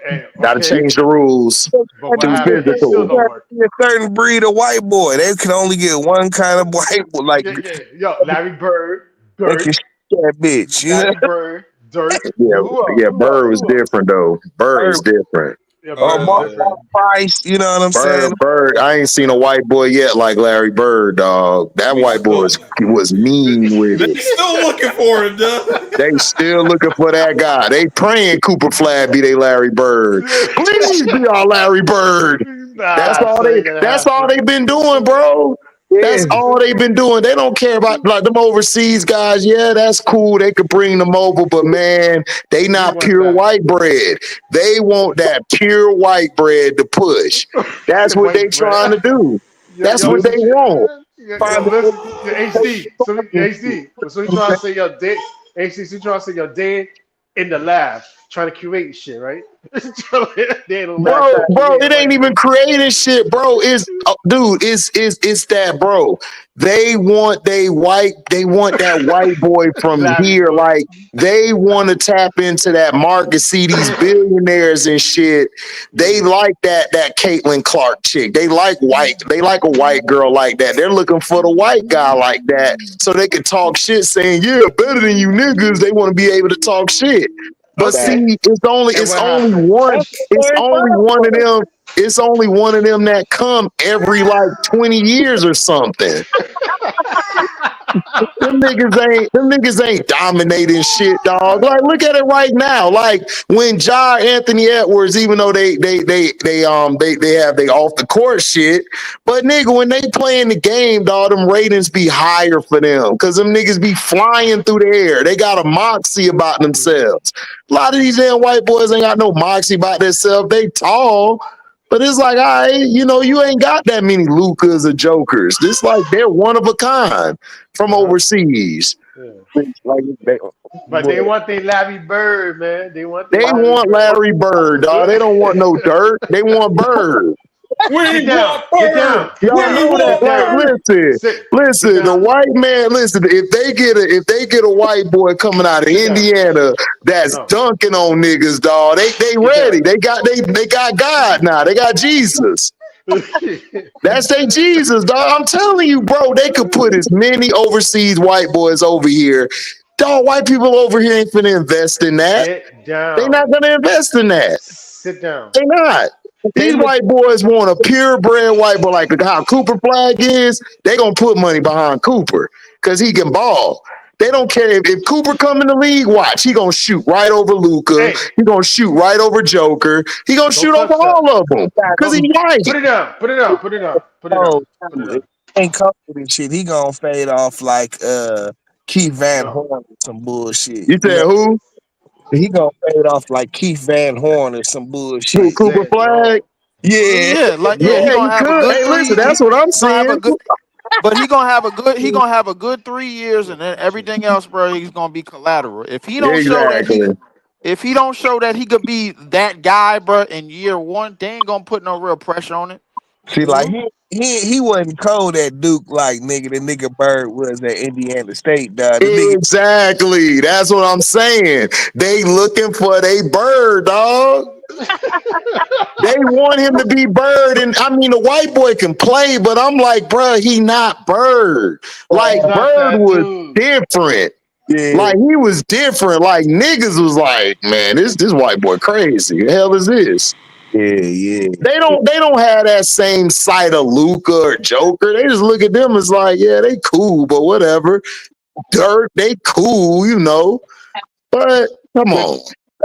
Hey, Got to okay. change the rules. But what Too happened? It still physical. You don't have to work. be a certain breed of white boy. They can only get one kind of white boy. Like Yeah, yeah. Yo, Larry Bird, they can Dirk, shoot that bitch. You know, Larry Bird, Dirk. Yeah, Who else? yeah. Bird was Who else? different though. Bird or, was different. Yeah, or Bird was Mark Uh, different. Price. You know what I'm saying? Bird. I ain't seen a white boy yet like Larry Bird, dog. That we white boy still was mean with they it. still looking for him, though. They still looking for that guy. They praying Cooper Flag be they Larry Bird. Please be our Larry Bird. Nah, so ain't gonna That's all happen. they been doing, bro. Yeah. That's all they've been doing. They don't care about like them overseas guys. Yeah, that's cool. They could bring them over, but man, they We not want pure that. white bread. They want that pure white bread to push. That's what they White bread. trying to do. That's Yo, what they listen, want. Find the listen, yo, HD. So, HD. So you trying to say your day, HD? So you trying to say your day in the lab? trying to curate shit, right? They don't Matter of like Bro, fact, bro, Kuwait it ain't white even boy. creating shit, bro. It's dude, it's that, bro. They want that white boy from Labby here. boy. Like they want to tap into that market, see these billionaires and shit. They Yeah. like that Caitlin Clark chick. They like a white girl like that. They're looking for the white guy like that so they can talk shit saying, yeah, better than you niggas. They want to be able to talk shit. But see, Okay. And it's what only happened? one. that's the It's same only one of them. It's only one of them that come every like 20 years or something. Them niggas ain't dominating shit, dog. Like, look at it right now. Like when Anthony Edwards, even though they have they off the court shit, but nigga, when they play in the game, dog, them ratings be higher for them. Cause them niggas be flying through the air. They got a moxie about themselves. A lot of these damn white boys ain't got no moxie about themselves. They tall. But it's like, all right, you ain't got that many Lucas or Jokers. This like they're one of a kind from Uh-huh. overseas. Yeah. like they, But boy, they want their Larry Bird, man. They want their They Larry want Bird. Larry Bird, dog. They don't want no dirt. They want Bird. Sit We down. want Sit down. bird. Y'all We know that. Sit want Like, down. bird. Sit listen. The down. white man, listen. If they get a white boy coming out of Sit down. Indiana that's No. dunking on niggas, dog, they Get down. ready. They got God now. They got Jesus. That's their Jesus, dog. I'm telling you, bro. They could put as many overseas white boys over here. Dog, white people over here ain't finna invest in that. Sit They down. not gonna invest in that. Sit down. They not. they These look white boys want a purebred white boy like how Cooper Flag is. They gonna put money behind Cooper because he can ball. They don't care if Cooper come in the league. Watch, he gonna shoot right over Luca. Hey, He gonna shoot right over Joker. He gonna don't shoot over touch that. all of them because he white. Put it down. Put it down. Put it down. Put it down. Oh, Put it it down. ain't comfortable shit. He gonna fade off like Keith Van No. Horn or some bullshit. You You know, said who? he gonna fade off like Keith Van Horn or some I Who? bullshit. Cooper said Flag? no. Yeah, Yeah, he Yeah, he gonna have a could. good Hey, listen, three. that's what I'm He gonna have a saying. good, but he gonna have a good 3 years, and then everything else, bro, he's gonna be collateral. Exactly. If he don't show that he could be that guy, bro, in year one, they ain't gonna put no real pressure on it. see, like he wasn't cold at Duke like nigga. The nigga Bird was at Indiana State. The nigga Exactly. That's what I'm saying. They looking for they Bird, dog. They want him to be Bird, and I mean the white boy can play, but I'm like, bro, he not Bird. He's Like not Bird that was dude. different. yeah, Like he was different. Like niggas was like, man, this white boy crazy. The hell is this? yeah, yeah. They don't have that same sight of Luca or Joker. They just look at them as like, yeah, they cool, but whatever. Dirt, they cool. But come But on,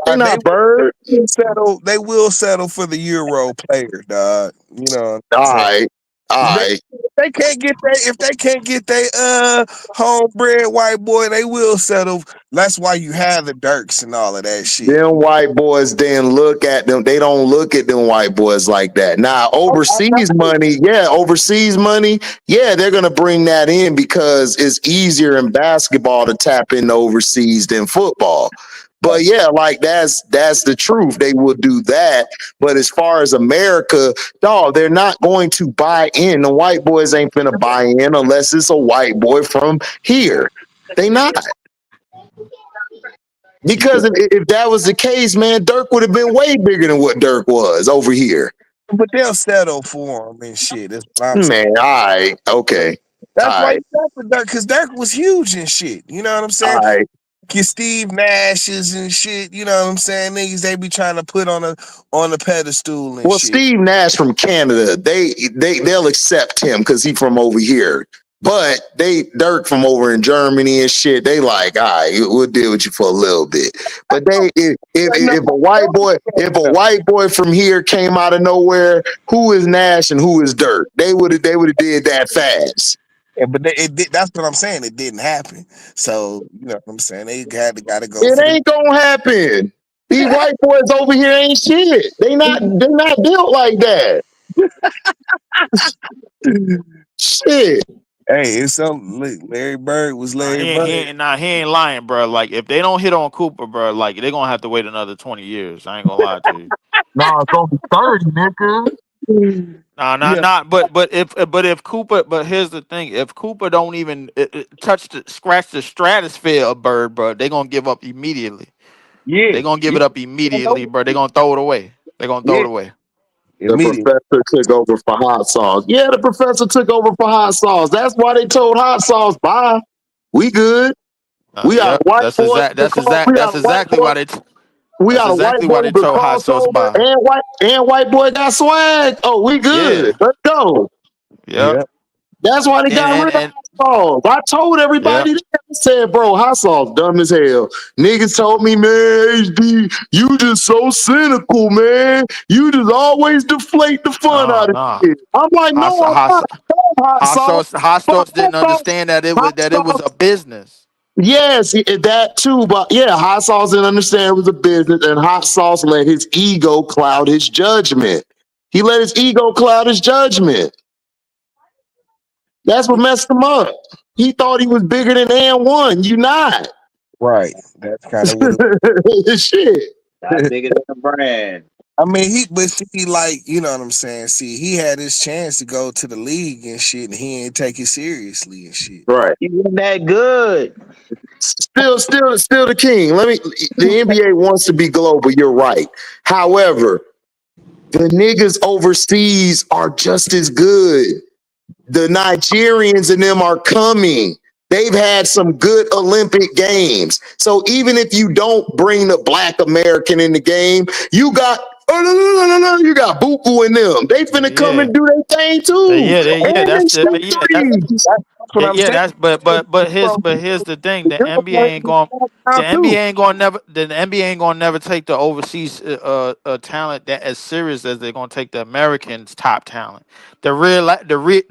they they not Bird. will settle. They will settle for the Euro player, dog. You know what I'm All saying? right, all right. They can't get they if they can't get they homebred white boy, they will settle. That's why you have the Dirks and all of that shit. Them white boys didn't look at them. They don't look at them white boys like that. Now, overseas money, yeah, they're gonna bring that in because it's easier in basketball to tap into overseas than football. But yeah, like that's the truth. They will do that. But as far as America, dog, they're not going to buy in. The white boys ain't gonna buy in unless it's a white boy from here. They not. Because if that was the case, man, Dirk would have been way bigger than what Dirk was over here. But they'll settle for him and shit. That's what I'm saying. Man, all right, okay, all That's why right, you got the Dirk, because Dirk was huge and shit. You know what I'm all saying? right. Your Steve Nashes and shit. You know what I'm saying? Niggas they be trying to put on a pedestal and Well, shit. Steve Nash from Canada, they'll accept him because he from over here. But they Dirk from over in Germany and shit, they like, all right, we'll deal with you for a little bit. But they if a white boy from here came out of nowhere, who is Nash and who is Dirk? They would have did that fast. Yeah, but that's what I'm saying. It didn't happen. So you know what I'm saying. They gotta go It for the. ain't gonna happen. These white boys over here ain't shit. They not built like that. Shit. Hey, it's something. Look, Larry Bird was Nah, Larry Bird. he ain't lying, bro. Like if they don't hit on Cooper, bro, like they're gonna have to wait another 20 years. I ain't gonna lie to you. Nah, it's gonna be 30, nigga. Nah, Yeah, not. But if Cooper, but here's the thing: if Cooper don't even touch the scratch the stratosphere of Bird, bro, they gonna give up immediately. yeah, They gonna give yeah, it up immediately, bro. They gonna throw it away. They gonna throw yeah. it away. The Immediately. professor took over for hot sauce. Yeah, the professor took over for hot sauce. That's why they told hot sauce, bye. We good. We got a Yep. white boy with the cross. We got That's a white exactly boy. why they. We That's got a white exactly boy why they with the told Hot Sauce crossover bye. and white boy got swag. Oh, we good. Yeah. Let's go. Yep. Yeah. That's why they And got and rid of and hot sauce. I told yep. everybody that. I said, bro, hot sauce dumb as hell. Niggas told me, man, HD, you just so cynical, man. You just always deflate the fun No, out of no. it. I'm like, Hot, no, Sa- I'm hot, not. Sa- Hot sauce. Hot But Sauce didn't understand hot that it was sauce. a business. Yes, that too. But yeah, hot sauce didn't understand it was a business, and hot sauce let his ego cloud his judgment. He let his ego cloud his judgment. That's what messed him up. He thought he was bigger than N1. You not. Right. That's kind of what Shit. Not bigger than the brand. I mean, but see, like, you know what I'm saying? See, he had his chance to go to the league and shit, and he ain't take it seriously and shit. Right. He wasn't that good. Still the king. The NBA wants to be global. You're right. However, the niggas overseas are just as good. The Nigerians and them are coming. They've had some good Olympic games. So even if you don't bring the black American in the game, you got you got Buku and them. They finna come Yeah. and do their thing too. Yeah, And that's they the shoot yeah, threes. That's what I'm yeah, saying. that's but here's the thing: the NBA ain't gonna never take the overseas talent that as serious as they're gonna take the Americans' top talent. The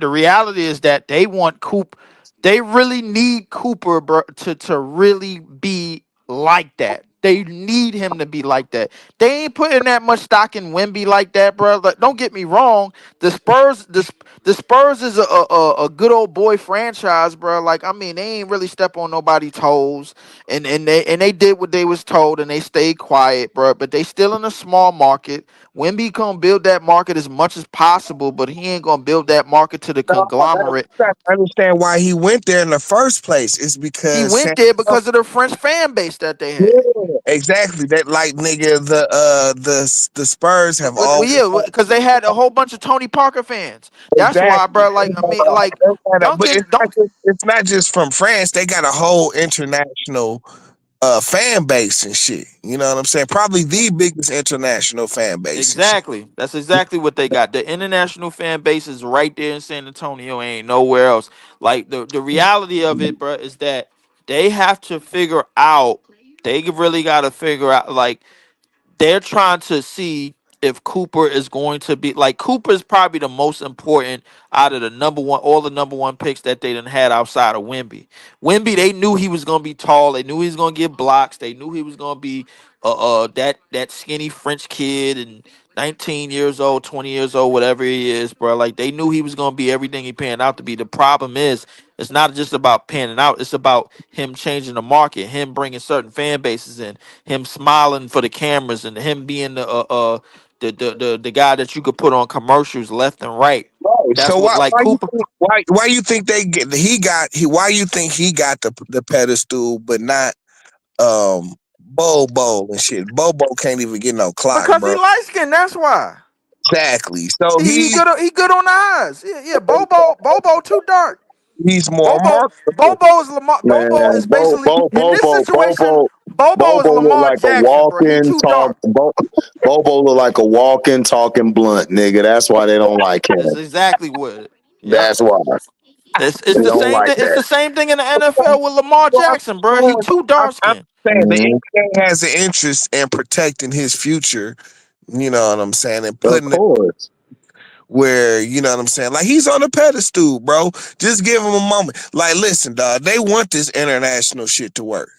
reality is that they want Coop. They really need Cooper, bro, to really be like that. They need him to be like that. They ain't putting that much stock in Wemby like that, bro. Like, don't get me wrong. The Spurs is a good old boy franchise, bro. Like, I mean, they ain't really step on nobody's toes, and they did what they was told, and they stayed quiet, bro. But they still in a small market. Wemby gonna build that market as much as possible, but he ain't gonna build that market to the No, conglomerate. you got to understand why he went there in the first place. It's He because went San there because of the French fan base that they yeah, had. exactly. That like nigga, the Spurs have Well, always yeah, because they had a whole bunch of Tony Parker fans. That's why, exactly. bro. Like, I mean, like But Duncan, Duncan. it's not just from France. They got a whole international fan base and shit. You know what I'm saying? Probably the biggest international fan base and shit. Exactly. That's exactly what they got. The international fan base is right there in San Antonio. Ain't nowhere else. Like the reality of it, bro, is that they have to figure out. They really got to figure out. Like they're trying to see if Cooper is going to be like Cooper is probably the most important out of the number one, all the number one picks that they done had outside of Wimby. Wimby, they knew he was gonna be tall. They knew he was gonna get blocks. They knew he was gonna be that skinny French kid and 19 years old, 20 years old, whatever he is, bro. Like they knew he was gonna be everything he panned out to be. The problem is it's not just about panning out. It's about him changing the market, him bringing certain fan bases in, him smiling for the cameras, and him being the guy that you could put on commercials left and right. Right. That's So what like Cooper why you think why you think he got the pedestal but not Bobo and shit. Bobo can't even get no clock, because he bro. light skinned. That's why Exactly. So he good on the eyes. Yeah. Bobo too dark. he's more Bobo marketable. Bobo is Lamar. Bobo Man, is basically in this situation. Bobo is Bobo look Lamar like a Jackson, bro. He walking too talk. dark. Bobo look like a walking talking blunt, nigga. That's why they don't like That's him. exactly what. Yep. That's why It's they the don't same like thing. It's that. the same thing in the NFL with Lamar Jackson, bro. He too dark I'm skinned. saying the Mhm. NBA has an interest in protecting his future. You know what I'm saying, and Of putting it course. where you know what I'm saying. Like he's on a pedestal, bro. Just give him a moment. Like, listen, dog. They want this international shit to work.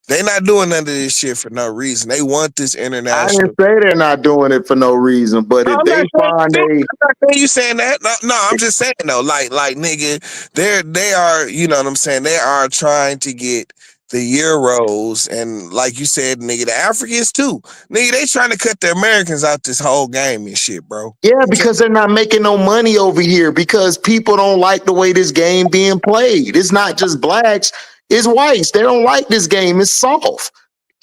They not doing none of this shit for no reason. They want this I didn't international. say they're not doing it for no reason, but No, if I'm not they saying find you. a I'm not saying you saying that. No, no, I'm just saying though. Like nigga, they are. You know what I'm saying? They are trying to get the euros and like you said, nigga, the Africans too. Nigga, they trying to cut the Americans out this whole game and shit, bro. yeah, because they're not making no money over here because people don't like the way this game being played. It's not just blacks, it's whites. They don't like this game. It's soft.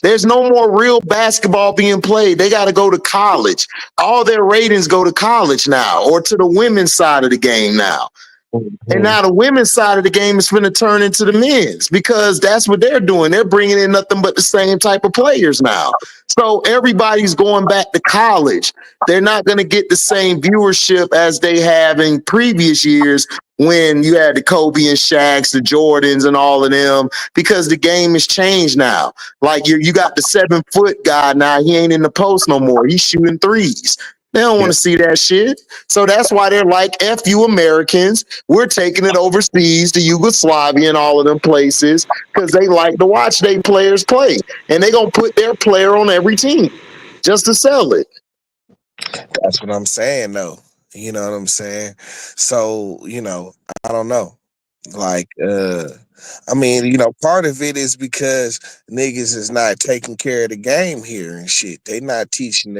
There's no more real basketball being played. They got to go to college. All their ratings go to college now or to the women's side of the game now. And Mhm. now the women's side of the game is going to turn into the men's because that's what they're doing. They're bringing in nothing but the same type of players now. So everybody's going back to college. They're not going to get the same viewership as they have in previous years when you had the Kobe and Shaqs, the Jordans, and all of them because the game has changed now. Like you got the 7 foot guy now. He ain't in the post no more. He's shooting threes. They don't want Yeah, to see that shit. So that's why they're like, F you Americans. We're taking it overseas to Yugoslavia and all of them places because they like to watch their players play. And they going to put their player on every team just to sell it. that's what I'm saying though. You know what I'm saying? So, I don't know. Like, I mean, part of it is because niggas is not taking care of the game here and shit. They not teaching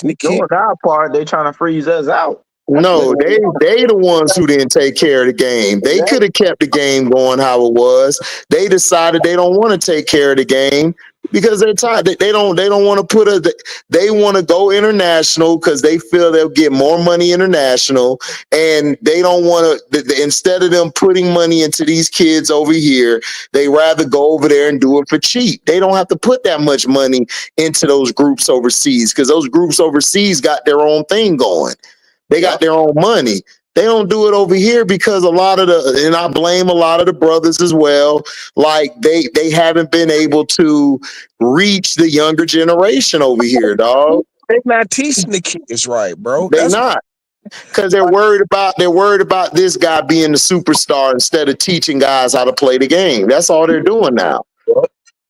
We the kid. doing our part. They trying to freeze us out. That's what No, they the ones who didn't take care of the game. They they. could have kept the game going how it was. They decided they don't want to take care of the game because they're tired. They don't want to they want to go international because they feel they'll get more money international, and they don't want to. Instead of them putting money into these kids over here, they rather go over there and do it for cheap. They don't have to put that much money into those groups overseas because those groups overseas got their own thing going. They got Yep. their own money. They don't do it over here because a lot of and I blame a lot of the brothers as well. Like they haven't been able to reach the younger generation over here, dog. They not teaching the kids right, bro. They not because they're worried about this guy being the superstar instead of teaching guys how to play the game. That's all they're doing now.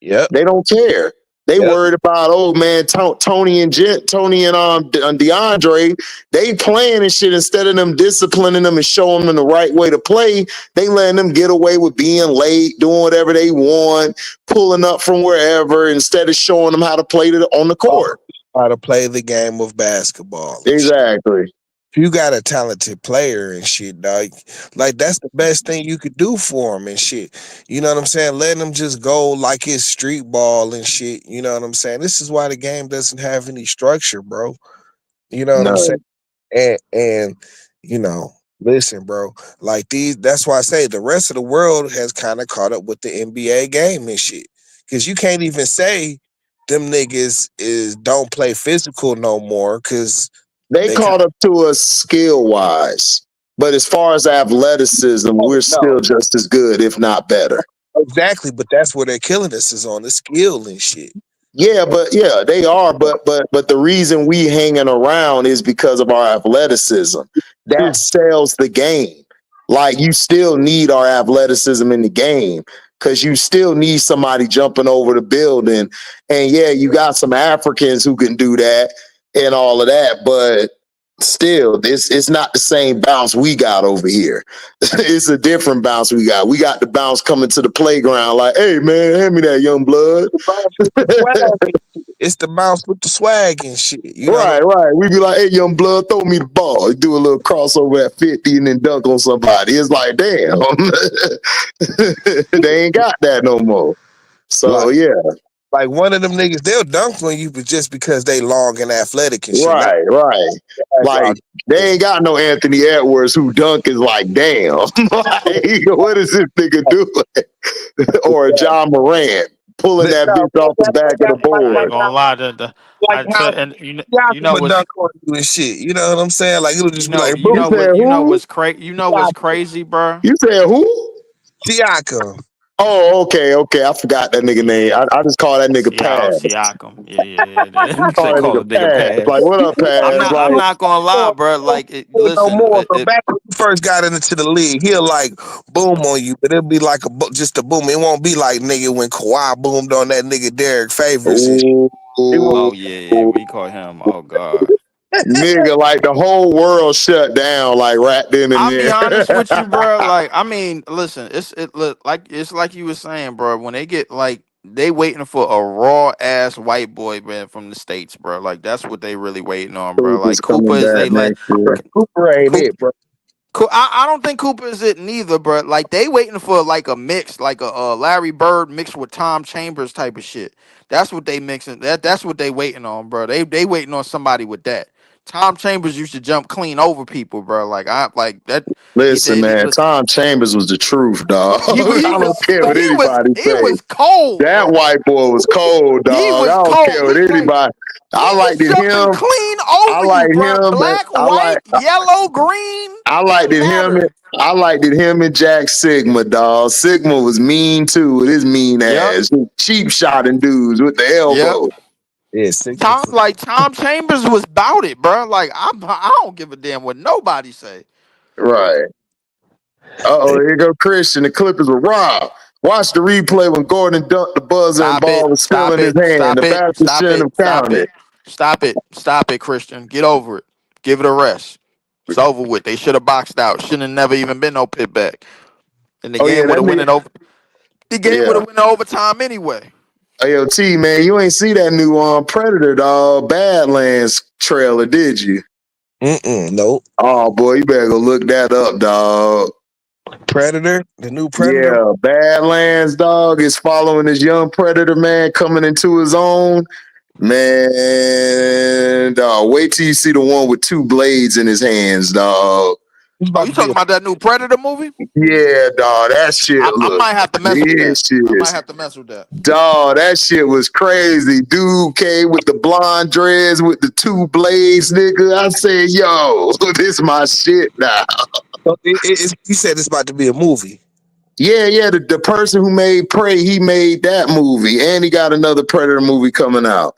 Yep, They don't care. They yep. worried about oh man, Tony and DeAndre. They playing and shit instead of them disciplining them and showing them the right way to play. They letting them get away with being late, doing whatever they want, pulling up from wherever instead of showing them how to play on the court. How to play the game of basketball and shit. Exactly. If you got a talented player and shit, dog, like that's the best thing you could do for them and shit. You know what I'm saying? Letting them just go like it's street ball and shit. You know what I'm saying? This is why the game doesn't have any structure, bro. You know what I'm saying? No, And listen, bro. Like that's why I say the rest of the world has kind of caught up with the NBA game and shit. Cause you can't even say them niggas is don't play physical no more because they they kind caught up to us skill wise, but as far as athleticism, of we're no. still just as good, if not better. Exactly, but that's where they're killing us is on the skill and shit. Yeah, they are, but the reason we hanging around is because of our athleticism. That True. sells the game. Like you still need our athleticism in the game because you still need somebody jumping over the building. And yeah, you got some Africans who can do that and all of that, but still, it's not the same bounce we got over here. It's a different bounce we got. We got the bounce coming to the playground like, hey man, hand me that young blood. The bounce with the swag and shit. It's the bounce with the swag and shit. You know what I'm Right. We be like, hey, young blood, throw me the ball. Do a little crossover at 50 and then dunk on somebody. It's like, damn. They ain't got that no more. like So yeah, like one of them niggas, they'll dunk on you, but just because they long and athletic and shit. Not right. Like they ain't got no Anthony Edwards who dunk is like, damn. Like, what is this nigga doing? Or a John Morant pulling that no, bitch off the back of the I ain't board. gonna lie. The like I how tell and you know Siakam would what's dunk on you and shit. You know what I'm saying? Like it'll you just be know like you boom, You know said what who? you know what's crazy. You know what's crazy, bro. You said who? Siakam. Oh, okay, okay. I forgot that nigga name. Yeah, I just call that nigga Seattle, Pass. Siakam. Yeah, yeah, yeah. I They call that call nigga the nigga Pass. Paz. Like, what up, I'm Pass? not. Like, I'm not gonna lie, bro. Like, No listen, more, but back when he first got into the league, he'll like boom on you, but it'll be like just a boom. It won't be like nigga when Kawhi boomed on that nigga Derek Favors and shit. ooh, It won't, oh yeah, yeah. We call him. Oh god. nigga, like the whole world shut down, like right then and I'll be there. honest with you, bro. Like, I mean, listen, it look like it's like you were saying, bro. When they get like they waiting for a raw ass white boy, man, from the states, bro. Like that's what they really waiting on, bro. Cooper's Like Cooper coming is back they let next year. Cooper ain't Cooper. it, bro. I don't think Cooper is it neither, bro. Like they waiting for like a mix, like a Larry Bird mixed with Tom Chambers type of shit. That's what they mixing. That's what they waiting on, bro. They waiting on somebody with that. Tom Chambers used to jump clean over people, bro. Like I like that. Listen, man, Listen, Tom Chambers was the truth, dog. he I don't was care what anybody he say. was cold, That bro. white boy was cold, He dog. I was don't care cold. what anybody. He I was liked it jumping him. clean I over you, liked bro. him, but Black, white, yellow, green, I liked didn't it him. matter. I liked it him and Jack Sigma, dog. Sigma was mean too with his mean Yep, ass, cheap shotting dudes with the yep. elbow. Yeah, Tom Chambers was about it, bro. Like I don't give a damn what nobody say. Right. Oh, here go Christian. The Clippers were robbed. Watch the replay when Gordon dunked the buzzer and Stop it! ball was still Stop in his it! hand. Stop The it! basket Stop shouldn't it! have Stop counted. it! Stop it! Stop it, Christian. Get over it. Give it a rest. It's over with. They should have boxed out. Shouldn't have never even been no pit back. And the Oh yeah, game would that have went nigga. in over. The game would Yeah. have went in overtime anyway. Hey, yo, T man, you ain't see that new Predator dog Badlands trailer, did you? nope. Oh boy, you better go look that up, dog. Predator, the new Predator. Yeah, Badlands dog is following this young predator man coming into his own. Man, dog, wait till you see the one with two blades in his hands, dog. It's Oh, about you to be talking a about that new Predator movie? Yeah, dog, that shit I look might have to mess with that. I might vicious. have to mess with that. Dog, that shit was crazy. Dude came with the blonde dreads with the two blades, nigga. I said, yo, this my shit now. so you said it's about to be a movie. Yeah, yeah, the person who made Prey, he made that movie. And he got another Predator movie coming out.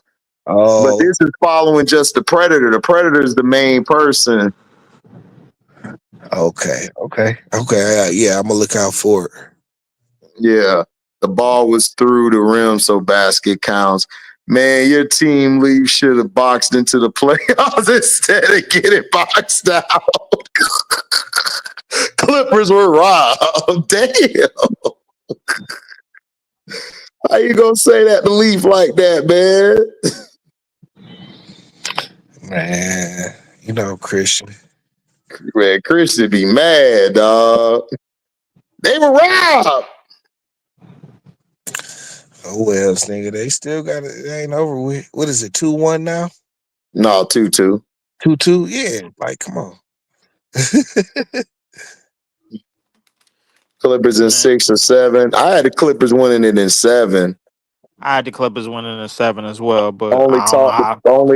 But Oh, this is following just the Predator. The Predator is the main person. okay. Yeah, I'm gonna look out for it. Yeah. The ball was through the rim, so basket counts. Man, your team leave should have boxed into the playoffs instead of getting boxed out. Clippers were robbed. Damn. How you gonna say that to Leaf like that, man? Man, Christian. Man, Christian be mad, dog. They were robbed. Oh well, nigga. They still got it. It ain't over with. What is it? 2-1 now? No, 2-2. 2-2? Yeah. Like, come on. Clippers in Man, 6 or 7. I had the Clippers winning it in 7. I had the Clippers winning in 7 as well, but Only talk to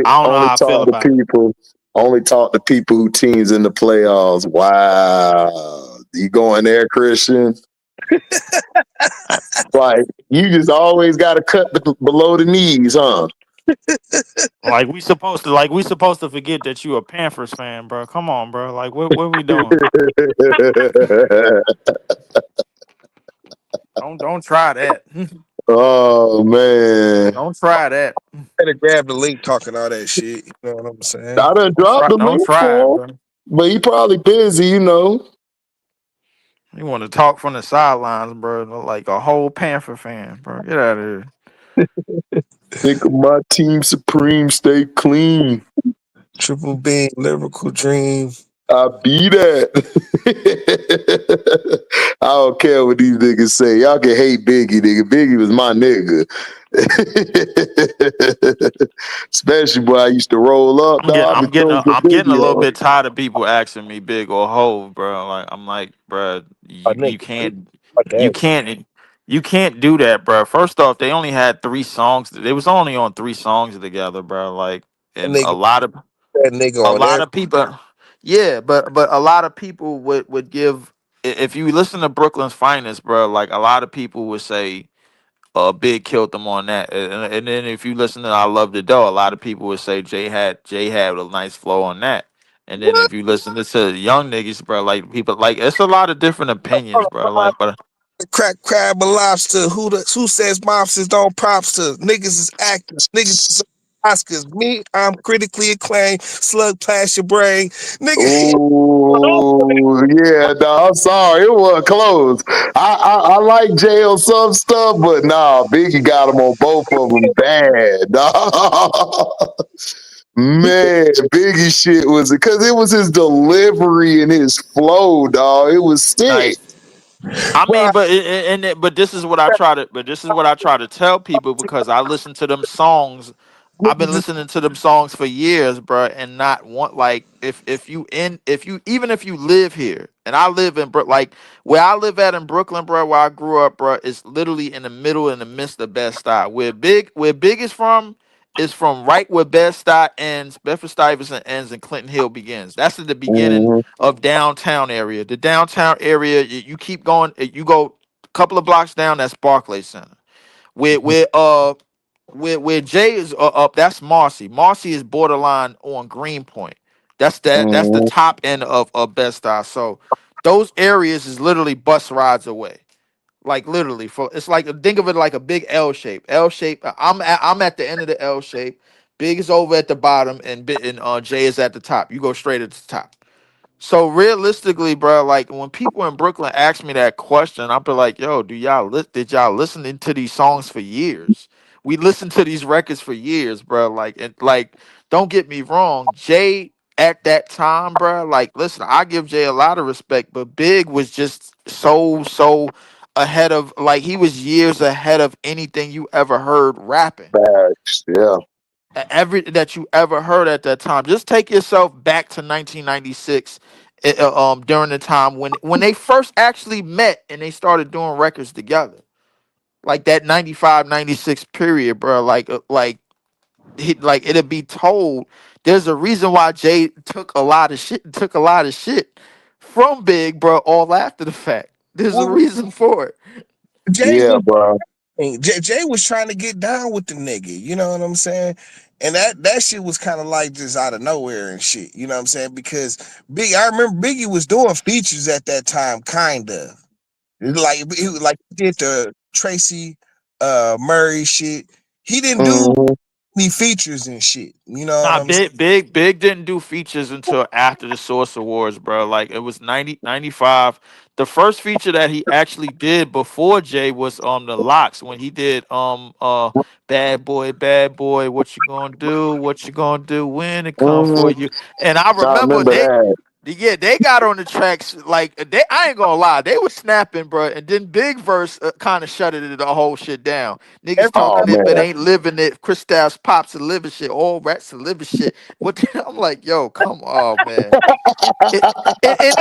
I don't know how I feel about it. people. Only talk to people who teams in the playoffs. Wow, you going there, Christian? Like you just always got to cut below the knees, huh? We supposed to forget that you a Panthers fan, bro. Come on, bro. Like what we doing? Don't try that. Oh man, Don't try that. Better grab the link talking all that shit. You know what I'm saying? I done dropped the Don't link try it, for him, bro. but he probably busy. You want to talk from the sidelines, bro? Like a whole Panther fan, bro. Get out of here. Think of my team supreme, stay clean. Triple beam, lyrical dream. I be that. I don't care what these niggas say. Y'all can hate Biggie, nigga. Biggie was my nigga. Especially boy, I used to roll up, dog. I've been close to I'm getting a Biggie little on. bit tired of people asking me big or hove, bro. Like I'm like, bro, Oh, nigga, you that. can't, you can't do that, bro. First off, they only had 3 songs. They was only on 3 songs together, bro. Like, That and nigga, that nigga a on lot there. of people, yeah, but a lot of people would give if you listen to Brooklyn's Finest, bro, like a lot of people would say Big killed them on that. And then if you listen to I Love the Dough, a lot of people would say Jay had a nice flow on that. And then What? if you listen to the young niggas, bro, like people like it's a lot of different opinions, bro. Like, but Crack crab and lobster. Who says mobsters don't props to? Niggas is actors. Niggas is Oscars. Me, I'm critically acclaimed. Slug past your brain. Nigga, Oh yeah, dog. I'm sorry, it was close. I like Jay on some stuff, but nah, Biggie got him on both of them bad, dog. Man, Biggie shit was because it was his delivery and his flow, dog. It was sick. nice. I mean, bro, but this is what I try to tell people because I listen to them songs. I've been niggas is listening to them songs for years, bro, and not want like if you even if you live here and I live in like where I live at in Brooklyn, bro, where I grew up, bro, is literally in the middle in the midst of Bed-Stuy. Where Big is from right where Bed-Stuy ends, Bedford-Stuyvesant ends, and Clinton Hill begins. That's at the beginning Mhm. of downtown area. The downtown area, you keep going, you go a couple of blocks down, that's Barclay Center. Where where uh where Jay is up, that's Marcy. Marcy is borderline on Greenpoint. That's the Mhm. top end of Bed-Stuy. So those areas is literally bus rides away. Like literally, for it's like think of it like a big L shape. L shape. I'm at the end of the L shape. Big is over at the bottom, and Jay is at the top. You go straight at the top. So realistically, bro, like when people in Brooklyn ask me that question, I'll be like, "Yo, did y'all listen to these songs for years? We listened to these records for years, bro. Like, don't get me wrong, Jay at that time, bro. Like, listen, I give Jay a lot of respect, but Big was just so ahead of, like, he was years ahead of anything you ever heard rapping Yeah. every that you ever heard at that time. Just take yourself back to 1996, during the time when they first actually met and they started doing records together. Like that 95, 96 period, bro. Like it'll be told there's a reason why Jay took a lot of shit from Big, bro, all after the fact. There's a what reason for it. Jay Yeah, was bro. Jay was trying to get down with the nigga, you know what I'm saying? And that shit was kind of like just out of nowhere and shit, you know what I'm saying? Because I remember Biggie was doing features at that time, kind of like he did the Tracy Murray shit. He didn't do Mhm. any features and shit, you know what Nah, I'm saying? Big didn't do features until after the Source Awards, bro. Like it was 90 95. The first feature that he actually did before Jay was the Locks when he did Bad Boy, what you gonna do? What you gonna do when it come for Mhm. you? And I I remember remember that. they got on the tracks like I ain't gonna lie, they was snapping, bro. And then Big Verse kind of shuttered the whole shit down. Niggas Oh talking it, but man. ain't living it. Chris Styles pops and living shit. All rats and living shit. What I'm like, yo, come on, man. It,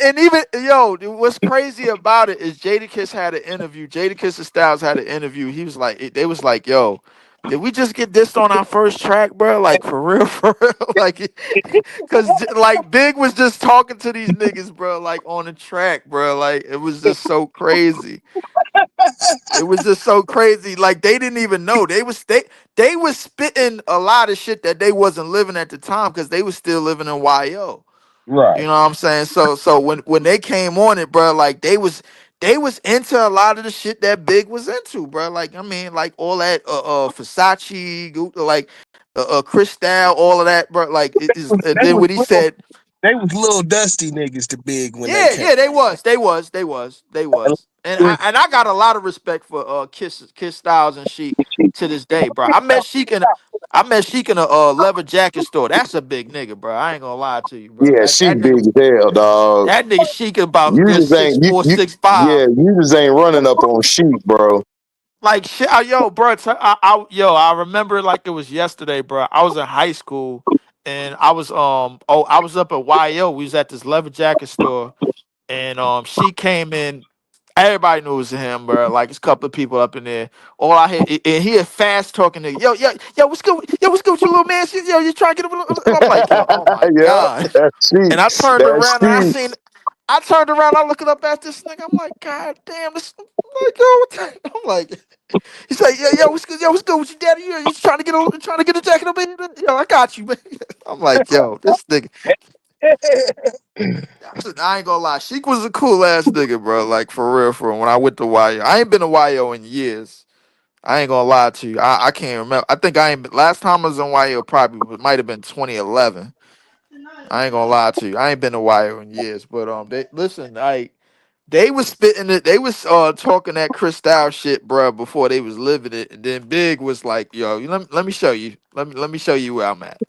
and even yo, what's crazy about it is Jadakiss had an interview. Jadakiss and Styles had an interview. He was like, they was like, yo, did we just get this on our first track, bro? Like for real, for real, like, cause like Big was just talking to these niggas, bro, like on the track, bro. Like it was just so crazy. It was just so crazy. Like they didn't even know they was spitting a lot of shit that they wasn't living at the time because they was still living in YO. You Right. know what I'm saying? So when they came on it, bro, like they was into a lot of the shit that Big was into, bro. Like I mean, like all that Versace, like Cristal, all of that, bro. Like it is. And They then was when he little, said, they was little dusty niggas to Big when they yeah, came. yeah, they was. And I got a lot of respect for Kiss Styles and Sheik to this day, bro. I met Sheik in a leather jacket store. That's a big nigga, bro. I ain't gonna lie to you, bro. Yeah, That she that nigga big as hell, dog. that nigga Sheik about a You good just six ain't four, you 6'5". yeah, you just ain't running up on sheep, bro. Like shit, yo, bro. I remember like it was yesterday, bro. I was in high school, and I was up at YO. We was at this leather jacket store, and she came in. Everybody knew it was him, bro. Like it's a couple of people up in there. All I hear, and he a fast talking nigga. Yo, what's good? Yo, what's good with you, little man? Yo, you trying to get him? I'm like, yo, oh my Yeah, god. that's And I sheep. turned That's around and sheep. I turned around, I looking up at this nigga. I'm like, God damn, this. I'm like, yo, what the? I'm like, he's like, yo, what's good? Yo, what's good with you, daddy? You trying to trying to get a jacket over here? Yo, I got you, man. I'm like, yo, this nigga. I ain't gonna lie, Sheik was a cool ass nigga, bro. Like for real, for real. When I went to YO, I ain't been to YO in years. I ain't gonna lie to you. I can't remember. I think I ain't. Last time I was in YO probably might have been 2011. I ain't gonna lie to you. I ain't been to YO in years. But they listen. They was spitting it. They was talking that Cristal shit, bro, before they was living it. And then Big was like, "Yo, let me show you. Let me show you where I'm at."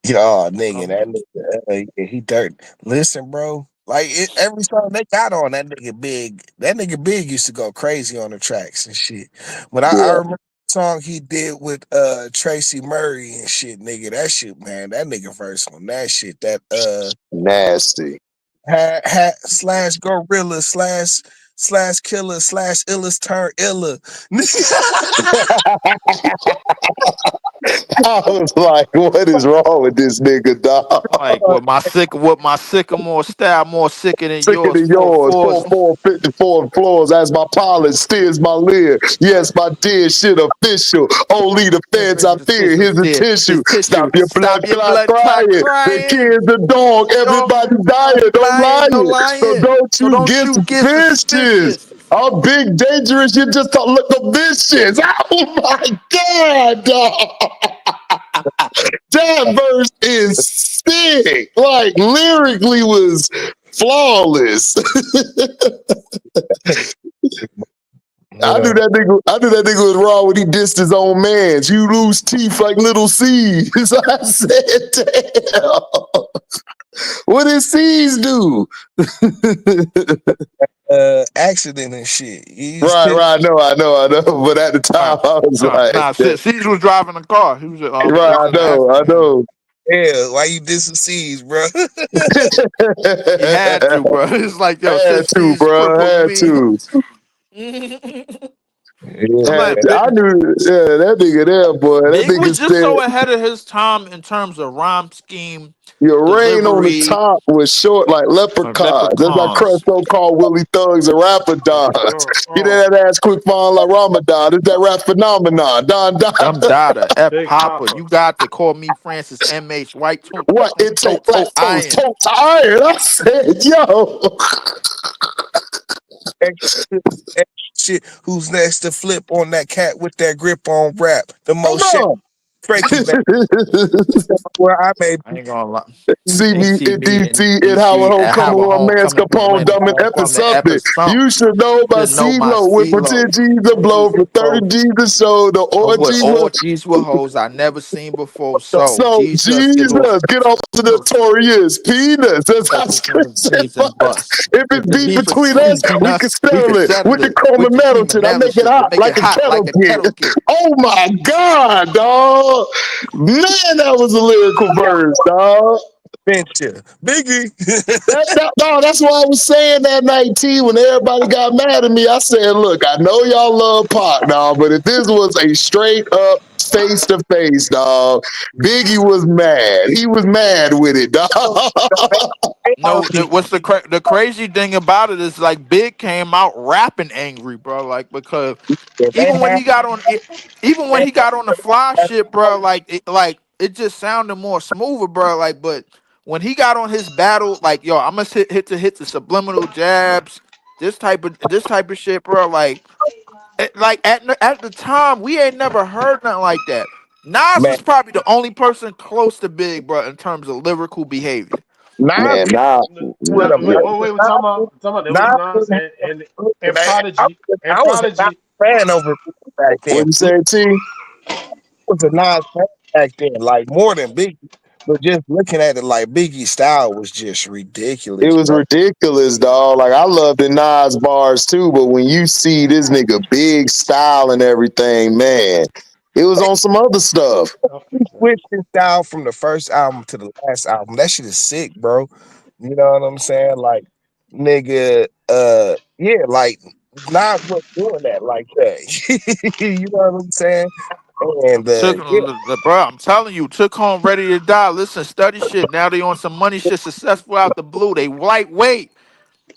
Yeah, nigga, Um, that nigga, yeah, he dirt. Listen, bro, like every song they got on that nigga Big used to go crazy on the tracks and shit. But I Yeah, remember the song he did with Tracy Murray and shit, nigga. That shit, man, that nigga verse on that shit. That nasty. hat slash gorilla slash killer slash illest turn illa. I was like, what is wrong with this nigga, dog? like with my sycamore style more sicker than Sicker yours. than Four yours. fours. 454 floors as my pilot steers my leer. Yes, my dear shit official. Only the feds I The fear. tissue Here's a steer. tissue. His Stop tissue. your blood Stop your clot blood clot crying. The crying. kids, the dog, Dog, everybody everybody dying. Don't lying, no lying. So lying. don't So you don't get you get suspicious. suspicious. I'm big, dangerous. You just don't look no vicious. Oh my God, dog. That verse is sick. Like lyrically was flawless. But I knew that nigga was wrong when he dissed his own mans. You lose teeth like little C's. I said, damn. What did C's do? accident and shit. He's Right, right. I know. But at the Nah, time, I was like, nah. Caesar was driving the car. He was right, it was an I accident. know. yeah, why you dissing C's, bro? He had to, bro. It's like, yo, Had since to, C's bro. crippled Had me. to. Yeah, I'm Had like, to. I knew, yeah, that nigga there, boy. That Big nigga was just said, so ahead of his time in terms of rhyme scheme, your rain on the delivery, top was short like leprechauns. That's like leprechauns. Creflo called Willie Thugs and Rapadons. Get that ass quick fine like Ramadan. It's that rap phenomenon. Don Don. Dumb Dada, F Big Papa. Papa. You got to call me Francis MH White What? It take black Toe folks Iron. toe to iron. I said, yo. extra, extra shit. Who's next to flip on that cat with that grip on rap? The Hold most shit. on. Frankie back where I may I ain't gonna lie. See They me see in me in DC and Howard DC at Homecoming Howard one man's Homecoming with Capone man dumb and Capone effing from the something. epic something. You should know my Should know my CeeLo with CeeLo. 10 G's a blow for 30 G's to show the With orgies was orgies with hoes I never seen before. So so Jesus, get off. Jesus, get off the notorious penis. As I said, Knees and bust. if If it's it's beef beef between us, between we can us, we could settle it settle with the it chrome with and the metal human shit. I metal make it shit to hot make it like a hot kettle like a kid. kettle kid. Oh my God, dog. Man, that was a lyrical verse, dog. venture. Biggie. No, that's why I was saying that night, T, when everybody got mad at me. I said, look, I know y'all love Pac, dog, but if this was a straight up face to face, dog, Biggie was mad. He was mad with it, dog. No, the crazy thing about it is like Big came out rapping angry, bro. Like because They even when have he got on it, even when he got on the fly shit, bro, like it just sounded more smoother, bro. Like, but when he got on his battle, like yo, I'm gonna hit the subliminal jabs, this type of shit, bro. Like at the time, we ain't never heard nothing like that. Nas man. was probably the only person close to Big, bro, in terms of lyrical behavior. Nas Man, nah, would No, have yeah. wait, we're talking about. We're talking about there was Nas Nas would and have Prodigy and I was a Nas Prodigy. fan over back then. What'd you say, T? Was a Nas fan back then, like more than Biggie. But just looking at it, like Biggie's style was just It ridiculous, was bro. ridiculous, dog. Like I love the Nas bars too, but when you see this nigga big style and everything, man, it was on some other stuff. I He feel that. switched his style from the first album to the last album. That shit is sick, bro. You know what I'm saying? Like, nigga, yeah, like Nas wasn't doing that like that. You know what I'm saying? And Took, yeah, bro, I'm telling you, took home ready to die. Listen, study shit. Now they on some money shit. Successful out the blue. They lightweight.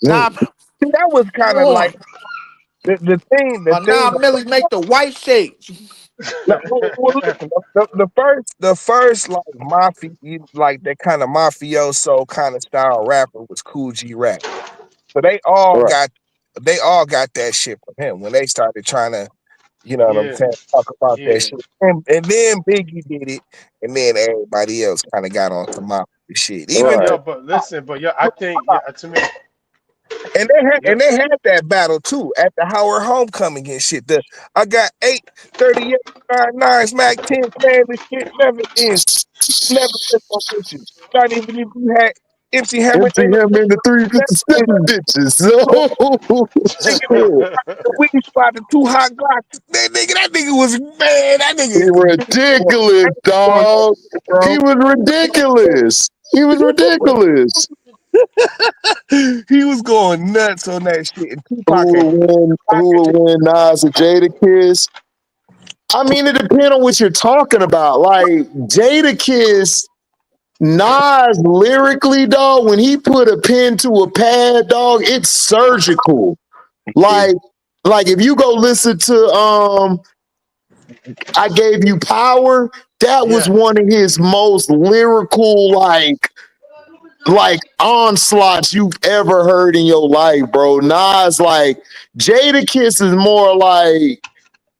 see, Nah, that was kind of like on. the thing. Nah, Millie make the white shake. No, well, listen, the first like mafia, like that kind of mafioso kind of style rapper was Cool G Rap. So Right. they all got that shit from him when they started trying to, you know what I'm Yeah, saying, talk about that yeah, shit. And then Biggie did it, and then everybody else kind of got on some mafia shit. Even Right. yo, but listen, but yeah, I think yeah, to me, yeah, and they had that battle too at the Howard Homecoming and shit. I got 838 nines, Mac 10 man, this shit never ends. Never miss no bitches. Not even if you had MC Hammer Empty in the him in the three Mississippi ditches. So nigga, the weed spot, the two hot glocks. That nigga was man. That he nigga ridiculous, going on, dog. bro. He was ridiculous. He was ridiculous. He was going nuts on that shit. And Who Tupac had will win? Who will win? Nas or Jadakiss? I mean, it depends on what you're talking about. Like Jadakiss, Nas lyrically, dog. When he put a pen to a pad, dog, it's surgical. yeah, Like, like if you go listen to I Gave You Power, that was yeah, one of his most lyrical, like onslaughts you've ever heard in your life, bro. Nas, like Jadakiss is more like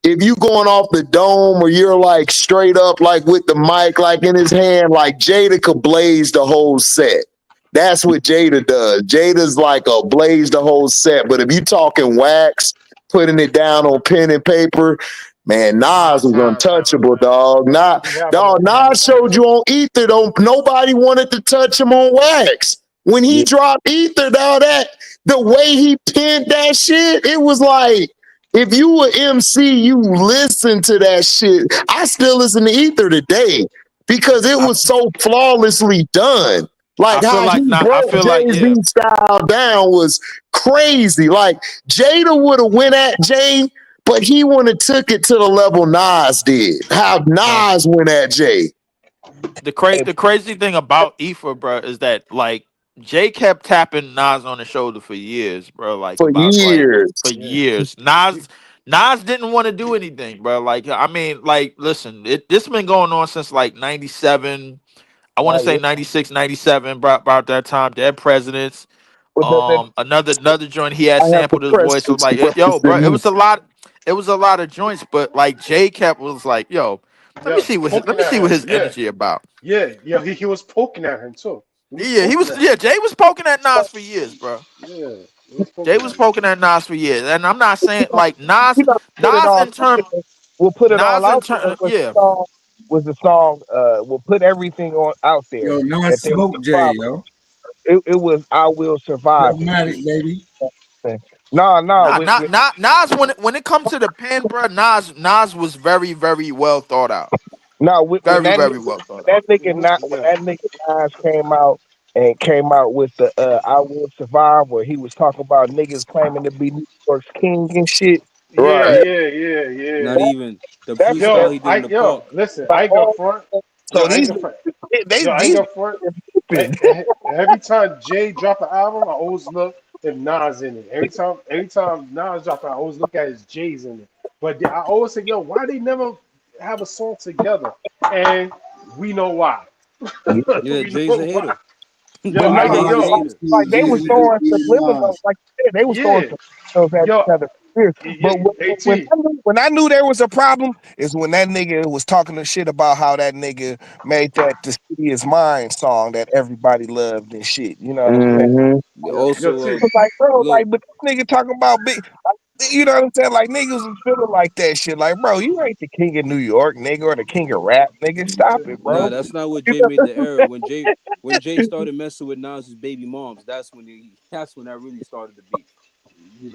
if you going off the dome or you're like straight up like with the mic like in his hand, like Jada could blaze the whole set. That's what Jada does. Jada's like a blaze the whole set. But if you talking wax, putting it down on pen and paper, man, hard Nas was times, untouchable, dog. Not he having dog. he having a Nas hard showed you time. on Ether. Don't nobody wanted to touch him on wax. When he yeah. dropped Ether, dog, that the way he pinned that shit, it was like if you were MC, you listen to that shit. I still listen to Ether today because it I, was so flawlessly done. I Like feel how he like not. I broke feel like Jay-Z yeah. style down was crazy. Like Jada would have went at Jay, but he wouldn't have took it to the level Nas did. How Uh, Nas went at Jay the crazy thing about Ether, bro, is that like Jay kept tapping Nas on the shoulder for years, bro. Like for about like years. for Yeah, years. Nas didn't want to do anything, bro. Like I mean, like listen, this been going on since like '97. I want to Oh say yeah. 96, 97. About that time. Dead Presidents. But Another joint he had I have the sampled his voice. So president to like, yo, bro, represent me. it was a lot of joints, but like J Cap was like, yo, yeah, let poking me at see what him. his Yeah, energy about. yeah. He was poking at him too. He was Yeah, he poking was. at him. Yeah, Jay was poking at Nas for years, bro. Yeah, he was Jay poking was at him. poking at Nas for years, and I'm not saying like we gotta put it Nas all in out term, there. We'll put it all Nas in out there term, yeah. was the song we'll put everything on out there Yo, not that there was smoke a J, problem. yo. It was I Will Survive. The Problematic, baby. no, Not Nas when it comes to the pen, bro. Nas was very well thought out, no, very very well thought out. when Yeah, that nigga Nas came out with the I Will Survive where he was talking about niggas claiming to be New York's king and shit. yeah, Right. yeah, yeah, Not yeah. even the That's freestyle that he did in the park. Listen, like I ain't gonna all front. Yo, so I ain't these gonna front. they Yo, I ain't these gonna front. tripping. Every time Jay drop an album, I always look if Nas in it. Every time Nas drop, I always look at his J's in it. But I always say, yo, why they never have a song together? And we know why. Yeah, We Jay's a know hater. why. But Yo, no, I Jay's a yo, hater. like they was Jay-Z throwing is subliminals, like you said, they was throwing yeah, subliminals at yo, each other for years. But At. when I knew there was a problem, is when that nigga was talking the shit about how that nigga made that "The City Is Mine" song that everybody loved and shit. You know what I'm saying? Mm-hmm. Yo, Also, T. It's like, bro, look, but this nigga talking about big. You know what I'm saying? Like niggas was feeling like that shit. Like, bro, you ain't the king of New York, nigga, or the king of rap, nigga. Stop it, nah, bro. that's not what You Jay know made what the I'm error. When Jay started messing with Nas's baby moms, that's when that really started the beef.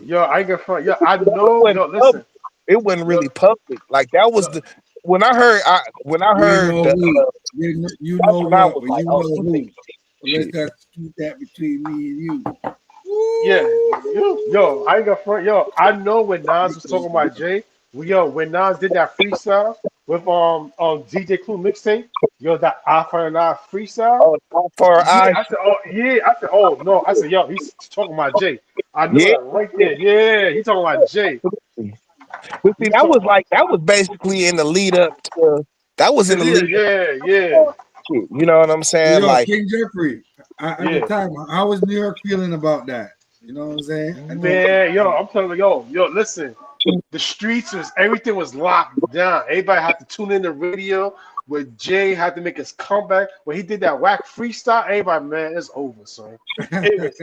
Yo, I get front. Yo, I saying? know. Yo, listen. It wasn't Yo, really public. Like that was yo, the when I You heard know the who? You that's know when I what? was Well, like, you oh, know this nigga who? But let's shit. not keep that between me and you. yeah, Woo! yo, I got front. Yo, I know when Nas was talking about Jay. When Nas did that freestyle DJ Clue mixtape. Yo, that eye for an eye freestyle. Oh, for Yeah, I, I said, oh yeah, I said, oh no, I said, yo, he's talking about Jay. I know yeah. that right there. Yeah, he talking about Jay. But see, He talking about that was basically in the lead up to that was the in the lead leader. Yeah, yeah, up to it. You know what I'm Hey, saying? yo, Like, King Jeffrey. At the yeah. time, how was New York feeling about that? You know what I'm saying? I know. Man, yo, I'm telling you, yo, listen. The streets was everything was locked down. Everybody had to tune in the radio. When Jay had to make his comeback, when he did that whack freestyle, everybody, man, it's over, son. It was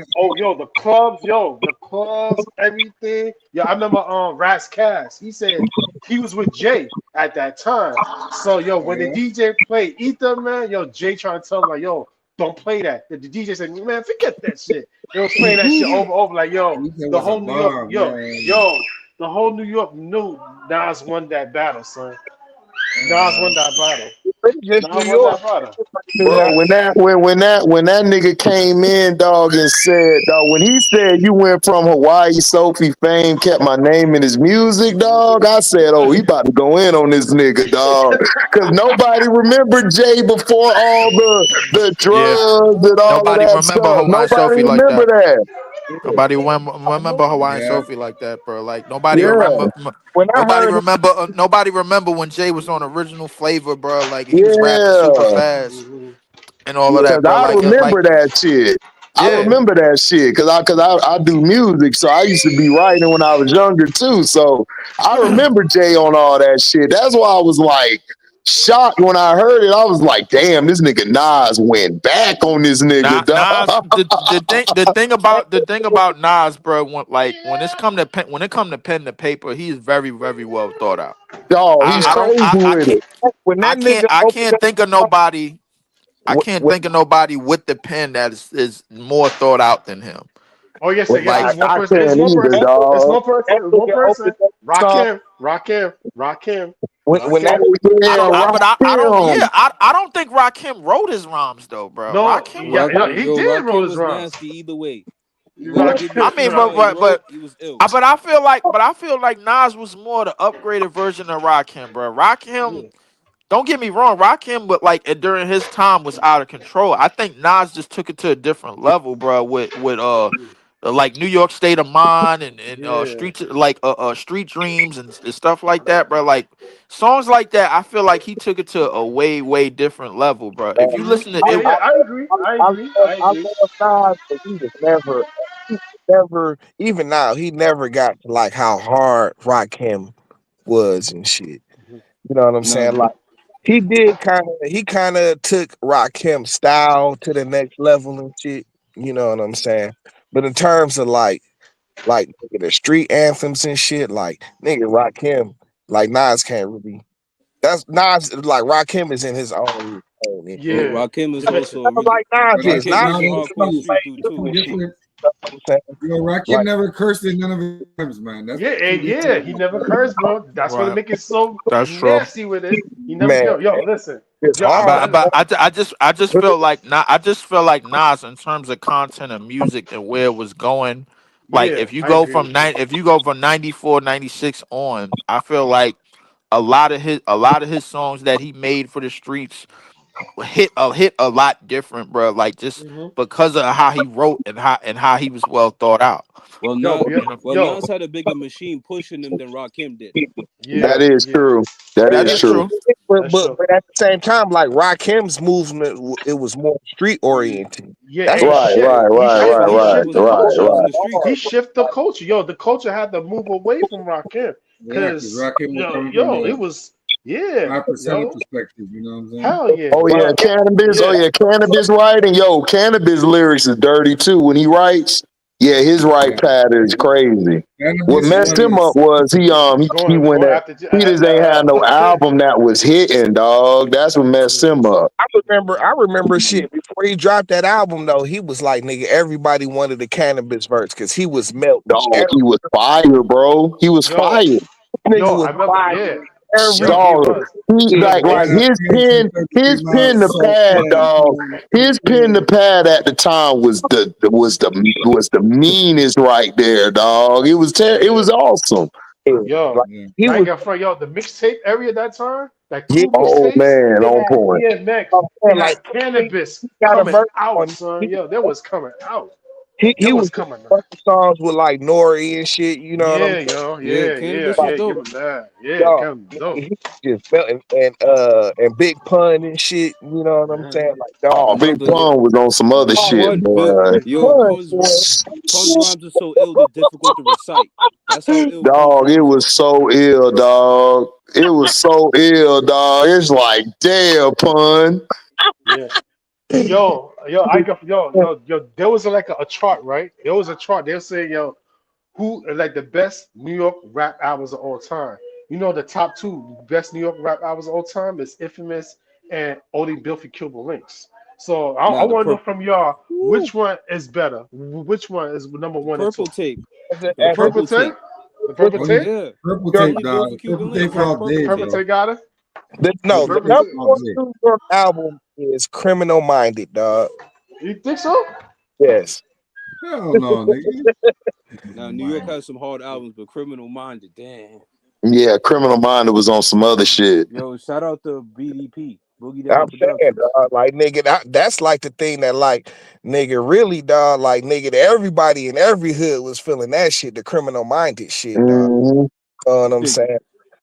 the clubs, everything. Yeah, I remember Ras Cass. He said he was with Jay at that time. So yo, when the Yeah. DJ played Ether, man, yo, Jay trying to tell him like, yo, don't play that. The DJ said, man, forget that shit. They was playing that shit over, like, yo, Ether the was a whole New York, bomb. Yeah. the whole New York knew Nas won that battle, son. Nas won Man. that battle. it's just New Nas won York. that battle. Knew Bro, how to when that nigga came in, dog, and said, dog, when he said you went from Hawaii Sophie fame, kept my name in his music, dog, I said, oh, he about to go in on this nigga, dog. Cause nobody remembered Jay before all the Yeah. drugs and all of Nobody that remember stuff. Hawaiian Nobody Sophie like remember that. that. Nobody remember Hawaiian Yeah. Sophie like that, bro. Like nobody Yeah, remember. when I Nobody heard remember. Nobody remember when Jay was on original flavor, bro. Like he was rapping super yeah. fast and all of Cause that, bro. I Like remember that shit. I yeah. remember that shit cause I do music, so I used to be writing when I was younger too. So I remember Jay on all that shit. That's why I was like shocked when I heard it. I was like, damn, this nigga Nas went back on this nigga, dog. Nas, the thing about Nas, bro. When it's come to pen to paper, he's very well thought out. Dog, he's I don't crazy I with it. can't when I that can't nigga I opened can't think of up, nobody. I can't when, think of nobody with the pen that is more thought out than him. Oh yes, Well, sir. Yes, Like it's one I person. It's can't one either, person. that, It's dog. one person. that It's one nigga opened person. up song, Rakim, when that Rakim. I Yeah, don't. rock I don't. him. Yeah, I don't think Rakim wrote his rhymes though, bro. No, Rakim yeah, was. yeah, Rakim, he yo, did wrote Rakim his was rhymes. nasty either way. You gotta give me I Rakim, mean, credit but what he but wrote. but He was ill. but I feel like Nas was more the upgraded version of Rakim, bro. Rakim, yeah. don't get me wrong, Rakim, but like during his time was out of control. I think Nas just took it to a different level, bro. With like New York State of Mind and Yeah. Street Dreams and stuff like that, bro. Like songs like that, I feel like he took it to a way different level, bro. If you listen to Yeah, it, yeah, I agree. I I agree. I agree. love Nas, but he never, even now, he never got to like how hard Rakim was and shit. You know what I'm saying? Never. Like he kind of took Rakim's style to the next level and shit. You know what I'm saying? But in terms of like nigga, the street anthems and shit, like nigga Rakim, like Nas can't really. That's Nas like Rakim is in his own Yeah, entity. Yeah. Rakim is Listen. also a really Like Nas But is Rakim Nas is now a is that's hardcore some funny. street dude fake too. dude and shit. Different. You know what I'm saying? Yo, Rakim Like never cursed in none of his times, man. That's Yeah, two and yeah, different. he never cursed, bro. That's what right? make it so That's true. nasty with it. He never man, yo, listen. it's Yo, I'm hard. But not but I just felt like Nas in terms of content and music and where it was going. Like yeah, I agree. if you go from 94, 96 on, I feel like a lot of his songs that he made for the streets hit a lot different, bro. Like just Hmm. because of how he wrote and how he was well thought out. Yo, Well, yeah, You know, yo, Nas had a bigger machine pushing him than Rakim did. That yeah, is yeah. true. That That, that is is that, true. true. That's true. but at the same time, like Rakim's movement, it was more street oriented. Yeah, That's and what Right, Rakim right, right, Yeah, right, but he right, shift Rakim the was right, hard. That culture. was right. the street He shit. shift the culture. Yo, the culture had to move away from Rakim. Yeah, because Cause Rakim was coming from yo, it the was yeah, 5% yo, perspective. You know what I'm saying? hell yeah. Oh yeah, But cannabis. Oh yeah, yeah, cannabis writing. Yo, cannabis lyrics is dirty too. When he writes, yeah, his right Yeah. pattern is crazy. What Cannabis messed him up was. was he went going at after he just ain't had no Pusha T. album that was hitting, dog. That's what messed him up. I remember shit before he dropped that album though. He was like, nigga, everybody wanted the cannabis verse because he was melting. Dog, he was fire, bro. He was Yo, fire. Nigga yo, was I remember. fire Yeah, every yo, he Dog, was. he He was like Ran awesome. up his 33 pen to miles, so pad, fast, dog. man. His pen to pad at the time was the meanest right there, dog. It was it Yeah. was awesome. Yo, Like Yeah. he I ain't was, got front. Yo, the mixtape area that time, that yeah, cool Oh mixtapes, man, they on had, point. yeah, man, they like had cannabis he got a coming verse out, on. son. Yo, that was coming out. He That was was doing coming a out. bunch of songs with like Nori and shit. You know what I'm Yeah, saying? yo, Yeah, yeah, yeah, cannabis was yeah. Like Give dope. him that. Yeah, dog, Kevin, dope. he just felt and Big Pun and shit. You know what I'm Uh-huh. saying? Like dog, Oh, Shout Big out to Pun was on some other Big oh, shit, Pun. boy. Big Yo, Pun, boy. Pun's rhymes are so ill they're difficult to recite. That's how ill Pun's Dog, it rhymes was were. so ill, dog. It was so ill, dog. It's like, damn, Pun. Yeah. Yo, I got yo. There was like a chart, right? There was a chart. They'll say, yo, who are like the best New York rap albums of all time. You know, the top two best New York rap albums of all time is Infamous and Oldie Bilfy Cuban Links. So I Nah, the want to know purple. from y'all Woo, which one is better. Which one is number the one and two? purple tape. The The As a purple purple tape. tape. The with purple the tape. Yeah. Purple New York, tape, Only dog. built for Cuban Purple The links. tape Yeah, the purple. all The purple day, purple tape. bro. tape got it. The no, the purple Purple number tape tape. all one day. New York album is Criminal Minded, dog. You think so? Yes. Hell no, nigga. Now New York Man. has some hard albums, but Criminal Minded, damn. Yeah, Criminal Minds was on some other shit. Yo, shout out to BDP, Boogie I'm Down saying, Productions. dog, like nigga, that's like the thing that like nigga really, dog, like nigga, everybody in every hood was feeling that shit, the criminal minded shit, dog. Hmm. You know what I'm Shit, saying?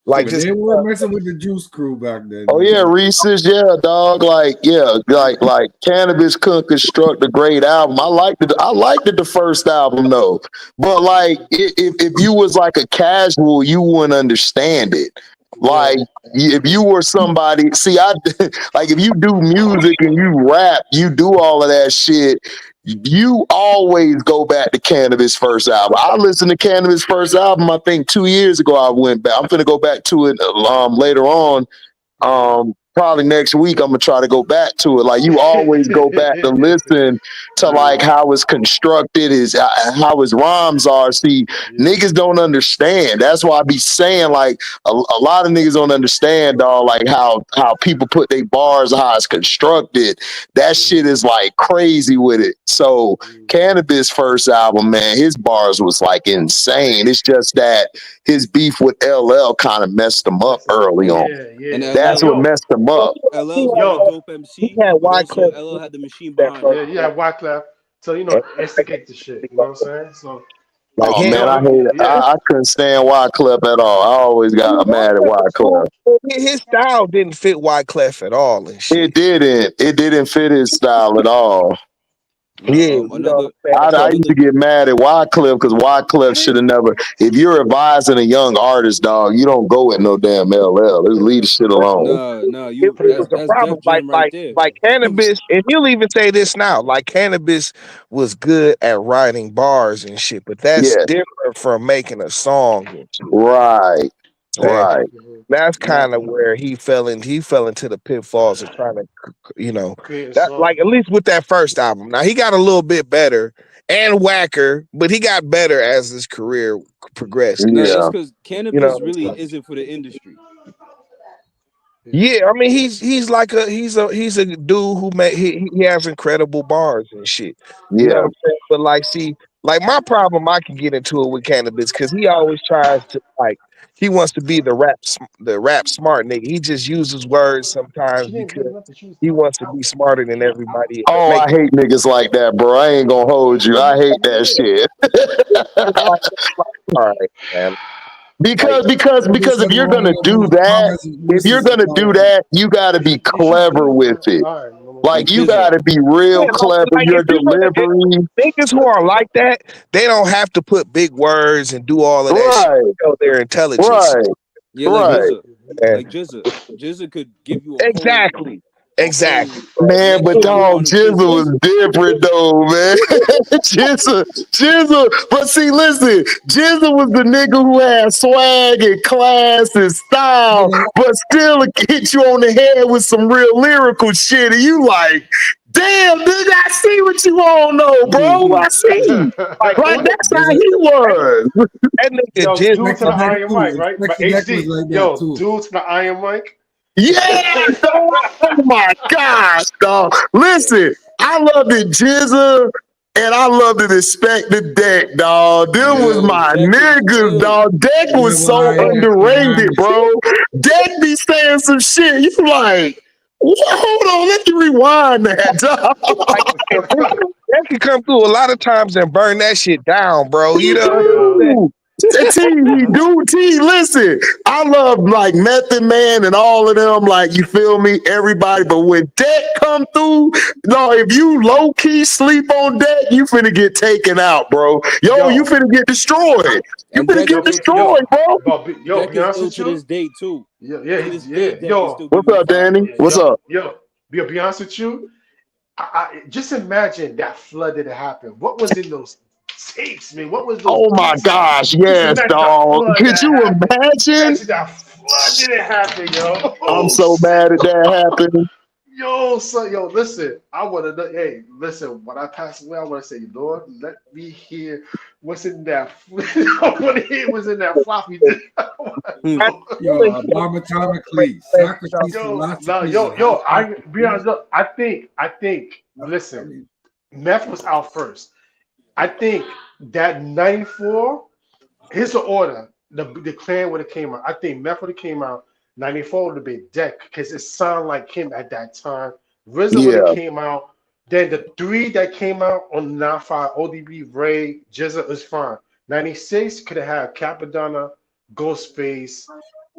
Like shit. But just they weren't messing with the juice crew back then. Oh I'm yeah, telling Reese's, yeah, dog. Like, yeah, like Cannabis couldn't construct a great album. I liked it the first album though. But like if you was like a casual, you wouldn't understand it. Yeah. Like if you were somebody, see, I like if you do music and you rap, you do all of that shit. You always go back to Cannabis first album. I listened to Cannabis first album. I think 2 years ago. I went back. I'm gonna go back to it later on. Uh-huh. Probably next week I'm gonna try to go back to it. Like you always go back to listen to Yeah. like how it's constructed, is how his rhymes are. See, Yeah. niggas don't understand. That's why I be saying like a lot of niggas don't understand, dog. Like how people put their bars, how it's constructed. That shit Mhm. is like crazy with it. So Mhm. Cannabis first album, man, his bars was like insane. It's just that his beef with LL kind of messed him up Messed him up. early on. Yeah, And yeah. Hey, That's LL, what yo, messed him up. LL's was a yo. dope he MC, had but also Wyclef LL had the machine that behind him. first Yeah, you album. have Wyclef to And instigate the shit. You know what I'm saying? So, like Oh him, man, yo, I let me. hate. Yeah. I couldn't stand Wyclef at all. I always got mad at Wyclef was cool. Wyclef. But his style didn't fit Wyclef at all and It shit. didn't. It didn't fit his style at all. Yeah, Nah, you know what another I'm saying? I So used another to get mad at Wyclef because Wyclef should have never. If you're advising a young artist, dog, you don't go with no damn LL. Just leave the shit alone. nah, it, you it was a that's problem. Def Jam right there. Like cannabis, and you'll even say this now, like cannabis was good at writing bars and shit, but that's Yeah. different from making a song and shit. Right. Saying Right. Mhm. that's Nah, kind of where he fell into the pitfalls of trying to, you know, Create a that song. like at least with that first album. Now he got a little bit better and whacker, but he got better as his career progressed and nah, shit. that's Yeah. because You know cannabis what I'm really saying? isn't for the industry. Yeah. Yeah, I mean he's like he's a dude who he has incredible bars and shit. You know what Yeah. I'm saying? But like see, like my problem I can get into it with cannabis because he always tries to like he wants to be the rap smart nigga. He just uses words sometimes She didn't good because enough, and she was he talking wants to out. be smarter than everybody and Oh, make I hate niggas like that, bro. I ain't gonna hold you. I hate that yeah. shit. It's like all right, man. Like Because you. if There's you're nothing wrong gonna with do most that, comments and if you're verses gonna do about that, you gotta be Ain't she clever sleep? with it. All right, no more. Like Like you Jizza. gotta be yeah, real clever. like Your if you're gonna delivery. niggas who are like that, they don't have to put big words and do all of that shit. Right, Show their intelligence. right, Yeah, like right. Jizza. Like Jizza. Jizza could give you Exactly. a whole Exactly, bro. Man, but lecture dog, on them Jizza was physics. different though, man. Jizza. But see, listen, Jizza was the nigga who had swag and class and style, nigga. but still hit you on the head with some real lyrical shit. And you like, damn, nigga, I see what you on though, bro. I see. Like Like that's how There's a he was. that nigga Yo, Jizz, due to Spectre the like, Deck Iron too. Mike, right? But Spectre Deck was HD, like that yo, too. due to the Iron Mike. Yeah, dog. Oh my gosh, dog. Listen, I love it, Jizza. And I loved it, expect the deck, dog. Them was Yo, my Deck is niggas, ill. dog. Deck was so underrated, WIFT9. bro. Deck be saying some shit. You like, what? Hold on, let me rewind that, Like, dog. and that can come through a lot of times and burn that shit down, bro. You He know what I'm Yeah. saying? do. T, he do. T, listen, I love like Method Man and all of them. Like, you feel me? Everybody. But when Deck come through, no, if you low key sleep on Deck, you finna get taken out, bro. Yo, you Yo, finna get destroyed. You And finna Deck yo, get is ill to this. destroyed, bro. yo, Deck be is honest ill with to you. this day too. Yeah, yeah, To this day, yeah, Deck can yo, still give What's you up, five Danny? bars. What's yo, up? yo. Be honest with you. Just imagine that flood that happened. What was in those tapes, man? What was those Oh my beats? gosh, Just yes, imagine the dog. flood Could that you happened. imagine? Imagine that flood didn't happen, yo. I'm Oh so shit. mad at that happened. Yo, son, yo, listen. I want to know. Hey, listen. When I pass away, I want to say, Lord, let me hear what's in that. I want to hear what's in that floppy disk. I wanna Hmm. know. Yo, abomatomically. Socrates, Yo, no, philosophies, yo, and high yo. I be concepts. honest. Look, I think. I Listen, mean, meth was out first. I think that '94. Here's the order. The clan would have came out. I think Meth would have came out. '94 would have been Deck because it sounded like him at that time. RZA would have Yeah, came out. Then the three that came out on '95, ODB, Ray, Jizza is fine. '96 could have had Capadonna, Ghostface,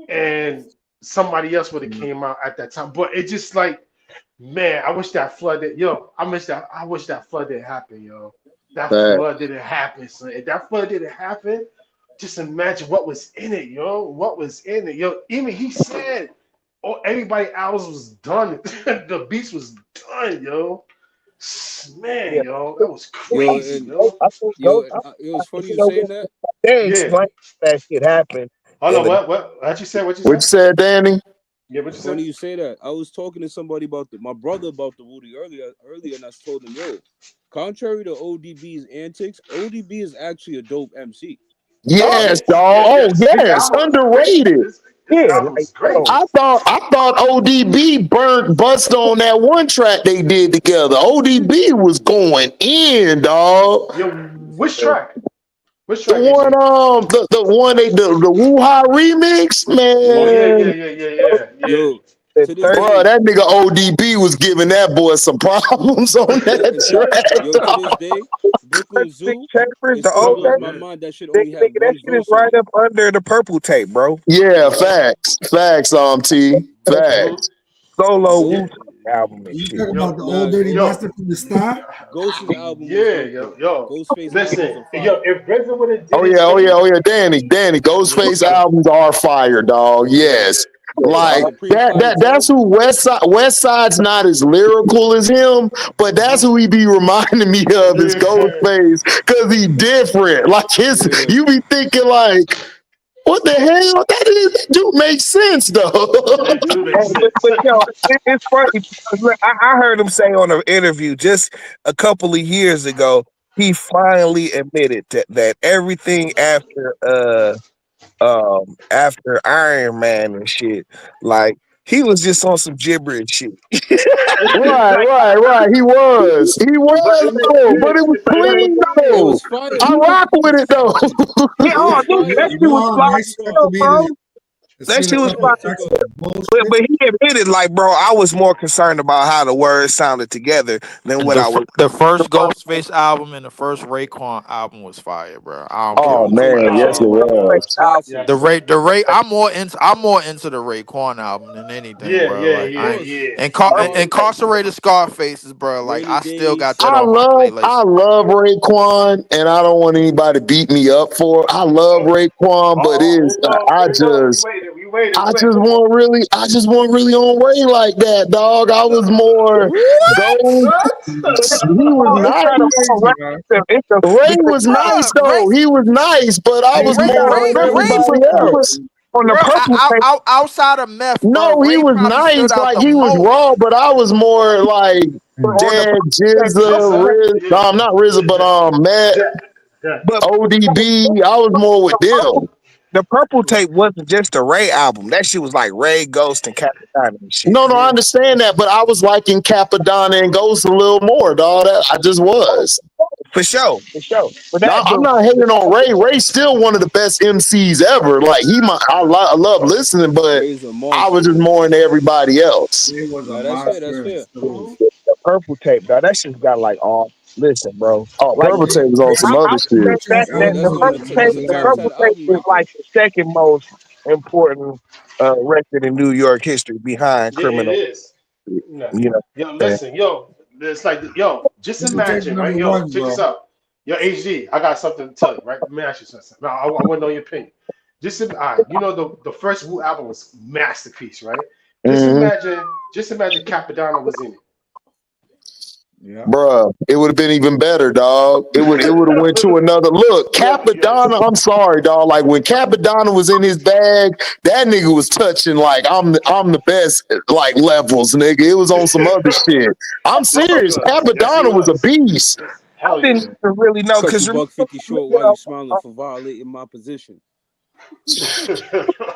and somebody else would have came out at that time. But it just like, man, I wish that flood did. Yo, I wish that flood didn't happen, yo. That that, flood didn't happen, son. If that flood didn't happen, just imagine what was in it, yo. What was in it, yo? Even he said, "Oh, everybody else was done. The beast was done, yo." Yeah. Man, yo, that was Yo, crazy, and yo. Go, yo, it's funny you you know, saying that. they Yeah. explained that shit happened. Hold on, And what? What you say? What you what you say? said, Danny? Yeah, what you say? Funny you say that. I was talking to somebody about my brother about the Woody earlier, and I told him, yo, contrary to ODB's antics, ODB is actually a dope MC. Oh Yes, yeah, dog. yeah, Oh, yes. His yes, album was great. underrated. His yeah, album like, was great. yo, I thought ODB burnt bust on that one track they did together. ODB was going in, dog. Yo, which track? Which The track, one, AJ? the one they the Woo Ha remix, Oh Yeah, yeah, man. yeah, yeah, yeah, yeah, yeah. yo, the to this third Bro, day, that nigga ODB was giving that boy some problems on yo, that and track. yo, to this day, Brooklyn six Zoo, chambers, it the still old Brooklyn, blows chambers, my yeah. mind that should only have nigga, that one shit is verse on right it. up under the purple tape, bro. Yeah, Yup. facts, T, Mm-hmm. facts. Solo Go, Wu Yeah, album and you shit. talk about yo, the nah, old dirty Ghost, yo, bastard from the start? Ghost's album was yeah, dope yo, though. yo. Ghostface album Listen, was a yo, fire. if RZA would have did Oh his yeah, thing, Danny. yeah, Ghostface yeah, albums are fire, dog. yeah, Yes. That Like Supreme that's Clientele. who West Side's not as lyrical as him, but that's mm-hmm. who he be reminding me of is Yeah. Ghostface, cause he different. Like his Yeah. you be thinking like, what the hell? That dude makes sense though. It do make Hey, sense. but yo, it's funny because look, I heard him say on an interview just a couple of years ago, he finally admitted that everything after Iron Man and shit, like he was just on some gibberish shit. Like, Right. He but was though, but it was it was clean It fire. though. was fire. I rock with it though. yeah, It oh was dude, fire. that shit was Jamal, fire, nice Bro, bro. estimated. That It's been shit a was couple fire. of yo, check tracks out. of But bullshit. he admitted, like, bro, I was more concerned about how the words sounded together than what I was. The first Ghostface album and the first Raekwon album was fire, bro. I don't care Oh what Yo, nobody man, yes Oh it say. my God. was. classic. The Yes. Ray I'm more into the Raekwon album than anything, Yeah, bro. yeah, Of Like yeah, I course. yeah, yeah. incarcerated Scarfaces, bro. Like Rainy I still got days. that on my I playlist. love Raekwon, and I don't want anybody to beat me up for it. I love Oh, Raekwon, but oh, is hold on, wait, hold on. We waited. I just want really on Ray like that, dog. I was more What? go. What? He was It's not nice. about Crazy, rap. man. It's Ray because was nice Bruh, though. He was nice, but I was you Ray, more gotta Ray, on remember, Ray, bro. everybody else. On the bro. purple tape, Outside of meth, bro. No, he Ray was probably stood nice. out Like the he was raw, most. but I was more like on the Dead purple tape, Jizza, Listen, Riz. yeah, No, I'm not RZA, but Matt that, that. but ODB. I was more with them. the purple tape wasn't just a Ray album. That shit was like Ray, Ghost, and Captain and shit. No, I Yeah. understand that, but I was liking Capadonna and Ghost a little more, dog. I just was. For sure, for sure. But Now, that, I'm but not hating on Ray. Ray's still one of the best MCs ever. Like I love listening, but Ray's a I was monster. just more into everybody else. It was a Nah, that's fair. That's monster. fair. Mhm. the purple tape, dog, that shit's got like all. Listen, bro. Oh, Like Purple Tape was on some I other would say shit. that Yeah, the that's purple that's tape, a the top purple 10 tape album is right like there. the second most important record in New York history behind Yeah, it Criminal. is. Yeah. You know Yo, what I'm saying? listen, yo, it's like, yo, just It's a tape imagine, right? number Yo, one, check bro. this out. Yo, HD, I got something to tell you, right? Let me ask you something. Now, I want to know your opinion. All right, you know the first Wu album was masterpiece, right? Hmm. Just imagine Capadonna was in Yeah. Bruh, it would have been even better, dog. It would have went to it. another look. Yes. Capadonna, I'm sorry, dog. Like when Capadonna was in his bag, that nigga was touching like I'm the best like levels, nigga. It was on some other shit. I'm Yes, he serious. was. Yes, he Capadonna was a was. beast. I Hell didn't yeah. even really know Cut because you remember, buck 50 short while you smiling for violating my position.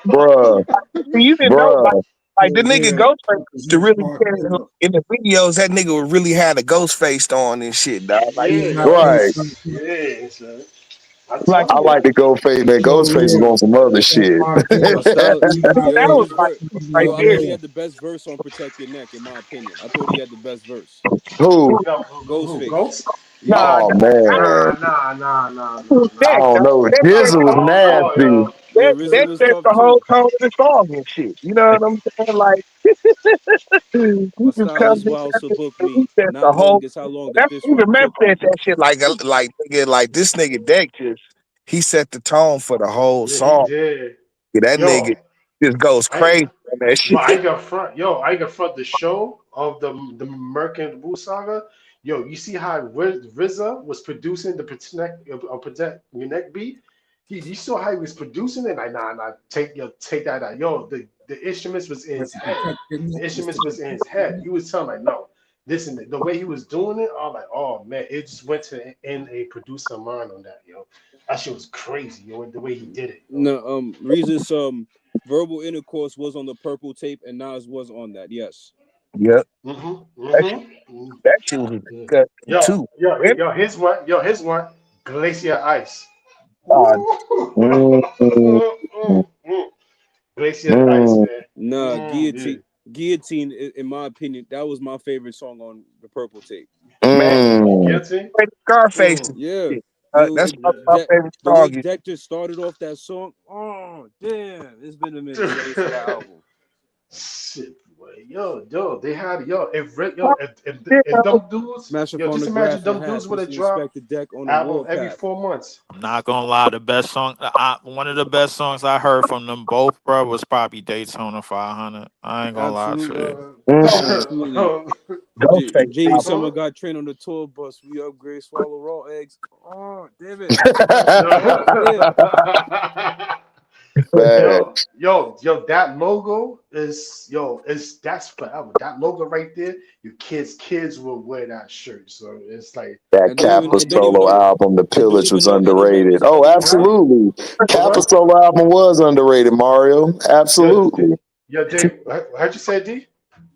Bruh, you didn't know bruh. like the Yeah, nigga yeah. Ghostface It's to a really smart carry kid. in the videos. That nigga would really had a ghost face on and shit, dog. Like Yeah, He's not yo. really Right. Yeah, son. I'm like I telling you. like the Ghostface, man. so Ghostface was real. on some other That's shit. my kid. My style, He's not that yo, was his like verse, he's right yo, not I there. thought he real. had the best verse on Protect Your Neck, in my opinion. I thought he had the best verse. Who? Yo, who? Ghostface. Ghost? Yeah. Nah, Oh man. I that don't dog. know. That set Jizzle the was whole I don't know, nasty. yo. Yeah, RZA that was set tough the whole too. tone of the song and shit. You know what I'm saying? Like My you just style come is in wild, so and book he me. set the Not whole. long as how long that That's this even rhyme Memphis took said me. that shit like nigga like this nigga Deck just he set the tone for the whole Yeah, he song. did. Yeah, that nigga Yo, just goes I crazy on that but shit. I got front, yo, I got front the show of the Merc and Wu saga. Yo, you see how RZA was producing the Protect Your Neck beat? You saw how he was producing it. Like, nah, take that out. Yo, the instruments was in But his to head. protect your The neck, it's to instruments was in his protect your head. neck. He was telling like, no, listen, the way he was doing it, I'm like, oh man, it just went to in a producer mind on that, yo. That shit was crazy, yo, the way he did it, yo. No, Reason's verbal intercourse was on the purple tape, and Nas was on that. Yes. Yep, Mm-hmm. that shit, Mm-hmm. that shit was Yeah. disgusting too. And, Here's one. Yo, here's one. Glacier Ice. uh, Mm, mm, Glacier Ice, mm, man. Nah, Yeah. guillotine. In my opinion, that was my favorite song on the purple tape. man, mm. Guilty. Scarface and Mm. Yeah, shit. yo, That's Yeah. my favorite the way song. Is, Deck just started off that song. Oh damn, it's been a minute since I listened to that album. Shit, boy. They had if them dudes, Smash a just imagine phonograph and them hat, dudes would have Mr. dropped Inspector Deck on the album every warpath. 4 months. I'm not gonna lie, the best song, one of the best songs I heard from them both, bro, was probably Daytona 500. I ain't gonna lie to Absolutely, you. Uh, absolutely. Ghostface Jamie album. Summer uh-huh. got trained on the tour bus. We upgrade, swallow raw eggs. Oh damn it! Oh damn. Facts. That logo is that's forever. That logo right there, your kids will wear that shirt. So it's like That And that Kappa logo. solo album, The don't Pillage, even was know any underrated. members Oh, other than Huh? Dre. absolutely. What Kappa what? solo album was underrated, Mario. Absolutely. Dave, how'd you say D?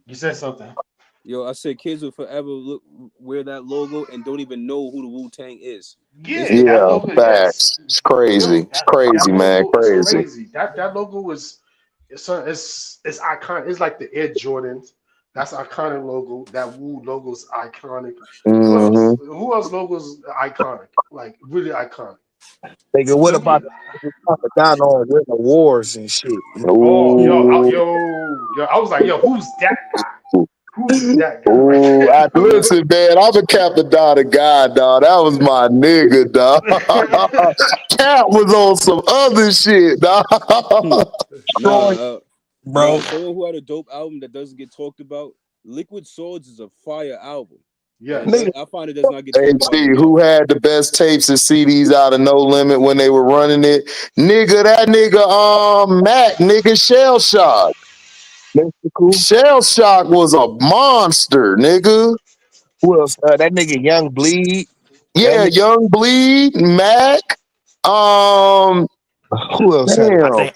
You said something. Yo, I said kids will forever wear that logo and don't even know who the Wu Tang is. It's Yeah, that Yeah, logo, yes. facts. It's crazy. It's That crazy, man. logo is Crazy. crazy. That logo is it's iconic. It's like the Air Jordans. That's iconic logo. That Wu logo's iconic. Who Hmm. else? Who else logos iconic? Like really iconic. Nigga, what Them. about the down on winter wars and shit? Oh, Ooh. I was like, yo, who's that guy? Who's that guy right Ooh, I Nah, listen, man. I'm a Capadonna guy, dog. That was my nigga, dog. there? Cap was on some other shit, dog. nah, Troy, bro. someone who had a dope album that doesn't get talked about. Liquid Swords is a fire album, and Yes. Nigga, I find it does not get talked about HD, who enough. had the best tapes and CDs out of No Limit when they were running it? Nigga, that nigga, Mac, nigga, Shell Shock. mystical. Shell Shock was a monster, nigga. Who else? That nigga Young Bleed. That Yeah, nigga. Young Bleed, Mac. Um, Who else had a I damn. think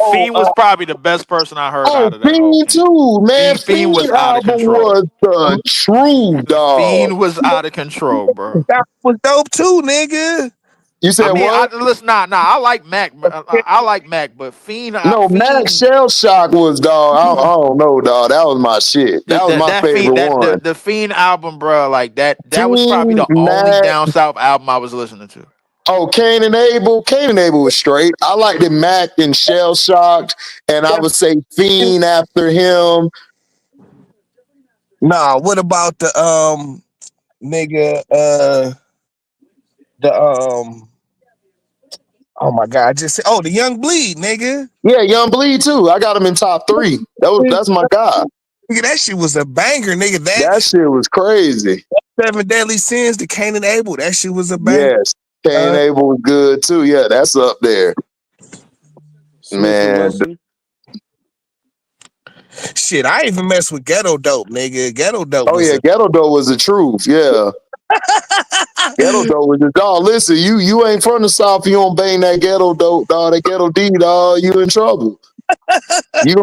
Oh, Fiend was probably the best person I heard Oh, out of that whole Fiend camp. too, man. Fiend was Fiend out of album control. was the true dog. Fiend was out of control, bro. that was dope too, nigga. You I said mean, what? listen, nah. I like Mac. I like Mac, but Fiend, No, Max Fiend, Shell Shock was dog. I don't know, dog. That was my shit. That was my that Fiend, favorite one. the Fiend album, bro. Like that was probably Fiend, the only Mac. down south album I was listening to. Oh, Cain and Abel. Cain and Abel was straight. I liked it. Mac and Shell Shocked, and I would say Fiend after him. Nah, what about the nigga the oh my god, I just said the Young Bleed, nigga. Yeah, Young Bleed too. I got him in top three. That's my guy. Nigga, that shit was a banger, nigga. That That shit was crazy. Seven Deadly Sins, the Cain and Abel, that shit was a banger. Yes, Cain and Uh, Abel was good too. Yeah, that's up there, Smith and man. Wesson. shit, I even mess with Ghetto Dope, nigga. Ghetto Dope Oh was yeah, a Ghetto Dough was the truth. Yeah, Ghetto Dough was the dog. Listen, you ain't from the South. You don't bang that Ghetto Dope, dog. That Ghetto D, dog. You in trouble. You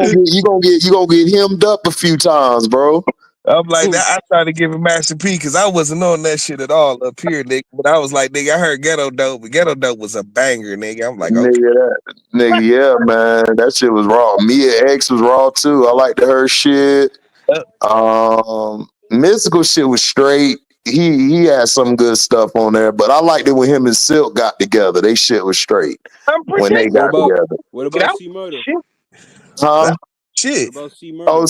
gonna get hemmed up a few times, bro. I'm like that. I tried to give him Master P because I wasn't on that shit at all up here, nigga. But I was like, nigga, I heard Ghetto Dope, but Ghetto Dope was a banger, nigga. I'm like, okay. Nigga, nigga, yeah, man. That shit was raw. Mia X was raw too. I liked her shit. Mystical shit was straight. He had some good stuff on there, but I liked it when him and Silk got together. They shit was straight I'm when they What got about together. what that about was C Murder? shit. Huh? That What shit. about C Oh, Murder?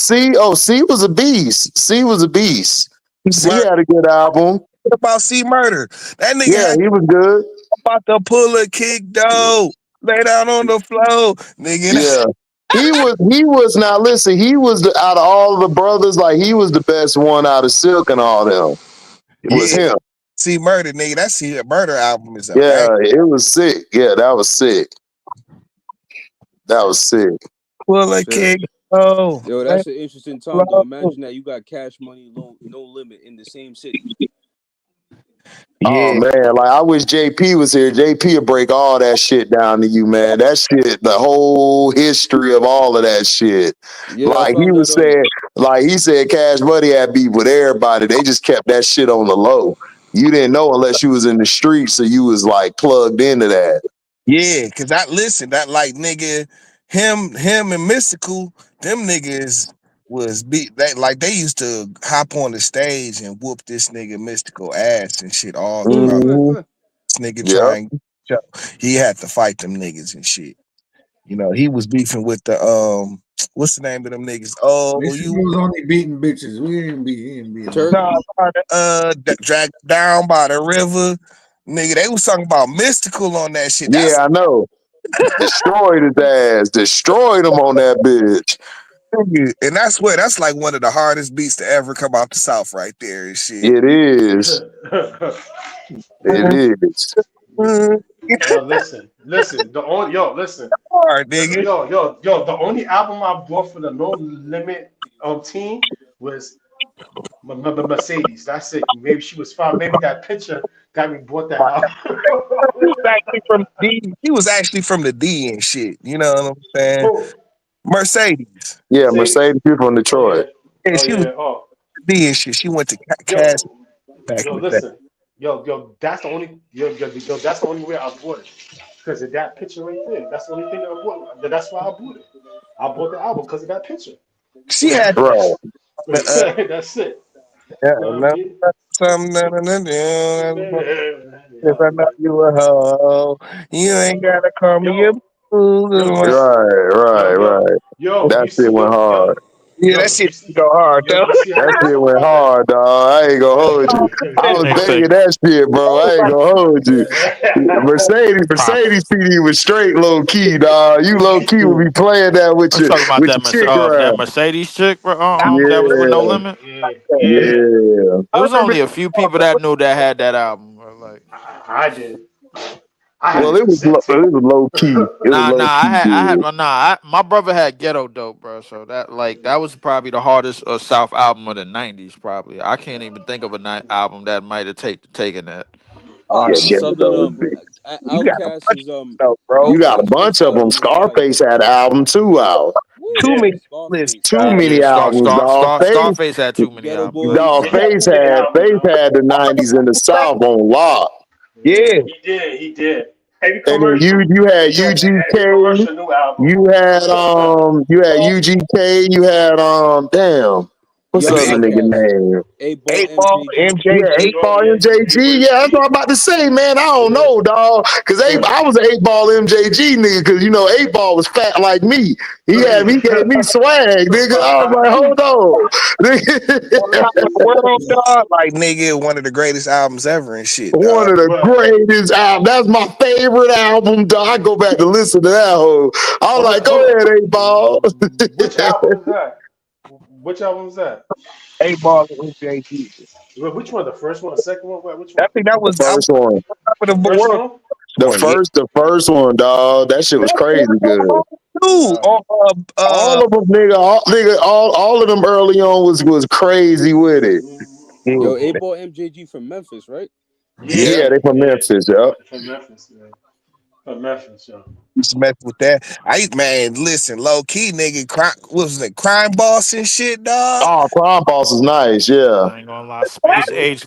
C was a beast. C was a beast. C Murder. had a good album. What about C Murder? That nigga Yeah, had he was good. about to pull a kick, though. Lay down on the floor, nigga. Yeah. He was now listen, he was out of all the brothers, like he was the best one out of Silk and all them. It was Yeah, him. C Murder, nigga. That C Murder album is a bang. Yeah, it was sick. Yeah, that was sick. That was sick. Pull a Shit. kick, oh, Yo, lay that's an interesting time though. low. Imagine that you got Cash Money, no limit in the same city. Oh Yeah, man, like I wish JP was here. JP would break all that shit down to you, man. That shit, the whole history of all of that shit. Yeah, I Like he found that was saying, like he said, Cash Money had beef with everybody. They just kept that shit on the low. You didn't know unless you was in the street, so you was like plugged into that. yeah. Cause I listen, that like nigga, him and Mystical, them niggas was beat. Like they used to hop on the stage and whoop this nigga Mystical ass and shit all throughout. Hmm. This nigga Yeah. trying, he had to fight them niggas and shit. You know, he was beefing with the what's the name of them niggas? Oh, Mystical you was only beating bitches. He ain't beating Turk. no, nobody. dragged down by the river. Nigga, they was talking about Mystical on that shit. Yeah, That's I know. Destroyed his ass. Destroyed him on that bitch. and that's where that's like one of the hardest beats to ever come out the South right there and shit. It is. It is. Yo, listen. The only Hard, nigga. The only album I bought for the No Limit team was Mercedes. That's it. Maybe she was fine. Maybe that picture got me bought that He was album. actually from the D. He was actually from the D and shit. You know what I'm saying? Who? Mercedes. Yeah, Mercedes? Mercedes people in Oh yeah. Detroit. Yeah, Oh she was yeah. Oh, the D and shit. She went to Cass yo, back yo, in the day. listen. That's the only that's the only way I bought it. Because of that picture right there. That's the only thing I bought. That's why I bought it. I bought the album because of that picture. She had Right. the That's it. yeah, You know what I no, mean? something if I know you a hoe, you ain't gotta call me a Yo, yo, boo. Right. you That shit see, went hard. Yeah, that shit go hard though. you see how That they shit talk went about that? hard, dog. I ain't gonna hold you. I was Next begging thing, that shit, bro. I ain't gonna hold you. pop. Mercedes CD was straight low key, dog. You low key would be playing that I'm talking about with your chick that around. Mercedes chick, bro. That was with No Yeah, Limit. Yeah, yeah. It I was remember only a few people that knew that had that album, bro. Like, I did. I had Well, the cassette it tape. was low key. It was low key good. my brother had Ghetto Dope, bro. So that was probably the hardest South album of the '90s. Probably, I can't even think of a night album that might have taken that. oh Yeah, Nah, shit. Ghetto something Dog was big. You got a Outcast bunch is of stuff, bro. You got a Outcast bunch first of them. album was fire. Scarface had an album too out. He Too Woo! did. many. Listen, Scarface. Too Yeah, many yeah. albums, dog. Face, Scarface had too many Ghetto albums. He, Boys. dog. he had Face too many had albums, Face yo. had the '90s in the South on lock. Yeah, yeah. he did. He did. Every And then you commercial, you had yo, UGK, every commercial, new album. you had UGK, you had damn, what's the Young other Big nigga Outcast. name? 8 Ball 8 Ball, MJG. Yeah, MJG. eight ball Yeah, MJG. Yeah, that's what I'm about to say, man. I don't yeah, know, dog. Cause I was an 8 ball MJG nigga. Cause 8 ball was fat like me. He gave me swag, nigga. I was like, hold on, On top of the world, dog. Like nigga, one of the greatest albums ever and shit, one dog. of the but greatest albums. That's my favorite album, dog. I go back to listen to that whole. I was like, go hold ahead, 8 ball. on. Which album is that? Which album is that? 8 Ball and MJG. Which one? The first one? The second one? Which I one? think that The was I was first one. top of The the first world one? one. Yeah. The first one, dog. That shit was crazy good. Dude, Wow. All of them, all of them early on was crazy with it. yeah. Yo, 8 Ball MJG from Memphis, right? Yeah, Yeah. Yeah, they from yeah. Memphis, yeah. From Memphis, man. From Memphis, yo. Used to mess with that. Man, listen, low key nigga, what was it, crime boss and shit, dog. Oh, Crime Boss is nice, yeah. I ain't gonna lie. Space Age.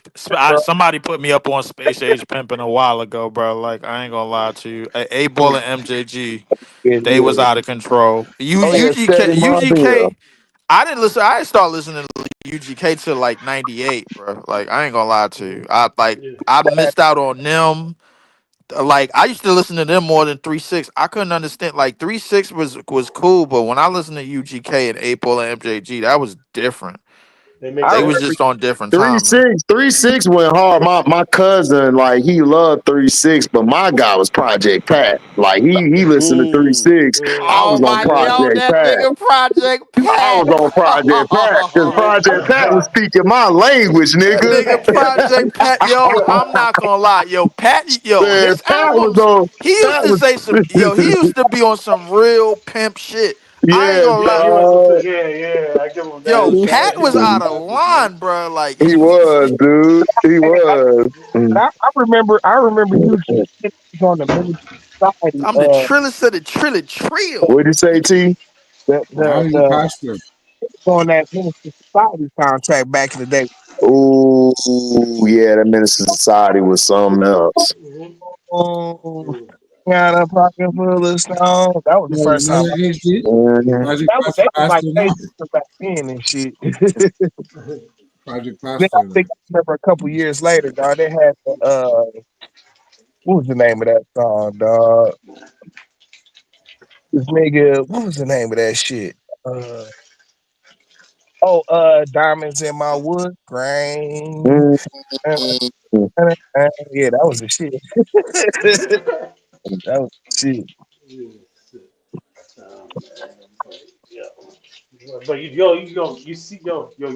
Somebody put me up on Space Age pimping a while ago, bro. Like I ain't gonna lie to you. A Ball and MJG, Yeah, they yeah. was out of control. Oh yeah, Steady Mondale. I didn't listen. I didn't start listening to UGK till like '98, bro. Like I ain't gonna lie to you. Yeah. I missed out on them. Like I used to listen to them more than 3 6. I couldn't understand. Like 3 6 was cool, but when I listened to UGK and April and MJG, that was different. They make I They that was remember just on different Three time, man. six, 3 6 went hard. My cousin, like he loved 3 6, but my guy was Project Pat. Like he listened to three Mm. six. I Oh was on my yo, Project that Pat. nigga Project I was Pat. on Project Pat because Project Pat was speaking my language, That nigga. nigga Project Pat, yo, I'm not gonna lie, yo, Pat, yo, Man, his albums, Pat was he used to be on some real pimp shit. I ain't yeah, gonna Yeah, lie, he was some. dog. Yeah, yeah. I give him yo, that. Yo, shout Pat out to was Yeah. all the out of rappers, man. line, bro. Like He was, dude. He was. Mm. I remember you on the Ministry Society, I'm the trillest of the trill. What'd you say, T? Now he's a the pastor. on that Ministry Society soundtrack back in the day. Ooh, yeah, that Minister Society was something else. Mhm. Oh, Mhm. got a pocket full of stones. That was the No, first time. remember HD? Mhm. Project That was they was like Pastor they now. back then and shit. Project Then I Pastor now. think I remember a couple years later, dog. They had the what was the name of that song, dog? This nigga, what was the name of that shit? Uh Diamonds in My Wood Grain. Mhm. Yeah, that was the shit. That was the shit. Yeah. Yeah. But you see,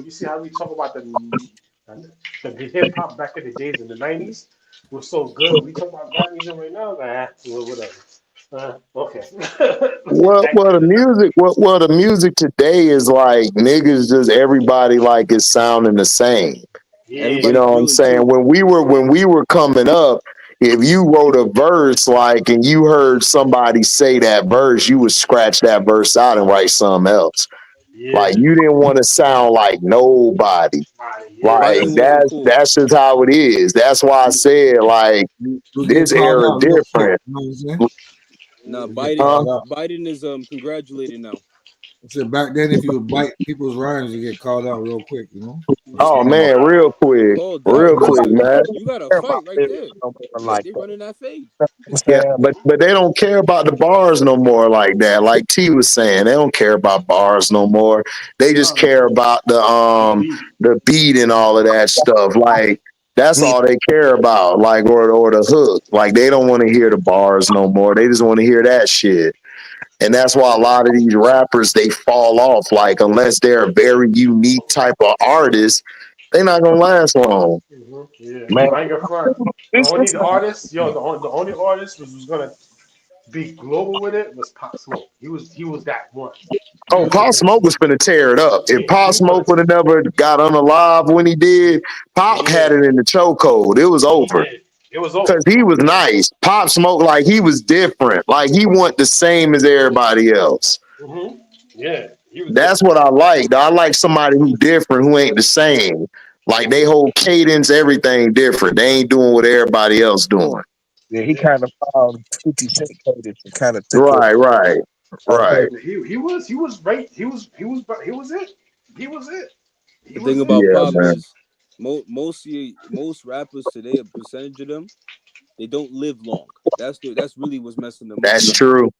you see how we talk about the hip hop back in the days in the '90s was so good. We talk about rap music right now, well, whatever. Okay. Back Well, then, the music, the music today is like niggas, just everybody like is sounding the same. You yeah, Everybody know what I'm drilling saying? too. When we were coming up, if you wrote a verse like and you heard somebody say that verse, you would scratch that verse out and write something else. yeah, Like you didn't want to sound like nobody. yeah. Like Writing wasn't cool. that's just how it is. That's why I said like You'll get this called era out real quick. different. You know what I'm saying? Nah, You get Huh? called out. Biden is congratulated now. I said back then, if you would bite people's rhymes, you get called out real quick. You know, just Oh saying. man, Wow. Called out. real Niggas quick, don't man. You got a care about fight right this there. no more like They that. running that fade. You know what I'm Yeah, saying? but they don't care about the bars no more like that. Like T was saying, they don't care about bars no more. They just No, care about the beat. the beat and all of that stuff. Like that's Me, all they care about. Like or the hook. Like they don't want to hear the bars no more. They just want to hear that shit. And that's why a lot of these rappers they fall off. Like unless they're a very unique type of artist, they're not gonna last long. Yeah. man, I ain't got front. The this only this artist, the only artist was gonna be global with it was Pop Smoke. He was that one. He Oh, was the Pop best. Smoke was finna tear it up. If He Pop was gonna. Smoke would have never got unalive when he did, Pop Yeah, had it in the chokehold. It was he over. did. It was over. Cause he was nice. Pop Smoke, like he was different. Like he wasn't the same as everybody else. Yeah, he was That's different. what I like. I like somebody who different, who ain't the same. Like they whole cadence, everything different. They ain't doing what everybody else doing. Yeah, he Yeah, kind of found 50 Cent cadence and kind of took it Right, right, on. right. he was right. He was it. He was it. He The thing was it. about Yeah, Pop man. is most rappers today, a percentage of them, they don't live long. That's really what's messing them up. That's true.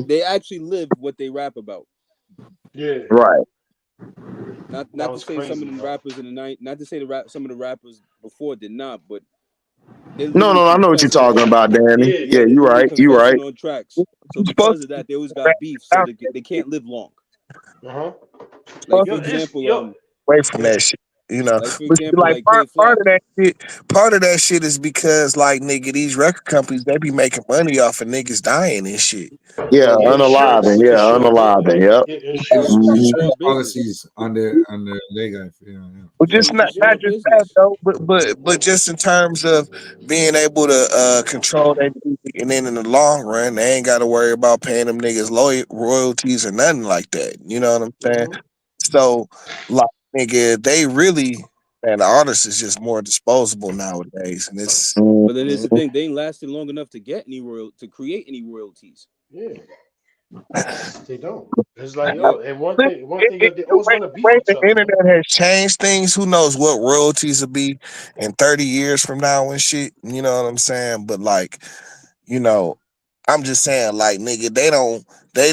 They actually live what they rap about. Yeah, Right. that Not to was say some crazy, of them bro. rappers in the night, not to say some of the rappers before did not, but they're No, literally no, I know what you're confessing. talking about, Danny. Yeah, Yeah, Yeah, they're you literally right. You confessing right. on tracks. So You're supposed because to of that, they always rap got beef, so out they can't live long. uh huh. Like Yo, for it's example, yo. away from Yeah. that shit, you know. like for But see, example, like like part K part Flock. of that shit, is because like nigga, these record companies they be making money off of niggas dying and shit. Yeah, Yeah, it should. unaliving. It Yeah, should. unaliving. Yep. It Yeah, should. It's hmm all insurance business. policies on their leg. Yeah, yeah. Well, Yeah, just it's just not all just that business. though, but just in terms of being able to control their music, and then in the long run, they ain't got to worry about paying them niggas royalties or nothing like that. You know what I'm saying? Hmm. So, like nigga, they really, man, the artist is just more disposable nowadays, and it's But then it's the hmm thing, they ain't lasted long enough to get any to create any royalties. Yeah, they don't. It's like Yeah. yo, and one thing it, they the always way, want to the beef way each the other, man. internet has changed things. Who knows what royalties will be in 30 years from now and shit. You know what I'm saying? But like, you know, I'm just saying, like, nigga, they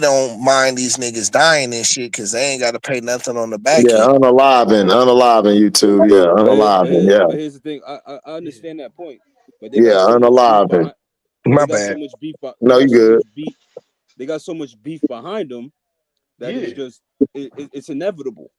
don't mind these niggas dying and shit because they ain't got to pay nothing on the back Yeah, end. unaliving YouTube. Yeah, unaliving. Yeah, But here's the thing. I Yeah, understand that point, but they yeah, got so much beef unaliving. behind. But My they got so bad. much beef. They No, you got so good. much beef. They got so much beef behind them that it's yeah, just it's inevitable.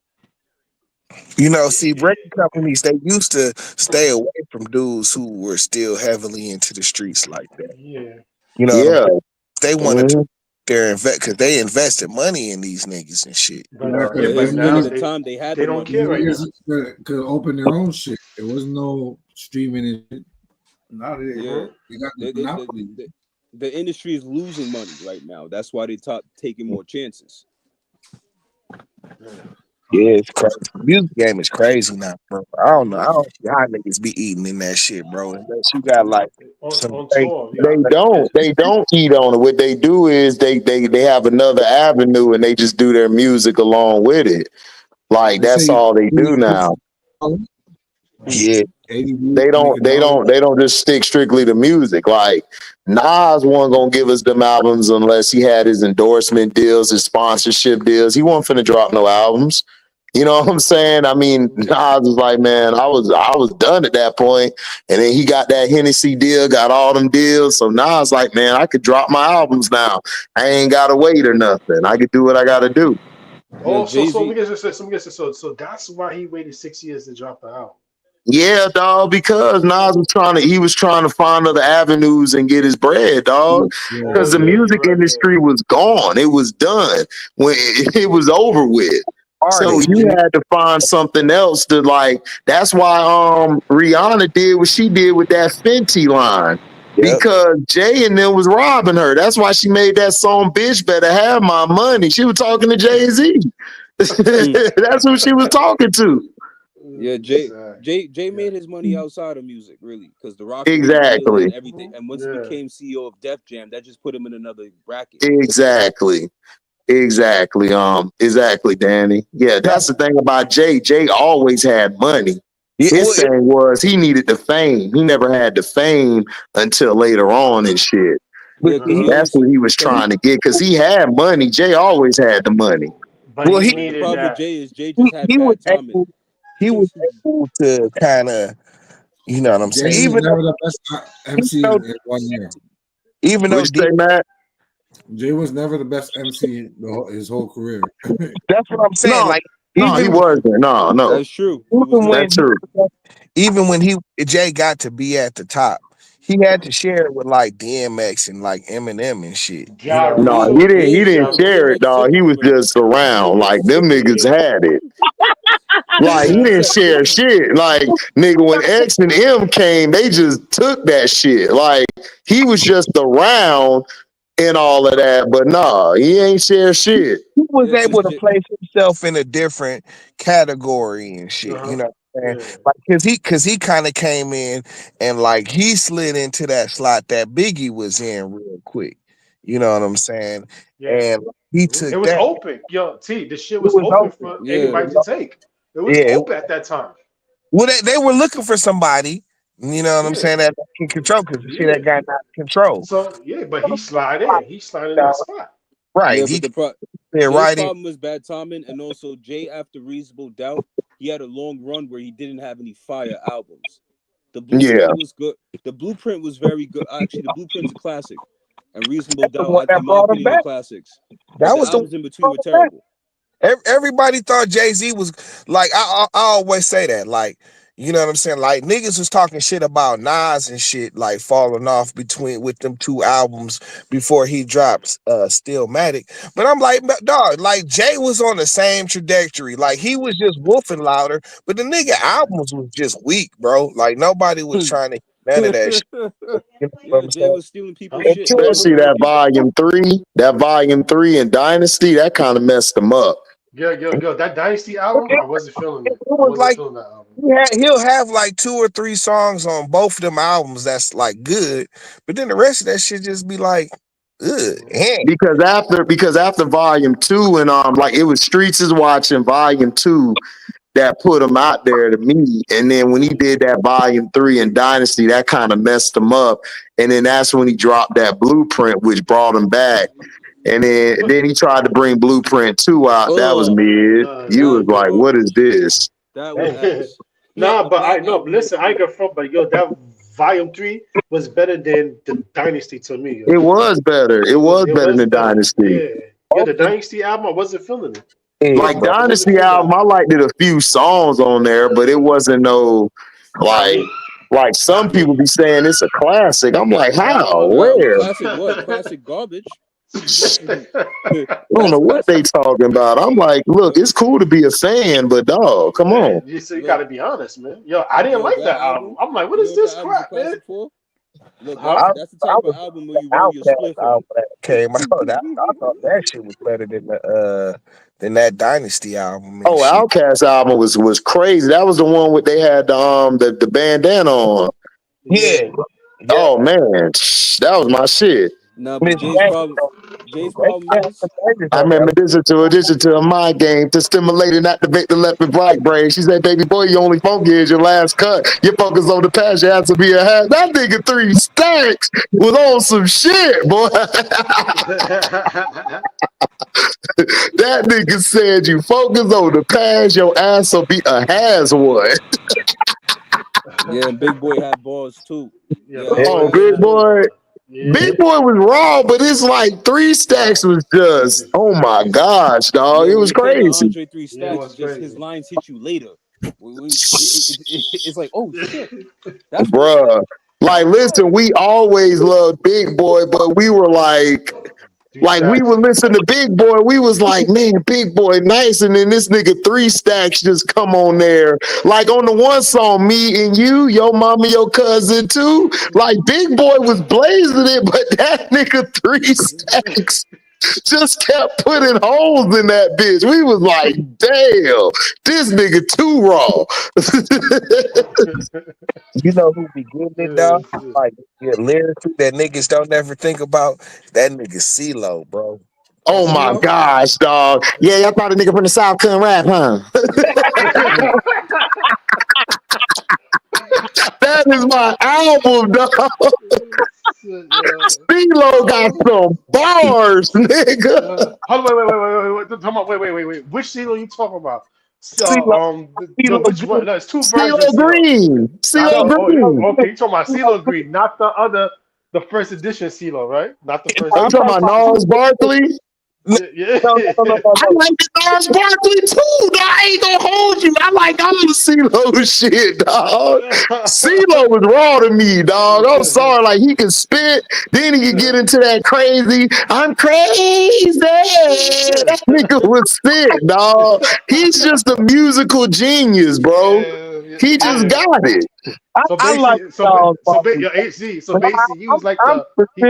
You know, yeah, see, record companies they used to stay away from dudes who were still heavily into the streets like that. yeah. You know what I'm Yeah. saying? They wanted to hmm their invest because they invested money in these niggas and shit. You But know. Yeah, yeah, because but them At now niggas, the time, they had they the don't money. care them right niggas now. could open their own shit. There was no streaming and shit. Now Yeah, Hmm. they got the they, they, the, monopoly. the, the industry is losing money right now. That's why they taking more chances. Yeah. Yeah, it's crazy. The music game is crazy now, bro. I don't know. I don't see how niggas be eating in that shit, bro. Unless you got like some On great. tour, They yeah. don't. They don't eat on it. What they do is they have another avenue and they just do their music along with it. Like They that's say all they do now. $80 Yeah, views They to make don't. a They dollar. don't. They don't just stick strictly to music. Like Nas wasn't gonna give us them albums unless he had his endorsement deals, his sponsorship deals. He wasn't finna drop no albums. You know what I'm saying? I mean, Nas was like, man, I was done at that point. And then he got that Hennessy deal, got all them deals. So Nas like, man, I could drop my albums now. I ain't gotta wait or nothing. I could do what I gotta do. Yo, Oh, so Jay so we Z. get this. So we get this. So that's why he waited 6 years to drop the album. Yeah, dog, because Nas was he was trying to find other avenues and get his bread, dog. Yeah, Because Oh the yeah, yeah. you're music right. Yeah. industry was gone. It was done when it was over with. So artist. you Hmm. had to find something else to like. That's why Rihanna did what she did with that Fenty line. Yep. Because Jay and them was robbing her. That's why she made that song "Bitch Better Have My Money." She was talking to Jay-Z. Mm. That's who she was talking to. Yeah, Exactly. Jay Yeah. made his money outside of music, really, because the Rockefeller deal Exactly. and everything. Hmm. And once he Yeah. became CEO of Def Jam, that just put him in another bracket. Exactly. Exactly, Danny. Yeah, that's the thing about Jay. Jay always had money. Yeah. His Well, thing was he needed the fame. He never had the fame until later on and shit. but Yeah, because Uh-huh. That's what he was because trying to get because he had money. Jay always had the money. But well, he the needed problem with that. Jay is Jay just had he was bad timing. able to kind of, you know what I'm Jay saying. was never the best MC Though in 1 year. even What though you say, Matt? Jay was never the best MC his whole career. that's what I'm saying. No, Like no, he even wasn't. No, no, That's true. He was even not. that's when true. he Jay got to be at the top, he had to share it with like DMX and like Eminem and shit. You Ja know what I'm No, saying? Rule. he didn't. He Yeah, didn't Ja share Rule. it, DMX dog. took He it was from him. just around. DMX Like them took it from niggas Yeah. him. had it. Like he didn't share shit. Like nigga, when X and M came, they just took that shit. Like he was just around and all of that, but nah, he ain't share shit. He was Yeah, able because to place himself in a different category and Uh shit. You huh. know what I'm saying? Yeah. Like, cause he kind of came in and like he slid into that slot that Biggie was in real quick. You know what I'm saying? Yeah. And he It took was that. open. Yo, T, the shit It was was open open. for yeah, It anybody was to open. take. It was Yeah. open at that time. Well, they were looking for somebody. You know what I'm Yeah. saying? That can control because you see Yeah. that guy not in control. So yeah, but he slide in. He slide in that spot. Right. yeah. He But fit Jay's right in. problem was bad timing, and also Jay, after Reasonable Doubt, he had a long run where he didn't have any fire albums. The Yeah. Blueprint was good. The Blueprint was very good. Actually, the Blueprint's a classic, and Reasonable That was Doubt, what that in my brought him opinion, are back. classics. But That the was the one albums in that between brought were him back. terrible. Everybody thought Jay-Z was like I always say that like you know what I'm saying like niggas was talking shit about Nas and shit like falling off between with them two albums before he drops Stillmatic, but I'm like dog like Jay was on the same trajectory, like he was just woofing louder, but the nigga albums was just weak, bro. Like nobody was trying to hear none of that shit. You know what Yeah, I'm Jay saying? was stealing people's Huh? shit, man. Especially that volume three and Dynasty, that kind of messed them up. Yo, that Dynasty album, I wasn't feeling It it. I was wasn't like feeling that album. he'll have like 2 or 3 songs on both of them albums that's like good, but then the rest of that shit just be like, ugh, Mhm. eh. Because after volume two and like it was Streets is Watching volume two that put him out there to me. And then when he Mhm. did that volume three and Dynasty, that kind of messed him up. And then that's when he dropped that Blueprint, which brought him back. And But then he tried to bring Blueprint 2 out. That was Oh, mid. You nah, was that was like, what is garbage. this? That was Hey, ass. He had nah, the but I Black no. album Listen, I ain't before. got front, but yo, that Volume 3 was better than the Dynasty to me. Yo. It was better. It was It better was than better. Dynasty. Yeah, yo, both the of them Dynasty album, I wasn't feeling it. yeah, Like bro. I wasn't Dynasty feeling that album, I album. liked it a few songs on there, but it wasn't no Not like me. some Not people me. be saying it's a classic. I'm like, how? Nah, Where? classic what? Classic garbage. I don't know what That's they talking about. I'm like, look, it's cool to be a fan, but dog, come on. You look. gotta be honest, man. Yo, I You didn't know what like that that album. album? I'm like, what You know is what this that album's a crap, man? classic for? Look, Huh? that's the I type of was album where you roll your Outcast spliff in. album that came out. I thought that shit was better than that Dynasty album and Oh, shit. Outkast album was crazy. That was the one with they had the bandana on. Yeah. Yeah, yeah. Oh man, that was my shit. Nah, but Miss Jackson, Jay's they problem had is some bangers I on there. remember addition to a mind game to stimulate and activate the left and right brain. She said, "Baby boy, your only focus is your last cut. Your focus on the past. You have to be a hat." That nigga 3 stacks was on some shit, boy. That nigga said, "You focus on the past. Your ass will be a has one." yeah, and Big Boy had balls too. Yeah, Yeah, Big I Boy Oh, ain't had big gonna lie. boy. yeah. Big boy was raw, but it's like 3 stacks Nah. was just, oh my gosh, dog. Yeah, It when was it came to crazy. Andre Three Yeah, it Stacks, was it's just his crazy. lines hit you later. It's like, oh shit, that's what he said. Bruh. Like, All right. listen, we always loved Big Boy, but we were Three like we stacks. would listen to Big Boy. We was like, man, Big Boy, nice. And then this nigga 3 stacks just come on there. Like on the one song, me and you, your mama, your cousin too. Like Big Boy was blazing it, but that nigga 3 stacks just kept putting holes in that bitch. We was like, damn, this nigga too raw. You know who be getting it dog? Like yeah, lyrically that niggas don't ever think about. That nigga CeeLo, bro. Oh my CeeLo? gosh, dog. Yeah, y'all thought a nigga from the South couldn't rap, huh? That is my album, dog. Yeah. CeeLo got some bars, nigga. Hold on, wait. Come on, wait. Which CeeLo you talking about? CeeLo, CeeLo Which one? Green. No, it's two versions of CeeLo CeeLo. Green. Not the CeeLo oh, Green. okay. You talking about CeeLo Green, not the other, the first edition CeeLo, right? Not the first Are you I'm one. talking talking about about Gnarls Barkley? No, Yeah, yeah. no, no, no, no, I no. like the Lars Barkley too, dog. I ain't gonna hold you. I like all the CeeLo shit, dog. CeeLo was raw to me, dog. I'm sorry. Like he could spit, then he could get into that crazy. I'm crazy. That nigga was sick, dog. He's just a musical genius, bro. Yeah, He just yeah. got it. So I like basically, Charles yo, Barkley, HC. So but basically, he was like I'm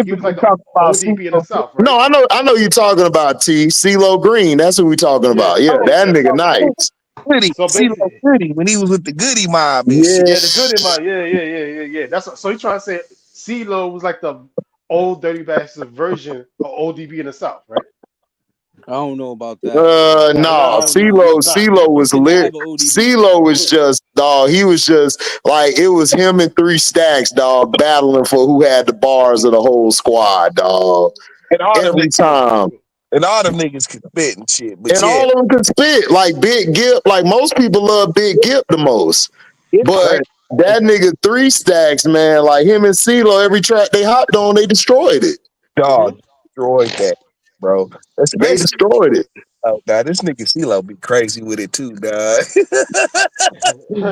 he was specifically like the talking about ODB in the CeeLo. South, right? No, I know you're talking about T. CeeLo Green. That's who we talking Yeah, about. Yeah, Oh, that yeah. nigga nice. Goody, So CeeLo basically, Goody when he was with the Goody Mob and shit. Yeah. yeah, the good in my yeah. So he's trying to say CeeLo was like the old Dirty Bastard version of ODB in the South, right? I don't know about that, man. No, No, I no, don't know. no, nah. CeeLo You was can lit. have an ODB. CeeLo was just dog. He was just like it was him and Three Stacks, dog, battling for who had the bars of the whole squad, dog. And all them Every niggas, time, and all them niggas could spit and shit. But and yeah, all of them could spit. Like Big Gip, like most people love Big Gip the most, it's but crazy. that nigga Three Stacks, man, like him and CeeLo, every track they hopped on, they destroyed it. Dog destroyed that, bro. They Especially destroyed it. now this nigga CeeLo be crazy with it too, dog. Mm-hmm.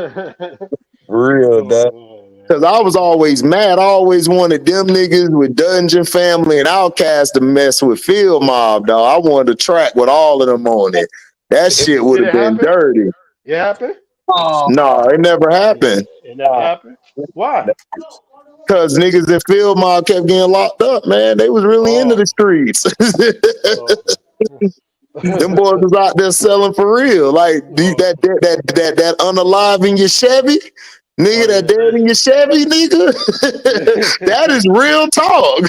For real, dog. Oh, Cause man. I was always mad. I always wanted them niggas with Dungeon Family and Outkast to mess with Field Mob, dog. I wanted a track with all of them on it. That shit would Did have it been happen? dirty. It happened? Oh, No, it never happened. It never happened. Why? Cause niggas in Field Mob kept getting locked up, man. They was really into the Oh, streets. oh, Them boys was out there selling for real. Like oh, that unalive in your Chevy, oh nigga, that yeah. dead in your Chevy, nigga. That is real talk.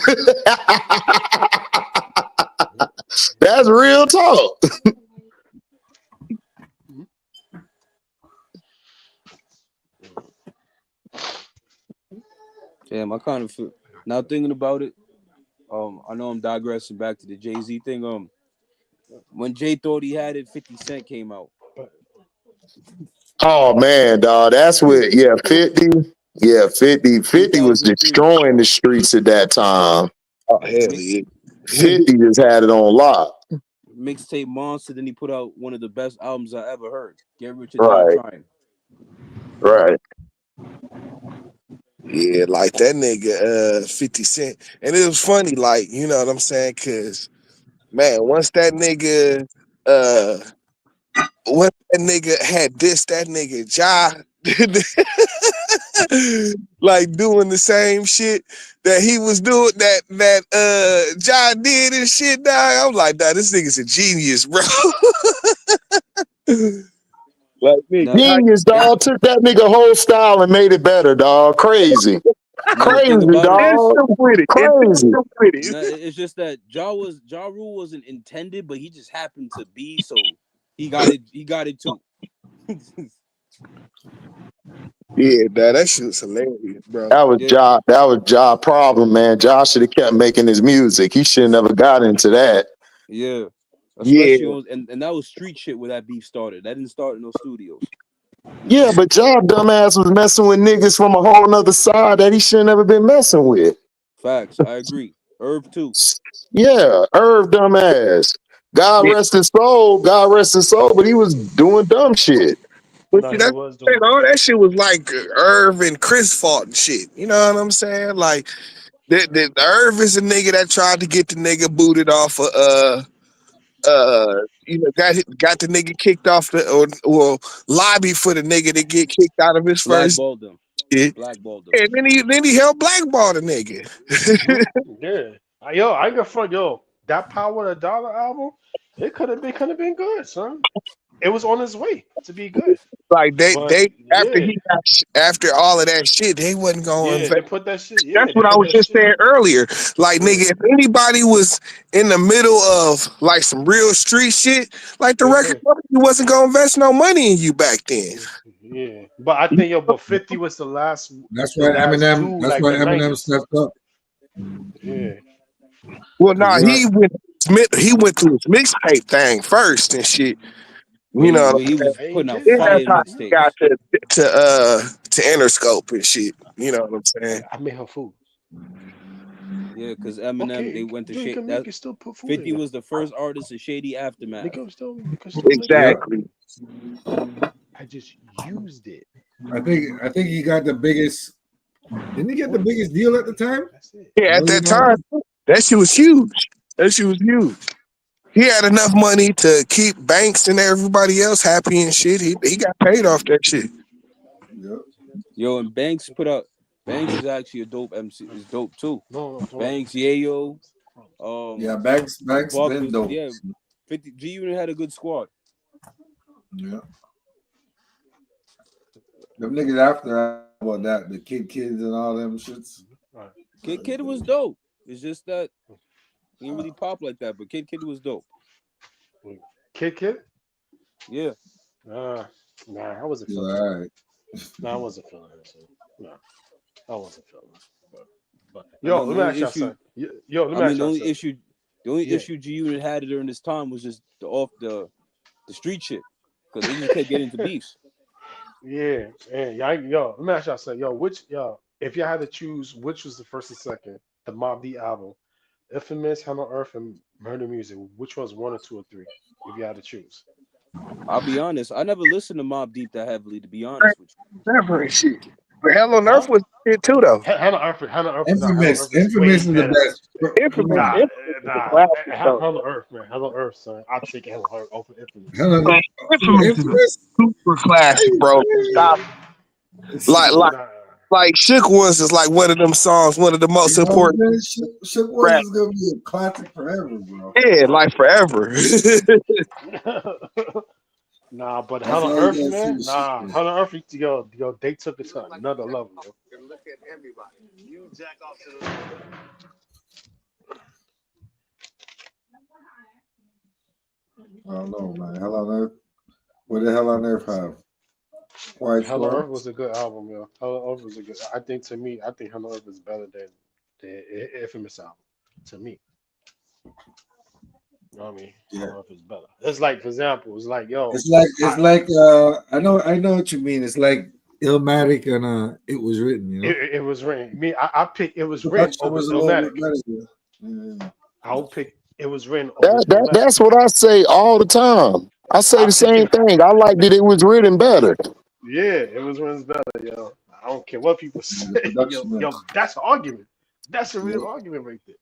That's real talk. Damn, I kind of feel now thinking about it. I know I'm digressing back to the Jay-Z thing. When Jay thought he had it, 50 Cent came out. Oh man, dog. That's what, yeah, 50. Yeah, 50. 50 was 2003 destroying the streets at that time. oh hell mix yeah. 50 just had it on lock. mixtape Monster. Then he put out one of the best albums I ever heard. Get Rich or Die Right, Trying. right. Yeah, like that nigga 50 Cent. And it was funny, like, you know what I'm saying? Cause man, uh once that nigga had this, that nigga Ja like doing the same shit that he was doing that Ja did and shit, dog. I'm like, nah, this nigga's a genius, bro. Like nigga, Now, how Genius, it's dog. Took that nigga whole style and made it better, dog. Crazy. now the thing Crazy, about it. it's dog. so with it. It's Crazy. so with Now it. it's just that Ja Rule wasn't intended, but he just happened to be. So he got it. He got it too. Yeah, nah, that shit was hilarious, bro. Yeah, That was Ja problem, man. Ja should have kept making his music. He should have never got into that. yeah. Yeah, Especially on and that was street shit where that beef started. That didn't start in no studios. Yeah, but Ja dumbass was messing with niggas from a whole nother side that he should never been messing with. Facts. I agree. Herb too. Yeah, Irv dumbass. God yeah. rest his soul. God rest his soul, but he was doing dumb shit. But No, see, he that's was doing all dumb that shit. shit was like Irv and Chris fought and shit. You know what I'm saying? Like the Irv is a nigga that tried to get the nigga booted off of got the nigga kicked off the or lobby for the nigga to get kicked out of his first Blackballed them. shit. Blackballed them. And then he helped blackball the nigga. Yeah. Yo, I ain't gonna front. Yo, that Power of the Dollar album, it could have been good, son. It was on its way to be good. Like But they yeah, after all of that shit, they wasn't going yeah, to they put that shit. Yeah, that's they what I put was that just shit. saying earlier. Like, Yeah, nigga, if anybody was in the middle of like some real street shit, like the yeah, record company wasn't gonna invest no money in you back then. yeah. But I think yo, but 50 was That's the why last Eminem. dude That's like why the Eminem 90s. stepped up. Yeah, Well, Cause nah, he went through his mixtape thing first and shit. You know, where he was and he putting out did. then I that's fire how he got mixtapes. to Interscope and shit. You know what I'm saying? I made her food. Yeah, because Eminem, they Okay, went to you Shady. can That make it still put food in 50 there. was the first artist of Shady They Aftermath. can still make it. Yep. Exactly. I just used it. I think he got the biggest. Didn't he get the biggest deal at the time? That's it. Yeah, at that time, $1 million. that shit was huge. That shit was huge. He had enough money to keep Banks and everybody else happy and shit. He got paid off that shit. Yep. Yo, and Banks put out. Banks is actually a dope MC. Is dope too. No, no, Banks, Yayo, Yeah, um, Banks Buck been was dope. yeah. 50 G Unit had a good squad. Yeah. Them niggas after about that, the kids and all them shits. right. Kid was dope. It's just that he didn't really pop like that, but Kid was dope. Kid. Yeah. Uh, nah, I wasn't Yeah, feeling it. all right. Nah, I wasn't feeling it. So, nah, I wasn't feeling it. But I yo, mean let the me only ask y'all issue something. Yo, let I me mean ask y'all something. the only Yeah, issue G Unit had during this time was just the street shit. Cause they just kept getting into beefs. yeah, and yo, let me ask y'all something. If y'all had to choose, which was the first and second, the Mob D album, Infamous, Hell on Earth, and Murder Music, which one's one or two or three? If you had to choose. I'll be honest, I never listened to Mob Deep that heavily, to be honest with Never and shit. But Hell on Earth Huh? was shit too though. Hell on Infamous. Earth is way Infamous is the better. best. Come Infamous, on. Nah, infamous is a classic though. Hell on Earth, man. Hell on Earth, son. I'll take Hell on Earth over Infamous. Hell, Man, Infamous is a Infamous? super Are classic, you bro. Stop. serious? Like like Nah. like Shook Ones is like one of them songs, one of the most You know what important I'm saying? Shook Ones rap. is gonna be a classic forever, bro. Yeah, like forever. Nah, but That's Hell on all you Earth, gotta see man. with Shook Nah, Ones. Hell on Earth, they took it to another level, yo. I don't know, man. Hell on Earth. What the hell on Earth have? Quiet Hell on Storm? Earth was a good album, yo. Hell on Earth was a good. I think to me, I think Hell on Earth is better than the Infamous album. To me, you know what I mean? Yeah. Hell on Earth is better. It's like, for example, it's like, yo, It's I like I know what you mean. It's like Illmatic and it was written, you know. it was written. Me, I pick it was written Production over was a little bit Illmatic. better. Yeah. I would pick it was written over Illmatic. That's what I say all the time. I say I the pick same it. thing. I like that it was written better. Yeah, it was written better, yo. I don't care what people Yeah, say. the production Yo, is. that's an argument. That's a real Yeah. argument right there.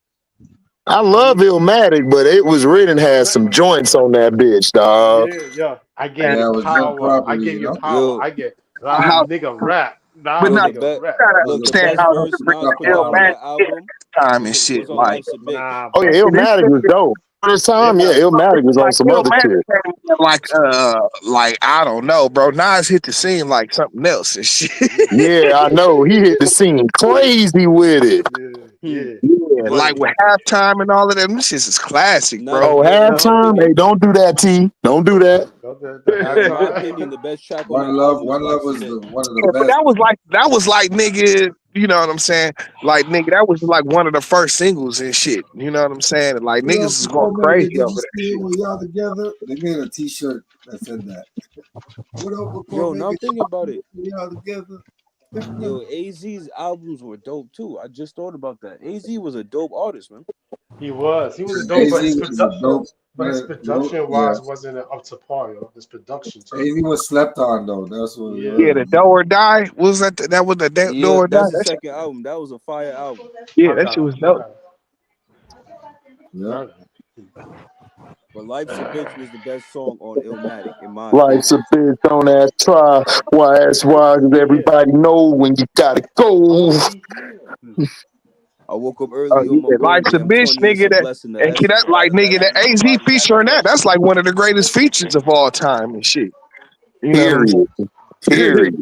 I You know what I love mean? Illmatic, but it was written had some joints on that bitch, dog. Yeah, yeah. I gave And you Yeah, it was done power. I properly, gave you you know. power. Yo, I get live how, nigga rap. but Live yo, not the nigga bet. rap. you gotta It was Look, the a understand best how production verse to bring Nas stuff put out on Illmatic that properly. in album time and shit. was on Like, Life's a Bitch. Nah, Oh yeah, but this Illmatic was dope. This time, yeah, Illmatic. Illmatic was on like some other Illmatic shit. came in like I don't know, bro. Nas hit the scene like something else and shit. Yeah, Yeah, I know. He hit the scene crazy with it. yeah, Hmm. yeah. Yeah, But like with halftime and all of them, this shit is classic, Nas, bro. Oh, yo, in my halftime? Hey, opinion, don't do that, T. Don't do that. the yo, in my halftime. opinion, the best track on that album is One Love Life's a was Bitch. one of the Yeah, but best. that was like nigga, you know what I'm saying? Like nigga, that was like one of the first singles and shit. You know what I'm saying? And, like What niggas up, was going Omega? crazy Did you over that see it shit. when y'all together? They made a T-shirt that said that. What up, Yo, now Omega? I'm thinking about it. When y'all together? Yo, AZ's albums were dope too. I just thought about that. AZ was a dope artist, man. He was a dope, AZ but was a dope. his Dope, production yeah. wise wasn't up to par, yo. His production too. AZ was slept on though. That's what it Yeah, Yeah, was. the Do or Die. What was that? That was the Do Yeah, or Die. that's the That shit, second album. That was a fire album. yeah, my that shit God, was my dope. God, Yeah. my God. But Life's a Bitch was the best song on Illmatic, in my Life's opinion. a bitch, don't ask try. Why ask why? Because Yeah. everybody know when you gotta go. I woke up Oh early on my yeah, Life's a birthday. I'm bitch, 20 and it's nigga. a That blessing. The and kid, that all like the nigga, that blessings my AZ body never feature on that. grudged. That's like one of the greatest features of all time and shit. You know what I'm Period. saying? Period.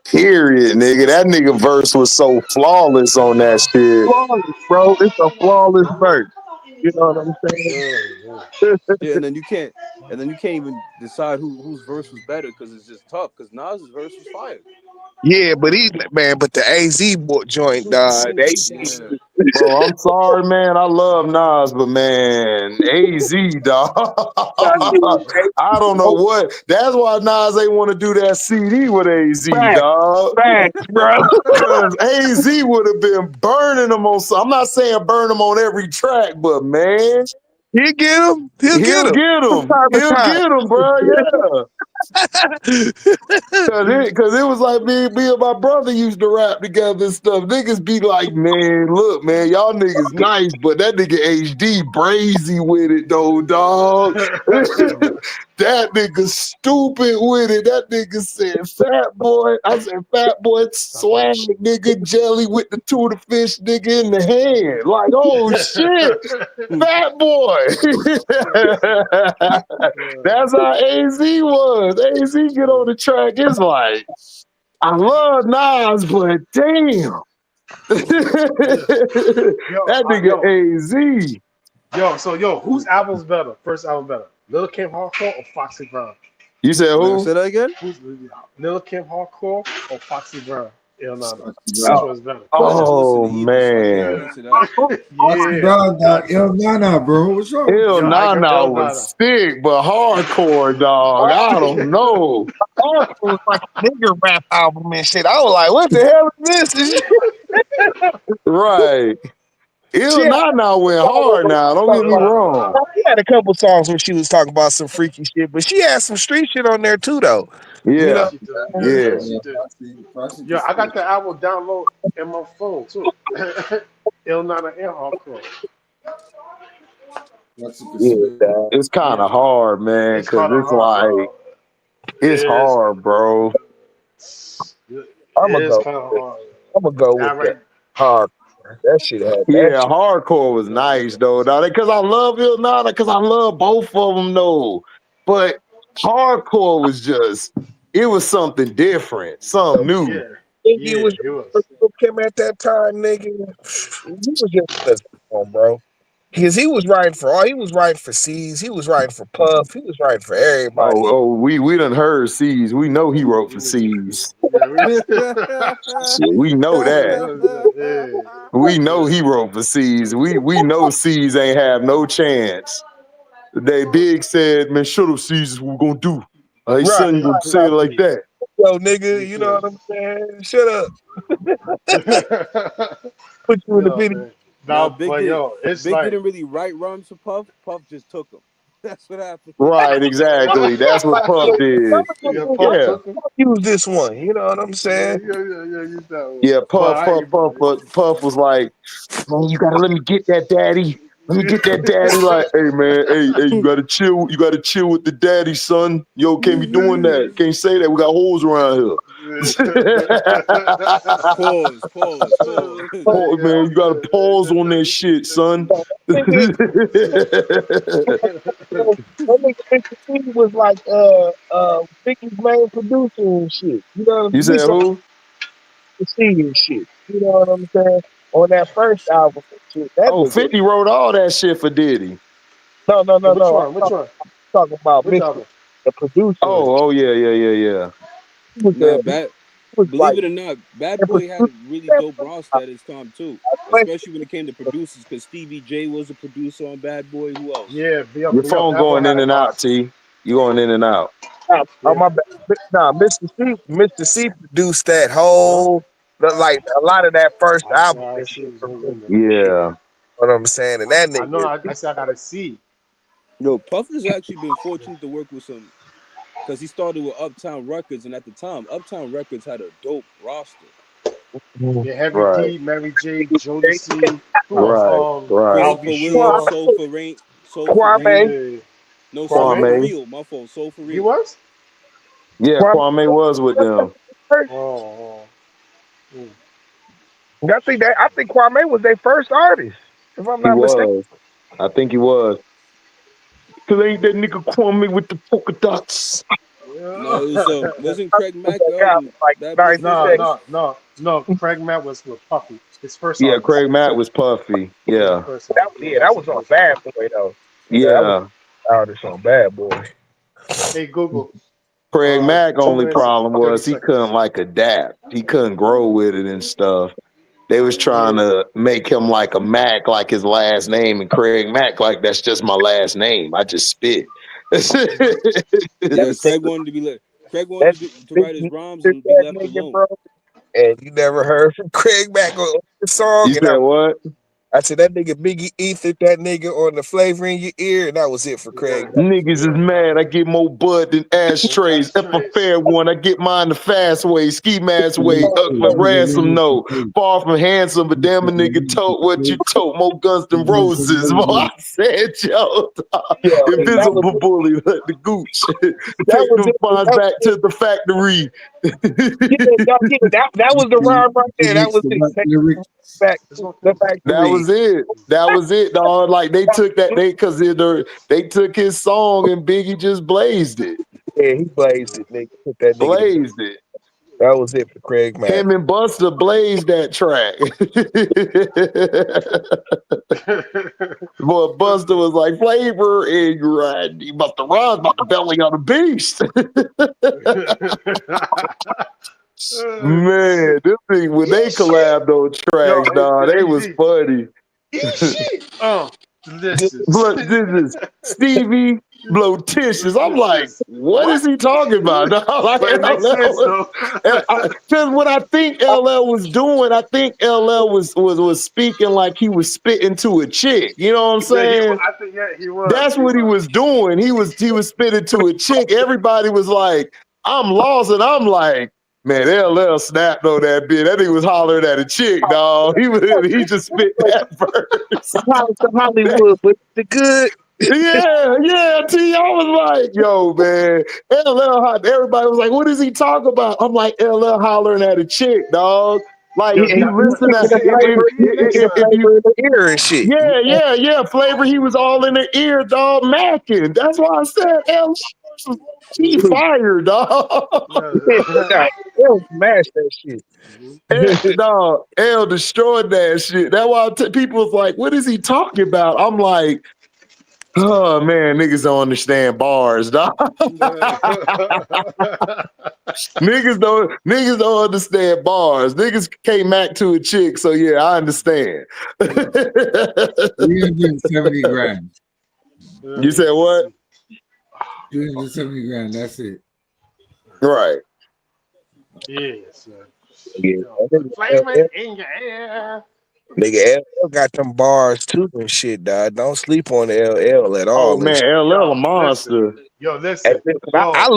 Period, nigga. That nigga verse was so flawless on that shit. Flawless, bro. It's a flawless verse. You know what I'm saying? Yeah, yeah. Yeah, and then you can't even decide whose verse was better because it's just tough. Because Nas's verse was fire. Yeah, but but the AZ joint, the AZ, Yeah, Bro, I'm sorry, man. I love Nas, but man, AZ, dog. I don't know what. That's why Nas ain't want to do that CD with AZ, Facts, dog. facts, bro. Because AZ would have been burning them on. I'm not saying burn them on every track, but man, He'll get him. He'll get he'll him get from them. time to He'll time. get them, bro. Yeah. Cause it was like me and my brother used to rap together and stuff. Niggas be like, man, look, man, y'all niggas nice, but that nigga HD brazy with it though, dog. That nigga stupid with it. That nigga said fat boy. I said fat boy swag nigga jelly with the tuna fish nigga in the hand. Like, oh shit. Fat boy. That's how AZ was. AZ get on the track. It's like, I love Nas, but damn. That nigga AZ. Whose album's better? First album better? Lil Kim Hardcore or Foxy Brown? You said Wait, who? say that again. Who's Lil Kim Hardcore or Foxy Brown? Il Nana. Which Oh, one's better? I never listened Oh to either, so I can't man. answer that. Foxy Yeah, Brown, dog. Yo, nah, bro. What's wrong with Il yo, you? I got Nana Il was Nana. sick, but hardcore dog. I don't know. it was like a nigga rap album and shit. I was like, what the hell is this? Right. She Il had, Nana went hard now. Don't get me wrong. she had a couple songs when she was talking about some freaky shit, but she had some street shit on there too, though. You Yeah, know, Yeah. she did. Yeah. Yeah, she Yeah, did. Foxy can Yo, I got spit. the album download in my phone too. Il Nana and Hardcore. Foxy can Yeah. spit. It's kind Yeah, of hard, man, it's because kind of it's hard, like bro. It it's is. hard, bro. It I'm gonna is go. kind of hard. I'm gonna go with That that right. hard. That shit had that Yeah, shit. hardcore was nice though, dog. Because I love Il Nana, because I love both of them though. But hardcore was just, it was something different, something new. Yeah, Nigga yeah, was it was. him at that time, nigga. He was just bro. Because he was writing for all. He was writing for C's. He was writing for Puff. He was writing for everybody. We done heard C's. We know he wrote for C's. Yeah, we. Shit, we know that. Yeah, We know yeah. he wrote for C's. We know C's ain't have no chance. They Big said, man, shut up, C's. What we gonna do? He Right, son gonna say it like Exactly. that. yo, nigga. Me You know too. what I'm saying? Shut up. Put you in the Yo, video. man. Nah, Now, but yo, it's Big like. didn't really write rhymes for Puff. Puff just took them. That's what happened. Right, exactly. That's what Puff did. Yeah, Puff Yeah. took him. Use this one. You know what I'm Yeah, saying? yeah. Use that one. Yeah, But Puff, I, Puff, Puff, Puff was like, man, you gotta let me get that daddy. Let me get that daddy. Like, hey man, hey, you gotta chill. You gotta chill with the daddy, son. Yo, can't be doing that. Can't say that. We got hoes around here. Pause. Man, you gotta pause on that shit, son. Nigga, that nigga Mr. C was like Biggie's main producer and shit. You know what I'm You saying? said who? To see and shit. You know what I'm saying? On that first album and shit. That Oh, nigga. 50 wrote all that shit for Diddy. No, no, no, Which no. one? Which one? Talking about Which Mr. album? the producer and Oh, yeah. he was Nah, he bad. was Believe like it or not, Bad the Boy had producer a really dope roster at his time too, question. especially when it came to producers. Because Stevie J was a producer on Bad Boy. Who else? Yeah, Your yo, phone Bad Boy going had in a and out, roster. T. You going in and out. Oh Yeah. my bad. Nah, Mr. C produced that Huh? whole like a lot of that first album I and see shit what's from going him. on there. You Yeah. know what I'm saying? And that I know. nigga, I said I gotta see. Yo, Puff has actually been fortunate to work with some, because he started with Uptown Records, and at the time, Uptown Records had a dope roster. Mhm. Yeah, Heavy Right. D, Mary J, Jodeci. Who else? Right. Right. I'll be Christopher Williams, sure. Soul for Rain. Kwame, Yeah, No, Soul Kwame. for Kwame. Real. My fault. Soul for He Real. was. Yeah, Kwame. Kwame was with them. First, Oh, mm. I think Kwame was their first artist, if I'm He not mistaken. was. I think he was. Cause ain't that nigga Kwame with the polka dots. No, it yeah. was wasn't Craig With Mack that guy was like Bad Boy's first No, 96. artist? no, no, no. Craig Matt was with Puffy. His first Yeah, artist. Craig Matt was Puffy. Yeah, Yeah. first artist. Yeah, That that's the was on first artist. Bad Boy though. Yeah, that was Yeah. artist on Bad Boy. Hey Google. Craig Mack Two only minutes, problem 30 was he seconds. couldn't like adapt. He couldn't grow with it and stuff. They was trying Yeah. to make him like a Mac, like his last name, and Craig Mack, like that's just my last name. I just spit. Yeah, That, Craig wanted to be let. Craig that wanted to big write his rhymes that and be left nigga, alone. bro. And you never heard from Craig back on the song. You And said what? I said that nigga Biggie Ether, that nigga on the flavor in your ear, and that was it for Craig. Yeah. Niggas is Yeah. mad. I get more bud than ashtrays. If a Ashtrays. fair one, I get mine the fast way, ski mask way, for ransom. No, far from handsome, but damn a nigga tote what you tote. More guns than roses. Boy, I said, yo, Yeah, that was invisible bully, let the gooch that take was them it. funds That, back to the factory. that was the rhyme right there. That was it. Take it back It's to the okay. That factory. was it. That was it, dog. Like they took that because they took his song and Biggie just blazed it. Yeah, he blazed it, nigga. Put that nigga to bed. Blazed it. That was it for Craig Mack. Him and Buster blazed that track. Boy, Buster was like flavor and right. Busta Rhymes about the belly on the beast. Man, this thing when they collabed on Yo, tracks, dog, they was easy. funny. Easy. Listen. Look, this is Stevie Blotitious. I'm like, what is What? he talking about? No, like But it makes sense LL, though. because what I think LL was doing, I think LL was speaking like he was spitting to a chick. You know what I'm Yeah, saying? I think he was. That's He what he was. was doing. He was spitting to a chick. Everybody was like, I'm lost, and I'm like, man, LL snapped on that bit. That nigga was hollering at a chick, dog. He just spit that verse. Hollywood, but the good. Yeah, T. I was like, yo, man, everybody was like, what does he talk about? I'm like, LL hollering at a chick, dog. Like, Yeah, if he you was listen to, kicking the flavor, he was kicking the if you, flavor in the ear and shit. yeah, Flavor, he was all in the ear, dog, macking. That's why I said LL versus T fire, dog. Nah, they'll smash that shit. Dog, L destroyed that shit. That's why people was like, what is he talking about? I'm like, oh man, niggas don't understand bars, dog. Niggas don't understand bars. Niggas came back to a chick, so yeah, I understand. 370 grand. You said what? 370 grand. That's it. Right. Yes. Yeah, Yo, put flavor in your ear. nigga, LL got them bars too and shit, dog. Don't sleep on LL at Oh all. And man, shit. LL a Yo, listen. monster. Yo, And listen. listen, Yo,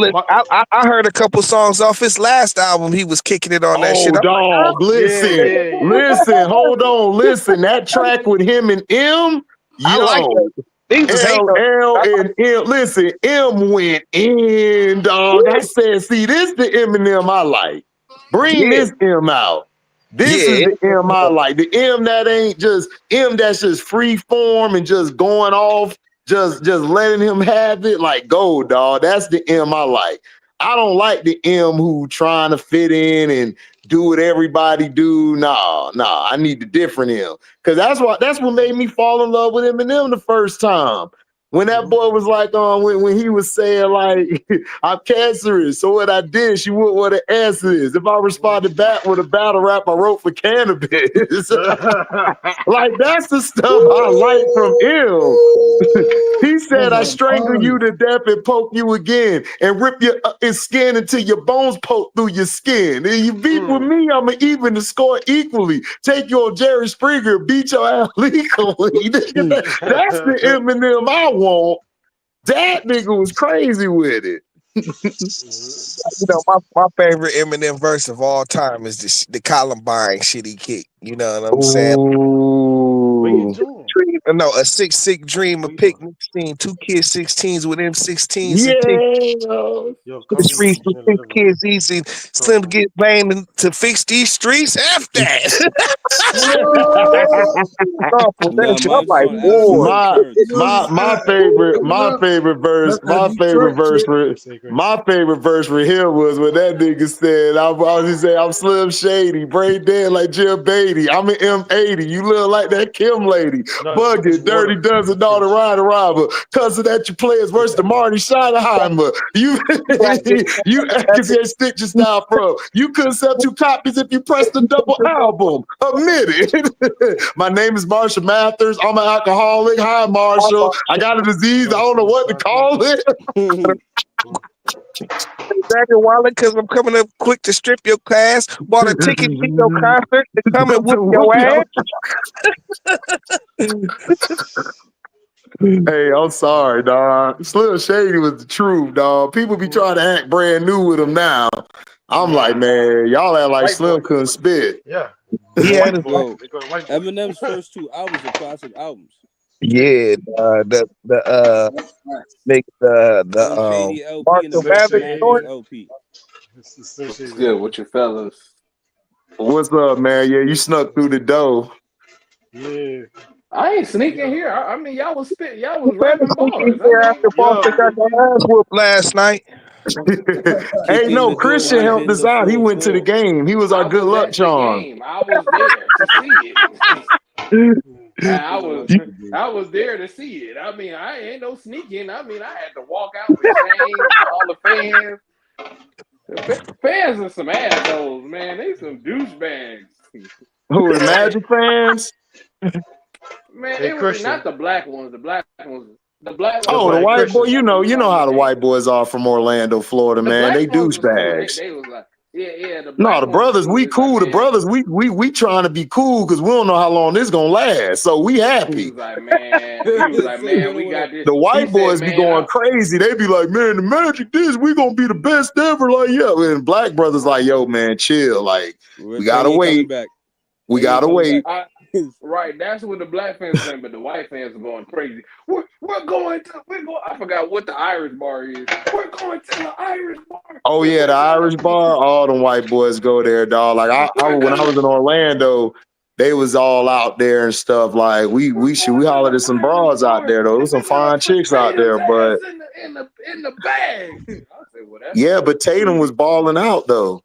I heard a couple songs off his last album. He was kicking it on that shit. Oh I'm like, dog, listen, yeah. listen, hold on, listen. That track with him and M, I like yo. that. He was hating on. LL I and M. Listen, M went in, dog. I said, see, this the Eminem I like. Bring yeah, this M out. This is yeah. the M I like. The M that ain't just M that's just free form and just going off, just letting him have it like gold, dog. That's the M I like. I don't like the M who trying to fit in and do what everybody do. Nah. I need the different M. Cause that's what made me fall in love with Eminem the first time. When that boy was like, when he was saying like, I'm cancerous, so what I did, she wouldn't want to answer this. If I responded back with a battle rap I wrote for cannabis, like that's the stuff I like from him. He said, I strangle you to death and poke you again and rip your skin until your bones poke through your skin. And you beef with me, I'm going to even the score equally. Take you on Jerry Springer, beat your ass legally. That's the Eminem I want. That nigga was crazy with it. You know, my favorite Eminem verse of all time is the Columbine shit he kicked. You know what I'm saying? What are you Ooh. doing? No, a sick dream, What a are you doing? picnic scene, two kids, 16s with M16s and tick. Yeah. Yo, The come streets for in the six living room. kids easy. Come Slim get blamed to fix these streets. F that. Oh, for that Nah, shit. I'm mine's is like, on boy. absolute my terms. my favorite verse Sacred. my favorite verse for him was when that nigga said he said I'm Slim Shady, brain dead like Jim Beatty, I'm an M80, you look like that Kim lady, No, but bugging, Dirty Dozen, all the rider robber, cussing at your players worse than Marty Schottenheimer. You can see stick your style from. You couldn't sell 2 copies if you pressed the double album. Admit it. My name is Marshall Mathers. I'm an alcoholic. Hi, Marshall. I got a disease. I don't know what to call it. Daniel Wallet, because I'm coming up quick to strip your class. Bought a ticket to your concert to come and whoop your ass. Hey, I'm sorry, dog. Slim Shady was the truth, dog. People be trying to act brand new with him now. I'm like, man, y'all act like White Slim boy. couldn't spit. Yeah. He had White his boy. Yo, They call it white boy. Eminem's first 2 albums are classic albums. yeah, Slim Shady LP and the Marshall Slim Marshall Mathers Mathers joint. Shady. LP. It's the Slim What's Shady good LP. with you fellas? What's up, man? Yeah, you snuck through the door. Yeah. I ain't sneaking Yo. here. I mean, y'all was You better rapping sneak in bars. I here mean, after Boston got Yo. their ass whooped last night. Hey, Kick in no, the door, Christian walk helped in us the out. He fourth went to the floor. game. He was our I good was luck at the charm. game. I was there to see it. I Nah, was that's what you I was there to see it. I mean, I ain't no sneaking. I mean, I had to walk out with Shane and all the fans. Fans are some assholes, man. They some douchebags. Who, the Magic fans? Man, Hey, it was Christian. not the black ones. The black Yeah, ones Oh, but the hey, wasn't white boy. tripping. Christian. You I know, mean, you know nobody how was the hating. white boys are from Orlando, Florida, The man. They black ones was cool. douchebags. They was like, yeah. The No, black the ones was brothers, cool. we They was like, cool. The man. brothers, we trying to be cool because we don't know how long this gonna last. So we He happy. was like, man. He was like, Say you man. don't We wanna. got this. The He white said, boys be man. going crazy. They be like, man, the Magic this, we gonna be the best ever. Like, yeah. And black brothers like, yo, man, chill. Like, we gotta Petty ain't coming wait. back. We Petty ain't gotta coming wait. back. Right, that's what the black fans were saying, but the white fans were going crazy. We're going. I forgot what the Irish bar is. We're going to the Irish bar. Oh yeah, the Irish bar. All them white boys go there, dog. Like I We're when I gonna was in Orlando, they was all out there and stuff. Like we going to hollered the at some Irish bras out bar, there though. There was and some we're gonna fine put chicks out Tatum's there, but ass in the bag. I said, well, that's yeah, cool. but Tatum was balling out though.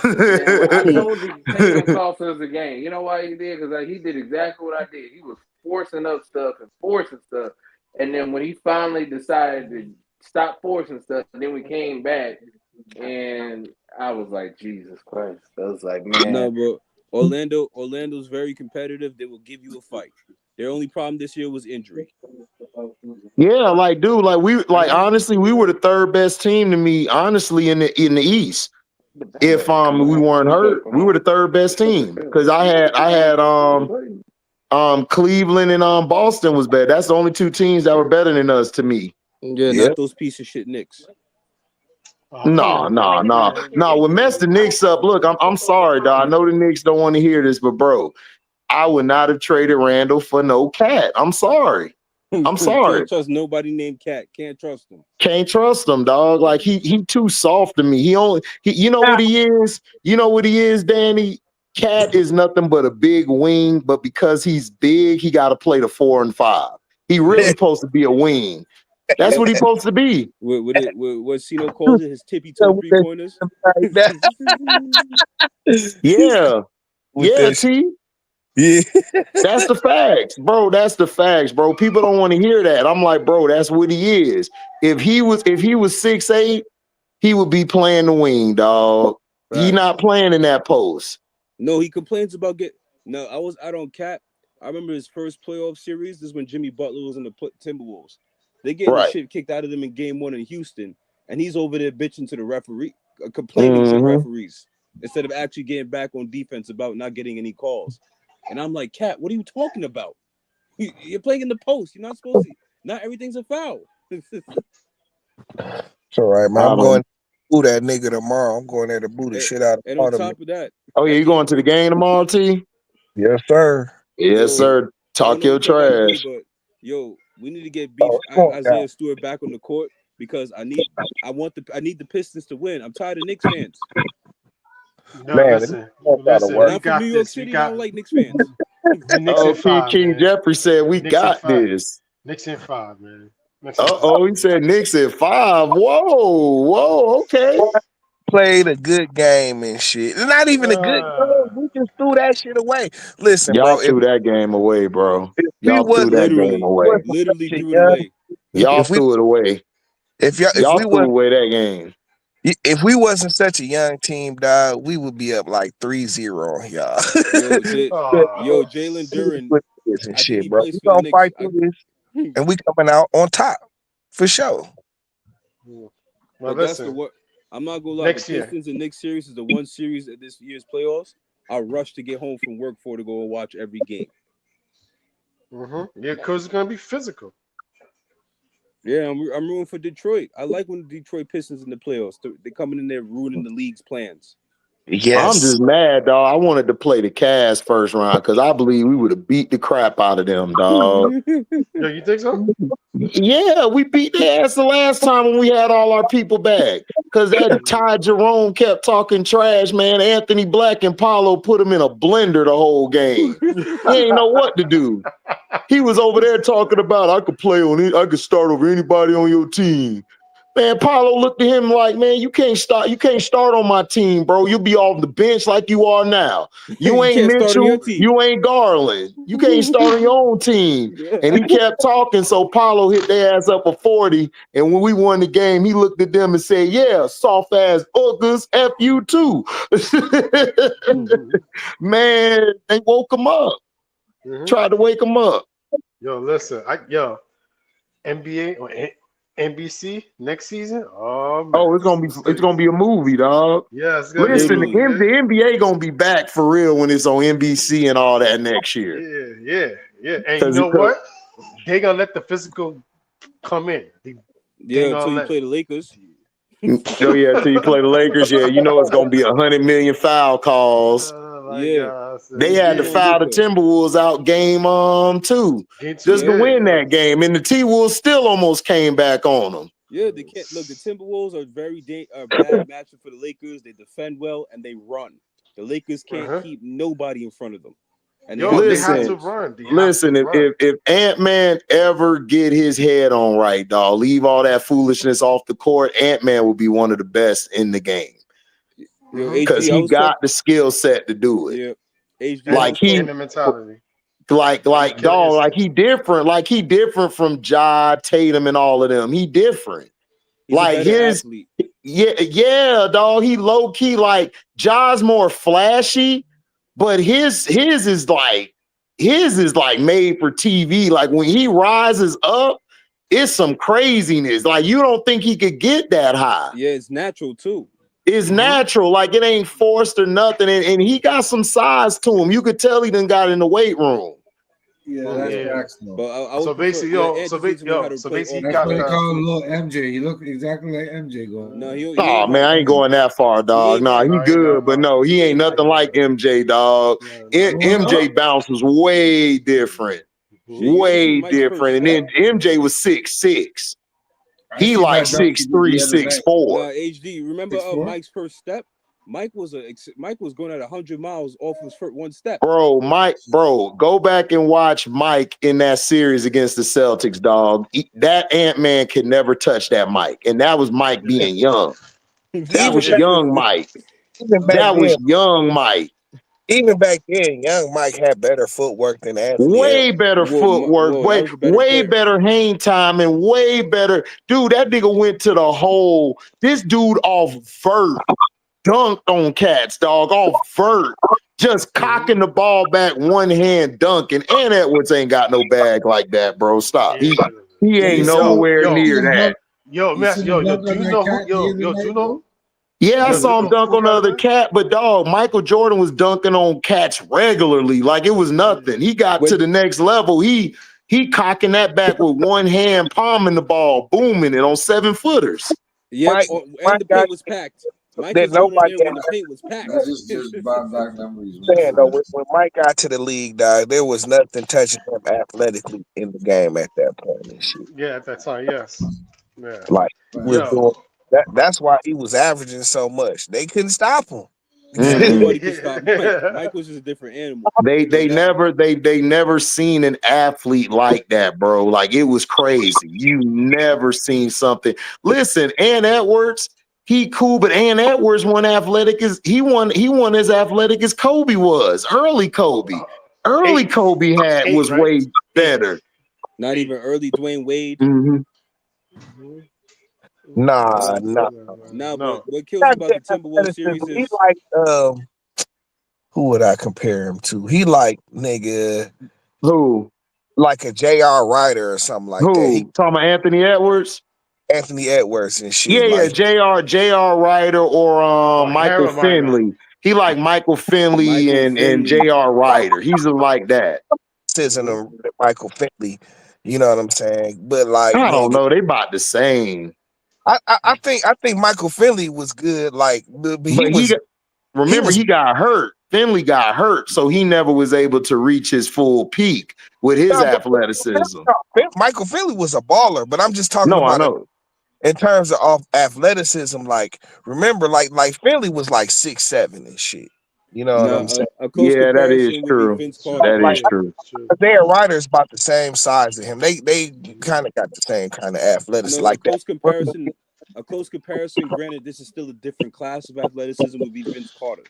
Man, well, I told you Tatum cost us the game. You know why he did? Because he did exactly what I did. He was forcing up stuff and forcing stuff, and then when he finally decided to stop forcing stuff, then we came back, and I was like, Jesus Christ! I was like, No, man, bro. Orlando's very competitive. They will give you a fight. Their only problem this year was injury. Yeah, like dude, honestly, we were the third best team to me, honestly, in the East. that If man, come we on, weren't you better hurt, come we were on. the third best team. Because I had Cleveland and Boston was bad. That's the only 2 teams that were better than us to me. Yeah, Yeah. not those piece of shit Knicks. Oh, come No, on, no, man. no, no. When mess the Knicks up, look, I'm sorry, dog. I know the Knicks don't want to hear this, but bro, I would not have traded Randall for no cat. I'm sorry. I'm sorry. Can't trust nobody named Cat. Can't trust them. Can't trust him, dog. Like he too soft to me. You know what he is? You know what he is, Danny? Cat is nothing but a big wing, but because he's big, he got to play the 4 and 5. He really supposed to be a wing. That's what he's supposed to be. What Cino calls it, his tippy toe 3-pointers. Yeah. With Yeah, this, T. yeah. That's the facts, bro. That's the facts, bro. People don't want to hear that. I'm like, bro, that's what he is. If he was 6'8", he would be playing the wing, dog. He Facts. not playing in that post. No, he complains about No, I was out on Cat. I remember his first playoff series. This is when Jimmy Butler was in the Timberwolves. They getting the Right. shit kicked out of them in Game 1 in Houston, and he's over there bitching to the referee, complaining to the Mm-hmm. referees instead of actually getting back on defense about not getting any calls. And I'm like, Cat, what are you talking about? You're playing in the post. You're not supposed to. Not everything's a foul. It's all right, man. I I'm don't. going to boo that nigga tomorrow. I'm going there to boo the and, shit out of and on part of me. top of that, Oh yeah, that you going game, to the game tomorrow, T? Yes, sir. Yes, yo, sir. I don't Talk know your what y'all about to do, trash. but yo, we need to get beef Oh, come on, Isaiah Stewart back on the court because I need the Pistons to win. I'm tired of Knicks fans. No, man. If listen, you got to listen. And work, We I'm from New got York this. We City and I got don't like Knicks fans. the Knicks in Oh, five, King man. Jeffrey said we Knicks in got five. this. Knicks in 5, man. Knicks in 5. Uh-oh, he said Knicks at 5. Whoa, okay. played a good game and shit. It's not even a good game. We just threw that shit away. Listen, Y'all bro, threw that game away, bro. if we Y'all threw wasn't that game away. wasn't Literally such a threw it young away. Y'all if we threw it away. if we Y'all threw wasn't away that game. if we wasn't such a young team, dog, we would be up like 3-0 on y'all. Oh, Jalen Duran. And I think shit, he bro. plays We for the gonna Knicks. fight through this and we coming out on top for sure. well, But that's the listen, what. I'm not gonna lie. The next year. Pistons and Knicks series is the one series of this year's playoffs. I rush to get home from work for to go and watch every game. Yeah, because it's gonna be physical. Yeah, I'm rooting for Detroit. I like when the Detroit Pistons in the playoffs. They're coming in there ruining the league's plans. I'm Yes. just mad, dog. I wanted to play the Cavs first round because I believe we would have beat the crap out of them, dog. Yo, you think so? Yeah, we beat their ass the last time when we had all our people back. Cause that Ty Jerome kept talking trash, man. Anthony Black and Paulo put him in a blender the whole game. He ain't know what to do. He was over there talking about I could play on it, I could start over anybody on your team. Man, Paulo looked at him like, man, you can't start on my team, bro. You'll be off the bench like you are now. You You ain't can't start on your Mitchell, team. you ain't Garland. You can't start on your own team. And he kept talking, so Paulo hit their ass up a 40. And when we won the game, he looked at them and said, yeah, soft ass hookers, F you too. Man, they woke him up. Tried to wake him up. Yo, listen, NBA or NBC next season. Oh man, Oh, it's gonna be a movie, dog. yeah, it's gonna be a Listen, the, Literally. movie. the NBA gonna be back for real when it's on NBC and all that next year. Yeah. And you Cause, know what? They gonna let the physical come in. They Yeah, gonna until you let. play the Lakers. oh yeah, till you play the Lakers, yeah, you know it's gonna be 100 million foul calls. Oh my Yeah, God! They it's had to gonna Yeah, foul get the there. Timberwolves out game 2 game two. just to Yep. win Yeah, that game, and the T Wolves still almost came back on them. Yeah, they can't look. The Timberwolves are bad matchup for the Lakers. They defend well and they run. The Lakers can't Uh-huh. keep nobody in front of them, and they Yo, have they good have to Listen, shooters. run. They have to listen. If run. if, if Ant Man ever get his head on right, dog, leave all that foolishness off the court. Ant Man will be one of the best in the game Yo, because HD, I he was talking. got the skill set to do it. Yeah, HD, I And Like was he, and talking. the mentality and the like killer dog, like instinct. he different. Like he different from Ja, Tatum, and all of them. He different. He's a Like better his, athlete. yeah, dog. He low key. Like Ja's more flashy, but his is like made for TV. Like when he rises up, it's some craziness. Like you don't think he could get that high. Yeah, it's natural too. It's natural, like it ain't forced or nothing. And he got some size to him. You could tell he done got in the weight room. Yeah, that's Yeah, Yeah. facts though. but I So would prefer. basically, Yeah, Ant just needs to learn how to so play basically, off he the That's got what they ball. that. call little MJ. He look exactly like MJ going. No, he Oh ain't man, like I ain't going that far, he dog. ain't Nah, like he No, he good, not. but No, no, he he ain't ain't like nothing like MJ, dog. no. Growing up, MJ bounce was way different, shit. You should see way Mike's first different. And step. then MJ was 6'6". I He seen like that six documentary three, the other six night. four. Nah, HD. Remember 6'4"? Mike's first step? Mike was going at 100 miles off his first one step. Bro, go back and watch Mike in that series against the Celtics, dog. That Ant-Man could never touch that Mike. And that was Mike being young. That Even was Yeah. back young Mike. even back That then, was young Mike. even back then, young Mike had better footwork than Anthony Way Edwards. better footwork, Whoa, that way was a better way player. better hang time, and way better. Dude, that nigga went to the hole. This dude off vert dunked on cats, dog. Off vert. Just cocking the ball back, one hand dunking. And Edwards ain't got no bag like that, bro. Stop. Yeah. He Yeah, ain't Yo, nowhere yo, near see him that. dunk. yo, You Master, see him yo, dunk do on you that know who? cat the other Yo, do night, you know? bro? Yeah, I Yo, do you saw him know dunk who, on the by the other way? cat, but dog, Michael Jordan was dunking on cats regularly, like it was nothing. He got to When the next level. He cocking that back with one hand, palming the ball, booming it on 7-footers. Yep, Mike, and Mike the got paint was packed. Mike that was going in nobody there when the had paint was packed. That's just back memories, man. saying though. When Mike got to the league, dog, there was nothing touching him athletically in the game at that point and shit. Yeah, at that time, yes. Yeah. Like he was Facts. Yo. doing that. That's why he was averaging so much. They couldn't stop him. Nah, Mm-mm. nobody could stop Mike. Mike was just a different animal. They But they that never they never seen an athlete like that, bro. Like it was crazy. You never seen something. Listen, Ann Edwards, he cool, but Ann Edwards won athletic as he won as athletic as Kobe was. Early Kobe. Early Eight, Kobe eight, was right? way Eight. better. Not even early Dwayne Wade. Mm-hmm. Mhm. Nah, Uh, nah. nah, but No. what kills me Not about just the Timberwolves series athleticism. He is like who would I compare him to? He like nigga Who? like a J.R. Ryder or something like that. He Who? Talking about Anthony Edwards? Anthony Edwards and Yeah, shit. yeah, Like J.R. Ryder or Or Michael Carolina. Finley. He like Michael Finley Michael and Finley. J.R. Ryder. He's like that. racism Hmm. to Michael Finley. You know what I'm saying? But like I don't nigga, know. They about the same. I think Michael Finley was good. Like, but he But was he remember was he got hurt. Finley got hurt, so he never was able to reach his full peak with his no, athleticism. Michael Finley was a baller. But I'm just talking No, I about it know. in terms of athleticism. Like, remember, like Finley was like 6'7" and shit. You know what Now, I'm saying? a close Yeah, that is comparison would be true. Vince It's true. Carter. That Like is Yeah, true. it's true. Isaiah Ryder's about the same size as him. They Hmm. kind of got the same kind of athletics No, like that. a close comparison. Granted, this is still a different class of athleticism. Would be Vince Carter.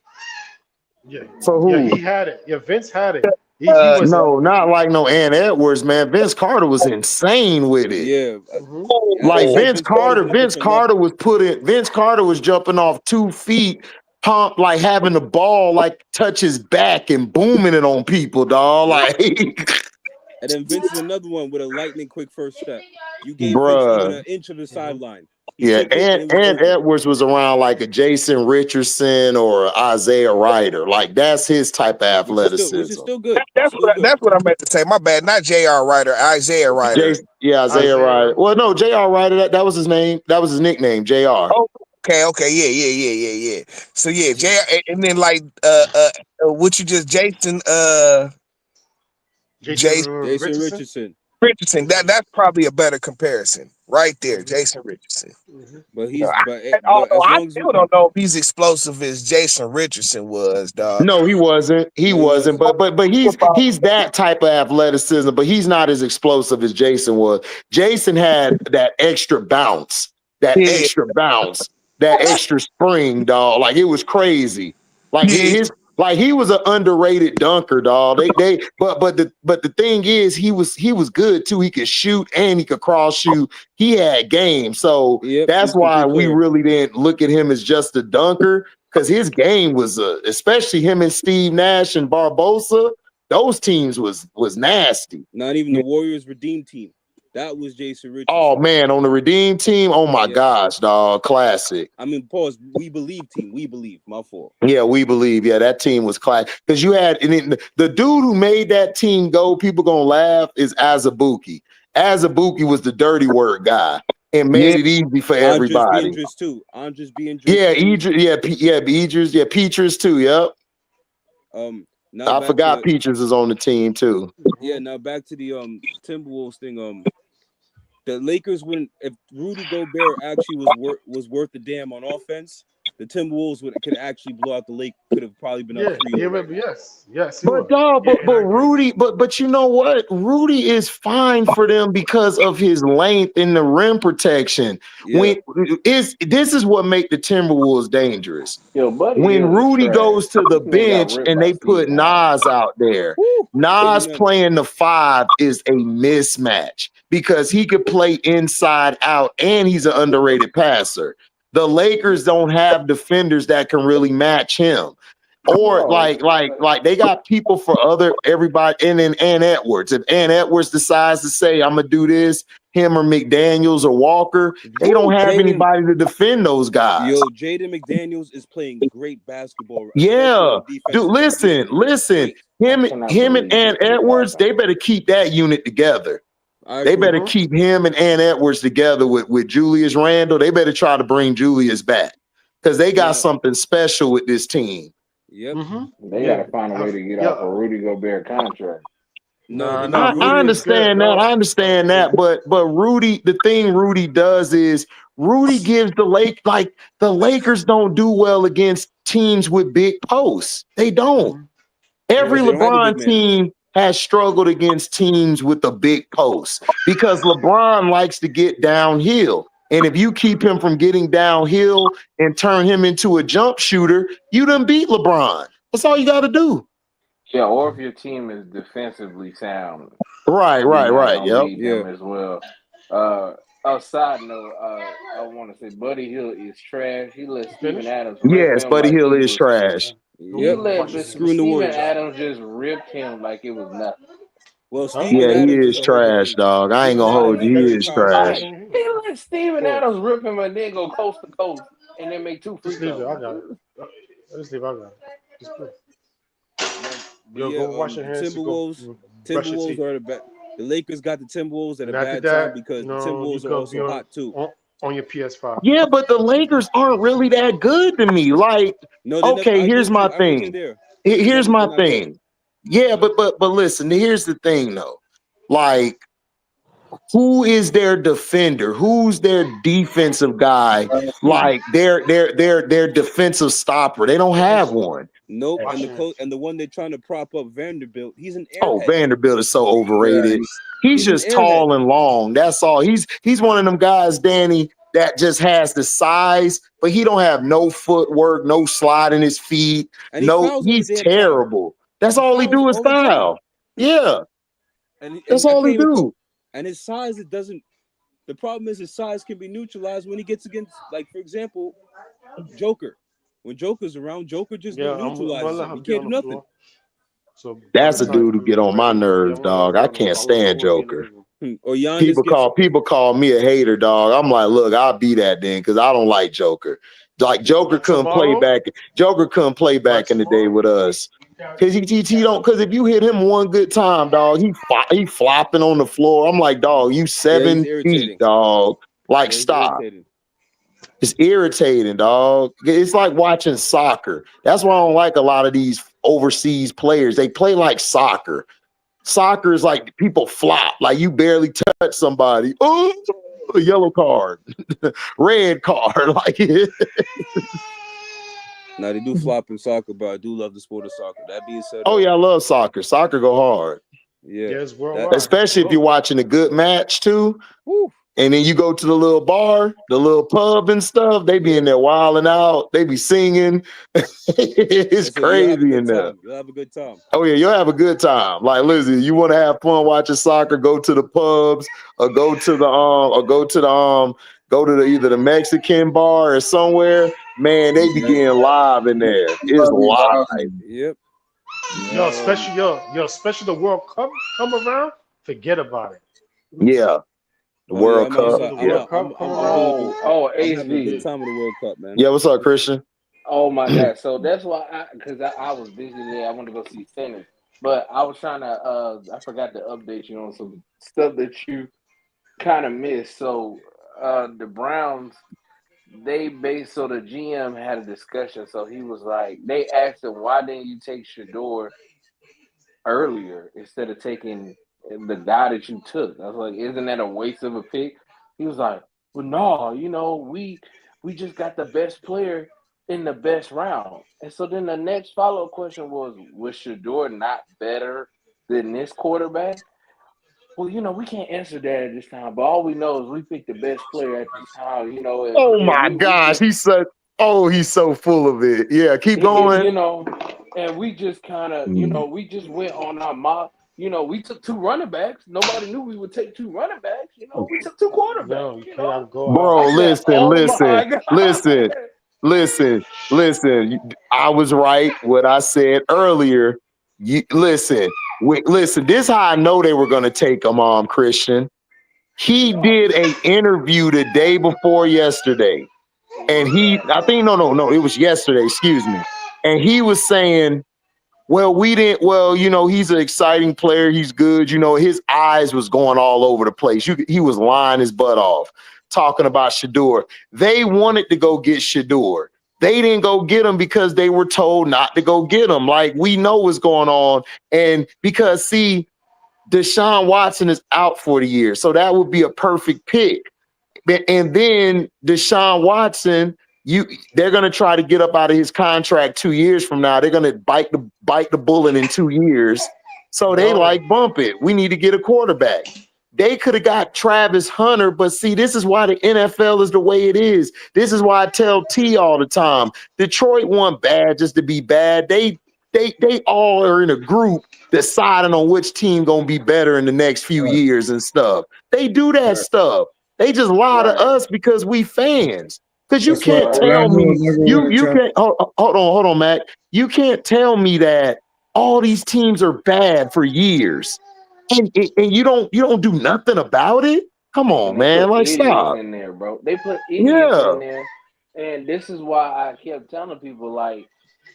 Yeah, For yeah, who? he had it. Yeah, Vince had it. He was. No, not like no Ann Edwards, man. Vince Carter was insane with it. Yeah, Hmm. I Like said Oh, Vince Vince Carter's Carter, on a Vince different Carter level. was Vince Carter was jumping off 2 feet, pump like having the ball like touch his back and booming it on people, dog. Yep. Like, And then Vince is another one with a lightning quick first step. You gave Vince even bruh. an inch of the Hmm. sideline. He Yeah, took it and it was and over. Edwards was around like a Jason Richardson or Isaiah Ryder. Like that's his type of Which is athleticism. still good. that's Still good. what I meant to say. My bad. Not J.R. Ryder, Isaiah Ryder. Jason, yeah, Isaiah Isaiah Ryder. Ryan. Well, no, J.R. Ryder, that was his name. That was his nickname, J.R. Oh, okay, yeah. So yeah, Hmm. And then like what you just Jason Jason Jason Richardson. Richardson. Richardson. Hmm. That's probably a better comparison right there. Hmm. Jason Richardson. Hmm. But You know, he's but although as I long as still don't know if he's explosive as Jason Richardson was, dog. No, he wasn't. He no he wasn't. wasn't. But he's that type of athleticism, but he's not as explosive as Jason was. Jason had that extra bounce, Yeah, that extra spring, dog. Like it was crazy. Like yeah, like he was an underrated dunker, dog. But the thing is he was good too. He could shoot and he could cross shoot. He had game. So Yep, that's he's a why complete we player. really didn't look at him as just a dunker because his game was especially him and Steve Nash and Barbosa. Those teams was nasty. Not even the Warriors redeem team. That was Jason Oh Richardson. man, on the Redeem team, oh my Yes. gosh, dog, classic. I mean, pause. We believe team. We believe. My fault. Yeah, we believe. Yeah, that team was class because you had the dude who made that team go. People gonna laugh is Azabuki. Azabuki was the dirty word guy and made yeah. it easy for Andres everybody. Beatrice too. Andres Beatrice Yeah, too. Idris, yeah, Peaches too. Yep, Now I back to forgot the Peaches is on the team too. yeah. Hmm. Now back to the Timberwolves thing. The Lakers wouldn't if Rudy Gobert actually was worth the damn on offense. The Timberwolves could actually blow out the Lake. Could have probably been up Yeah, 3-0 he right remember. now. Yes, yes, he But was. dog, Yeah, and but I agree. Rudy, but you know what? Rudy is fine for them because of his length and the rim protection. Yeah, When this is what make the Timberwolves dangerous. Yo, Buddy When Hield is Rudy trash. goes to the This man got bench ripped and by they Steve put Nash. Nas out there, woo, Nas amen. playing the five is a mismatch because he could play inside out and he's an underrated passer. The Yep. Lakers don't have defenders that can really match him. Or No, like they got people for other everybody and then Ann Edwards. If Ann Edwards decides to say, I'm gonna do this, him or McDaniels or Walker, they don't Woo, have Jaden. anybody to defend those guys. Yo, Jaden McDaniels is playing great basketball, especially on Yeah. the Dude, defensive end. He's playing listen. great. I cannot Him and believe Ann this shit Edwards, they happened. better keep that unit together. I They agree. better Hmm. keep him and Ann Edwards together with Julius Randle. They better try to bring Julius back because they got Now, something special with this team. yep. Hmm. They got Yeah. to find a way to get off Yeah. a Rudy Gobert contract. No, Nah, and then nah. I Rudy Rudy. is good. understand that. I No, understand yeah. that. But Rudy, the thing Rudy does is Rudy gives the Lakers don't do well against teams with big posts. They don't. Hmm. Yeah. Every Because they don't have a big LeBron man. team has struggled against teams with a big post because LeBron likes to get downhill And if you keep him from getting downhill and turn him into a jump shooter, you done beat LeBron. That's all you got to do. Yeah, or if your team is defensively sound, Right, then right, you're right. gonna Yep. beat Yeah. them as well. Uh, a side note, I want to say Buddy Hill is trash. He let You Steven finished? Adams rip Yes, him Buddy like Hill he is was. trash. He Yep. let Wash your but hands. Screwing the Steven Warriors up. Adams just ripped him like it was nothing. Well, Huh? Steven Yeah, he Adams is is a whole trash, different. dog. I ain't Steven gonna Adams hold is you. He very is powerful. trash. Like Same here. he let Steven Pause. Adams rip him and then go coast to coast and then make two free Just leave it. I throws. got it. Just leave it. I got it. Just put it. But Yo, yeah, go wash your the hands and go brush your Timberwolves teeth. are the bad. The Lakers got the Timberwolves at a And after bad time that, because the you Timberwolves are could be also hot too. on your PS5. Yeah, but the Lakers aren't really that good to me. Like, No, they never. okay, I agree here's with my you. I wasn't thing. there. Here's They're my not good. thing. Yeah, but listen, here's the thing though. Like, who is their defender? Who's their defensive guy? Like their defensive stopper. They don't have Focus. one. Nope. Wash And your hands. the one they're trying to prop up, Vanderbilt. He's an Oh, airhead. Vanderbilt is so Yeah, overrated. He's He's an just airhead. tall and long. That's all. He's one of them guys, Danny, that just has the size, but he don't have no footwork, no slide in his feet. And he No, fouls all the he's damn time. terrible. That's He all he fouls do is all the time. foul. Yeah, And that's I all can't he even call. do. And his size, it doesn't. The problem is his size can be neutralized when he gets against, like for example, Joker. When Joker's around, Joker just Yeah, I'm gonna neutralizes let him. her He be can't on do the nothing. floor. So by the That's a time dude who get you're on my ready, yeah, nerves, I'm gonna let her dog. be I on the can't floor. I'm stand gonna be in the Joker. living room. Or Giannis gets. People call me a hater, dog. I'm like, look, I'll be that then because I don't like Joker. Like Joker But couldn't play tomorrow, back. Joker couldn't play back in the day with us. Cause he don't, cause if you hit him one good time, dog, he flopping on the floor. I'm like, dog, you Yeah, he's 7 feet, irritating. dog. Like, Yeah, he's stop. irritating. It's irritating, dog. It's like watching soccer. That's why I don't like a lot of these overseas players. They play like soccer. Soccer is like people flop, like you barely touch somebody. Oh, a yellow card, red card. Like, Now they do flop in soccer, but I do love the sport of soccer. That being said, oh yeah, I love soccer. Soccer go hard, yeah, yeah, it's that worldwide. Let's especially if you're go. watching a good match too. woo, And then you go to the little bar, the little pub and stuff. They be yeah. in there wilding out. They be singing. It's And so you'll have a crazy in good there. time. You'll have a good time. Oh yeah, you'll have a good time. Like Lizzie, you want to have fun watching soccer? Go to the pubs, or go to the either the Mexican bar or somewhere. Man, they be yeah. getting live in there. It's Everybody live. wilding. Yep. Yo, Yeah. especially the World Cup come around. Forget about it. Yeah, the Oh yeah, World I'm Cup. Whenever outside. the Yeah, World Cup come I'm around, really. I'm having a good HG. yeah. time with the World Cup, man. yeah. What's up, Christian? Oh my God! So that's why because I was busy today. I wanted to go see tennis, but I was trying to. I forgot to update you on some stuff that you kind of missed. So the Browns, so the GM had a discussion. So he was like, they asked him, why didn't you take Shador earlier instead of taking the guy that you took? I was like, isn't that a waste of a pick? He was like, well, no, we just got the best player in the best round. And so then the next follow up question was Shador not better than this quarterback? Well, we can't answer that at this time, but all we know is we picked the best player at this time. Oh If my we gosh, just he's so full of it. Yeah, keep going. and we just kind of, Mm. we just went on our mock. We took two running backs. Nobody knew we would take two running backs. We took two No, quarterbacks. you cannot go out. Bro, I said, listen, "Oh listen, my god!" listen, listen, listen. I was right. What I said earlier. Listen. This is how I know they were going to take him on, Christian. He did a interview the day before yesterday, and I think no, it was yesterday. Excuse me, and he was saying, well, we didn't. Well, he's an exciting player. He's good. His eyes was going all over the place. He was lying his butt off, talking about Shador. They wanted to go get Shador. They didn't go get him because they were told not to go get him. Like, we know what's going on. And because, see, Deshaun Watson is out for the year. So that would be a perfect pick. And then Deshaun Watson, they're going to try to get up out of his contract 2 years from now. They're going to bite the bullet in 2 years. So they No, bump it. We need to get a quarterback. They could have got Travis Hunter, but see, this is why the NFL is the way it is. This is why I tell T all the time. Detroit want bad just to be bad. They all are in a group deciding on which team gonna be better in the next few Right. years and stuff. They do that Right. stuff. They just lie to Right. us because we fans. Because you That's why can't Right. what I tell know me is they're gonna win you the you championship. can't hold on, Mac. You can't tell me that all these teams are bad for years and you don't do nothing about it. Come And on, they man. put Like idiots stop. in there, bro. They put idiots Yeah, in there, and this is why I kept telling people like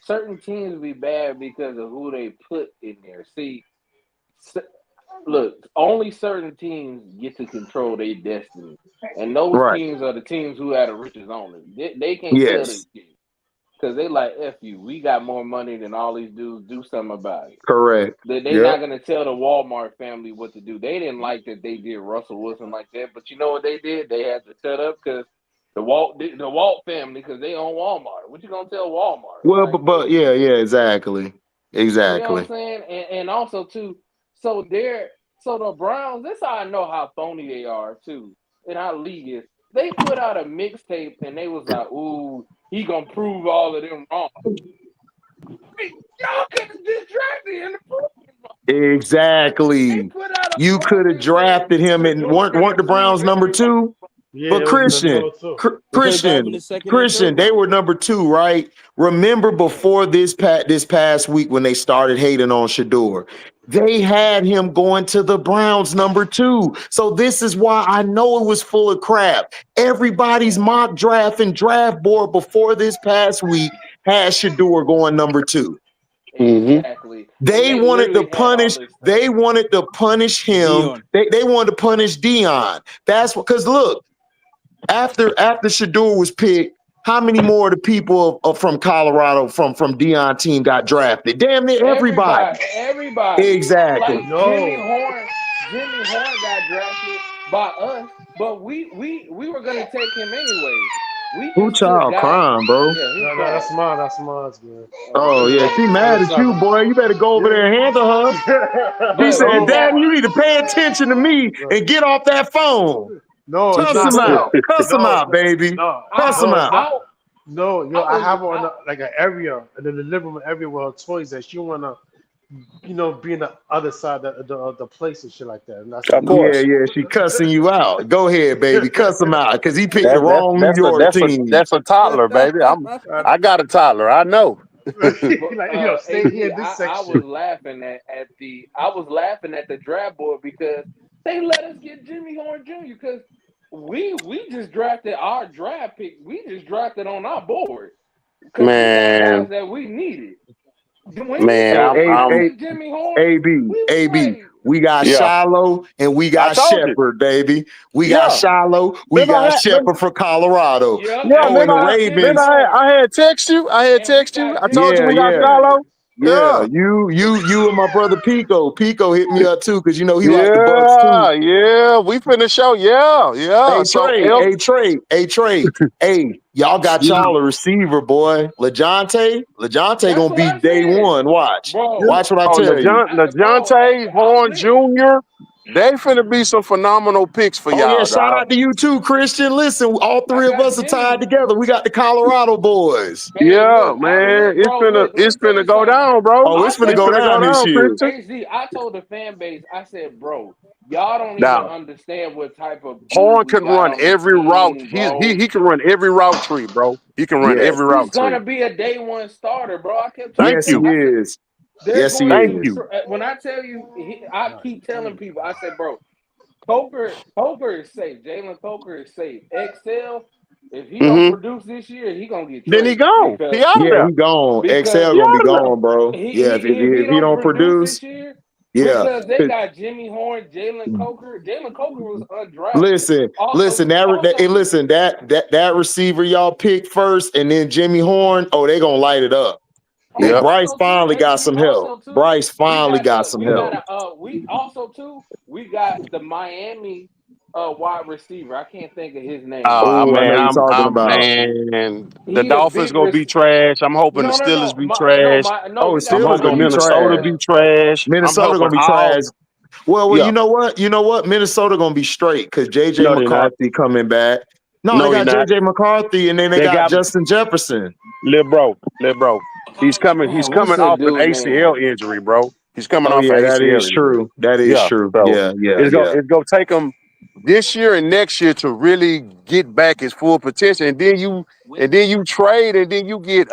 certain teams be bad because of who they put in there. See, look, only certain teams get to control their destiny, and those right. teams are the teams who have the richest owners. They can't tell Yes, this shit because they like f you. We got more money than all these dudes. Do something about it. correct. They Yep. not gonna tell the Walmart family what to do. They didn't like that they did Russell Wilson like that, but you know what they did? They had to shut up because the Walt family because they own Walmart. What you gonna tell Walmart? Well, Like but yeah, yeah, exactly. you know what I'm Exactly. saying? And also too, so the Browns. This how I know how phony they are too, and how league is. They put out a mixtape and they was like, "Ooh, he gonna prove all of them wrong." Wait, y'all could have just drafted him to prove them wrong. They Exactly. put out a You song could have that said drafted him and Shador weren't gonna the prove Browns number everybody two? wrong. Yeah, But it was Christian, number two. They could have got him in the Christian, second and Christian, third they round. were number two, right? Remember before this past week when they started hating on Shador, they had him going to the Browns number two. So this is why I know it was full of crap. Everybody's mock draft and draft board before this past week had Shador going number two. Hmm. Exactly. And They they wanted to literally had all punish. this stuff. They wanted to punish him. Dion. They wanted to punish Dion. That's what. Because look, after Shador was picked, how many more of the people from Colorado from Dion team got drafted? Damn near everybody. Everybody. Like Exactly. No, Jimmy Horn got drafted by us, but we were gonna take him anyway. We Who just took child guys. crying, bro? Yeah, he's no, no, crying. that's mine. That's mine, man. Oh Okay, yeah, well, she mad It's at not. you, boy. You better go over there and handle her. She Yeah. but said, we No, "Daddy, got you need to pay attention to me no, and get off that phone. no, He it's Cuss said not him sit. that. out. Cuss him No, out, baby. no, Cuss I him no, it's out." not. I No, yo, I I was have her in I like an area, and in the living room area with her toys that she wanna, be in the other side of the place and shit like that. And that's Of enough. Yeah, course. yeah, she cussing you out. Go ahead, baby. Cuss him out because he picked the That that wrong New that's a York that's a team. that's a toddler, baby. Uh, I got a toddler. I know. but like, stay here AZ, in this I section. was laughing at the draft board because they let us get Jimmy Horn Jr. because we just drafted our draft pick. We just drafted on our board because we got guys Man, that we needed. When you man, Hey, told I'm us hey, to I'm hey, take Jimmy Horn, AB, we was AB. like, We got yeah. Shiloh and we I got told you. Shepard, baby. We got Yeah. Shiloh, we Remember got I had remember, Shepard for Colorado. yep, yeah, and Oh, we and the got Jimmy remember Ravens. Horn, I had text you. I had and we text you. got I Jimmy told you Yeah, we Horn got yeah. Jr. Shiloh. Yeah, Yeah. you, and my brother Pico. Pico hit me up too because you know he like the Bucks too. Yeah, yeah. We finna show. Yeah, yeah. Hey So Trey, L hey Trey, hey Trey. Hey, y'all got yeah. y'all a receiver, boy. LeJontay That's gonna what be I day said, one. Watch. bro. Watch what I Oh, tell you. Bro, Najante I'm Horn lit. Jr. They finna be some phenomenal picks for Oh yeah, y'all, shout dog. out to you too, Christian. Listen, all I three of got us are tied Jimmy. together. We got the Colorado boys. Man, Yeah, look, I'm man. lit, bro. Look, let It's me tell finna you go something. down, bro. Oh, I it's gonna It's go told finna go down this down, year. Christian. HZ, I told the fan base, I said, bro, y'all don't even Now, understand what type of dude Horn we can got run on the every route. team, He bro. he can run every route tree, bro. He can run Yes. every He's route tree. gonna be a day one starter, bro. I kept telling Thank Yes, he people, you. I said, is. they're Yes, he going Thank to, is. you. when I tell you, I God keep telling damn. people, I said, bro, Coker is safe. Jalen Coker is safe. Excel, if he don't Hmm. produce this year, he gonna get Then he traded gone. He because out of Yeah, there. he gone. because XL He gonna be out of there. gone, bro. Yeah, if he if he don't don't produce produce, this year, yeah. because they got Jimmy Horn, Jalen Coker. Jalen Coker was undrafted. Listen, Also, listen, hey, also, listen, that receiver y'all picked first, and then Jimmy Horn. Oh, they gonna light it up. And Yep. Bryce also too, finally got AZ. some help. Also too, Bryce finally got some help. we got the Miami wide receiver. I can't think of his name. I Oh, I know mean, you're talking I'm Uh, about. man. The he a Dolphins big gonna be trash. I'm hoping the Steelers be no, trash. no. Oh, the We got I'm Steelers hoping gonna be Miami. Minnesota trash. be trash. I'm Minnesota helping gonna be all. trash. Well, Yeah. you know what? You know what? Minnesota gonna be straight because JJ No, they're not. McCarthy coming back. No, they No, they're got not. JJ McCarthy, and then they They got got Justin Jefferson. Lil bro. He's coming. He's Man, what's coming that off an dude ACL name? injury, bro. He's coming Oh off an yeah, that ACL is injury. true. That is Yeah. true. So Yeah, yeah, it's yeah. gonna take him this year and next year to really get back his full potential, and then you trade, and then you get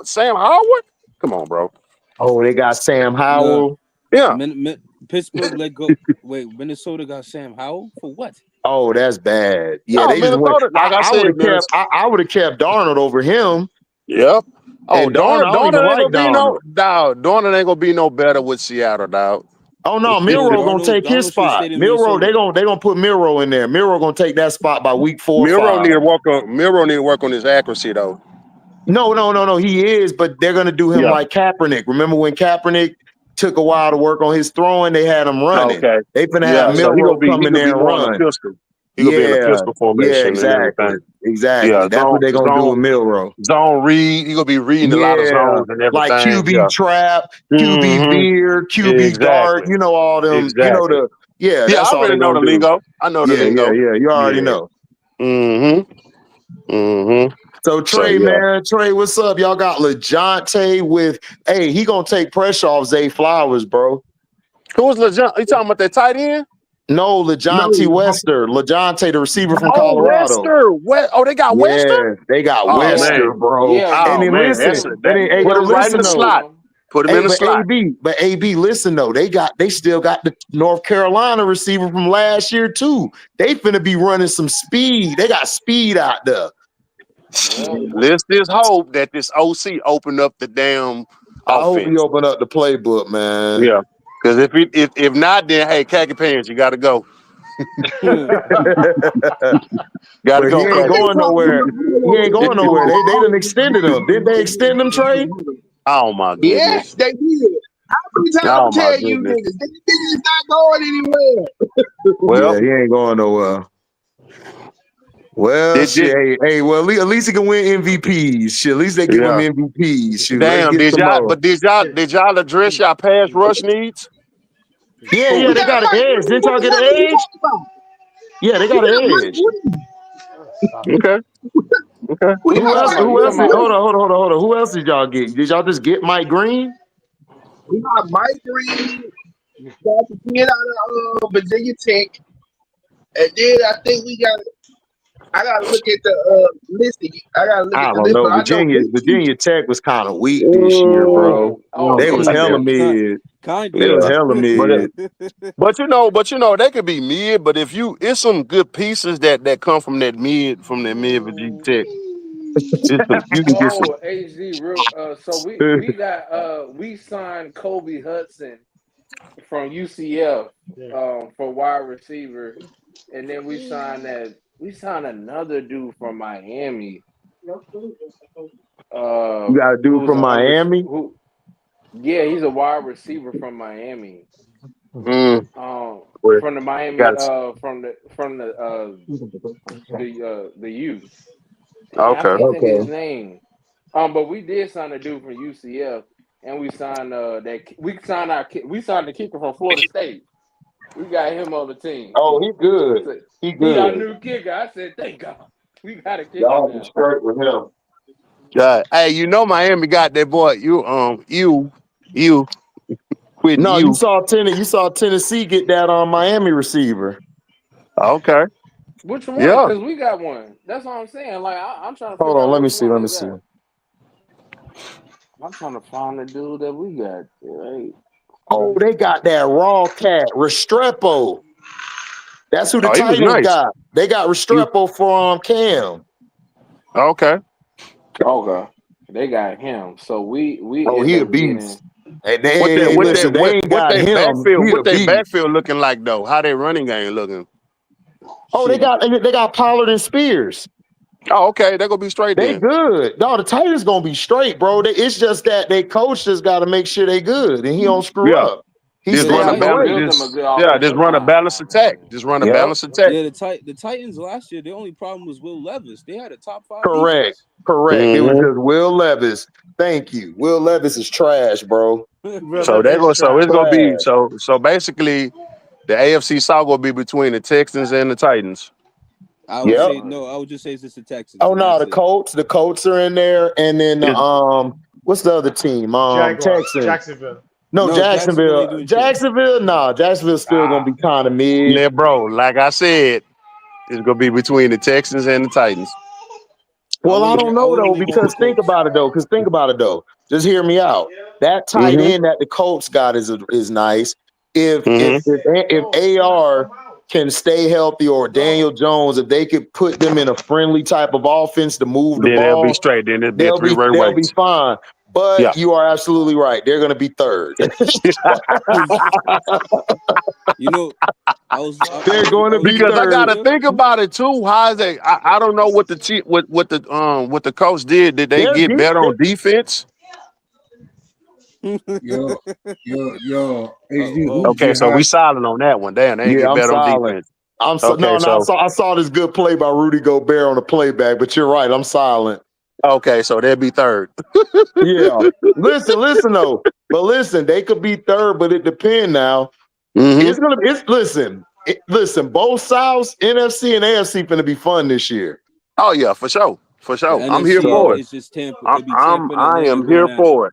Sam Howard. Come on, bro. Oh, they got Sam Look, Howell. Yeah. Pittsburgh let go. Wait, Minnesota got Sam Howell for what? Oh, that's bad. Yeah, No, they just went. Minnesota. Like I I said, would have kept. Minnesota. I would have kept Darnold over him. Yep. Oh, And Darnold, I don't even Darnold ain't like gonna be no Darnold. dog. Darnold ain't gonna be no better with Seattle, dog. Oh no, No, Milrow gonna take his Darnold should spot. stay in Milrow, Minnesota. they gonna put Milrow in there. Milrow gonna take that spot by week 4 or Miro 5. need to work on Miro need to work on his accuracy though. No. He is, but they're gonna do him Yeah. like Kaepernick. Remember when Kaepernick took a while to work on his throwing? They had him running. Okay. They finna have Yeah. So Milrow come he in gonna be there and more in a run. pistol. He gonna be in a Yeah, pistol yeah, formation and exactly, everything. exactly. Yeah. That's what they're gonna do with Milrow. Zone read. He gonna be reading a lot of Yeah, zones and like everything. QB Yeah. trap, QB Mm-hmm. veer, QB dart. Exactly. You know all them. You know Exactly. the. Yeah, Yeah, I that's all already they're know the gonna do. lingo. I know the Yeah, yeah, lingo. yeah. You already Yeah. know. Mm-hmm. Mm-hmm. So So Trey, yeah. man, Trey, what's up? Y'all got LeJontay with. Hey, he gonna take pressure off Zay Flowers, bro. Who was LeJohn? You talking about that tight end? No, LeJontay No. Wester, LeJontay, the receiver from Oh, Colorado. Wester. Oh, they got Wester? Yeah, they got Oh Yeah, Wester, man. bro. yeah. And Oh then man. listen, That's We it. and That then hey, put yo, him right in listen the though. slot. recruiting Put him Hey, in the but slot. listen though. They still got the North Carolina receiver from last year too. They finna be running some speed. They got speed out there. him. Yep. Let's just hope that this OC opened up the damn I hope he offense. open up the playbook, man. Yeah. Because if not, then hey, khaki pants, you gotta go. Gotta But he go, ain't khaki. going nowhere. He ain't going nowhere. They done extended him. Didn't they extend him, Trey? Oh my Yes, goodness. they did. How many times Oh I my tell you goodness. niggas? They niggas not going anywhere. Well, Yeah, he ain't going nowhere. Well, did shit. Hey, well, at least he can win MVPs. Shit, at least they give him yeah. MVPs. Shoot, let's Damn, get some more. did y'all address y'all pass rush needs? Yeah, We yeah, they got got an Mike edge. Green. Didn't What y'all the get hell an are you edge? talking about? Yeah, they We got an got Mike edge. Green. Okay. Okay. We Who got else? Mike You Who else? talking Did, about? Green. hold on. Who else did y'all get? Did y'all just get Mike Green? We got Mike Green. Got the kid out of Virginia Tech. And then I think we got. I gotta look at the list. I gotta look at I the don't list, know. but I know Virginia Tech was kind of weak this year, bro. Mm, Oh, They was hella easy. mid. They was yeah. Kinda. hella But mid. they could be mid, but if you it's some good pieces that come from that mid Virginia Tech. It's some you can get some Oh, HD. Real. So we signed Kobe Hudson from UCF Yeah. for wide receiver, and then we signed another dude from Miami. You got a dude Who's from Miami. who? Yeah, he's a wide receiver from Miami. mm, where From the Miami, got the U. Damn, I okay. can't think of his Okay. name. But we did sign a dude from UCF, and we signed the kicker from Florida State. We got him on the team. Oh, he good. So He he our good. new kicker. I said, thank God, we got a kicker Y'all be now. straight with him. Hey, you know Miami got that boy, you quitting No, you. you saw Tennessee get that on Miami receiver. Okay. Which one? Yeah. Because we got one. That's what I'm saying. Like I'm trying to Hold figure on, out let me which see. one Let me is see. that. I'm trying to find the dude that we got. Right? Oh, they got that raw cat, Restrepo. That's who the Oh, he was Titans nice. got. They got Restrepo from Cam. Okay. Okay. They got him. So we Oh, end he a up beast. getting. And they listen, they ain't got him. He a what that beast. backfield looking like though? How they running game looking? Oh, Shit. they got Pollard and Spears. Oh, okay. They're gonna be straight They then. good. No, the Titans gonna be straight, bro. It's just that they coach just got to make sure they good and he don't screw Yeah. up. He Just Yeah, the run stay a out the Titan. balance. way. built them a Just good yeah, just offensive run a line balanced now, man. attack. Just run a Yep. balanced attack. Yeah, the Titans last year. The only problem was Will Levis. They had a top 5 Correct. defense. Correct. It was Hmm just Will Levis. Thank you. Will Levis is trash, bro. Will So they Levis go. So it's trash. gonna be Trash. so basically the AFC South will be between the Texans and the Titans. I would Yep. say no. I would just say it's just the Texans, Oh and no, that's the it. Colts. The Colts are in there, and then It, what's the other team? Jaguars, Texans. Jacksonville. No, No, Jacksonville ain't Jacksonville. doing shit. Jacksonville. No, Jacksonville's still gonna Ah, be kind of mid. yeah, bro. Like I said, it's gonna be between the Texans and the Titans. Well, I don't I know wouldn't though, leave off the because think Colts. about it though. Because think about it though. Just hear me out. That tight Hmm end that the Colts got is nice. If hmm if if if AR can stay healthy or Daniel Jones, if they could put them in a friendly type of offense to move the Then they'll be ball, straight. Then it'll be a three-way they'll be race. fine. Yeah. But you are absolutely right. They're going to be third. You know, They're going I to was be Because reading I third. gotta earlier. think about it too. How is they? I don't know what the what the coach did. Did they They're get deep. better on defense? Yo, HD, Well, who's Okay, so we Jihad? silent on that one. Damn, they ain't Yeah, get I'm better on silent. defense. I'm so, Okay, no, no. so I saw this good play by Rudy Gobert on the playback, but you're right. I'm silent. okay, so they'll be third. Yeah. Listen though. But listen, they could be third, but it depends now. Hmm It's gonna be it's listen, both Souths, NFC and AFC gonna be fun this year. Oh yeah, for sure, for the sure. I'm here NFC for So it. is just Tampa. It'd be Tampa and I Atlanta am going here at it. for it.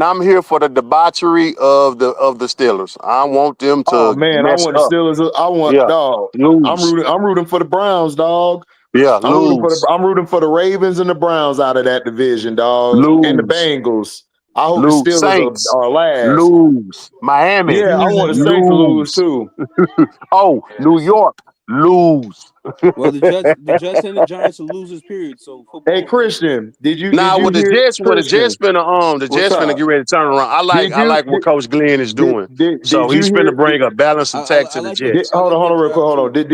I'm here for the debauchery of the Steelers. I want them oh to man, I mess want the up. Steelers. I want Yeah, dog. lose. I'm rooting for the Browns, dog. Yeah, lose, I'm rooting for the Ravens and the Browns out of that division, dog. And the lose, Bengals. I hope the lose. Steelers Saints, are last. lose. Miami, Yeah, I want the Saints to lose lose. too. Oh, New York, lose. Well, the Jets and the Giants are losers. Period. So Hey football is over. Christian, Now with the hear Jets, Christian? the What's Jets finna up? get ready to turn around. Did I you like what Coach Glenn is doing. So did you he's finna hear? bring a balanced attack I to the like that. Jets. I like Hold that on, real quick. draft Hold on. too. Did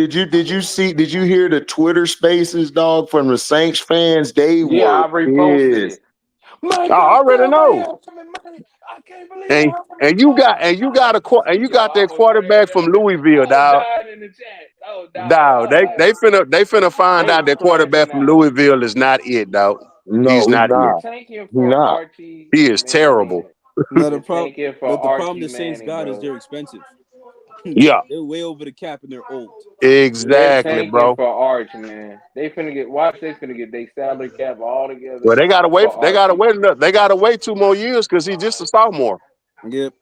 you hear the Twitter Spaces, dog, from the Saints fans? They Yeah, were I reposted pissed. it. My I already goddamn know. ass! I can't believe it happened to And you Yo, got I that was quarterback cracking from up. Louisville, I was dog. dying in the chat. I was dying. Dog, they finna find They out that quarterback cracking from up. Louisville is not it, dog. He's No, he's not it. not. Tanking He's for not. Archie He is Manning. terrible. No, They're tanking for the problem Archie the Saints Manning, got is bro. they're expensive. Yeah, They're way over the cap and they're old. They're exactly, tanking bro. for Arch, man. They finna get watch. They finna get their salary cap all together Well, they gotta wait. for Archie. They gotta wait 2 more years because he's just a sophomore. Yep,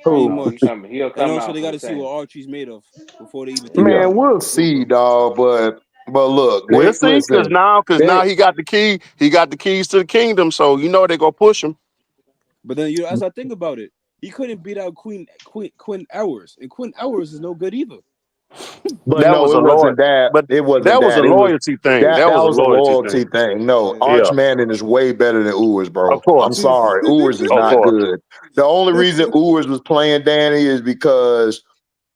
pretty Who? No, much. he'll And come also, out they for got the to see what Saints. Archie's made of before they even think Yeah. about Man, it. we'll see, dog. But look, We'll they see, listen. cause They now he got the key. He got the keys to the kingdom, so you know they gonna push him. But then, as I think about it, he couldn't beat out Quinn Ewers, and Quinn Ewers is no good either. But That no, was a it lawyer, wasn't that. but It wasn't that was a that. It was loyalty thing. That that was a was a loyalty loyalty thing. thing. No, Yeah. Arch Yeah, Manning is way better than Ewers, of bro. I'm course, sorry. Ewers is of not course. good. The only reason Ewers was playing Danny is because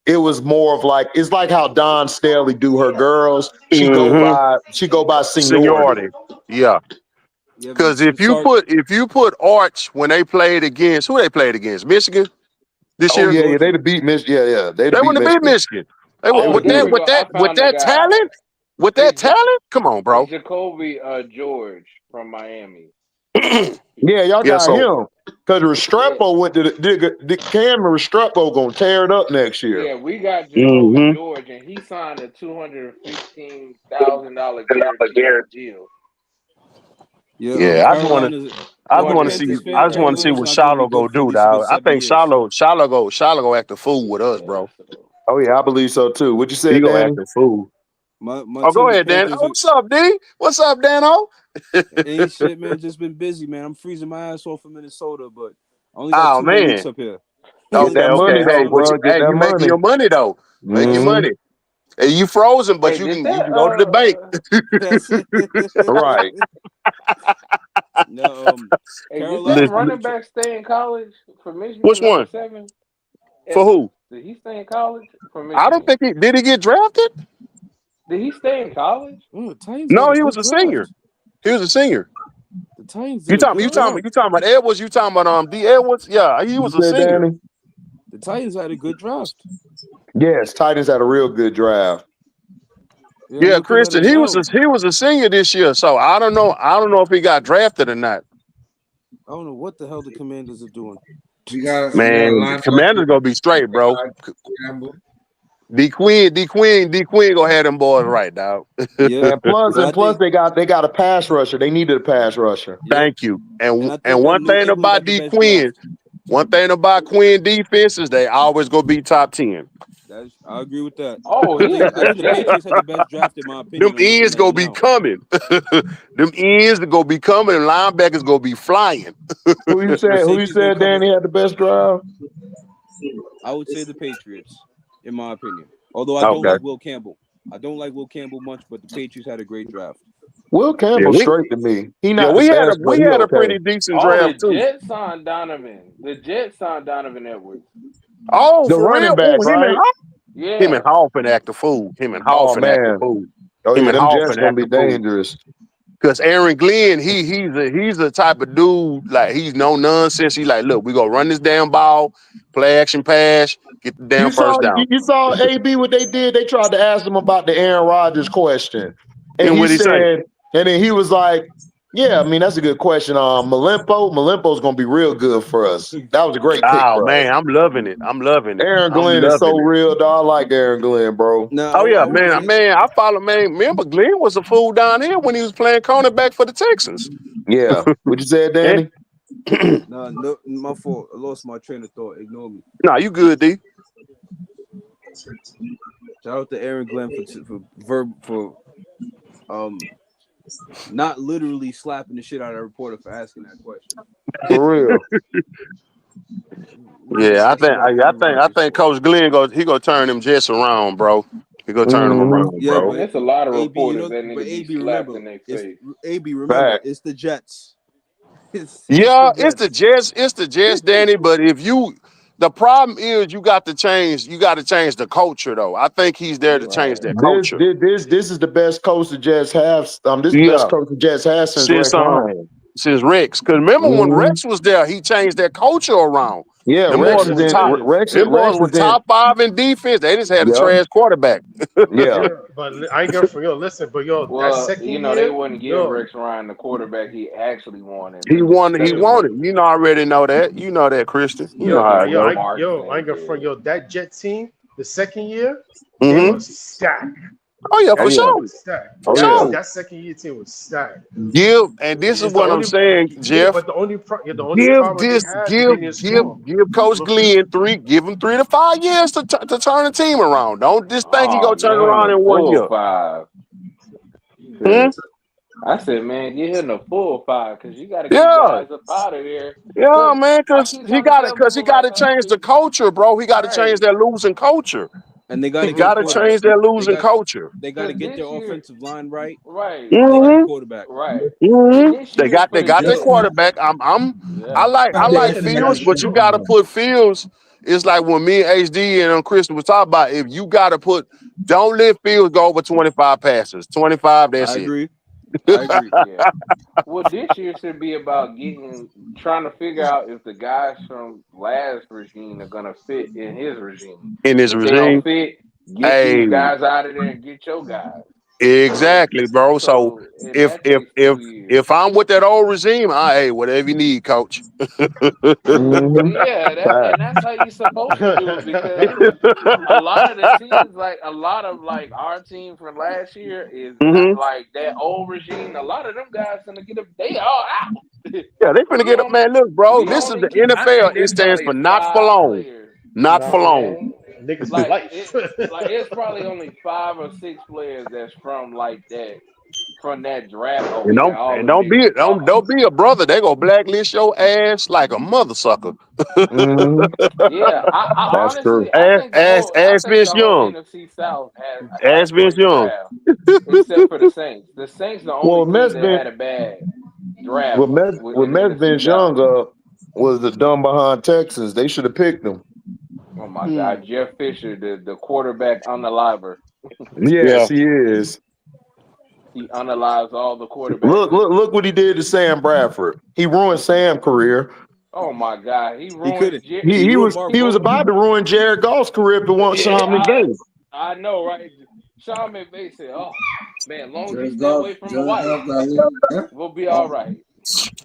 it was more of like it's like how Don Staley do her girls. Hmm She go by seniority. Seniority. Yeah, Yeah, because sorry. if you put Arch when they played against who they played against Michigan this Oh year, yeah, yeah. Georgia. They'd have beat Mich. Yeah, yeah. They'd they have beat wouldn't have beat Michigan. Michigan. They They would would Oh, have with beat there that we them. go. I with found the that guy. talent with that It's talent. Come on, it's bro. Jacoby George from Miami. Yeah, y'all Yeah, got so him because Yeah, Restrepo went to the Cam and Restrepo gonna tear it up next year. yeah, we got Jacoby hmm George, and he signed a $215,000 guaranteed deal. Yeah, yeah, Carolina's. I As just a want to see Panthers $215 fan, I just want to see million. Carolina's what not going to be Shiloh go good for at do, least a good dog. I 7 think years. Shiloh go act a fool with us, Yeah, bro. so Oh yeah, I believe so too. What you He said, gonna Danny? act a fool. My Oh, team, go the ahead, Dan. Panthers, Oh, what's up, D? What's up, Dano? ain't shit, man. Just been busy, man. I'm freezing my ass off in Minnesota, but I only got Oh 2 more weeks man. up here. I Get only Okay, that got two okay. money more weeks Hey, though, up here. bro. Get that you making money. your money though. Make your Hmm. money. Hey, you frozen, but hey, did you that can go to the bank. That's it. Right. No, hey, did that Carolina's Listen, running been. back stay in college for which Michigan, number one? 7? For Evans. who? Did he stay in college for I don't Michigan? think he get drafted. Did he stay in college? Oh, the Titans got No, a he good was a senior. draft. He was a senior. The Titans did a good You Really? talking draft. you talking about Edwards? You talking about D Edwards? Yeah, he You was a said senior. Danny? The Titans had a good draft. Yes, Titans had a real good draft. Yeah, I'm Yeah, looking at Christian, it now. he was a senior this year, so I don't know. I don't know if he got drafted or not. I don't know what the hell the Commanders are doing. We got a Man, the linebacker Commanders gonna be straight, bro. Campbell. D Queen gonna have them boys right, dog. Yep. But I And plus think they got a pass rusher. They needed a pass rusher. yep. Thank you. And I And think one New thing England about got the D best Queen, draft. one thing about Queen defenses, they always gonna be top 10. I agree with that. Oh, he I the think the Jets. Patriots had the best draft in my Them opinion. I'm looking ends at it gonna be now. coming. Them ends gonna be coming, and linebackers gonna be flying. The Who you safety's gonna said come in. Danny had the best draft? I would say the Patriots, in my opinion. Although I don't Okay. like Will Campbell. I don't like Will Campbell much, but the Patriots had a great draft. Will Yeah, Campbell straight to me. He yeah, not the best, but we he had a okay. pretty decent Oh, the draft too. Jets signed Donovan. The Jets signed Donovan Edwards. Oh, The for real? running Oh, back, right? Him and Yeah. Hoffman act the fool. Him and Oh Hoffman act the man. fool. Oh Him yeah, and them Jets Hoffman gonna act be the fool. dangerous. Cause Aaron Glenn, he's the type of dude like he's no nonsense. He's like, look, we gonna run this damn ball, play action pass, get the damn first down. You saw AB what they did? They tried to ask him about the Aaron Rodgers question. And And he what he say? said, and then he was like, yeah, I mean, that's a good question. Malimpo's gonna be real good for us. That was a great pick, Oh bro. man, I'm loving it. I'm loving it. Aaron I'm Glenn is so loving it. real, dog. I like Aaron Glenn, bro. Now Oh yeah, I would man, say I follow, man. Remember, Glenn was a fool down here when he was playing cornerback for the Texans. Yeah. What you said, And, Danny? no, my fault. I lost my train of thought. Ignore me. nah, you good, D. Shout out to Aaron Glenn for um not literally slapping the shit out of a reporter for asking that question. For real. What are you Yeah, asking about Aaron I Rodgers think for? Coach Glenn he gonna turn them Jets around, bro. He gonna turn them Mm-hmm. around, Yeah, bro. but It's a lot of AB, reporters that need but to be AB, slapped remember, in their it's face. AB, remember, Fact. it's the Jets. It's the Yeah, Jets. It's the Jets, Danny. But the problem is you got to change the culture, though. I think he's there to change Right. that culture. This is the best coach the Jets have. This is the best Yeah, coach the Jets has since since Rex Ryan. Rex. Because remember when Hmm. Rex was there, he changed that culture around. Yeah, Them Yeah, boys Rex that's is was in. top. competitive. Them boys Rex were is in. top five in defense. They just had a Yep. trash quarterback. Yeah. Yeah, but I ain't gonna for yo. Listen, but yo, that Well, second they year, wouldn't give yo, Rex Ryan the quarterback he actually wanted. He The won. He Steelers won went it. You know, I already know that. You know that, Christian. You know yo, how but it with go. I Martin ain't gonna front instead. yo. That Jet team, the second year, they Hmm. was stacked. Oh yeah, Oh That for yeah. team sure, was stacked. for Oh yeah. sure. That second year team was stacked. And this is It's the what I'm only saying, yeah, Jeff. but the only problem they had they didn't score. Give Coach Looking, Glenn give him 3 to 5 years to turn the team around. Don't just think he Oh, gonna turn get him around the in one full year. five. Hmm? Cause I said, man, get him the full five because you got to get Yeah, guys up out of there. yeah, Cause man, I cause keep trying to tell he people got like, to change the culture, bro. He got to change right, that losing culture. And they got He to get a got to quarterback. change that They losing got culture. they got to cause get their this year, offensive line right, right, and get Hmm. the quarterback. right, Hmm. and this year for They the got their Jets, quarterback. yeah, I like Fields, but you got to put Fields. It's like when me and HD and Christian was talking about. If you got to don't let Fields go over 25 passes. 25, that's I it. agree. I agree. yeah. Well, this year should be about trying to figure out if the guys from last regime are gonna fit in his regime. In this If they don't regime, fit, get these hey, guys out of there and get your guys. So, exactly, bro. So and that takes 2 years. if I'm with that old regime, hey, whatever you need, coach. Hmm. Yeah, that's how you're supposed to do it because a lot of the teams, like a lot of like our team from last year, is not Hmm. like that old regime. A lot of them guys gonna get them. They all out. Yeah, they finna we get up, only man. Look, bro, we this is only the keep. I NFL. think It there's stands probably for not for five long. players. Not for long. niggas for Like life. it's probably only 5 or 6 players that's from like that from that draft. Oh, And we can always be. don't be a brother. They gonna blacklist your ass like a mother sucker. Hmm. Yeah, I That's true. honestly I Ask think Vince the whole Young. NFC South had a Ask Vince great Young. draft, except for the Saints. The Saints the only Well, team that had a bad draft When in the Mets NFC been South. Young was the dumb behind Texans. They should have picked him. Oh my Hmm. God, Jeff Fisher, the quarterback unaliver. Yeah. Yes, he is. He unalives all the quarterbacks. Look what he did to Sam Bradford. He ruined Sam's career. Oh my God, he He ruined. couldn't. He He ruined was Mark he was Bolton. about to ruin Jared Goff's career if it wasn't Yeah, Sean McVay. I know, right? Sean McVay said, "Oh man, as long as he Jared stay Goff, away from the Jared wife, Goff got hit. Yeah. we'll be all right.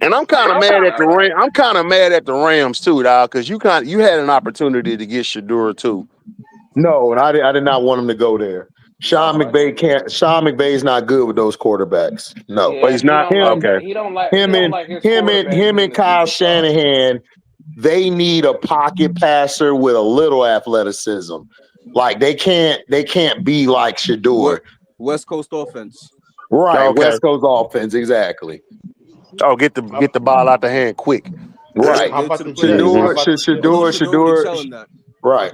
And I'm We'll kind of be mad at all the right." I'm kind of mad at the Rams too, dog, because you had an opportunity to get Shador too. No, and I did not want him to go there. No, Sean I didn't McVay either. can't. Sean McVay's not good with those quarterbacks. No, But Yeah, he's not him, okay. he don't like his quarterbacks him in and the Kyle superstar. Shanahan. They need a pocket passer with a little athleticism. Like they can't be like What Shador. West Coast offense? Right, Okay. West Coast offense, exactly. Oh, How, get the ball out the hand quick. Right, how Get it about to the the Jets? playmakers. How Hmm. Shador, about the Although Jets? Shador would Shador. excel in that. Right.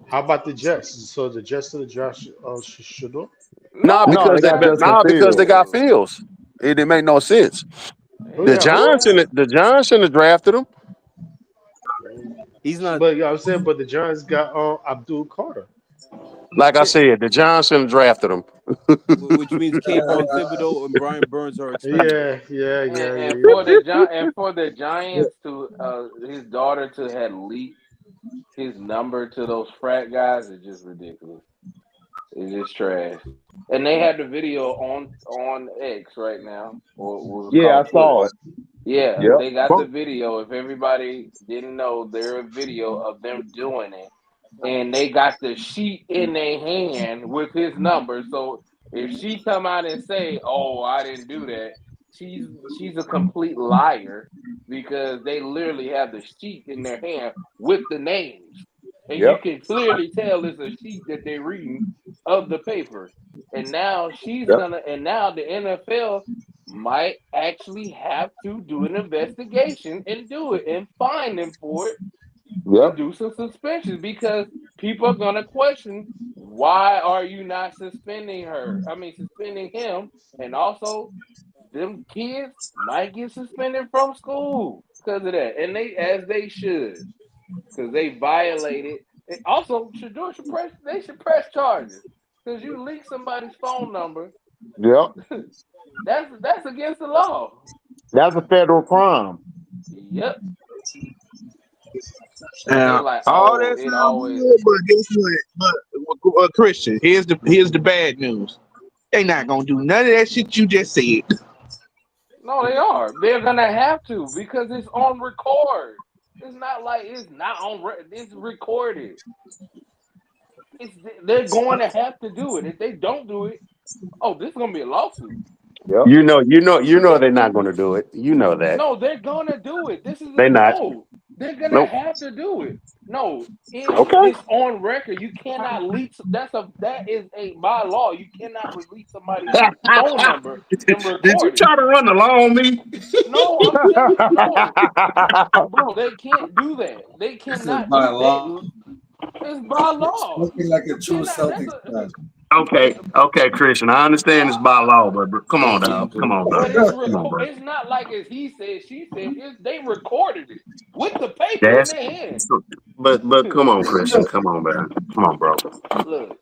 How about the Jets? So the Jets to the draft Shador? Nah, No, they because got Justin they Fields. got No, Fields. It didn't make no sense. Who The got who? Giants shouldn't have drafted him. He's not, But yeah, I'm saying, but the Giants got Abdul Carter. Like I said, the Giants shouldn't have drafted him. which means Kayvon Thibodeau and Brian Burns are expendable. and You're right. for the Giants to his daughter to had leaked his number to those frat guys is just ridiculous. It's just trash. And they had the video on X right now, or what was Yeah, called I Twitter. saw it. Yeah, Yep. they got the video. If everybody didn't know, there a video of them doing it, and they got the sheet in their hand with his number. So if she come out and say, "Oh, I didn't do that," she's a complete liar because they literally have the sheet in their hand with the names, and you Yep. can clearly tell it's a sheet that they're reading of the paper. And now Yep. and now the NFL might actually have to do an investigation and do it and fine them for it and Yep. do some suspensions because people are gonna question why are you not suspending her? I mean suspending him, and also them kids might get suspended from school because of that. And they should, because they violated and also they should press charges. Because you leak somebody's phone number, Yep. that's against the law. That's a federal crime. Yep. But they Now, like, all oh, that it sounds always good, but guess what? But Christian, here's the bad news. They not gonna do none of that shit you just said. no, they are. They're gonna have to because it's on record. It's not like it's not on. It's recorded. It's they're going to have to do it. If they don't do it, oh, this is gonna be a lawsuit. Yep. They're not going to do it. You know that. No, they're gonna do it. They not. They're gonna Nope. have to do it. No, Okay. it's on record. You cannot leak. That is a by law. You cannot release somebody's phone number and Did you record it. try to run along on me? No, I'm telling you, no, bro. They can't do that. They This is cannot by do law. that. It's by law. Looking like a You true cannot. That's Celtics a. fan. Okay, Christian. I understand it's by law, but come on, dog. Come on, bro. But it's Come on, bro. It's not like it's he said, she said. They recorded it with the paper in That's their hand. but come on, Christian. Come on, man. Come on, bro. Look,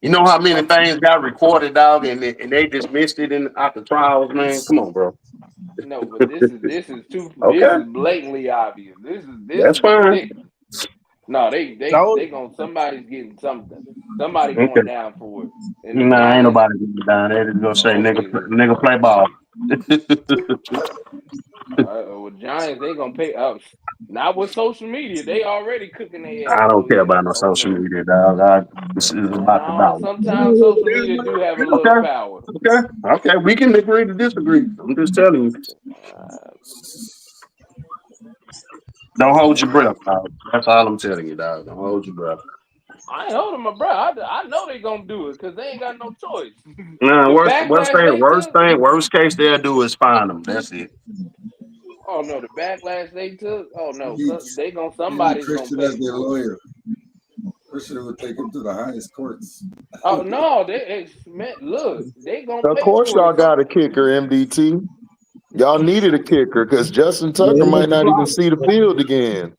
You know how many things got recorded, dog, and they dismissed it in after trials, man. Come on, bro. no, but this Okay, is blatantly obvious. This that's is fine. ridiculous. No, So they gonna somebody's getting something. Somebody Okay. going down for it. And the Nah, ain't Giants, nobody getting down. They just gonna say okay then. nigga play ball. With Giants, they gonna pay up. Not with social media. They already cooking their I ass. don't So care yeah, about no oh social no. media, dog. This is about the No, dollar. sometimes social media do have a little Okay, power. okay. We can agree to disagree. I'm just telling you. Uh, Don't hold your yeah. breath, dog. That's all I'm telling you, dog. Don't hold your breath. I ain't holding my breath. I know they gonna do it because they ain't got no choice. Nah, The backlash they took. worst case they'll do is find them. That's it. Oh no, the backlash they took. Oh They no, need, they need somebody's gonna Christian as pay their for it. lawyer. Christian would take him to the highest courts. Oh no, man, look, they gonna Of pay course, for y'all it. got a kicker, MDT. Y'all needed a kicker because Justin but Tucker here's might the not even problem. see the field again.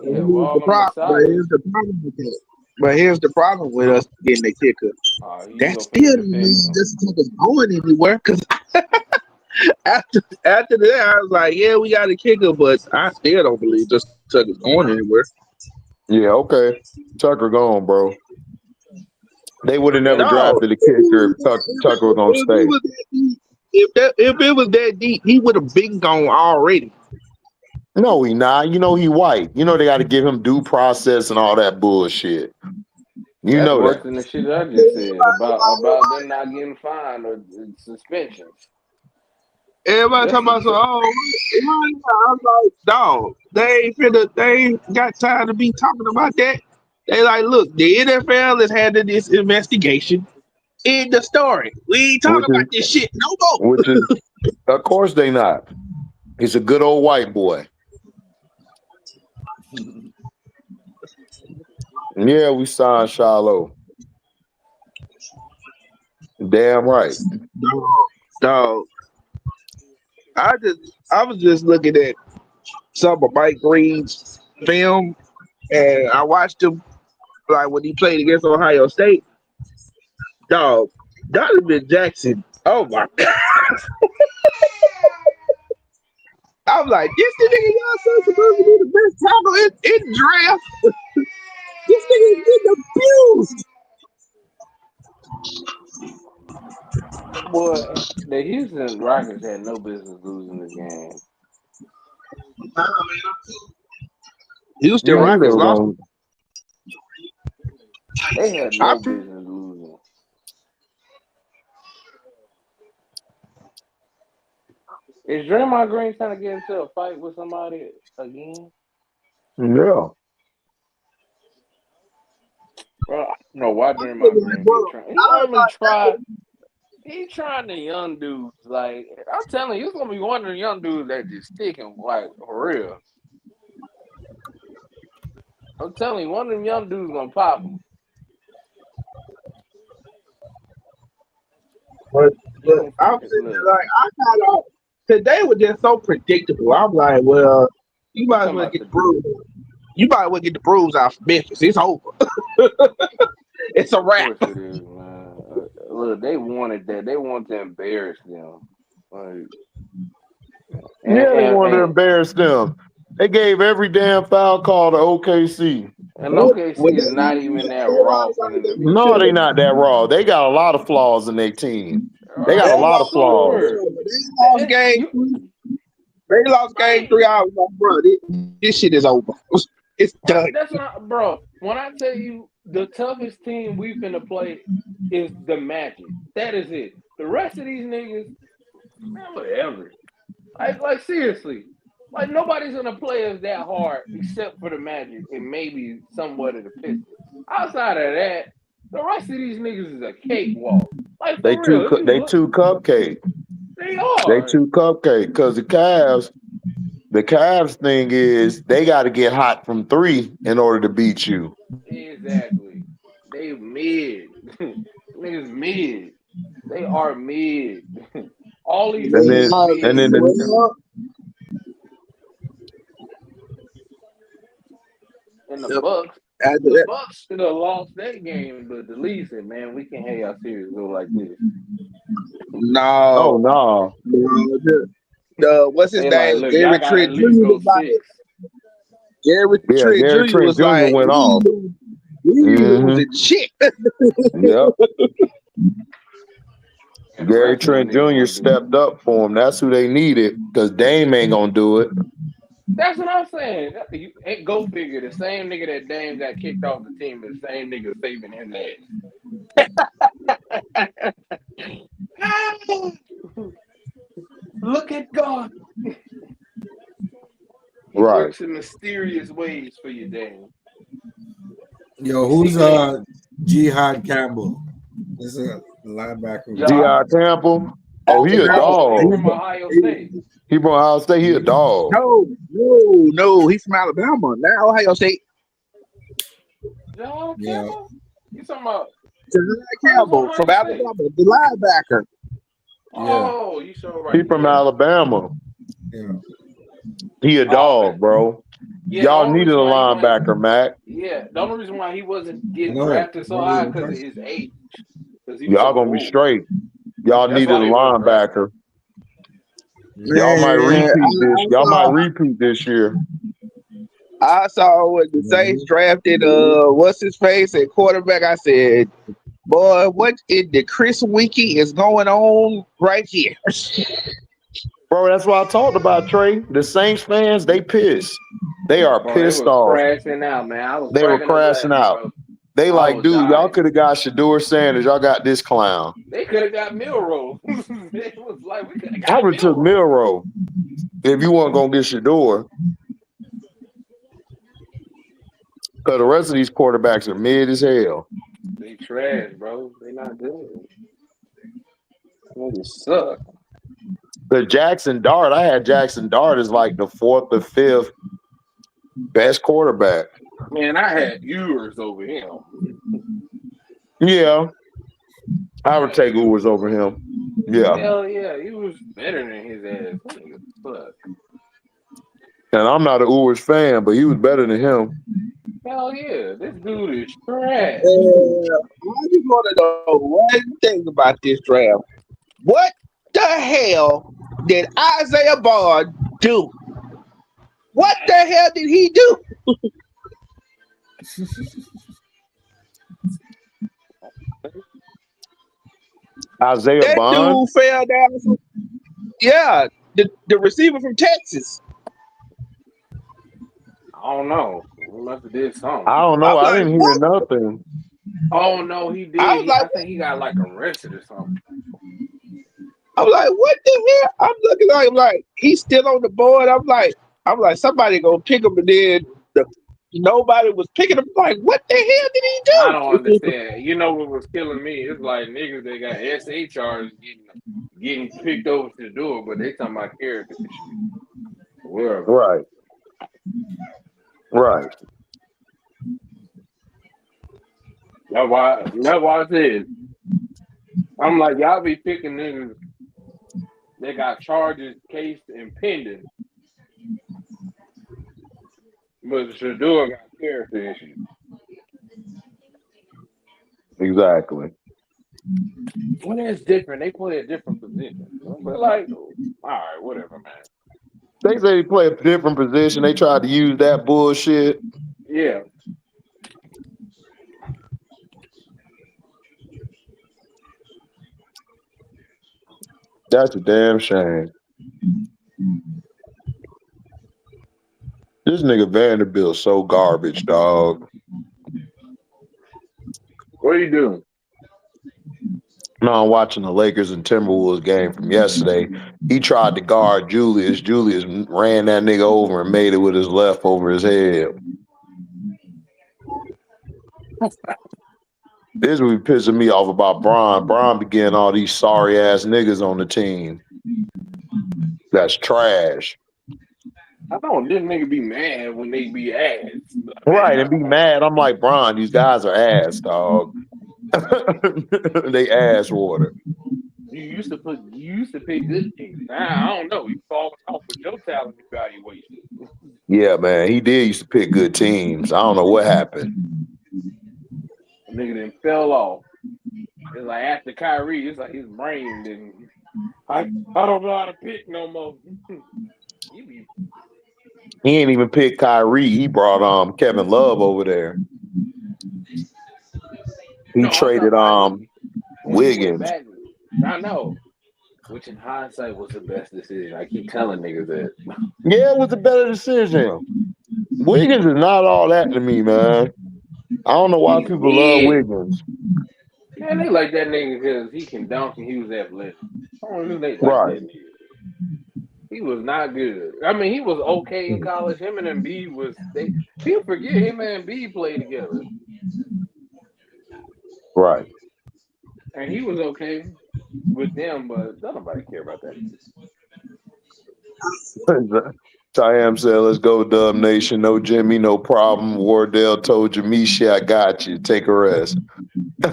Yeah, with all them But Messiahs. here's the problem with that. But here's the problem with us getting a kicker. You That go still finna don't defend mean him. Justin Tucker's going anywhere. Cause After that, I was like, yeah, we got a kicker, but I still don't believe just Tucker's going anywhere. Yeah, okay. Tucker gone, bro. They would have And never Dog, drafted a kicker if Tucker was gonna if it stay. was that deep, if it was that deep, he would have been gone already. No, he not. You know he white. You know they got to give him due process and all that bullshit. You that's know worse that. than the shit I just said about them not getting fined or suspensions. Everybody Just talking about so, oh, I was like, dog, they ain't got time to be talking about that. They like, look, the NFL is handling this investigation. In the story, we ain't talking Which about is this shit no more. which is of course they not. He's a good old white boy. Yeah, we signed Shiloh. Damn right. Dog, I was just looking at some of Mike Green's film, and I watched him like when he played against Ohio State. Dog, Donovan Jackson. Oh my god! I'm like, this the nigga y'all so supposed to be the best tackle in the draft. This nigga is getting abused. boy, the Houston Rockets had no business losing this game. Houston Yeah, I knew they Rockets were lost. going. They had I no business losing. Is Draymond Green trying to get into a fight with somebody again? Yeah. Bro, I don't know why was Draymond looking like, Green bro, be trying. He I was only like, try. He trying the young dudes. Like I'm telling you, he's gonna be one of the young dudes that just sticking like for real. I'm telling you, one of them young dudes gonna pop him. but, He but gonna I'm fucking sitting look. there like, I kind of today was just so predictable. I'm like, well, you You might as talking well about get the the? bruise. You might as well get the bruise out from Memphis. It's over. It's a Of wrap. course it is, man. Look, they wanted that. They want to embarrass them. Like, and Yeah, they and wanted to and, embarrass them. They gave every damn foul call to OKC. and When OKC they is not lose even that that game, I raw was for them to like, be No, they saying not that. that raw. They got a lot of flaws in their team. They got a For lot of flaws. sure. when they lost game You three, they lost game right. three. I was like, bro, this shit is over. It's Right. done. That's not, bro. When I tell you the toughest team we finna play is the Magic. That is it. The rest of these niggas, man, whatever. Like seriously. Like nobody's gonna play us that hard except for the Magic and maybe somewhat of the Pistons. Outside of that, the rest of these niggas is a cakewalk. Like They for real. If you they look, two cupcake. they They are. two cupcake. Because the Cavs thing is they got to get hot from three in order to beat you. Exactly. They mid. Niggas mid. They are mid. All these And teams then and mid. then the Well, And the yep. Bucks, After the that, Bucks should have lost that game, but the Leafs said, "Man, we can't have our series go like this." oh no, no. no, what's his They like, name? look, y'all Gary got to Trent at least Jr. go was like, six. Gary Yeah, Trent Gary Jr. Trent was Jr. like, went off. we ain't Hmm. losing shit. Yep. And the Gary rest of them Trent niggas Jr. gonna do. stepped up for him. That's who they needed because Dame ain't gonna do it. That's what I'm saying. You, go figure. The same nigga that Dame got kicked off the team is the same nigga saving his ass. Look at God. He Right. works in mysterious ways for you, Dame. Yo, You see, who's Dame, Jihad Campbell? This is a linebacker. Ja, G.I. Campbell. Oh, he a oh, he dog. from Ohio State. He from Ohio State. He a dog. No, he's from Alabama. Now Ohio State. Ja Yeah, Campbell? You talking about who was Campbell from Ohio State? Alabama, the linebacker. yeah, Oh, you so He right. from Yeah. Alabama. yeah. He a Oh, okay. dog, bro. Yeah, the Y'all only needed a reason why he went, linebacker, Mac. yeah, the only reason why he wasn't I getting know. drafted so Really high because of impressive. his age, because he was Y'all so gonna be old. straight. Y'all That's needed a why he wasn't drafted. linebacker. Y'all might Man, repeat this. Y'all might repeat this year. I saw what the Saints drafted. What's his face at quarterback? I said, boy, what in the Chris Wiki is going on right here? Bro, that's what I talked about, Trey. The Saints fans, they pissed. They are Bro, they pissed was off. crashing out, man. I was They were cracking up crashing laughing, out. bro. They I like, was dude, y'all dying. could have got Shedeur Sanders. Y'all got this clown. They could have got Milrow. It was like we could have I got would have took Milrow. Milrow if you weren't gonna get Shedeur. Because the rest of these quarterbacks are mid as hell. They trash, bro. They not good. They just suck. The Jackson Dart, I had Jackson Dart as like the fourth or fifth best quarterback. Man, I had Ewers over him. Yeah, I I would had take Ewers. Ewers over him. Yeah. Hell yeah, he was better than his ass. That nigga suck. And I'm not a Ewers fan, but he was better than him. Hell yeah, this dude is trash. I just want to know one thing about this draft. What the hell did Isaiah Bond do? What the hell did he do? Isaiah That Bond. dude fell down. Yeah, the receiver from Texas. I don't know. We must have did something. I don't know. I'm I like, didn't hear what? nothing. Oh no, he I did. was like, I think he got like arrested or something. I'm like, what the hell? I'm looking at him like he's still on the board. I'm like, somebody gonna pick him, and then the, nobody was picking him. Like, what the hell did he I don't do? understand. You know what was killing me? It's like niggas that got SHRs getting picked over to the door, but they talking about character and shit. Wherever. Right. Right. That's why I said. I'm like, y'all be picking niggas that got charges, case, and pending. But Shador got character issues. Exactly. Well, that's different. They play a different position. But like, all right, whatever, man. They say they play a different position. They tried to use that bullshit. Yeah. That's a damn shame. This nigga Vanderbilt's so garbage, dog. What are you doing? No, I'm watching the Lakers and Timberwolves game from yesterday. He tried to guard Julius. Julius ran that nigga over and made it with his left over his head. This would be pissing me off about Bron. Bron be getting all these sorry ass niggas on the team. That's trash. I don't this nigga be mad when they be ass. Right, and be mad. I'm like, Bron, these guys are ass, dog. They ass water. You used to pick good teams. Now I don't know. You fall off with your talent evaluation. Yeah, man. He did used to pick good teams. I don't know what happened. A nigga then fell off. It's like after Kyrie, it's like his brain didn't. I don't know how to pick no more. You be He ain't even picked Kyrie. He brought Kevin Love over there. He no. I'm talking traded about when he went Wiggins. back. I know. Which in hindsight was the best decision. I keep telling niggas that. Yeah, it was a better decision. Wiggins is not all that to me, man. I don't know why He's people love mid. Wiggins. Man, they like that nigga because he can dunk and he was athletic. I don't know if they like Right. that nigga. He was not good. I mean, he was okay in college. Him and Embiid was they. People forget him and Embiid played together, Right. and he was okay with them. But don't nobody care about that nigga. Siam said, let's go, Dub Nation. No Jimmy, no problem. Wardell told Jamisha, I got you. Take a rest. Call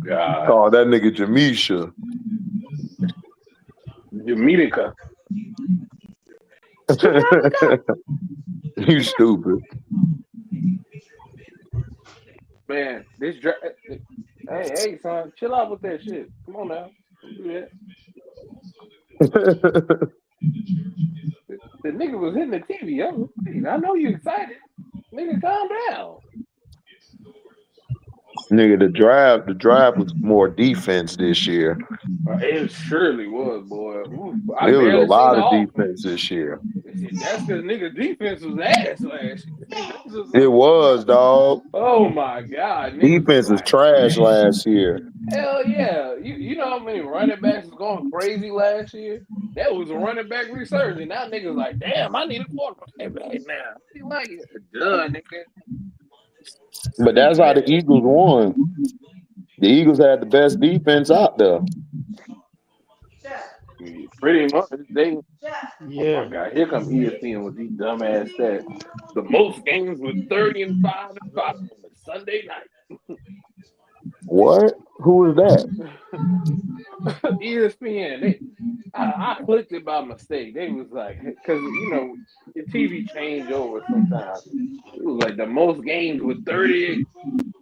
God, that nigga Jamisha. Jamaica. Jamaica. You stupid. Man, this draft. Hey, son, chill out with that shit. Come on now, don't do that. The nigga was hitting the TV. I know you excited. Nigga, calm down. Nigga, the draft was more defense this year. It surely was, boy. Oof, I It was a barely seen lot the of offense. defense this year. That's because nigga defense was ass last year. That's just It like, was, dog. oh my god, niggas was Defense was like, trash damn. last year. Hell yeah. You know how many running backs was going crazy last year? That was a running back resurgence. Now niggas like, damn, I need a quarterback right now. You like it? Done, nigga. But that's Stupid how the ass. Eagles won. The Eagles had the best defense out there. Pretty much. Oh my Yeah. god, here come ESPN with these dumbass stats. The most games with 30 and 5 on a Sunday What? Who is that? night. ESPN, I clicked it by mistake. They was like, because the TV change over sometimes. It was like the most games with 30.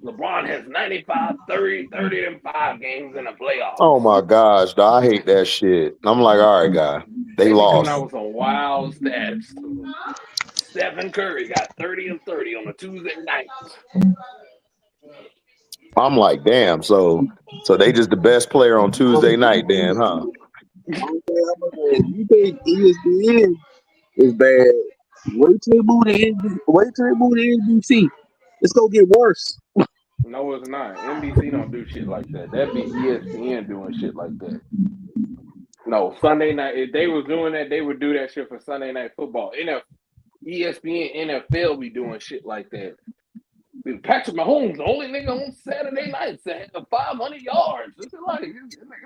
LeBron has 95, 30 and 5 games in the Oh playoffs. my gosh, dog, I hate that shit. I'm like, all right, guy, they They be coming lost. out with some wild stats. Stephen Curry got 30 and 30 on a Tuesday night. I'm like, damn. So they just the best player on Tuesday night, then, huh? You think ESPN is bad? Wait till they move to NBC. It's gonna get worse. No, it's not. NBC don't do shit like that. That'd be ESPN doing shit like that. No, Sunday night. If they was doing that, they would do that shit for Sunday night football. ESPN, NFL be doing shit like that. Patrick Mahomes, the only nigga on Saturday nights that have 500 yards. It's like,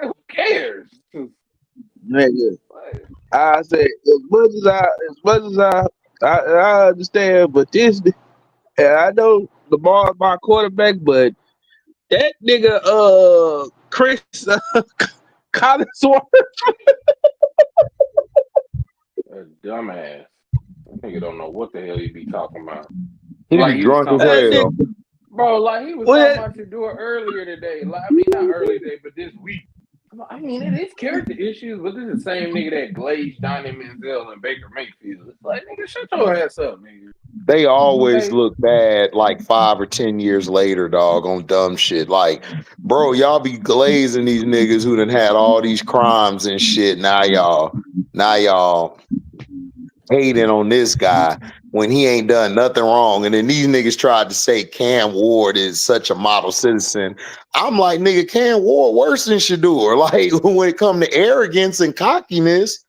who cares? Nigga, I said as much as I understand, but and I know Lamar's my quarterback, but that nigga Chris Collinsworth. A dumbass. Nigga don't know what the hell he be talking about. He Like be he was drunk as talking about That hell. Shadeur. Bro, like he was talking about Shadeur earlier today. Like, I mean, not earlier today, but this week. I mean, it is character issues, but this is the same nigga that glazed Donnie Manziel and Baker Mayfield. It's like, nigga, shut your ass up, nigga. They always Like, look bad like 5 or 10 years later, dog, on dumb shit. Like, bro, y'all be glazing these niggas who done had all these crimes and shit. Now y'all hating on this guy when he ain't done nothing wrong. And then these niggas tried to say Cam Ward is such a model citizen. I'm like, nigga, Cam Ward worse than Shadeur. Like, when it come to arrogance and cockiness,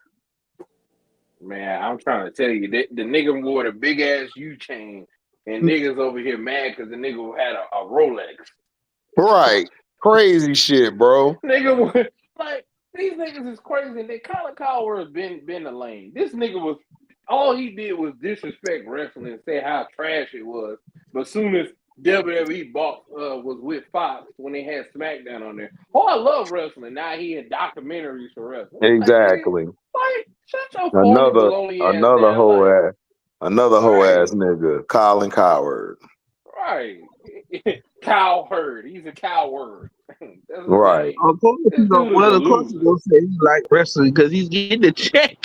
man, I'm trying to tell you, the nigga wore the big ass U chain, and niggas over here mad because the nigga had a Rolex. right? Crazy shit, bro. Nigga, like these niggas is crazy. They Colin Cowherd's been the lane. This nigga was all he did was disrespect wrestling and say how trash it was. But soon as WWE bought was with Fox when they had SmackDown on there. Oh, I love wrestling. Now he in documentaries for wrestling. Like nigga, Exactly. like shut your phony Another baloney ass another down. hoe Like ass another hoe right, ass nigga, Colin Coward. right. Cowherd. He's a coward. That's his Right. name. Of course, This dude is a of course, he's loser. gonna say he like wrestling because he's getting the check.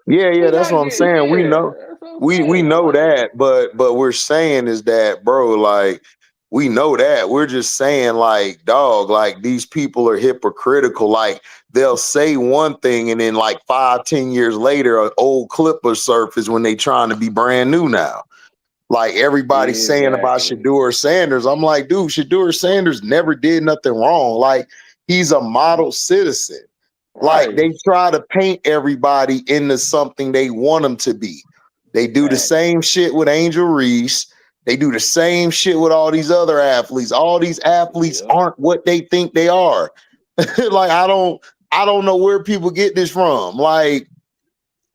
Yeah, He that's not what I'm getting saying. We yeah. know That's what I'm we saying. know Like that, but we're saying is that, bro, like we know that. We're just saying, like, dog, like these people are hypocritical. Like they'll say one thing and then like 5, 10 years later, an old clip will surface when they trying to be brand new now. Like everybody's saying about exactly. Shedeur Sanders. I'm like, dude, Shedeur Sanders never did nothing wrong. Like he's a model citizen. Like Right. they try to paint everybody into something they want them to be. They do the Facts. same shit with Angel Reese. They do the same shit with all these other athletes. All these athletes Yep. aren't what they think they are. Like I don't know where people get this from. Like,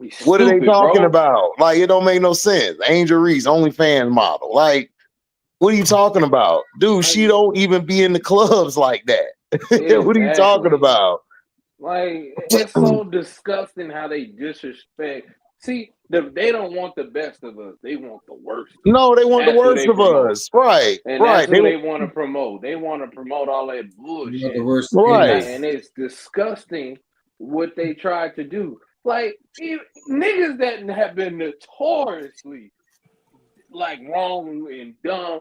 He's what are they stupid, talking bro. about? Like, it don't make no sense. Angel Reese, OnlyFans model. Like, what are you talking about? Dude, Like she don't even be in the clubs like that. What are you talking exactly. about? Like it's so disgusting how they disrespect. See, they don't want the best of us. They want the worst of us. No, they want the That's who worst they of promote. us. Right, And that's right. who they want to promote. They want to promote all that You know the bullshit. worst And Right. haters. and it's disgusting what they tried to do. Like niggas that have been notoriously like wrong and dumb.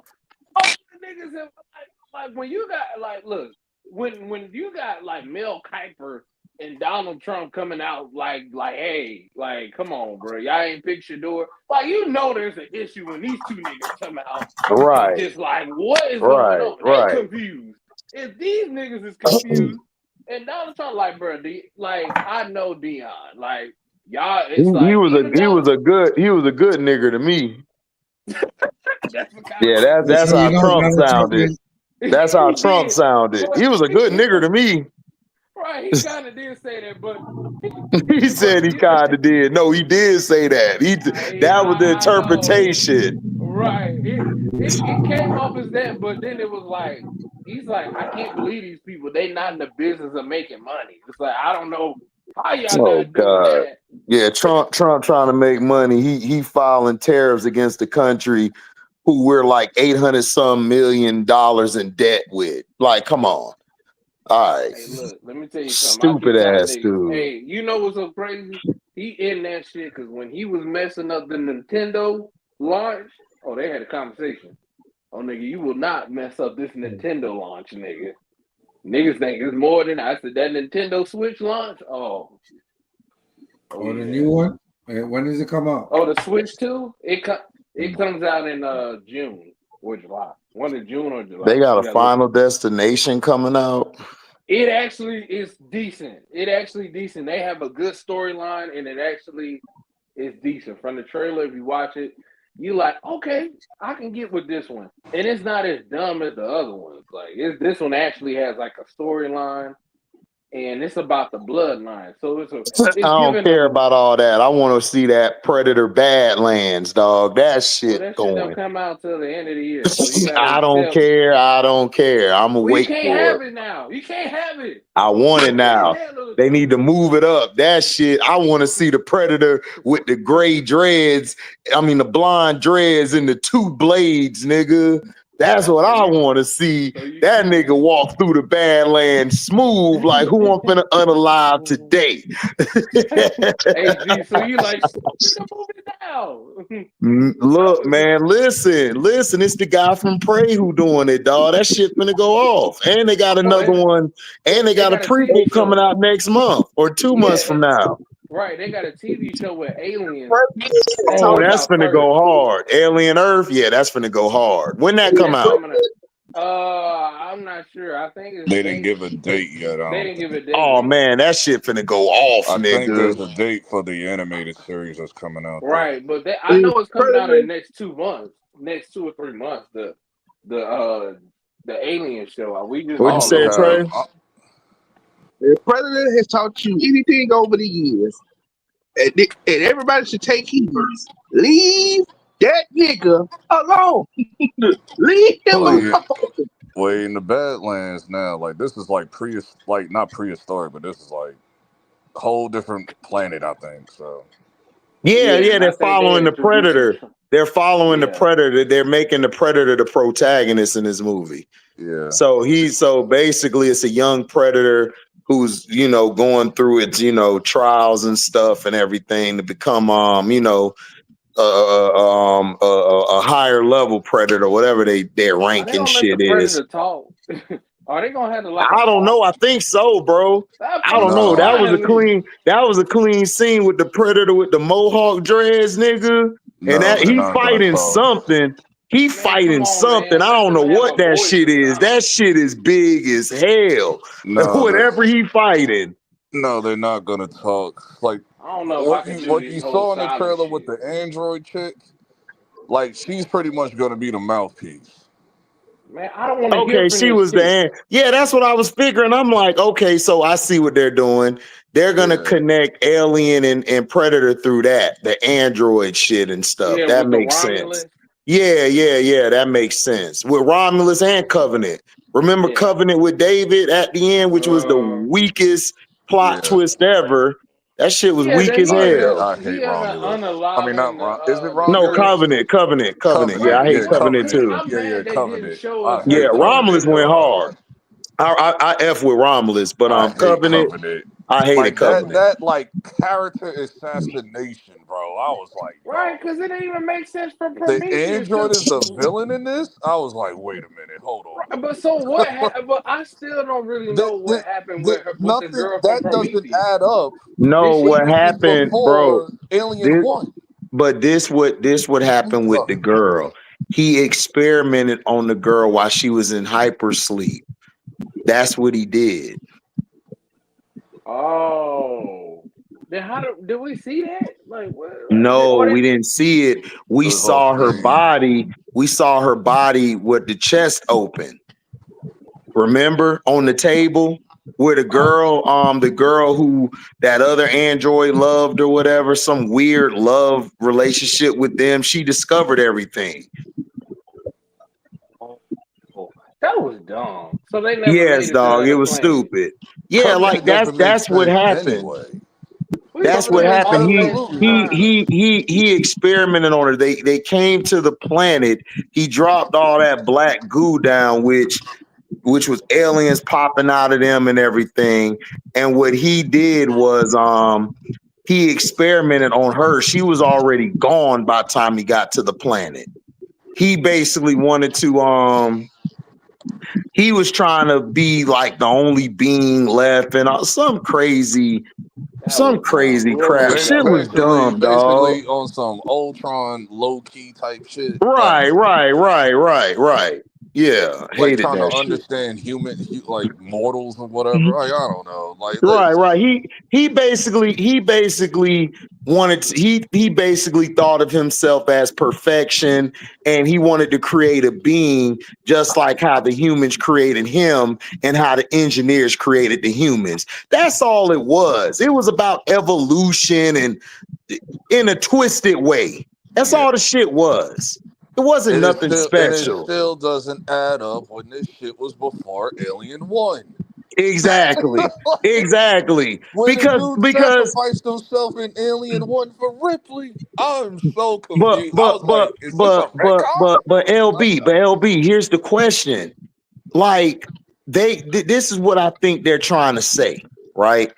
All the niggas have like when you got like look when you got like Mel Kiper and Donald Trump coming out like hey like come on bro y'all ain't fix your door like you know there's an issue when these two niggas come out and Right, just like what is going right, on they right. confused if these niggas is confused and Donald Trump like bro like I know Dion like y'all He, it's he like was even a he Donald was a good he was a good nigger to me. that's what kind of Yeah, nigga that's So how you know Trump Donald Trump sounded. is That's how he Trump did sounded. He was a good nigger to me. right he kind of did say that but He but said he kind of did. No, he did say that. That was the I know, interpretation. right? It came off as that, but then it was like he's like, I can't believe these people. They not in the business of making money. It's like I don't know how y'all Oh not doing God. that. Yeah, Trump trying to make money. He filing tariffs against the country who we're like 800 some $1 million in debt with. Like, come on. All right. Hey, look, let me tell you something. I Stupid keep telling ass niggas, dude. hey, you know what's so crazy? He in that shit because when he was messing up the Nintendo launch, oh, they had a conversation. Oh, nigga, you will not mess up this Nintendo launch, nigga. Niggas think it's more than I said that Nintendo Switch launch. Oh or the yeah. new one. When does it come out? Oh, the Switch 2? It comes out in June or July. One in June or They July. got You a gotta look. final destination coming out. It actually is decent. It actually decent. They have a good storyline, and it actually is decent. From the trailer, if you watch it, you like, okay, I can get with this one, and it's not as dumb as the other ones. Like, this one actually has like a storyline, and it's about the bloodline. So I it's don't giving care them. about all that. I want to see that Predator Badlands, dog. That Well, shit that shit don't going. come out till the end of the year, so you gotta I don't accept. care. I don't care. I'm gonna Well, you wait can't for have it. it now. You can't have it. I want You it can't now. handle They need to move it up. That shit. I want to see the Predator with the gray dreads. I mean, the blonde dreads and the two blades, nigga. That's what So I you, want to see. so you, That nigga walk through the Badlands smooth, like who I'm finna unalive today. hey G, so you like the movie now? Look, man, listen. It's the guy from Prey who doing it, dog. That shit finna go off, and they got Oh, another one, and they they got a got a TV prequel coming show. out next month or 2 months Yeah, from now. right. They got a TV show with aliens that Oh, comes that's out finna first. go hard. Alien Earth, yeah, that's finna go hard. When that come That's out? coming up. I'm not sure. I think They didn't give a date yet. I they don't didn't give think. a date Oh yet. man, that shit finna go off, I think nigga. there's a date for the animated series that's coming out though. Right, but I Is know it's coming out in Predator the next 2 months, next 2 or 3 months. The uh the alien show. We just I What'd you don't only say, know when. Trey? have. the Predator has taught you anything over the years, and everybody should take heed. Leave that nigga alone. Leave him Well, alone. yeah, well, in the Badlands now, like this is like like not prehistoric, but this is like a whole different planet, I think. So Yeah, Yeah, yeah, and I they're think they following the introducing. Predator. They're following the Yeah, Predator. They're making the Predator the protagonist in this movie. yeah, So basically it's a young predator who's, going through its, trials and stuff and everything to become a higher level predator, whatever their are they rank and gonna let the shit is. predator talk? Are they gonna have to like a I don't know. talk? I think so, bro. That I don't fool know. no, That was a clean scene with the predator with the mohawk dreads, nigga. And no, that they're he not gonna fighting talk. something. He man, come fighting on, something. man. I Let don't them know have what a that voice shit or is. That something. shit is big as hell. No, Whatever he fighting. no, they're not gonna talk. Like I don't know if I what can you do what this you whole saw in the silent trailer with shit. the android chick, like she's pretty much gonna be the mouthpiece. Man, I don't want to hear Okay, from she this was the chick. yeah, that's what I was figuring. I'm like, okay, so I see what they're doing. They're gonna Yeah, connect Alien and Predator through that, the android shit and stuff. Yeah, That with the makes sense. Romulus. Yeah, that makes sense. With Romulus and Covenant. Remember Yeah. Covenant with David at the end, which was the Uh, weakest plot yeah. twist ever. That shit was weak as I hate hell. I he hate ended up Romulus. I mean, unaliving not the Is it the No, girl. Romulus? Covenant. Yeah, Right. I hate Yeah, Covenant Covenant. too. I'm Yeah, mad they didn't Covenant. show I us Yeah, hate her Romulus coming Covenant in went the so hard. much. I f with Romulus, but I hate Covenant. Covenant. I hated Like that Covenant. that like character assassination, bro. I was like, Right, dog. because it didn't even make sense for The Prometheus. android Because is the villain in this. I was like, wait a minute, hold on. but so what? But I still don't really The, know what the, happened with with the nothing girl from that doesn't Prometheus. add up. Did No, she? what This is happened, bro? before Alien This, One. but this what happened with the girl. He experimented on the girl while she was in hypersleep. That's what he did. Oh, then did we see that? Like what? No, Or we did didn't see it. It We was off saw her screen. body. We saw her body with the chest open. Remember on the table where the girl who that other android loved or whatever, some weird love relationship with them. She discovered everything. oh, that was dumb. So they never Yes, made it to dog. It the was planet. stupid. Yeah, like Covenant that's doesn't make that's what sense happened. anyway. We That's what Covenant spent makes happened. all this absolutely no time. sense. He experimented on her. They came to the planet. He dropped all that black goo down, which was aliens popping out of them and everything. And what he did was he experimented on her. She was already gone by the time he got to the planet. He basically wanted to he was trying to be like the only being left and That some was dumb. crazy Real crap. was Shit dumb. was dumb, dog. Basically on some Ultron low key type shit. Right. Yeah, Like hated trying to that shit. understand like mortals or whatever. Like I don't know. Like Right. He basically wanted to, he basically thought of himself as perfection, and he wanted to create a being just like how the humans created him and how the engineers created the humans. That's all it was. It was about evolution and in a twisted way. That's yeah. all the shit was. It wasn't nothing And it special. still doesn't add up when this shit was before Alien One. Exactly. Like, Exactly. when the Because dude because sacrificed himself in Alien One for Ripley, I'm so but confused. I but was but like, is this a but but retcon? but LB, here's the question. Like this is what I think they're trying to say, right?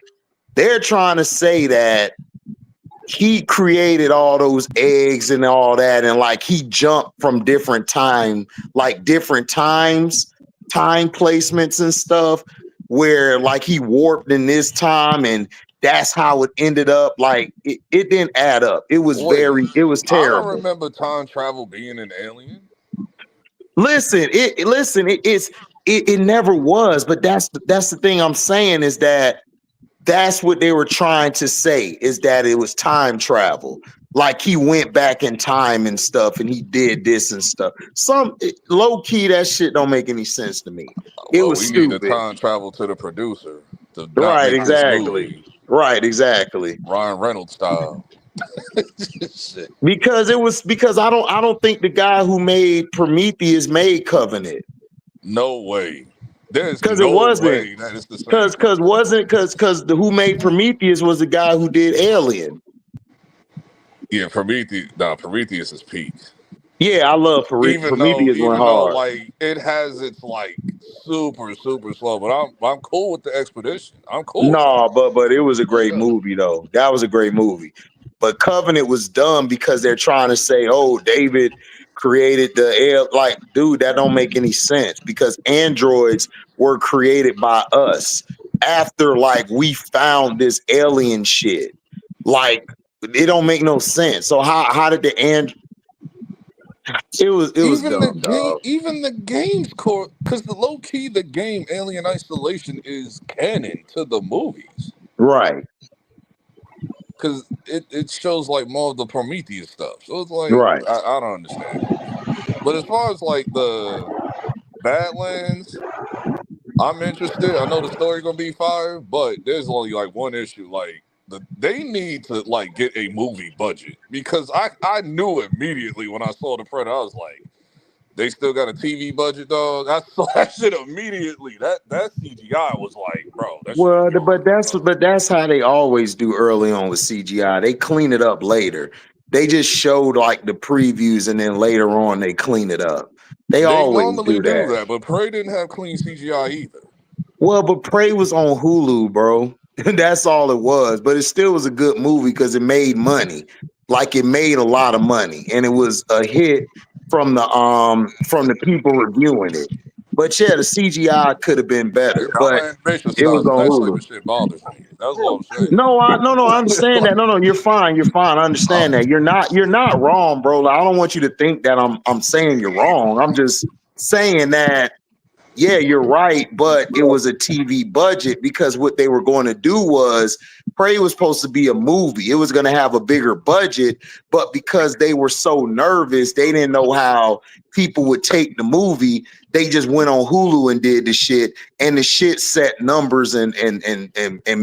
They're trying to say that he created all those eggs and all that, and like he jumped from different different time placements and stuff, where like he warped in this time, and that's how it ended up. Like it didn't add up. Wait, It was I don't terrible. remember time travel being an alien. It never was, but that's the thing I'm saying is that that's what they were trying to say is that it was time travel. Like he went back in time and stuff and he did this and stuff. Low key, that shit don't make any sense to me. It Well, was we need to stupid. time travel to the producer to not Right, make this exactly. movie Right, exactly. Ryan Reynolds style. Shit. Because I don't think the guy who made Prometheus made Covenant. No way. There's Because it no wasn't. way that it's the same Because person. wasn't because the who made Prometheus was the guy who did Alien. Yeah, Prometheus. Nah, Prometheus is peak. Yeah, I love Prometheus went Even though, hard. like, it has its like super slow, but I'm cool with the expedition. I'm cool with No, but it was a it. great movie though. That was a great movie. But Covenant was dumb because they're trying to say, "Oh, David created the air." Like, dude, that don't make any sense because androids were created by us after like we found this alien shit. Like, it don't make no sense. So how did the and it was dumb, dog. Even the game's core, because the low key the game Alien Isolation is canon to the movies, Right, because it shows like more of the Prometheus stuff. So it's like right. I don't understand. But as far as like the Badlands, I'm interested. I know the story gonna be fire, but there's only like one issue. Like they need to like get a movie budget because I knew immediately when I saw the Predator. I was like, they still got a TV budget, dog. I saw that shit immediately. That CGI was like, bro, that shit is Well, garbage, dog. but that's how they always do early on with CGI. They clean it up later. They just showed like the previews and then later on they clean it up. They They always normally do do that. that, but Prey didn't have clean CGI either. Well, but Prey was on Hulu, bro. That's all it was. But it still was a good movie because it made money. Like it made a lot of money, and it was a hit from the people reviewing it. But yeah, the CGI could have been Yeah, better, I'm but an animation it was style, so on that type Hulu. of shit bothers me. That's what I'm saying. No, I understand that. No, you're fine. You're fine. I Uh, understand that. You're not wrong, bro. Like, I don't want you to think that I'm saying you're wrong. I'm just saying that yeah, you're right, but it was a TV budget because what they were going to do was Prey was supposed to be a movie. It was going to have a bigger budget, but because they were so nervous, they didn't know how people would take the movie. They just went on Hulu and did the shit, and the shit set numbers and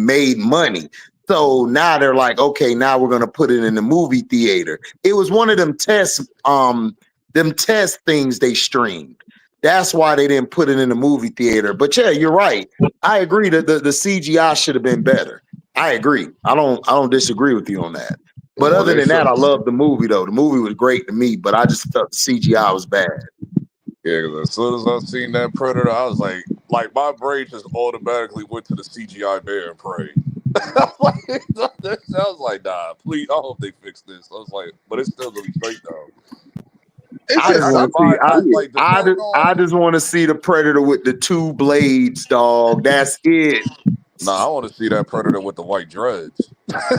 made money. So now they're like, okay, now we're gonna put it in the movie theater. It was one of them test things they streamed. That's why they didn't put it in the movie theater. But yeah, you're right. I agree that the CGI should have been better. I agree. I don't disagree with you on that. But well, other they than that, should. I love the movie though. The movie was great to me, but I just felt the CGI was bad. Yeah, 'cause as soon as I seen that Predator, I was like my brain just automatically went to the CGI bear and prey. I was like, nah, please. I hope they fix this. I was like, but it's still gonna be straight though. It's I I, just just I want to see. might, I like depending I on. just want to see the Predator with the two blades, dog. That's it. Nah, I want to see that Predator with the white dreads.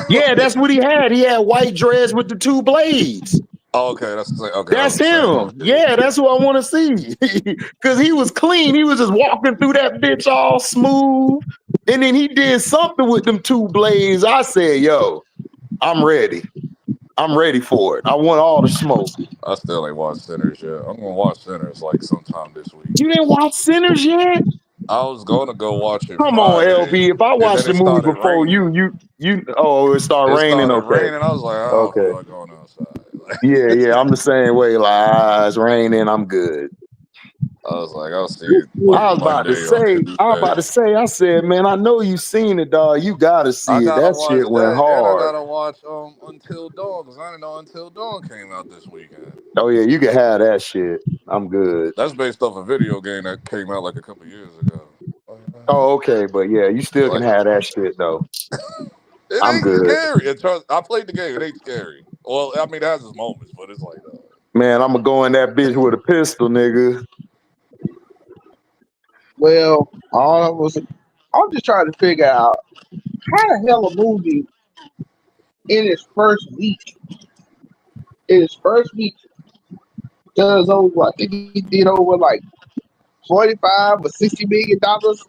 Yeah, that's what he had. He had white dreads with the two blades. Oh, okay, that's the same. Okay, that's That's the same one. him. Yeah. Yeah, that's what I want to see. Because he was clean. He was just walking through that bitch all smooth. And then he did something with them two blades. I said, yo, I'm ready. I'm ready for it. I want all the smoke. I still ain't watched Sinners yet. I'm gonna watch Sinners like sometime this week. You didn't watch Sinners yet? I was gonna go watch it Come on, Friday, LB. If I and then watched the it movie started before raining. oh, it started It raining. started Okay. raining. I was like, I don't Okay. feel like going outside. Yeah, yeah. I'm the same way. Like, it's raining. I'm good. I was like, I'll see it like Monday or Tuesday. I said, man, I know you seen it, dog. You gotta I see it. gotta That watch shit went that, and I hard. gotta watch Until Dawn because I didn't know Until Dawn came out this weekend. Oh yeah, you can have that shit. I'm good. That's based off a video game that came out like a couple years ago. Oh, okay, but yeah, you still can Like have that shit though. it I'm ain't good. scary. I played the game. It ain't scary. Well, I mean, it has its moments, but it's like, Man, I'm gonna go in that bitch with a pistol, nigga. well, all I was. I'm just trying to figure out how the hell a movie in its first week, in its first week, does over. I think he did over like 45 or 60 million dollars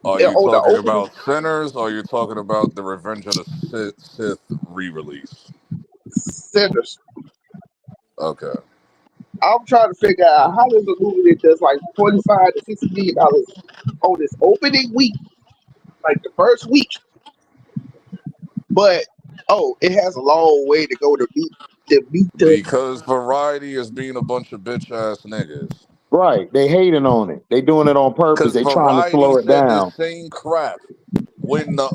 are you on the talking opening about Sinners or are you talking about the Revenge of the Sith re-release? centers. Okay. I'm trying to figure out how does a movie that does like 45 to 60 million dollars on its opening week, like the first week, but oh, it has a long way to go to meet the Because Variety is being a bunch of bitch ass niggas. Right. They hating on it. They doing it on purpose. Because They trying to Variety slow it said the down. same crap when the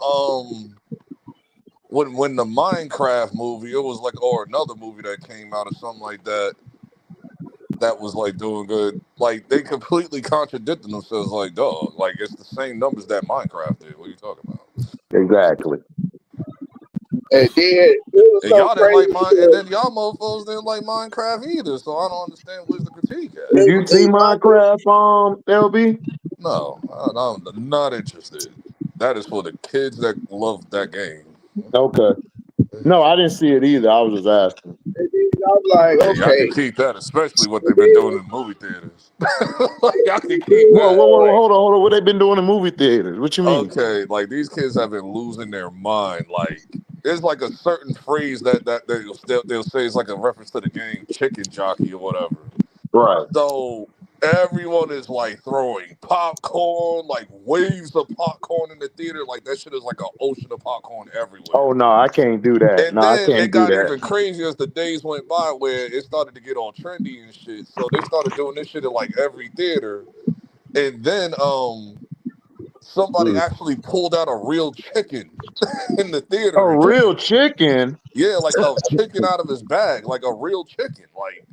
when the Minecraft movie, it was like or another movie that came out or something like that that was like doing good. Like they completely contradicted themselves. Like dog, like it's the same numbers that Minecraft did. What are you talking about? Exactly. and then it was And so y'all didn't like crazy mine, and because then y'all mofos didn't like Minecraft either. So I don't understand where's the critique at. Did you see Minecraft, LB? No, I'm not interested. That is for the kids that love that game. Okay. No, I didn't see it either. I was just asking. and then I'm like, Yeah, y'all can okay, keep that, especially what and they've been doing then, in movie theaters. Like, y'all can and keep Whoa, that. whoa, whoa, then Like, hold on. What they been doing in movie theaters? What you mean? okay, like these kids have been losing their mind. Like, there's like a certain phrase that they'll say is like a reference to the game Chicken Jockey or whatever. Right. So everyone is like throwing popcorn, like waves of popcorn in the theater. Like that shit is like an ocean of popcorn everywhere. Oh no, I can't do that. And No, I then it can't do got that. even crazier as the days went by, where it started to get all trendy and shit. So they started doing this shit in like every theater. And then somebody Mm. actually pulled out a real chicken in the A theater and real chicken. yeah, like a chicken out of his bag, like a real chicken, like.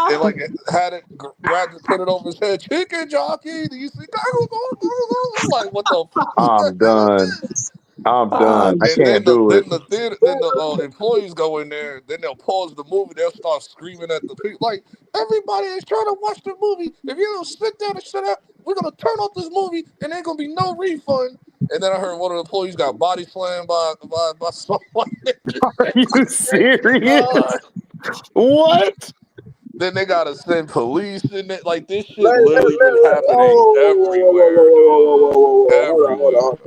And like had it, Brad just put it over his head. Chicken jockey. Do you see? I'm like, what the fuck the I'm hell is done. this? I'm done. I And can't do it. then the employees go in there. Then they'll pause the movie. They'll start screaming at the people like, everybody is trying to watch the movie. If you don't sit down and shut up, we're gonna turn off this movie, and ain't gonna be no refund. And then I heard one of the employees got body slammed by someone. Are you serious? God. What? Then they gotta send police in it. Like this shit literally been happening everywhere, dog. Hold Everywhere. on.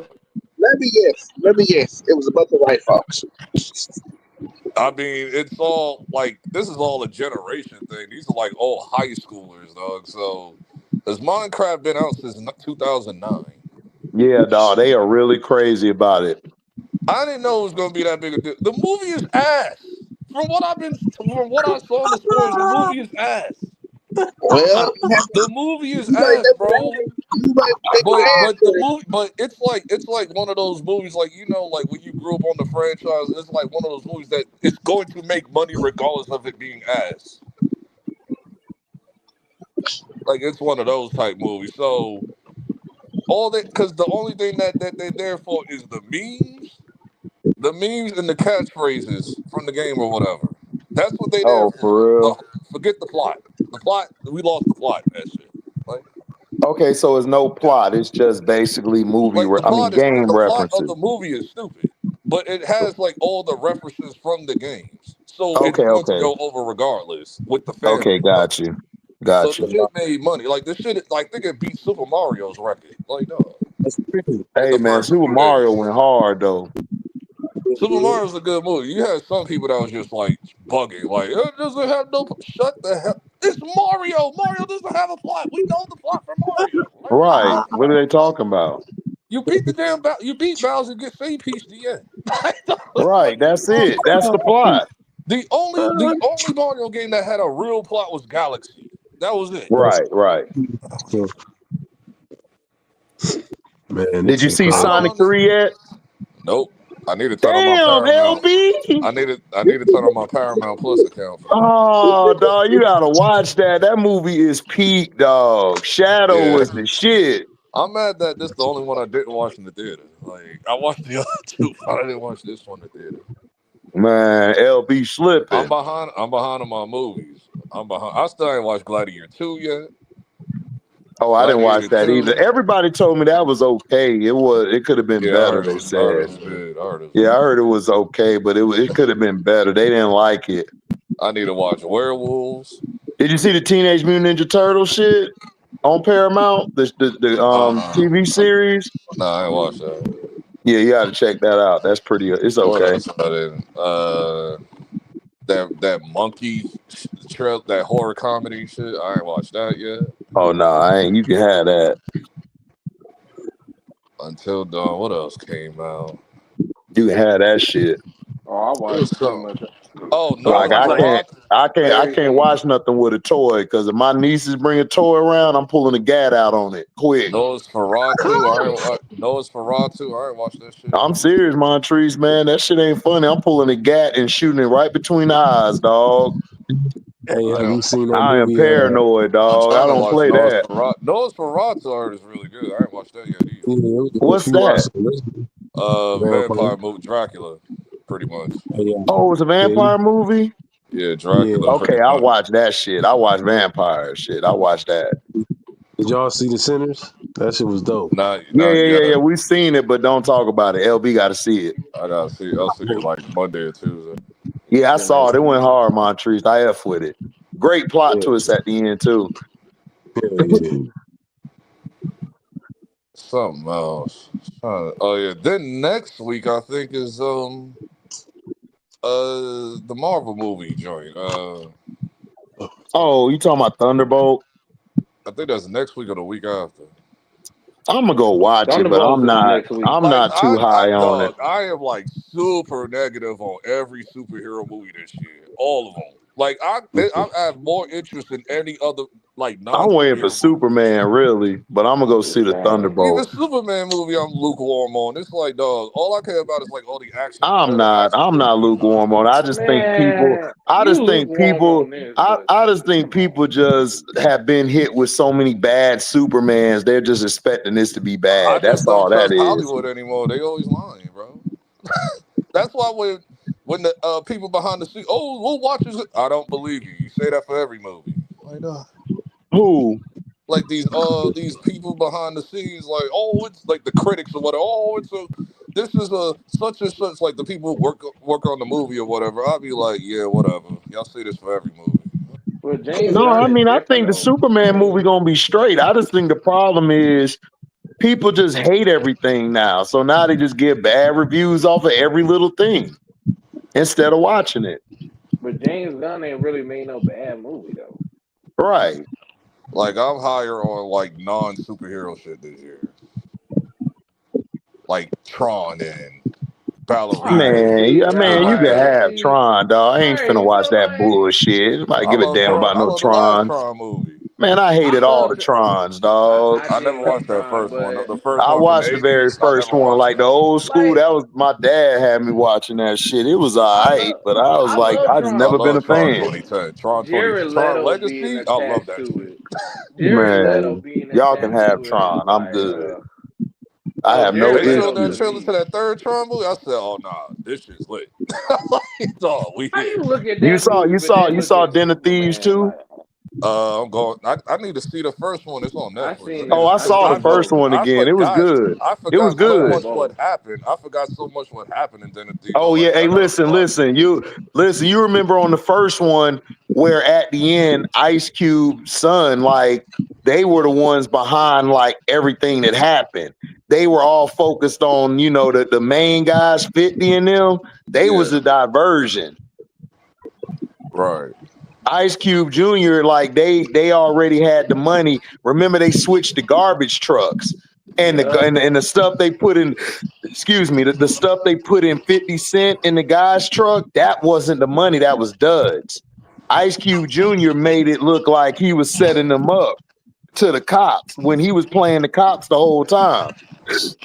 Let me guess. Let me guess. It was a bunch of white folks. I mean, it's all like this is all a generation thing. These are like all high schoolers, dog. So, has Minecraft been out since 2009? Yeah, dog. They are really crazy about it. I didn't know it was gonna be that big a deal. The movie is ass. From what I saw in the spoilers, the movie is ass. Well, The movie is you might ass, never bro. had. You might take your ass But the to it. movie, but it's like one of those movies, like like when you grew up on the franchise, it's like one of those movies that it's going to make money regardless of it being ass. Like it's one of those type movies. So all that because the only thing that they're there for is the memes and the catchphrases from the game or whatever. That's what they there Oh, for. for real? Forget the plot. The plot, we lost the plot in that shit. Okay, so it's no plot. It's just basically Like game the plot of references. the movie is stupid, but it has like all the references from the games, so it's Okay, going to okay. go over regardless with the fan Okay, base of got it. you. So Got the you. shit made money. Like this shit, like they could beat Super Mario's record. Like no, That's crazy. in Hey the man, first Super few Mario days. went hard though. Super Mario's a good movie. You had some people that was just like bugging, like it doesn't have no. Shut the hell. It's Mario. Mario doesn't have a plot. We know the plot for Mario. Like what are you Right. talking What are they about? talking about? You beat the damn. You beat Bowser. Get Save Peach. The end. Right. What are you That's talking it. That's the about? plot. The only Mario game that had a real plot was Galaxy. That was it. That's Right, right. so, man, Did this you shit see I crazy. don't Sonic understand. 3 yet? Nope. I need to turn on my Damn, Paramount. LB. I need to turn on my Paramount Plus account for that. Oh, dog, you gotta watch that. That movie is peak, dog. Shadow Yeah. was the shit. I'm mad that this is the only one I didn't watch in the theater. Like I watched the other two, but I didn't watch this one in the theater. Man, LB I'm slipping. behind. I'm behind on my movies. I'm behind. I still ain't watched Gladiator 2 yet. Oh, I didn't watch Gladiator that either. 2. Everybody told me that was okay. It could have been Yeah, I better, heard it they was. I heard it said. was good. I heard it was Yeah, I good. heard it was okay, but it could have been better. They didn't like it. I need to watch Werewolves. Did you see the Teenage Mutant Ninja Turtle shit on Paramount? The Uh-uh. TV series? Nah, I ain't watched that. Yeah, you got to check that out. That's pretty. It's What okay. else? I didn't. That monkey trail, that horror comedy shit. I ain't watched that yet. Oh no, I ain't. You can have that. Until Dawn. What else came out? You can have that shit. Oh, I It watch was pretty something. much. Oh, I Like watch like I can't everything. watch nothing with a toy because if my nieces bring a toy around, I'm pulling a gat out on it quick. Nosferatu. Nosferatu. I ain't watched that shit I'm either. serious, Montrese, man. That shit ain't funny. I'm pulling a gat and shooting it right between the eyes, dog. Hey, I have am. you seen that I am movie? paranoid, I'm dog. I trying to don't watch play that. Nosferatu. Nosferatu I heard is really good. I ain't watched that yet either. If What's you watch that? the original Vampire, Vampire movie Dracula, pretty much. yeah, Oh, it's a yeah, vampire movie? Yeah, yeah. Dracula, pretty Okay, I'll much. watch that shit. I watch vampire shit. I watch that. Did y'all see the Sinners? That shit was dope. Not Yeah. yet. We've seen it, but don't talk about it. LB got to see it. I gotta see. I'll see it like Monday or Tuesday. Yeah, I Yeah, man. saw it. It went hard, Montrese. I F with it. Great plot Yeah, twist at the end too. yeah. Something else. Oh yeah. Then next week I think is the Marvel movie joint. Oh, you talking about Thunderbolt? I think that's next week or the week after. I'm gonna go watch it, but Thunderbolts I'm is not. next week. I'm Like not too high on it. I am like super negative on every superhero movie this year. All of them. Like I have more interest in any other. like I'm waiting for non-superhero movies. Superman, really, but I'm gonna go see the Same. Even Thunderbolt. Superman movie, I'm lukewarm on. It's like, dog, all I care about is like all the action, I'm all the not. action I'm not figures. lukewarm on it. I just think people. Man, you lukewarm on this, but I just think come on. people just have been hit with so many bad Supermans. They're just expecting this to be I bad. That's just don't all that trust is. Hollywood anymore. They always lying, bro. That's why when the people behind the scenes, oh, we'll watch this. I don't believe you. You say that for every movie. Like, Who? like these people behind the scenes, like, oh, it's like the critics or whatever. Oh, it's a this is a such and such, like the people who work on the movie or whatever. I'll be like, yeah, whatever. Y'all say this for every movie. Well, James No, Gunn I is mean I different think the though. Superman movie gonna be straight. I just think the problem is people just hate everything now. So now they just get bad reviews off of every little thing instead of watching it. But James Gunn ain't really made no bad movie though. Right. Like I'm higher on like non superhero shit this year, like Tron and All right, Ballerina, Man, see, yeah, man, you can Superbad. have see, Tron, dog. I ain't finna right. watch So that like, bullshit. Nobody I give a love damn like Tron. about I no love the last Tron. Tron movie. Man, I I hated all love. the Trons, dog. I I did never like watched that Tron, first one. but The first I one from the watched the very '80s. I first never one, watched like the that. old school. like That was my dad had me watching that shit. It was I alright, love, but I was I like, love I just I Tron, never been love a Tron fan. 2010. Jared Tron Leto being Legacy. I love attached that to shit. it. Jared Leto Man, being y'all can attached have to it is Tron. I'm like, good. I no, have no Jared They Leto showed for that issue. trailer to me. that third Tron movie. I said, "Oh nah, this shit's lit." Like, dog, we How here. you look at You that saw, movie you but saw, then you look saw at Den of Thieves Superman? too. Like I'm going. I need to see the first one. It's on Netflix. Oh, I I saw the seen first both. one I again. It was forgot. good. I It was forgot I so saw good. much both. what happened. I forgot so much what happened in Den of Thieves. I'm Oh yeah, like, hey, I gotta listen, rewatch it. listen. You remember on the first one where at the end, Ice Cube's son, like they were the ones behind like everything that happened. They were all focused on, the main guys, 50 and them. They was Yeah, the diversion. right. Ice Cube Jr., like they already had the money. Remember, they switched to garbage trucks. And the Yep. and the stuff they put in, excuse me, the stuff they put in 50 Cent in the guy's truck, that wasn't the money, that was duds. Ice Cube Jr. made it look like he was setting them up to the cops when he was playing the cops the whole time.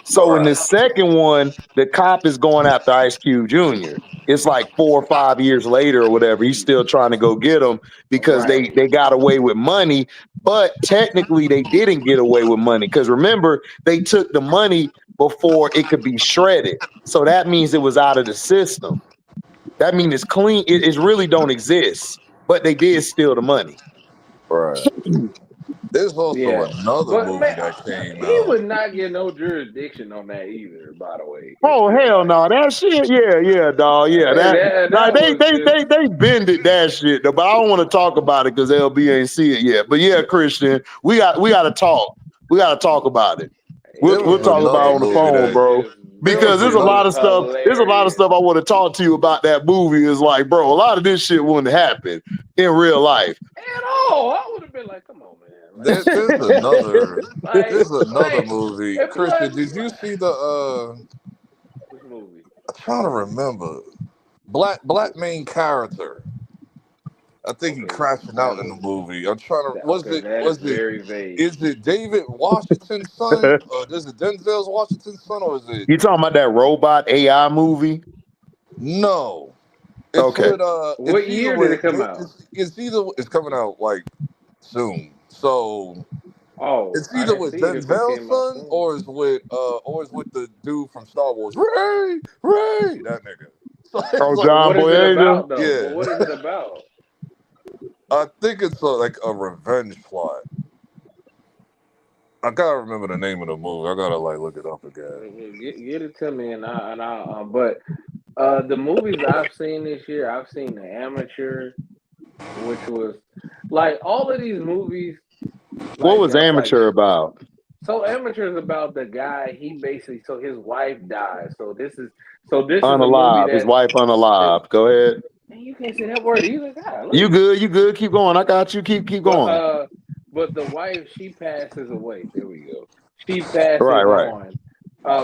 So in the Right. second one, the cop is going after Ice Cube Jr. It's like 4 or 5 years later or whatever. He's still trying to go get him because they Right. they got away with money, but technically they didn't get away with money because remember they took the money before it could be shredded. So that means it was out of the system. That means it's clean. It really don't exist, but they did steal the money. Right. There's also Yeah. another But movie man, that came he out. would not get no jurisdiction on that either. By the way, in Oh real hell life, no, that shit, yeah, dog, yeah, that like that they was they just they they bended that shit, though, but I don't want to talk about it because LB ain't see it yet. But yeah, Christian, we got to talk. We got to talk about it. We'll There we'll was talk yeah, about another it on the that movie shit phone, was that bro. just there was Because there's a it lot another. was of stuff. There's a lot of hilarious. stuff I want to talk to you about that movie. Is like, bro, a lot of this shit wouldn't happen in real life. At all, I would have been like, "Come on, man!" There's another. There's another Like, movie. and plus, Christian, did you see the? which movie? I'm trying to remember. Black main character. I think he Okay, crashing that out in was the movie. I'm trying to. okay. That is Was it? very vague. Is it David Washington's son? Or is it Denzel's Washington's son? Or is it? You talking about that robot AI movie? No. It's Okay. with What year did it come out? it's coming out like soon. So Oh, it's I either didn't with see it if it Denzel's came out son soon. or it's with the dude from Star Wars. Ray, that nigga. So it's Oh, like, But John what is it Boyega. about though? But yeah. what is it about? I think it's like a revenge plot. I gotta remember the name of the movie. I gotta like look it up again. Get it to me, and I but the movies I've seen this year, I've seen The Amateur, which was like all of these movies, What was like Amateur about? so Amateur is about the guy. He basically so his wife dies. This is a movie Unalive. His wife that unalive. Go ahead. man, you can't say that word either. You Golly. good? You good? Keep going. I got you. Keep But going. the wife she passes away. There we go. She passes Right. on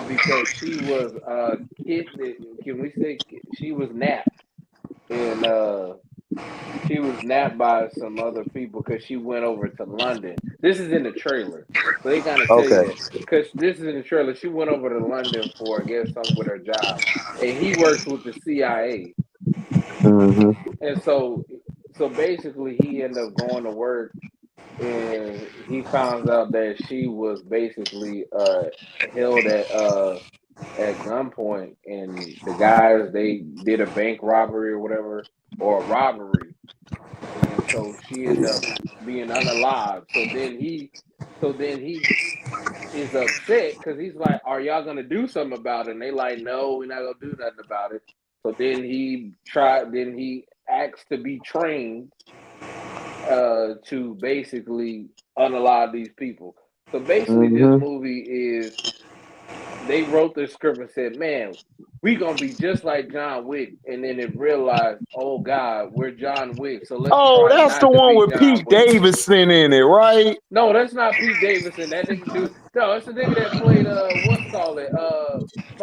because she was kid. Can we say she was napped and She was napped by some other people because she went over to London. This is in the trailer, so they kind of tell you Okay. that because this is in the trailer. She went over to London for, I guess, something with her job, and he works with the CIA, Hmm. and so basically he ended up going to work, and he found out that she was basically held at gunpoint, and the guys they did a bank robbery or whatever, or a robbery, and so she ended up being unalive. So then he is upset because he's like, "Are y'all gonna do something about it?" And they like, "No, we're not gonna do nothing about it." So then he tried. Then he asked to be trained to basically unalive these people. So basically, this Hmm. movie is they wrote the script and said, "Man, we gonna be just like John Wick," and then it realized, "Oh God, we're John Wick, so let's Oh, try that's the not to one be with John Pete Wick." Davidson in it, right? No, that's not Pete Davidson. That nigga dude. No, that's the nigga that played what's called it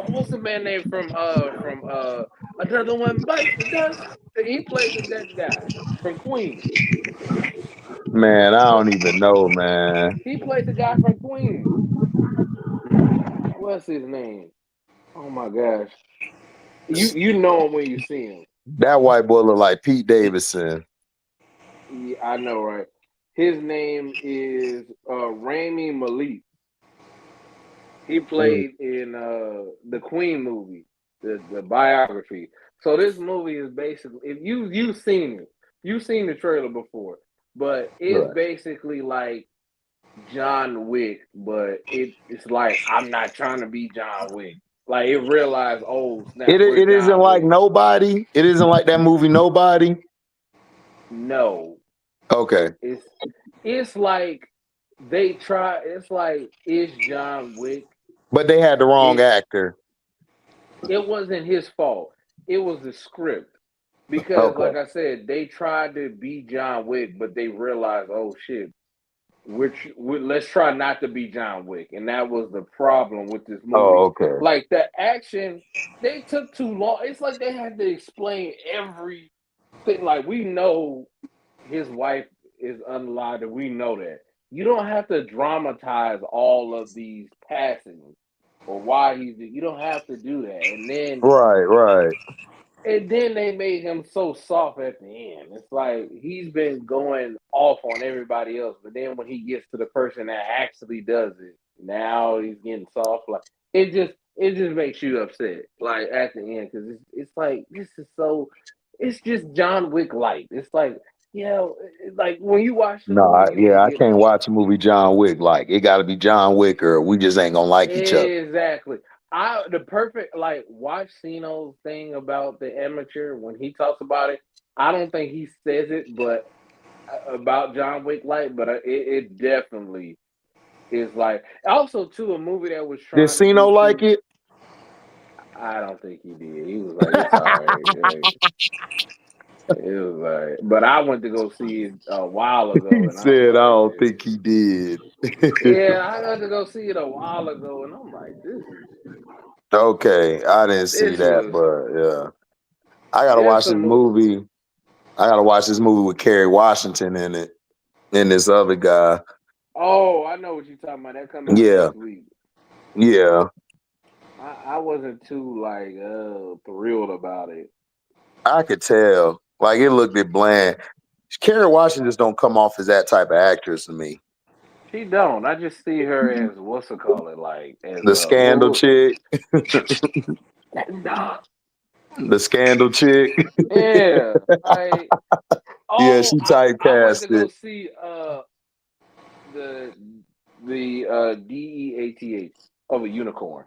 what's the man name from Another One Bites the Dust. He played that guy from Queen. Man, I don't even know, man. He played the guy from Queen. What's his name? Oh my gosh. You know him when you see him. That white boy look like Pete Davidson. Yeah, I know, right? His name is Rami Malik. He Mm. played in the Queen movie, the biography. So this movie is basically, if you've seen it, you've seen the trailer before, but it's Right. basically like John Wick, but it's like I'm not trying to be John Wick. Like it realized, oh snap, we're It isn't John like Wick. Nobody. It isn't like that movie Nobody. No, Okay. it's it's like they try. It's like it's John Wick. But they had the wrong It actor. it wasn't his fault. It was the script because, Okay. like I said, they tried to be John Wick, but they realized, oh shit, let's try not to be John Wick, and that was the problem with this Oh, movie. okay. Like the action, they took too long. It's like they had to explain everything. Like we know his wife is unalive, and we know that. You don't have to dramatize all of these passings or why he's. You don't have to do that, Right, right. and then they made him so soft at the end. It's like he's been going off on everybody else, but then when he gets to the person that actually does it, now he's getting soft. Like it just makes you upset. Like at the end, because it's like this is so. It's just John Wick light. It's like like when you watch the No, movie, you yeah, didn't I get can't watch a movie John Wick. Like it got to be John Wick, or we just ain't gonna like each other. exactly. The perfect like watch Cino's thing about the amateur when he talks about it. I don't think he says it, but about John Wick light, but it definitely is like also too a movie that was Did trying to Cino do like too. it? I don't think he did. He was like, it's all right. Like, it was like, but I went to go see it a while ago, He and I'm said, "I like, don't think he did." yeah, I got to go see it a while ago, and I'm like, Okay, I didn't see this that, was but yeah, I gotta it's watch a this movie. movie. I gotta watch this movie with Kerry Washington in it, and this other guy. Oh, I know what you're talking about. That come out Yeah, next week. yeah, I wasn't too like thrilled about it. I could tell. Like it looked bit bland. Kerry Washington just don't come off as that type of actress to me. She don't. I just see her as what's it call it like as The scandal what chick, nah. the scandal chick. Yeah. Like Yeah, oh she I went to go typecasted. see the DEATH of a unicorn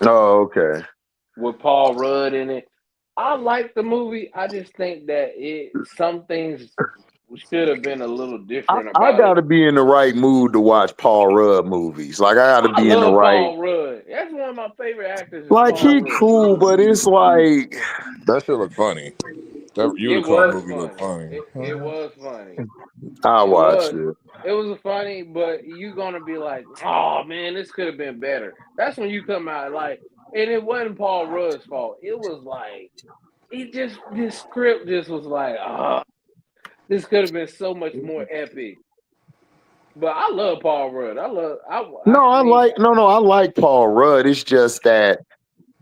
Oh, okay. with Paul Rudd in it. I like the movie. I just think that some things should have been a little different I about it. gotta be in the right mood to watch Paul Rudd movies. Like I gotta I be in the love right. Paul Rudd. That's one of my favorite actors is Like Paul he Rudd. cool, but it's like That shit look funny. That It unicorn was movie look funny. funny. It was funny. I It watch was. it. It was funny, but you gonna be like, oh man, this could have been better. That's when you come out like, and it wasn't Paul Rudd's fault. It was like this script just was like, this could have been so much more epic. But I love Paul Rudd. I No, mean, I like Paul Rudd. It's just that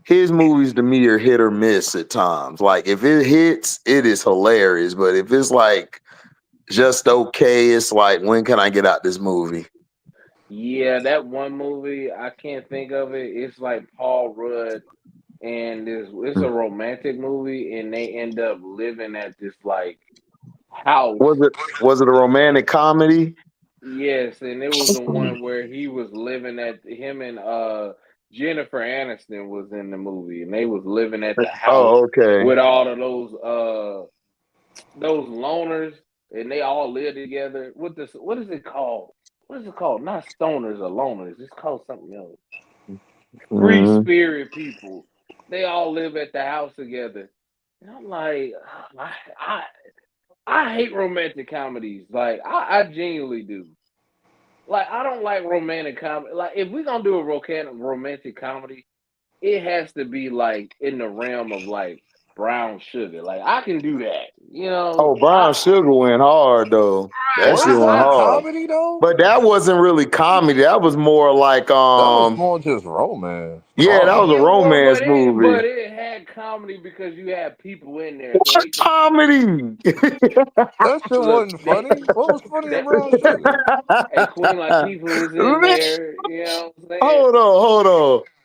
his movies to me are hit or miss at times. Like if it hits, it is hilarious. But if it's like just okay, it's like when can I get out this movie? yeah, that one movie I can't think of it. It's like Paul Rudd and it's a romantic movie, and they end up living at this like house. Was it a romantic comedy? Yes, and it was the one where he was living at him and Jennifer Aniston was in the movie, and they was living at the house Oh, okay. with all of those loners, and they all live together. What is it called? What is it called? Not stoners or loners. It's called something else. Free Mhm. spirit people. They all live at the house together. And I'm like, I I, I hate romantic comedies. Like I genuinely do. Like I don't like romantic comedy. Like if we're gonna do a romantic comedy, it has to be like in the realm of like brown sugar. Like I can do that. You know, Oh, Brown Sugar went hard though. That shit Was went that hard. comedy though? But that wasn't really comedy. That was more like That was more just romance, yeah, that was a drama. yeah, well, romance movie. but it had comedy because you had people in there, so What they could comedy? That shit look. wasn't funny. What was funny in That Brown Sugar? and Queen Latifah was in Man, there. You know what I'm saying?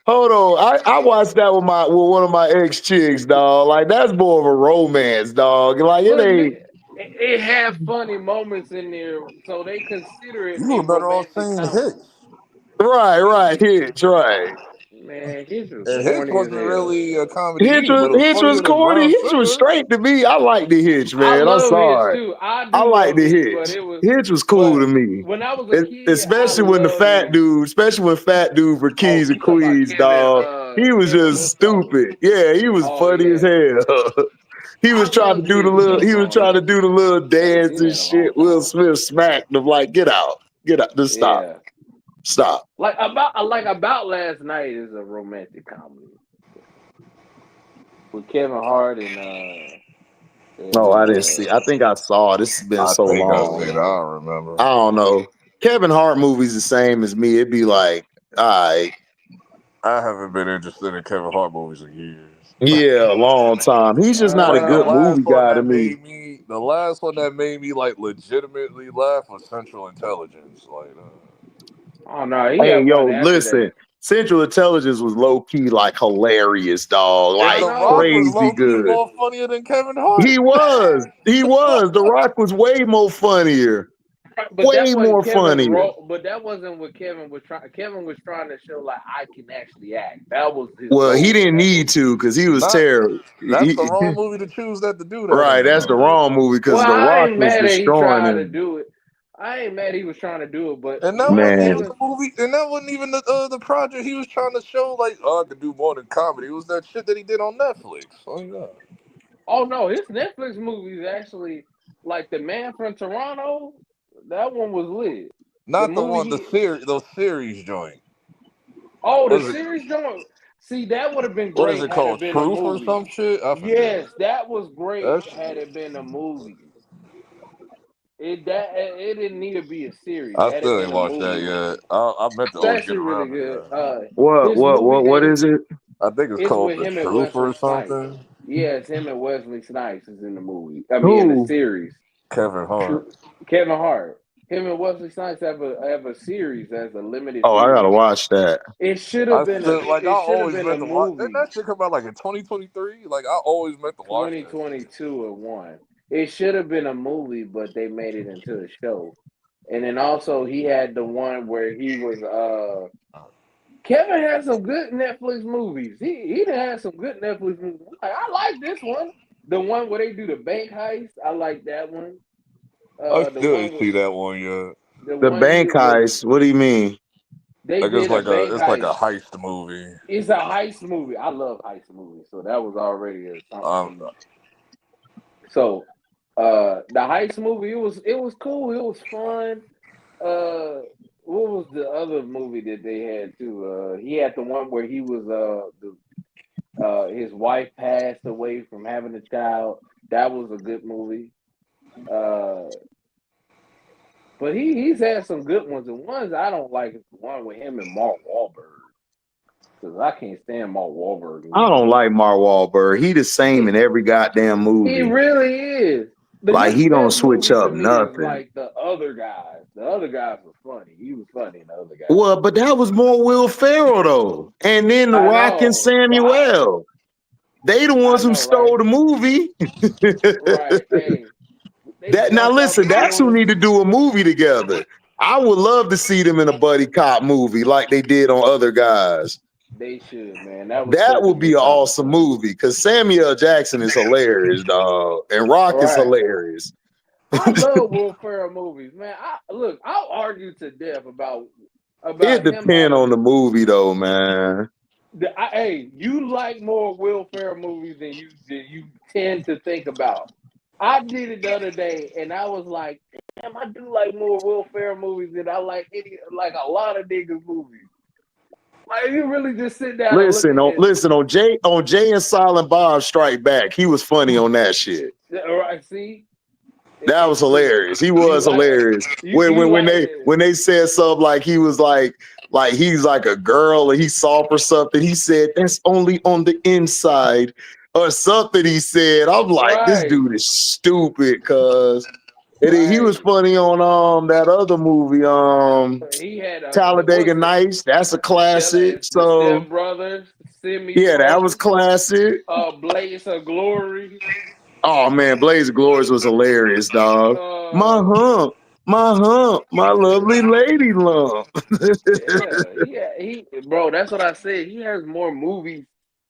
hold on. I watched that with one of my ex chicks, dog. Like that's more of a romance, dog. Like it But ain't it had funny moments in there, so they consider it You a were better off romantic saying comedy. Hits. right. Hitch, right. Man, his was And Hits corny as wasn't hell. really a comedy either, but it was Hitch was funnier than corny. Brown Hitch was Sugar. straight to me. I like the Hitch, I man. I'm love Hitch sorry. too. I I do like love the Hitch, but Hitch. it was Hitch was cool but to me. when I was a kid, I Especially when the loved fat Hitch. dude, especially when fat dude for Oh, Keys and you talking about Queens, dog. He was Kevin, just what's called it? stupid. Yeah, he was Oh funny as yeah. hell. He I was trying to loved do the his little. He was on trying to do the little I ain't dance seen that and in a long shit. Will time. Smith smacked him like, get out, just stop, Yeah. stop. Like about last night is a romantic comedy with Kevin Hart No, I didn't and see. I think I saw it. This has been I so think I long. said I don't remember. I don't know. Kevin Hart movies the same as me. It'd be like, all right, I haven't been interested in Kevin Hart movies in years. yeah, a long time. He's just not a Like good movie guy to me. the last one that made me like legitimately laugh was Central Intelligence. Like, oh no, he Hey, had yo, one after that. listen. Central Intelligence was low key like hilarious, dog. and I Like The Rock know. was crazy low key good. more funnier than Kevin Hart. He was. He was. The Rock was way more funnier. But that Way wasn't more Kevin's funnier. role. But that wasn't what Kevin was trying. Kevin was trying to show like I can actually act. That was his Well, he goal in didn't that need movie. to because he was Not terrible. That's the wrong movie to choose that to do that Right, in. that's the Though. wrong movie Well, because The I Rock ain't was mad that he destroying tried to him. do it. I ain't mad he was trying to do it, but And that you know wasn't even Man, the movie. And that wasn't even the project he was trying to show. Like, oh, I could do more than comedy. It was that shit that he did on Netflix. Oh yeah. oh no, his Netflix movies actually like the Man from Toronto. That one was lit. The Not the movie one, he those series joint. the What is it? series don't see that would have been What is great it had it called? been a Truth or movie. some shit? I forget. Yes, that was great That had shit. it been a movie. It didn't need to be a series. I Had it still ain't been a watched movie, that it was yet. I meant to always that's get actually really around to good. that. His movie what game is it? I think it's is called with The him and Truth or Wesley Snipes. something. Yes, him and Wesley Snipes is in the movie. I mean, in the Who? series. Kevin Hart. Kevin Hart. Him and Wesley Snipes have a series as a limited Oh, I gotta series. watch that. It I should have always been a meant to watch. Didn't movie. that shit come out like in 2023? Like I always meant to watch that shit. 2022 or one. It should have been a movie, but they made it into a show. And then also he had the one where he was Kevin had some good Netflix movies. He done had some good Netflix movies. I like this one. The one where they do the bank heist. I like that one. I The still one ain't with see that one yet. the The one he bank where heist. What do you mean? they Like did a bank it's like a heist. heist movie. It's a heist movie. I love heist movies, so that was already something for Um, me. So, the heist movie it was cool. It was fun. What was the other movie that they had too? He had the one where he was His wife passed away from having a child. That was a good movie. Uh, but he's had some good ones. The ones I don't like is the one with him and Mark Wahlberg. Because I can't stand Mark Wahlberg I movies. don't like Mark Wahlberg. He the same He, in every goddamn he movie. really is. The Like His he don't best switch movie to up me is nothing. like the other guys. The other guys were funny. He was funny in the other guys. Well, but that was more Will Ferrell though, and then The I Rock and know, but Samuel. They the I ones who know, stole right? the movie. Right. Hey, they That now jumped off listen, the that's who building. need to do a movie together. I would love to see them in a buddy cop movie like they did on Other Guys. They should, man. That was That such a would be an missed awesome opportunity. movie because Samuel Jackson is hilarious, dog, and Rock is Right. hilarious. I love Will Ferrell movies, man. I'll argue to death It about him depends on having the movie, though, man. hey, you like more Will Ferrell movies than you tend to think about. I did it the other day, and I was like, damn, I do like more Will Ferrell movies than I like a lot of niggas movies. Like you really just sit down and look Listen, at on this. listen on Jay and Silent Bob Strike Back. He was funny on that shit. Right? See, That was see, hilarious. He you was like hilarious. When you when when like they when they said something like he was like he's like a girl and he soft or something. He said that's only on the inside or something. He said, I'm like, this right, dude is stupid, cuz. And then he was right. funny on that other movie, He had Talladega what's it? Nights. That's a classic. The So Step Brothers, Semi yeah, that was Pro, classic. Blaze of Glory. Oh man, Blaze of Glories was hilarious, dog. My Uh, hump, my hump, my lovely lady lump. yeah, bro. That's what I said. He has more movies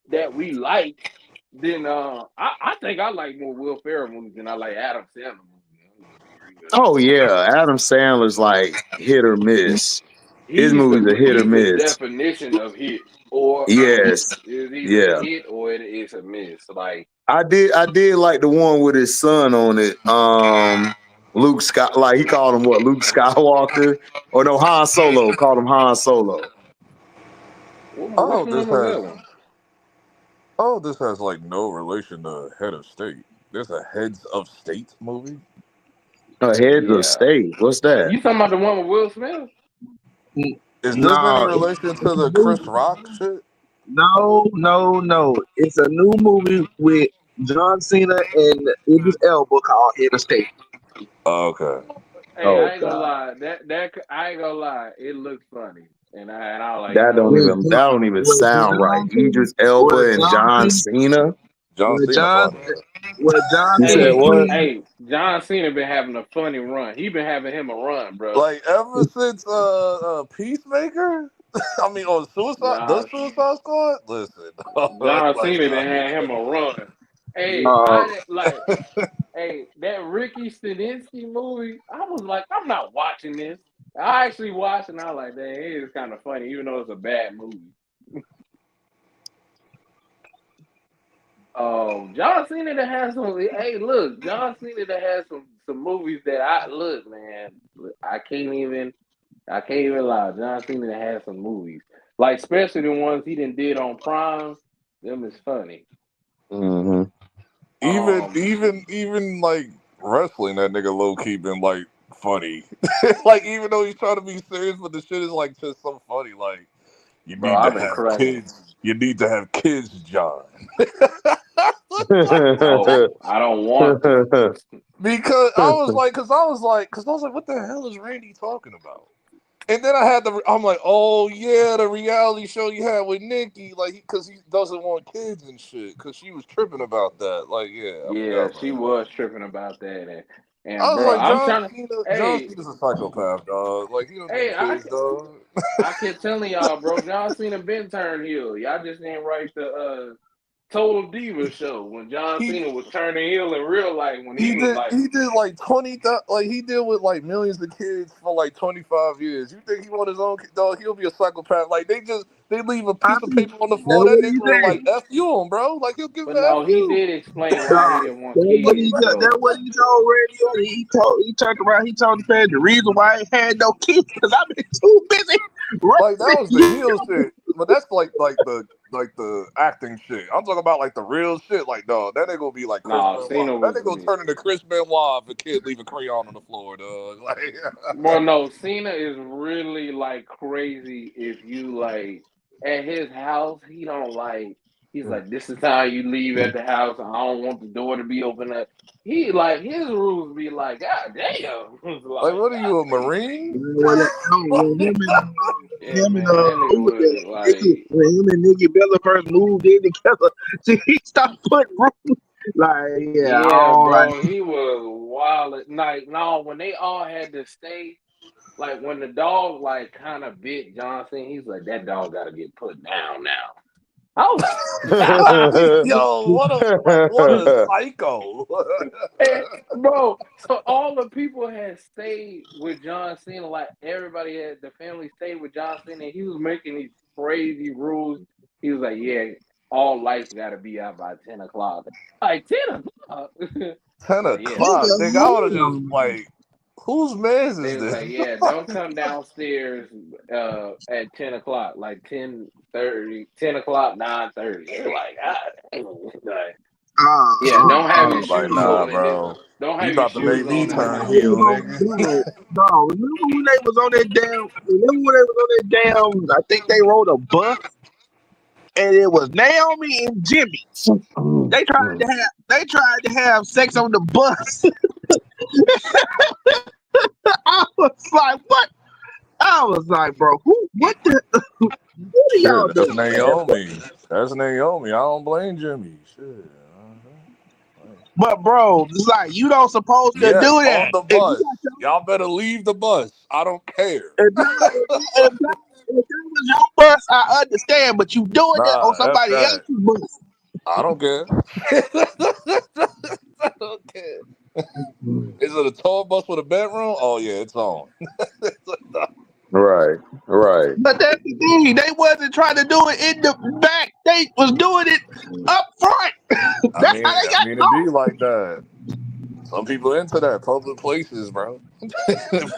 that we like than I think I like more Will Ferrell movies than I like Adam Sandler movies. I'm gonna be real. Oh yeah, Adam Sandler's like hit or miss. His movies are hit or He's the miss. definition of hit or a miss. Yes, It's either a yeah. hit or it is a miss. Like I did like the one with his son on it. Luke Scott, like he called him what? Luke Skywalker, or no Han Solo? Called him Han Solo. Oh, which one this was has that one? this has like no relation to Head of State. There's a Heads of State movie. Heads of Yeah, State. What's that? you talking about the one with Will Smith? Is this any No, relation to it's a the new, Chris Rock shit? no. It's a new movie with John Cena and Idris Elba called Head of State. Oh, okay. Hey, Oh I ain't gonna God, lie. That I ain't gonna lie. It looks funny, and I was like, you that know don't what? With, even John- that don't even with sound right. John Cena, Idris with Elba and John John Cena, Cena. John with Cena John, funny. with John You Cena said Hey, what? playing. hey, John Cena been having a funny run. He been having him a run, bro. Like ever since Peacemaker, I mean, on John Suicide Squad. Listen, John like Cena been having him a run. Hey, Uh, I didn't like. Hey, that Ricky Staninsky movie. I was like, I'm not watching this. I actually watched, and I was like, dang, it is kind of funny, even though it's a bad movie. John Cena that has some. Hey, look, John Cena that has some movies that I look, man. Look, I can't even lie. John Cena that has some movies, like especially the ones he did on Prime. Them is funny. Mm-hmm. Um, even like wrestling, that nigga low key been like funny. Like even though he's trying to be serious, but the shit is like just so funny. Like you bro, need to I've been have cracking. kids. You need to have kids, John. No, I don't want to. Because I was like, what the hell is Randy talking about? And then I'm like, oh yeah, the reality show you had with Nikki, like, because he doesn't want kids and shit, because she was tripping about that. Like, yeah, I forgot Yeah, she about that. was tripping about that, and I was bro, like, I'm trying to. John Hey, Cena's a psychopath, dog. Like, he don't need hey, kids, dog. I kept telling y'all, bro, John Cena been turned heel. Y'all just didn't write the Total Diva show when John He Cena was turning heel in real life when he was like, he did like 20, like he did with like millions of kids for like 25 years. You think he want his own dog? He'll be a psychopath. Like they leave a I piece of mean, paper on the that's floor. That what nigga he will like said. F you on, bro. Like he'll give but an F no, he you. did explain why he Dog, didn't want kids that's though. what he told Randy. He turned around. He told the fans the reason why I ain't had no kids because I've been too busy Like that raising was the you. heel shit. But that's like the like the acting shit. I'm talking about like the real shit. Like, dog, that ain't gonna be like Chris Nah, Benoit. Cena That was ain't gonna me. turn into Chris Benoit if a kid leave a crayon on the floor, dog. Like, Well, no, Cena is really like crazy. If you like at his house, he don't like. He's like, this is how you leave at the house. I don't want the door to be open up. He like his rules be like, God damn, it's like, like what are you, a God damn. marine? When Yeah, him and man, that nigga who was was that? like, When him and Nikki Bella first moved in together, see, he stopped putting rules. Like, yeah, I yeah, don't like. bro, he was wild at night. No, when they all had to stay. Like when the dog like kind of bit Johnson, he's like that dog got to get put down now. I was, Yo, what a psycho. and, bro. So all the people had stayed with John Cena. Like everybody had the family stayed with John Cena, and he was making these crazy rules. He was like, "Yeah, all lights got to be out by 10 o'clock." Like 10 o'clock. 10 Like yeah, o'clock. Nigga, I would have just like, whose man's they is was this? like, yeah, don't come downstairs at 10 o'clock, like 10:30, 10 o'clock, 9:30. They're like, God dang. Like, yeah, don't have I your was like, shoes nah, on in this. bro. Don't You have your about to make shoes me on in the turn house. heel, nigga. No, remember when they was on that damn? Remember when they was on that damn? I think they rode a bus, and it was Naomi and Jimmy. They tried to have sex on the bus. I was like, what? I was like, bro, who? What the? What are y'all Shit, that's doing, man? Naomi. That's Naomi. I don't blame Jimmy. Shit. But bro, it's like you don't supposed to Yes, do on that. the If you bus. got your, Y'all better leave the bus. I don't care. if that was your bus, I understand. But you doing that on Nah, F somebody that. else's bus. I don't care. I don't care. Is it a tour bus with a bedroom? Oh yeah, it's on. Right, right. But that's the thing. They wasn't trying to do it in the back. They was doing it up front. I That's mean, how they I got mean, it be caught. like that. Some people into that public places, bro.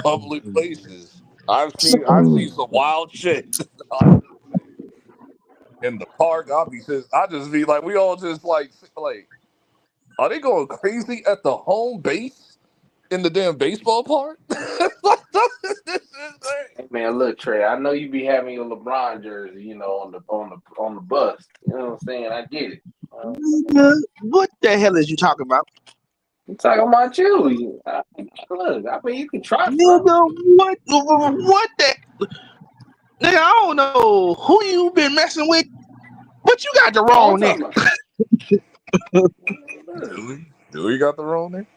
Public places. I've seen some wild shit in the park. I just be like, we all just like, are they going crazy at the home base in the damn baseball park? This is great. Hey man, look, Trey. I know you be having your LeBron jersey, on the bus. You know what I'm saying? I get it. Nigga, what the hell is you talking about? I'm talking about you. Look, I mean, you can try, bro. Nigga, what the nigga, I don't know who you been messing with, but you got the No, I'm wrong nigga. talking about. Look, Do we got the wrong name?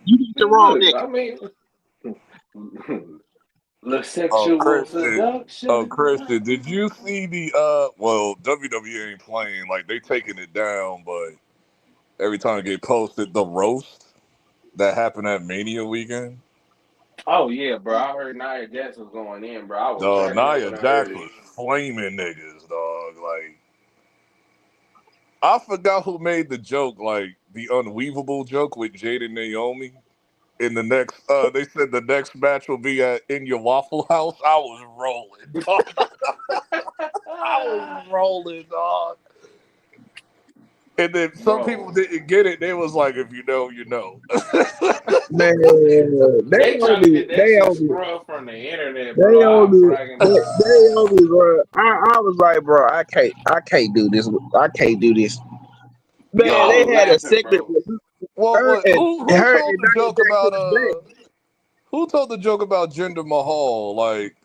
You got the wrong look. nigga. I mean, the Oh, sexual Christian. Oh, seduction. Christian, did you see the well, WWE ain't playing, like they taking it down, but every time it get posted, the roast that happened at Mania weekend. Oh yeah, bro. I heard Nia Jax was going in, bro. I was Dog, cracking up Nia when I heard Jax it. was flaming niggas, dog. Like I forgot who made the joke, like the unweavable joke with Jade and Naomi. In the next they said the next match will be at in your Waffle House. I was rolling, dog. I was rolling, dog. And then some people Bro, didn't get it. They was like, if you know, you know. Man, they trying to get that shit on me, scrubbed from the internet, bro. I'm cracking up. they on me, bro. I was like, bro, I can't do this. I can't do this. Yo, Man, I they was had a laughing, segment bro. with Well, her what, who her told and the Nia joke Jax in about the back. who told the joke about Jinder Mahal? Like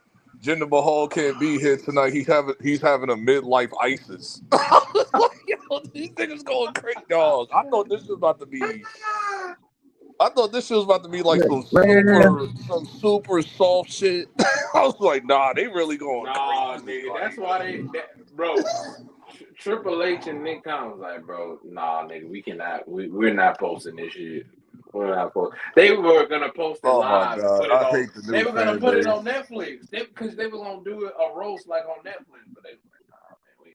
Jinder Mahal can't be here tonight. He's having a midlife ISIS. I was like, yo, these niggas going crazy, dog. I thought this shit was about to be like Man, some super soft shit. I was like, nah, they really going Nah, crazy. nigga, that's Like, why bro. Triple H and Nick Khan was like, bro, nah, nigga, we cannot, we're not posting this shit. We're not posting. They were gonna post it oh my live and god, put it I on. hate the They new were gonna fan put it on base. Netflix, because they were gonna do it a roast like on Netflix, but they were like, nah, man,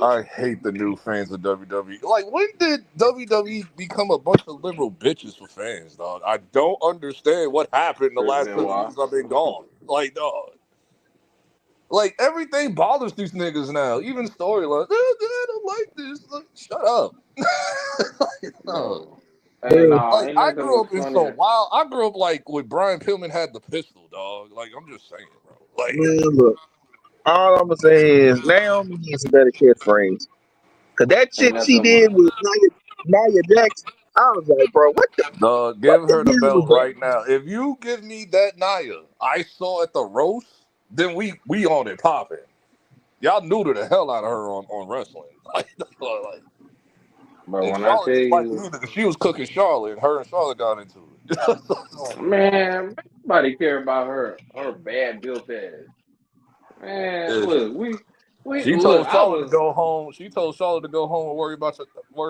I hate the new fans of WWE. Like, when did WWE become a bunch of liberal bitches for fans, dog? I don't understand what happened the Chris last 7 Benoit. years I've been gone. Like, dog. Like everything bothers these niggas now. Even storylines. I don't like this. Like, shut up. Like, no. bro. Hey, nah, Like ain't I nothing grew was up in funnier. some wild. I grew up like with Brian Pillman had the pistol, dog. Like I'm just saying, bro. Like Man, look, all I'm gonna say is Naomi needs a better catchphrase. Cause that Ain't shit she nothing. did with Nia Jackson, I was like, bro, what give the her the hell was belt that? right now. If you give me that Naya I saw at the roast, then we on it popping. Y'all neuter the hell out of her on wrestling. Like, But and when I Charlotte tell didn't like it you, either. 'Cause she was cooking Charlotte, and her and Charlotte got into it. man, nobody care about her bad built ass. Man, Yeah. look, we She look. told I Charlotte to was go home. She told Charlotte to go home and worry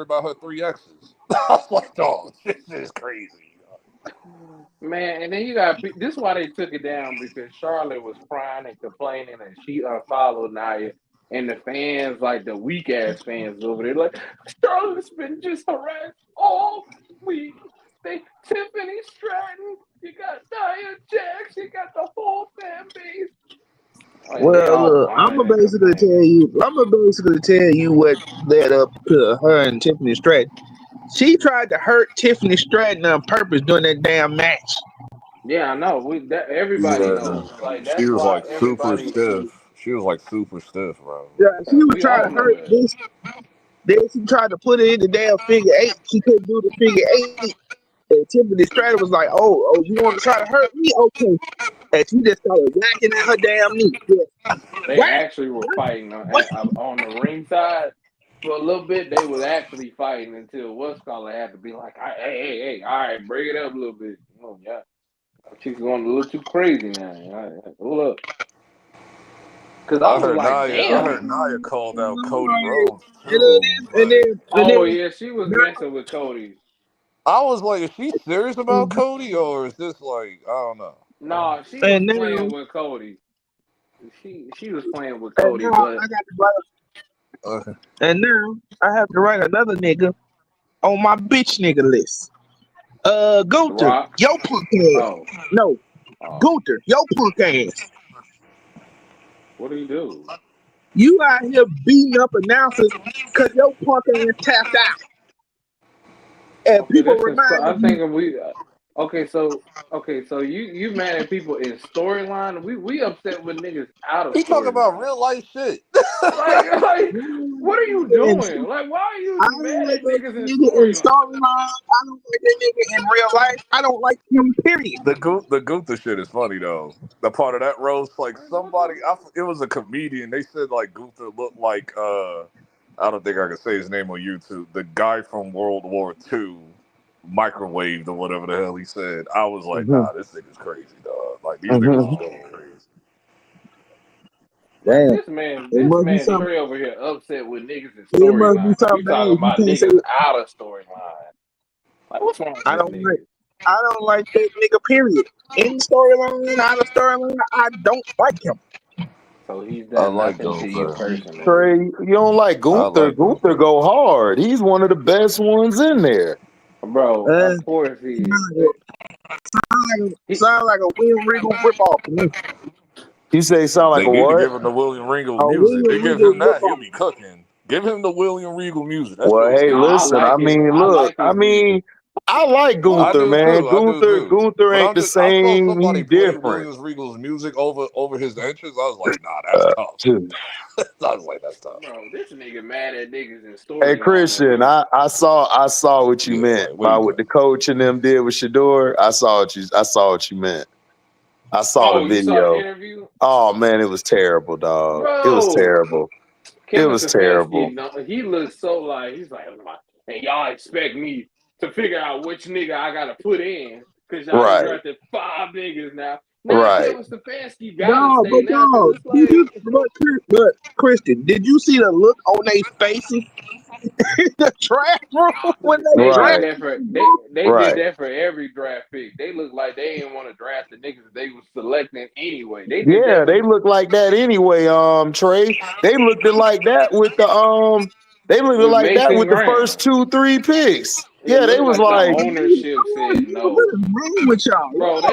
about her three exes. I was like, dog, this is crazy. man, and then you got this is why they took it down because Charlotte was crying and complaining, and she unfollowed Nia, and the fans, like the weak ass fans over there, like Charlotte's been just harassed all week. They Tiffany Stratton, you got Nia Jax, you got the whole fan base, and they Well, all look, whining and complaining. I'm gonna basically tell you what led up to her and Tiffany Stratton. She tried to hurt Tiffany Stratton on purpose during that damn match. Yeah, I know. We that everybody Yeah. knows. Like She that's was why like super everybody. stiff. She was like super stiff, bro. Yeah, she Yeah, was we trying all to know hurt that. this. Then she tried to put it in the damn figure eight. She couldn't do the figure eight. And Tiffany Stratton was like, "Oh, you want to try to hurt me? Okay." And she just started whacking at her damn knee. Yeah. They Whack, actually were fighting whack. on the ring side for a little bit. They was actually fighting until what's called had to be like, hey, all right, bring it up a little bit. Oh yeah, she's going a little too crazy now. All right, hold up, because I was like, I heard damn. Naya called out Cody Rhodes And too. Like Oh then, yeah, she was now, messing with Cody. I was like, is she serious about Cody or is this like I don't know? No, she was and now, playing with Cody. She was playing with and Cody, now but I got to write. Uh, And now I have to write another nigga on my bitch nigga list. The Gunther, Rock. yo punk ass. Oh, No, oh, Gunther, yo punk ass. what do you do? You out here beating up announcers because your punk ass tapped out. And Okay, people that's just. reminding I you, think we. Okay, so you mad at people in storyline? We upset with niggas out of he talking about storyline. real life shit. Like, what are you and doing? Like, why are I you don't mad like at that niggas in nigga in storyline? storyline. I don't like that nigga in real life. I don't like him, period. The Gunther shit is funny though. The part of that roast, like Like, what somebody, it was a comedian. They said like Gunther looked like I don't think I can say his name on YouTube. The guy from World War II, microwaved or whatever the hell he said. I was like, hmm nah, this nigga's crazy, dog. Like these niggas hmm is really crazy. Like Damn, it this must be man something. Trey over here upset with niggas in It must be storyline, and we something talking else. You about can't say niggas out of storyline. Like, what's wrong with I this don't like. nigga? I don't like that nigga. Period. In storyline, out of storyline, I don't like him. So he's I done like nothing to you Gunther. personally. Trey, you don't like I Gunther. like Gunther Gunther. go hard. He's one of the best ones in there. Bro, Uh, of course he is. sound like a William Regal ripoff to me. You say sound like They a need to what? give him the William Regal A music. They William give Regal him that, he'll ripoff. be cooking. Give him the William Regal music. That shit Well, was hey, No, good. listen. I like Look. his music. I like I Gunther, do man. too. I do Gunther, too. Gunther But ain't the I saw same. He somebody play different. Williams Regal's music over his entrance. I was like, nah, that's tough. Dude. I was like, that's tough. Bro, this nigga mad at niggas in Hey, storyline over Christian, here. I saw what you Yeah, meant like what are by you what talking the coach and them did with Shador. I saw what you meant. I saw the Oh, you saw the video. interview? Oh man, it was terrible, dog. It was Bro, terrible. It Kevin was terrible. Stefanski, no, he looks so like, he's like, hey, y'all expect me to figure out which nigga I got to put in because y'all done Right, drafted five niggas now. Now right. Kevin Stefanski got to No, stay but now because no. it's Did you? like, But Christian, did you see the look on their faces in the draft room when they they did Right, that drafted for them? they did right. that for every draft pick. They looked like they didn't want to draft the niggas they was selecting anyway. They did Yeah, that they look like that anyway, Trey. They looked it like that with with Mason the first Graham. 2, 3 picks. It Yeah, they looked was like the like, ownership I'm said like, yo, what no, is wrong with y'all? bro. Why?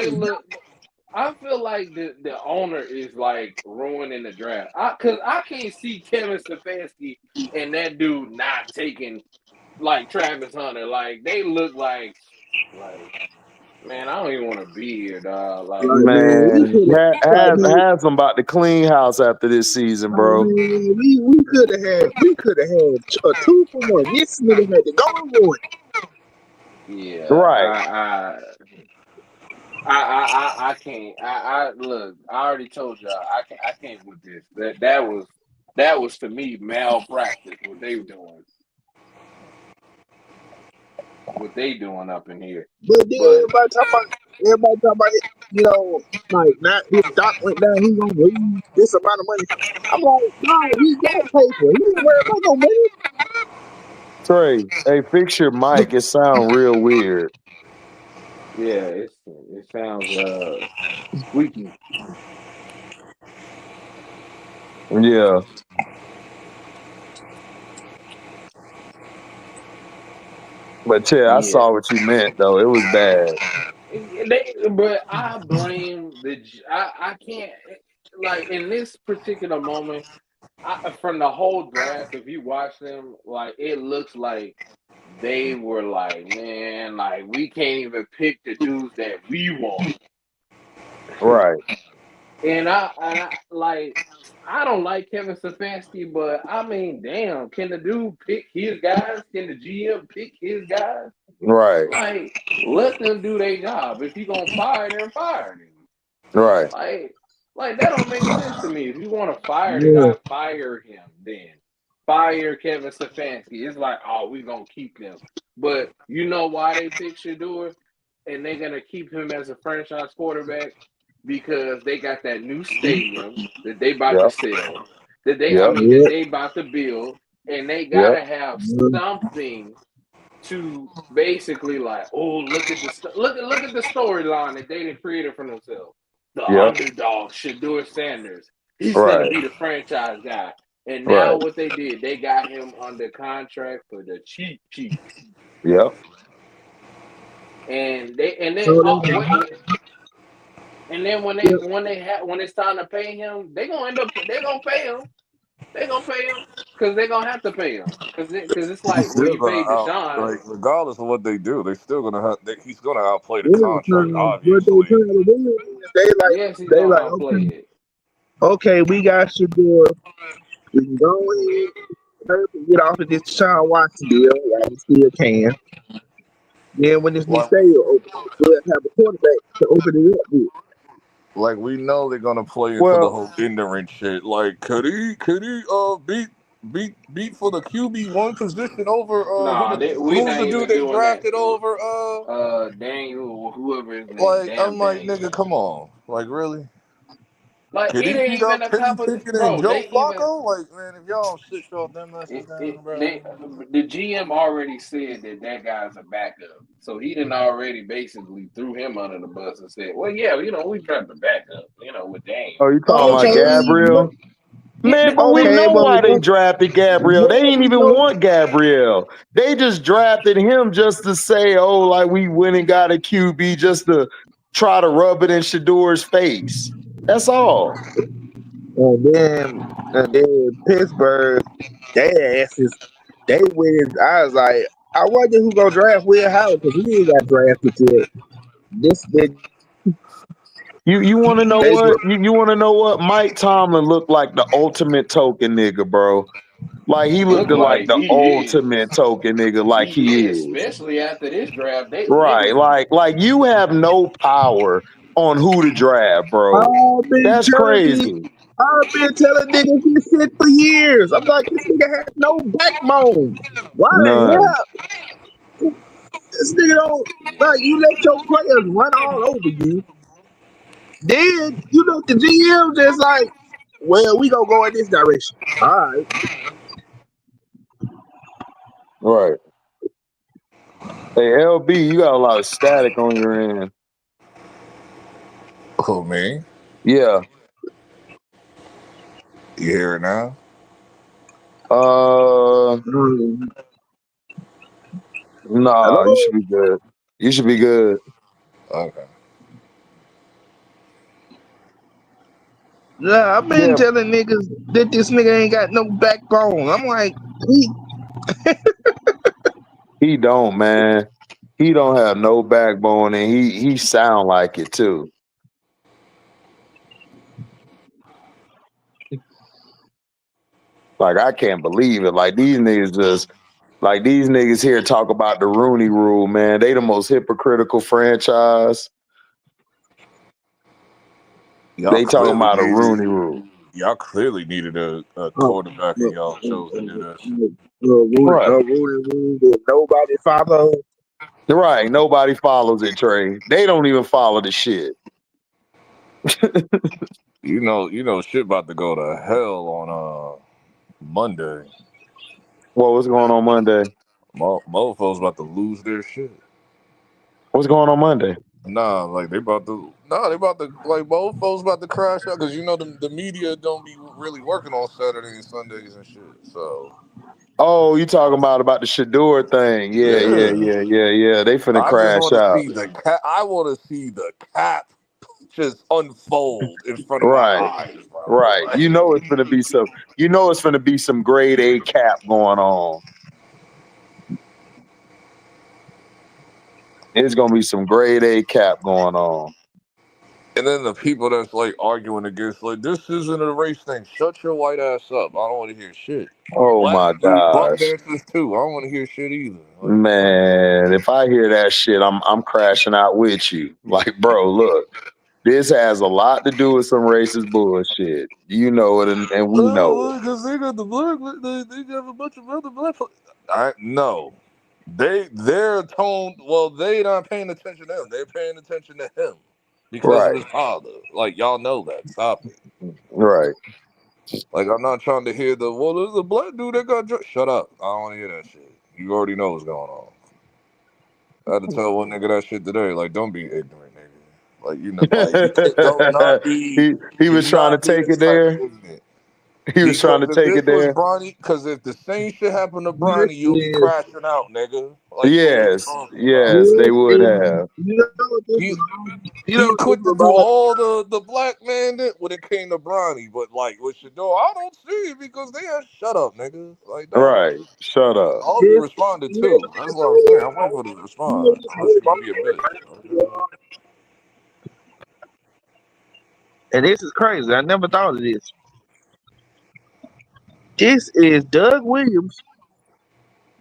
I feel like the owner is like ruining the draft. Cause I can't see Kevin Stefanski and that dude not taking like Travis Hunter. Like they look like man, I don't even want to be here, dog. Like Like man, we Man, could have like man, has them about to clean house after this season, like bro. man, we could have had a 2 for 1. This nigga had to go and ruin. yeah, Right, I can't. I look. I already told y'all. I can't with this. That was to me malpractice. What they doing. What they doing up in here. But then But everybody talk about it, you know, like not his stock went down, he gonna lose this amount of money. I'm like, no, he got paper. He ain't worried about no money. Trey. Hey, fix your mic. It sound real weird. yeah, it sounds squeaky. Yeah, but yeah, I Yeah, saw what you meant though. It was bad. but I blame I can't like in this particular moment. From the whole draft, if you watch them, like it looks like they were like, man, like we can't even pick the dudes that we want. Right, And I like I don't like Kevin Stefanski, but I mean, damn, can the dude pick his guys? Can the GM pick his guys? right, Like, let them do their job. If you gonna fire them, fire them. right, Like, like that don't make sense to me. If you want to fire the Yeah, guy, fire him. Then fire Kevin Stefanski. It's like, oh, we gonna keep them. But you know why they pick Shedeur, and they're gonna keep him as a franchise quarterback because they got that new stadium that they about to yep, sell. I yep, mean, that yeah, they about to build, and they yep, gotta have yeah, something to basically like, oh, look at the storyline that they created for themselves. The yep, underdog, Shedeur Sanders. He's gonna right, be the franchise guy. And now right, what they did, they got him under contract for the cheap. yep, And they and so then they oh got wait, and then yeah, when it's time to pay him, they gonna pay him. They gonna pay him because they gonna have to pay him because it's He's like well still you gonna paid out Deshaun. like regardless of what they do, they still gonna have. He's gonna outplay the yeah, contract, what they obviously. trying to do is Yes, he's they gonna like, outplay it. okay, we got your door. We can go ahead and get off of this Sean Watson deal, while we still can. Then when this new Like stadium open, we'll have a quarterback to open it up with. like we know they're gonna play into the well, whole ignorant shit. Like could he beat for the QB1 position over Nah, we who's not the dude even they doing that. drafted over Daniel or whoever his name, like I'm damn like Daniel. nigga, come on, like really? Like Could it he ain't beat even up a Kenny competition, Pickett and bro. Joe They even Flacco? Like man, if y'all don't sit y'all dumb asses down, they bro. the GM already said that guy's a backup, so he didn't already basically threw him under the bus and said, well, yeah, we tried to backup, with Daniel. oh, you talking about Okay, but Gabriel? Man, but we okay, know but why they drafted Gabriel. They yeah, didn't we even know. want Gabriel. They just drafted him just to say, oh, like we went and got a QB just to try to rub it in Shador's face. That's all. And then Pittsburgh, they asses, they went. I was like, I wonder who gonna draft Will Howard because he ain't got drafted yet. This You want to know they what? You want to know what? Mike Tomlin looked like the ultimate token nigga, bro. Like he looked Look like like the he is. ultimate token nigga, like He he is, is. especially after this draft. They Right. niggas Like you have no power on who to draft, bro. I've been That's telling these, crazy. I've been telling niggas this shit for years. I'm like, this nigga has no backbone. Why the None. hell this nigga don't like you let your players run all over you? Then you look the GM just like, well, we gonna go in this direction. All right. Right. Hey, LB, you got a lot of static on your end. Oh man, Yeah. you hear it now? Uh, Um, nah, you hello. should be good. You should be good. Okay. Yeah, I've been Yeah, telling niggas that this nigga ain't got no backbone. I'm like, he, he don't, man. He don't have no backbone, and he sound like it too. Like I can't believe it. Like these niggas here talk about the Rooney Rule, man. They the most hypocritical franchise. Y'all They talking clearly about a needed. Rooney Rule, Y'all clearly needed a oh, quarterback, and look, y'all chose to do that shit. right? Rudy that nobody follow. Right. Nobody follows it, Trey. They don't even follow the shit. Shit about to go to hell on Monday. Well, what's going on Monday? Mofos about to lose their shit. What's going on Monday? Nah, like they about to like mofos about to crash out because the media don't be really working on Saturday and Sundays and shit. So Oh, you talking about the Shador thing? Yeah, yeah, yeah, yeah, yeah, yeah. They finna I just crash want to out. see the cap. I want to see the cap just unfold in front of my Right, eyes, bro. right. Like, It's finna be some. It's finna be some grade A cap going on. It's gonna be some grade A cap going on. and then the people that's like arguing against like this isn't a race thing. Shut your white ass up. I don't want to hear shit. Oh Black my men do buck gosh, dances too. I don't want to hear shit either. Like the fuck. man! If I hear that shit, I'm crashing out with you. Like, bro, look, this has a lot to do with some racist bullshit. You know it, and we know it. No, because they got the black. They got a bunch of other black. I no. They're toned. Well, they not paying attention to him. They're paying attention to him because of Right, his father. Like y'all know that. Stop it. right. Like I'm not trying to hear the well. There's a black dude that got. Shut up. I don't want to hear that shit. You already know what's going on. I had to tell one nigga that shit today. Like, don't be ignorant, nigga. Like like you can't, don't not be. he was Do trying to not be take this it type of there. ignorant. He was trying Because to if take this it was there. Bronny, because if the same shit happened to This Bronny, you'll be is crashing out, nigga. Like, what are you Yes, talking about? yes, they this would is have. you know what this He you know he what this quit to do reminds all the black man did when it came to Bronny, but like with Shador, I don't see it because they had shut up, nigga. Like, dog. Right. Shut up. I hope you this responded too. That's what I'm saying. I'm waiting for the response. Unless you're gonna be a bitch. and this is crazy. I never thought of this. This is Doug Williams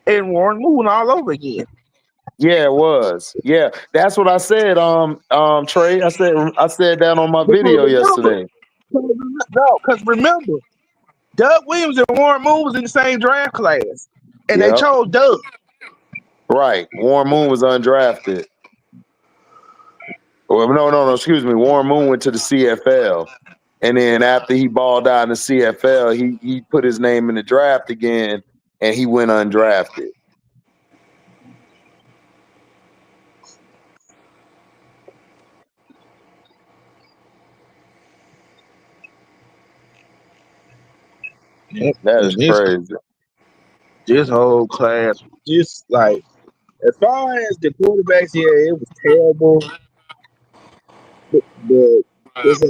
and Warren Moon all over again. Yeah, it was. Yeah, that's what I said. Trey, I said that on my Because video remember, yesterday. because remember, Doug Williams and Warren Moon was in the same draft class, and they Yep. chose Doug. Right. Warren Moon was undrafted. Well, no, no, no. Excuse me. Warren Moon went to the CFL, and then after he balled out in the CFL, he put his name in the draft again, and he went undrafted. Yep. That is And crazy. this whole class, just like as far as the quarterbacks, yeah, it was terrible. But this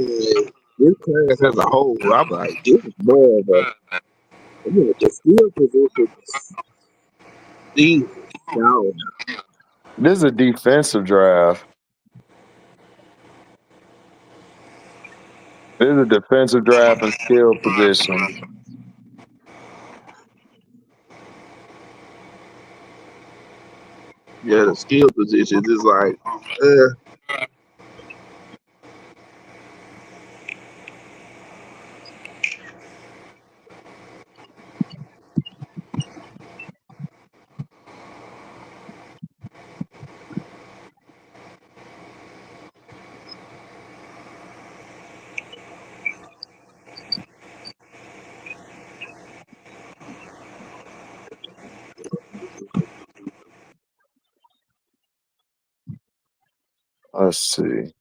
this class as a whole, I'm like, this is more of a the skill positions. These no, This is a defensive draft. This is a defensive draft and skill positions. yeah, the skill positions is like, uh, Let's see.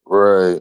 Right.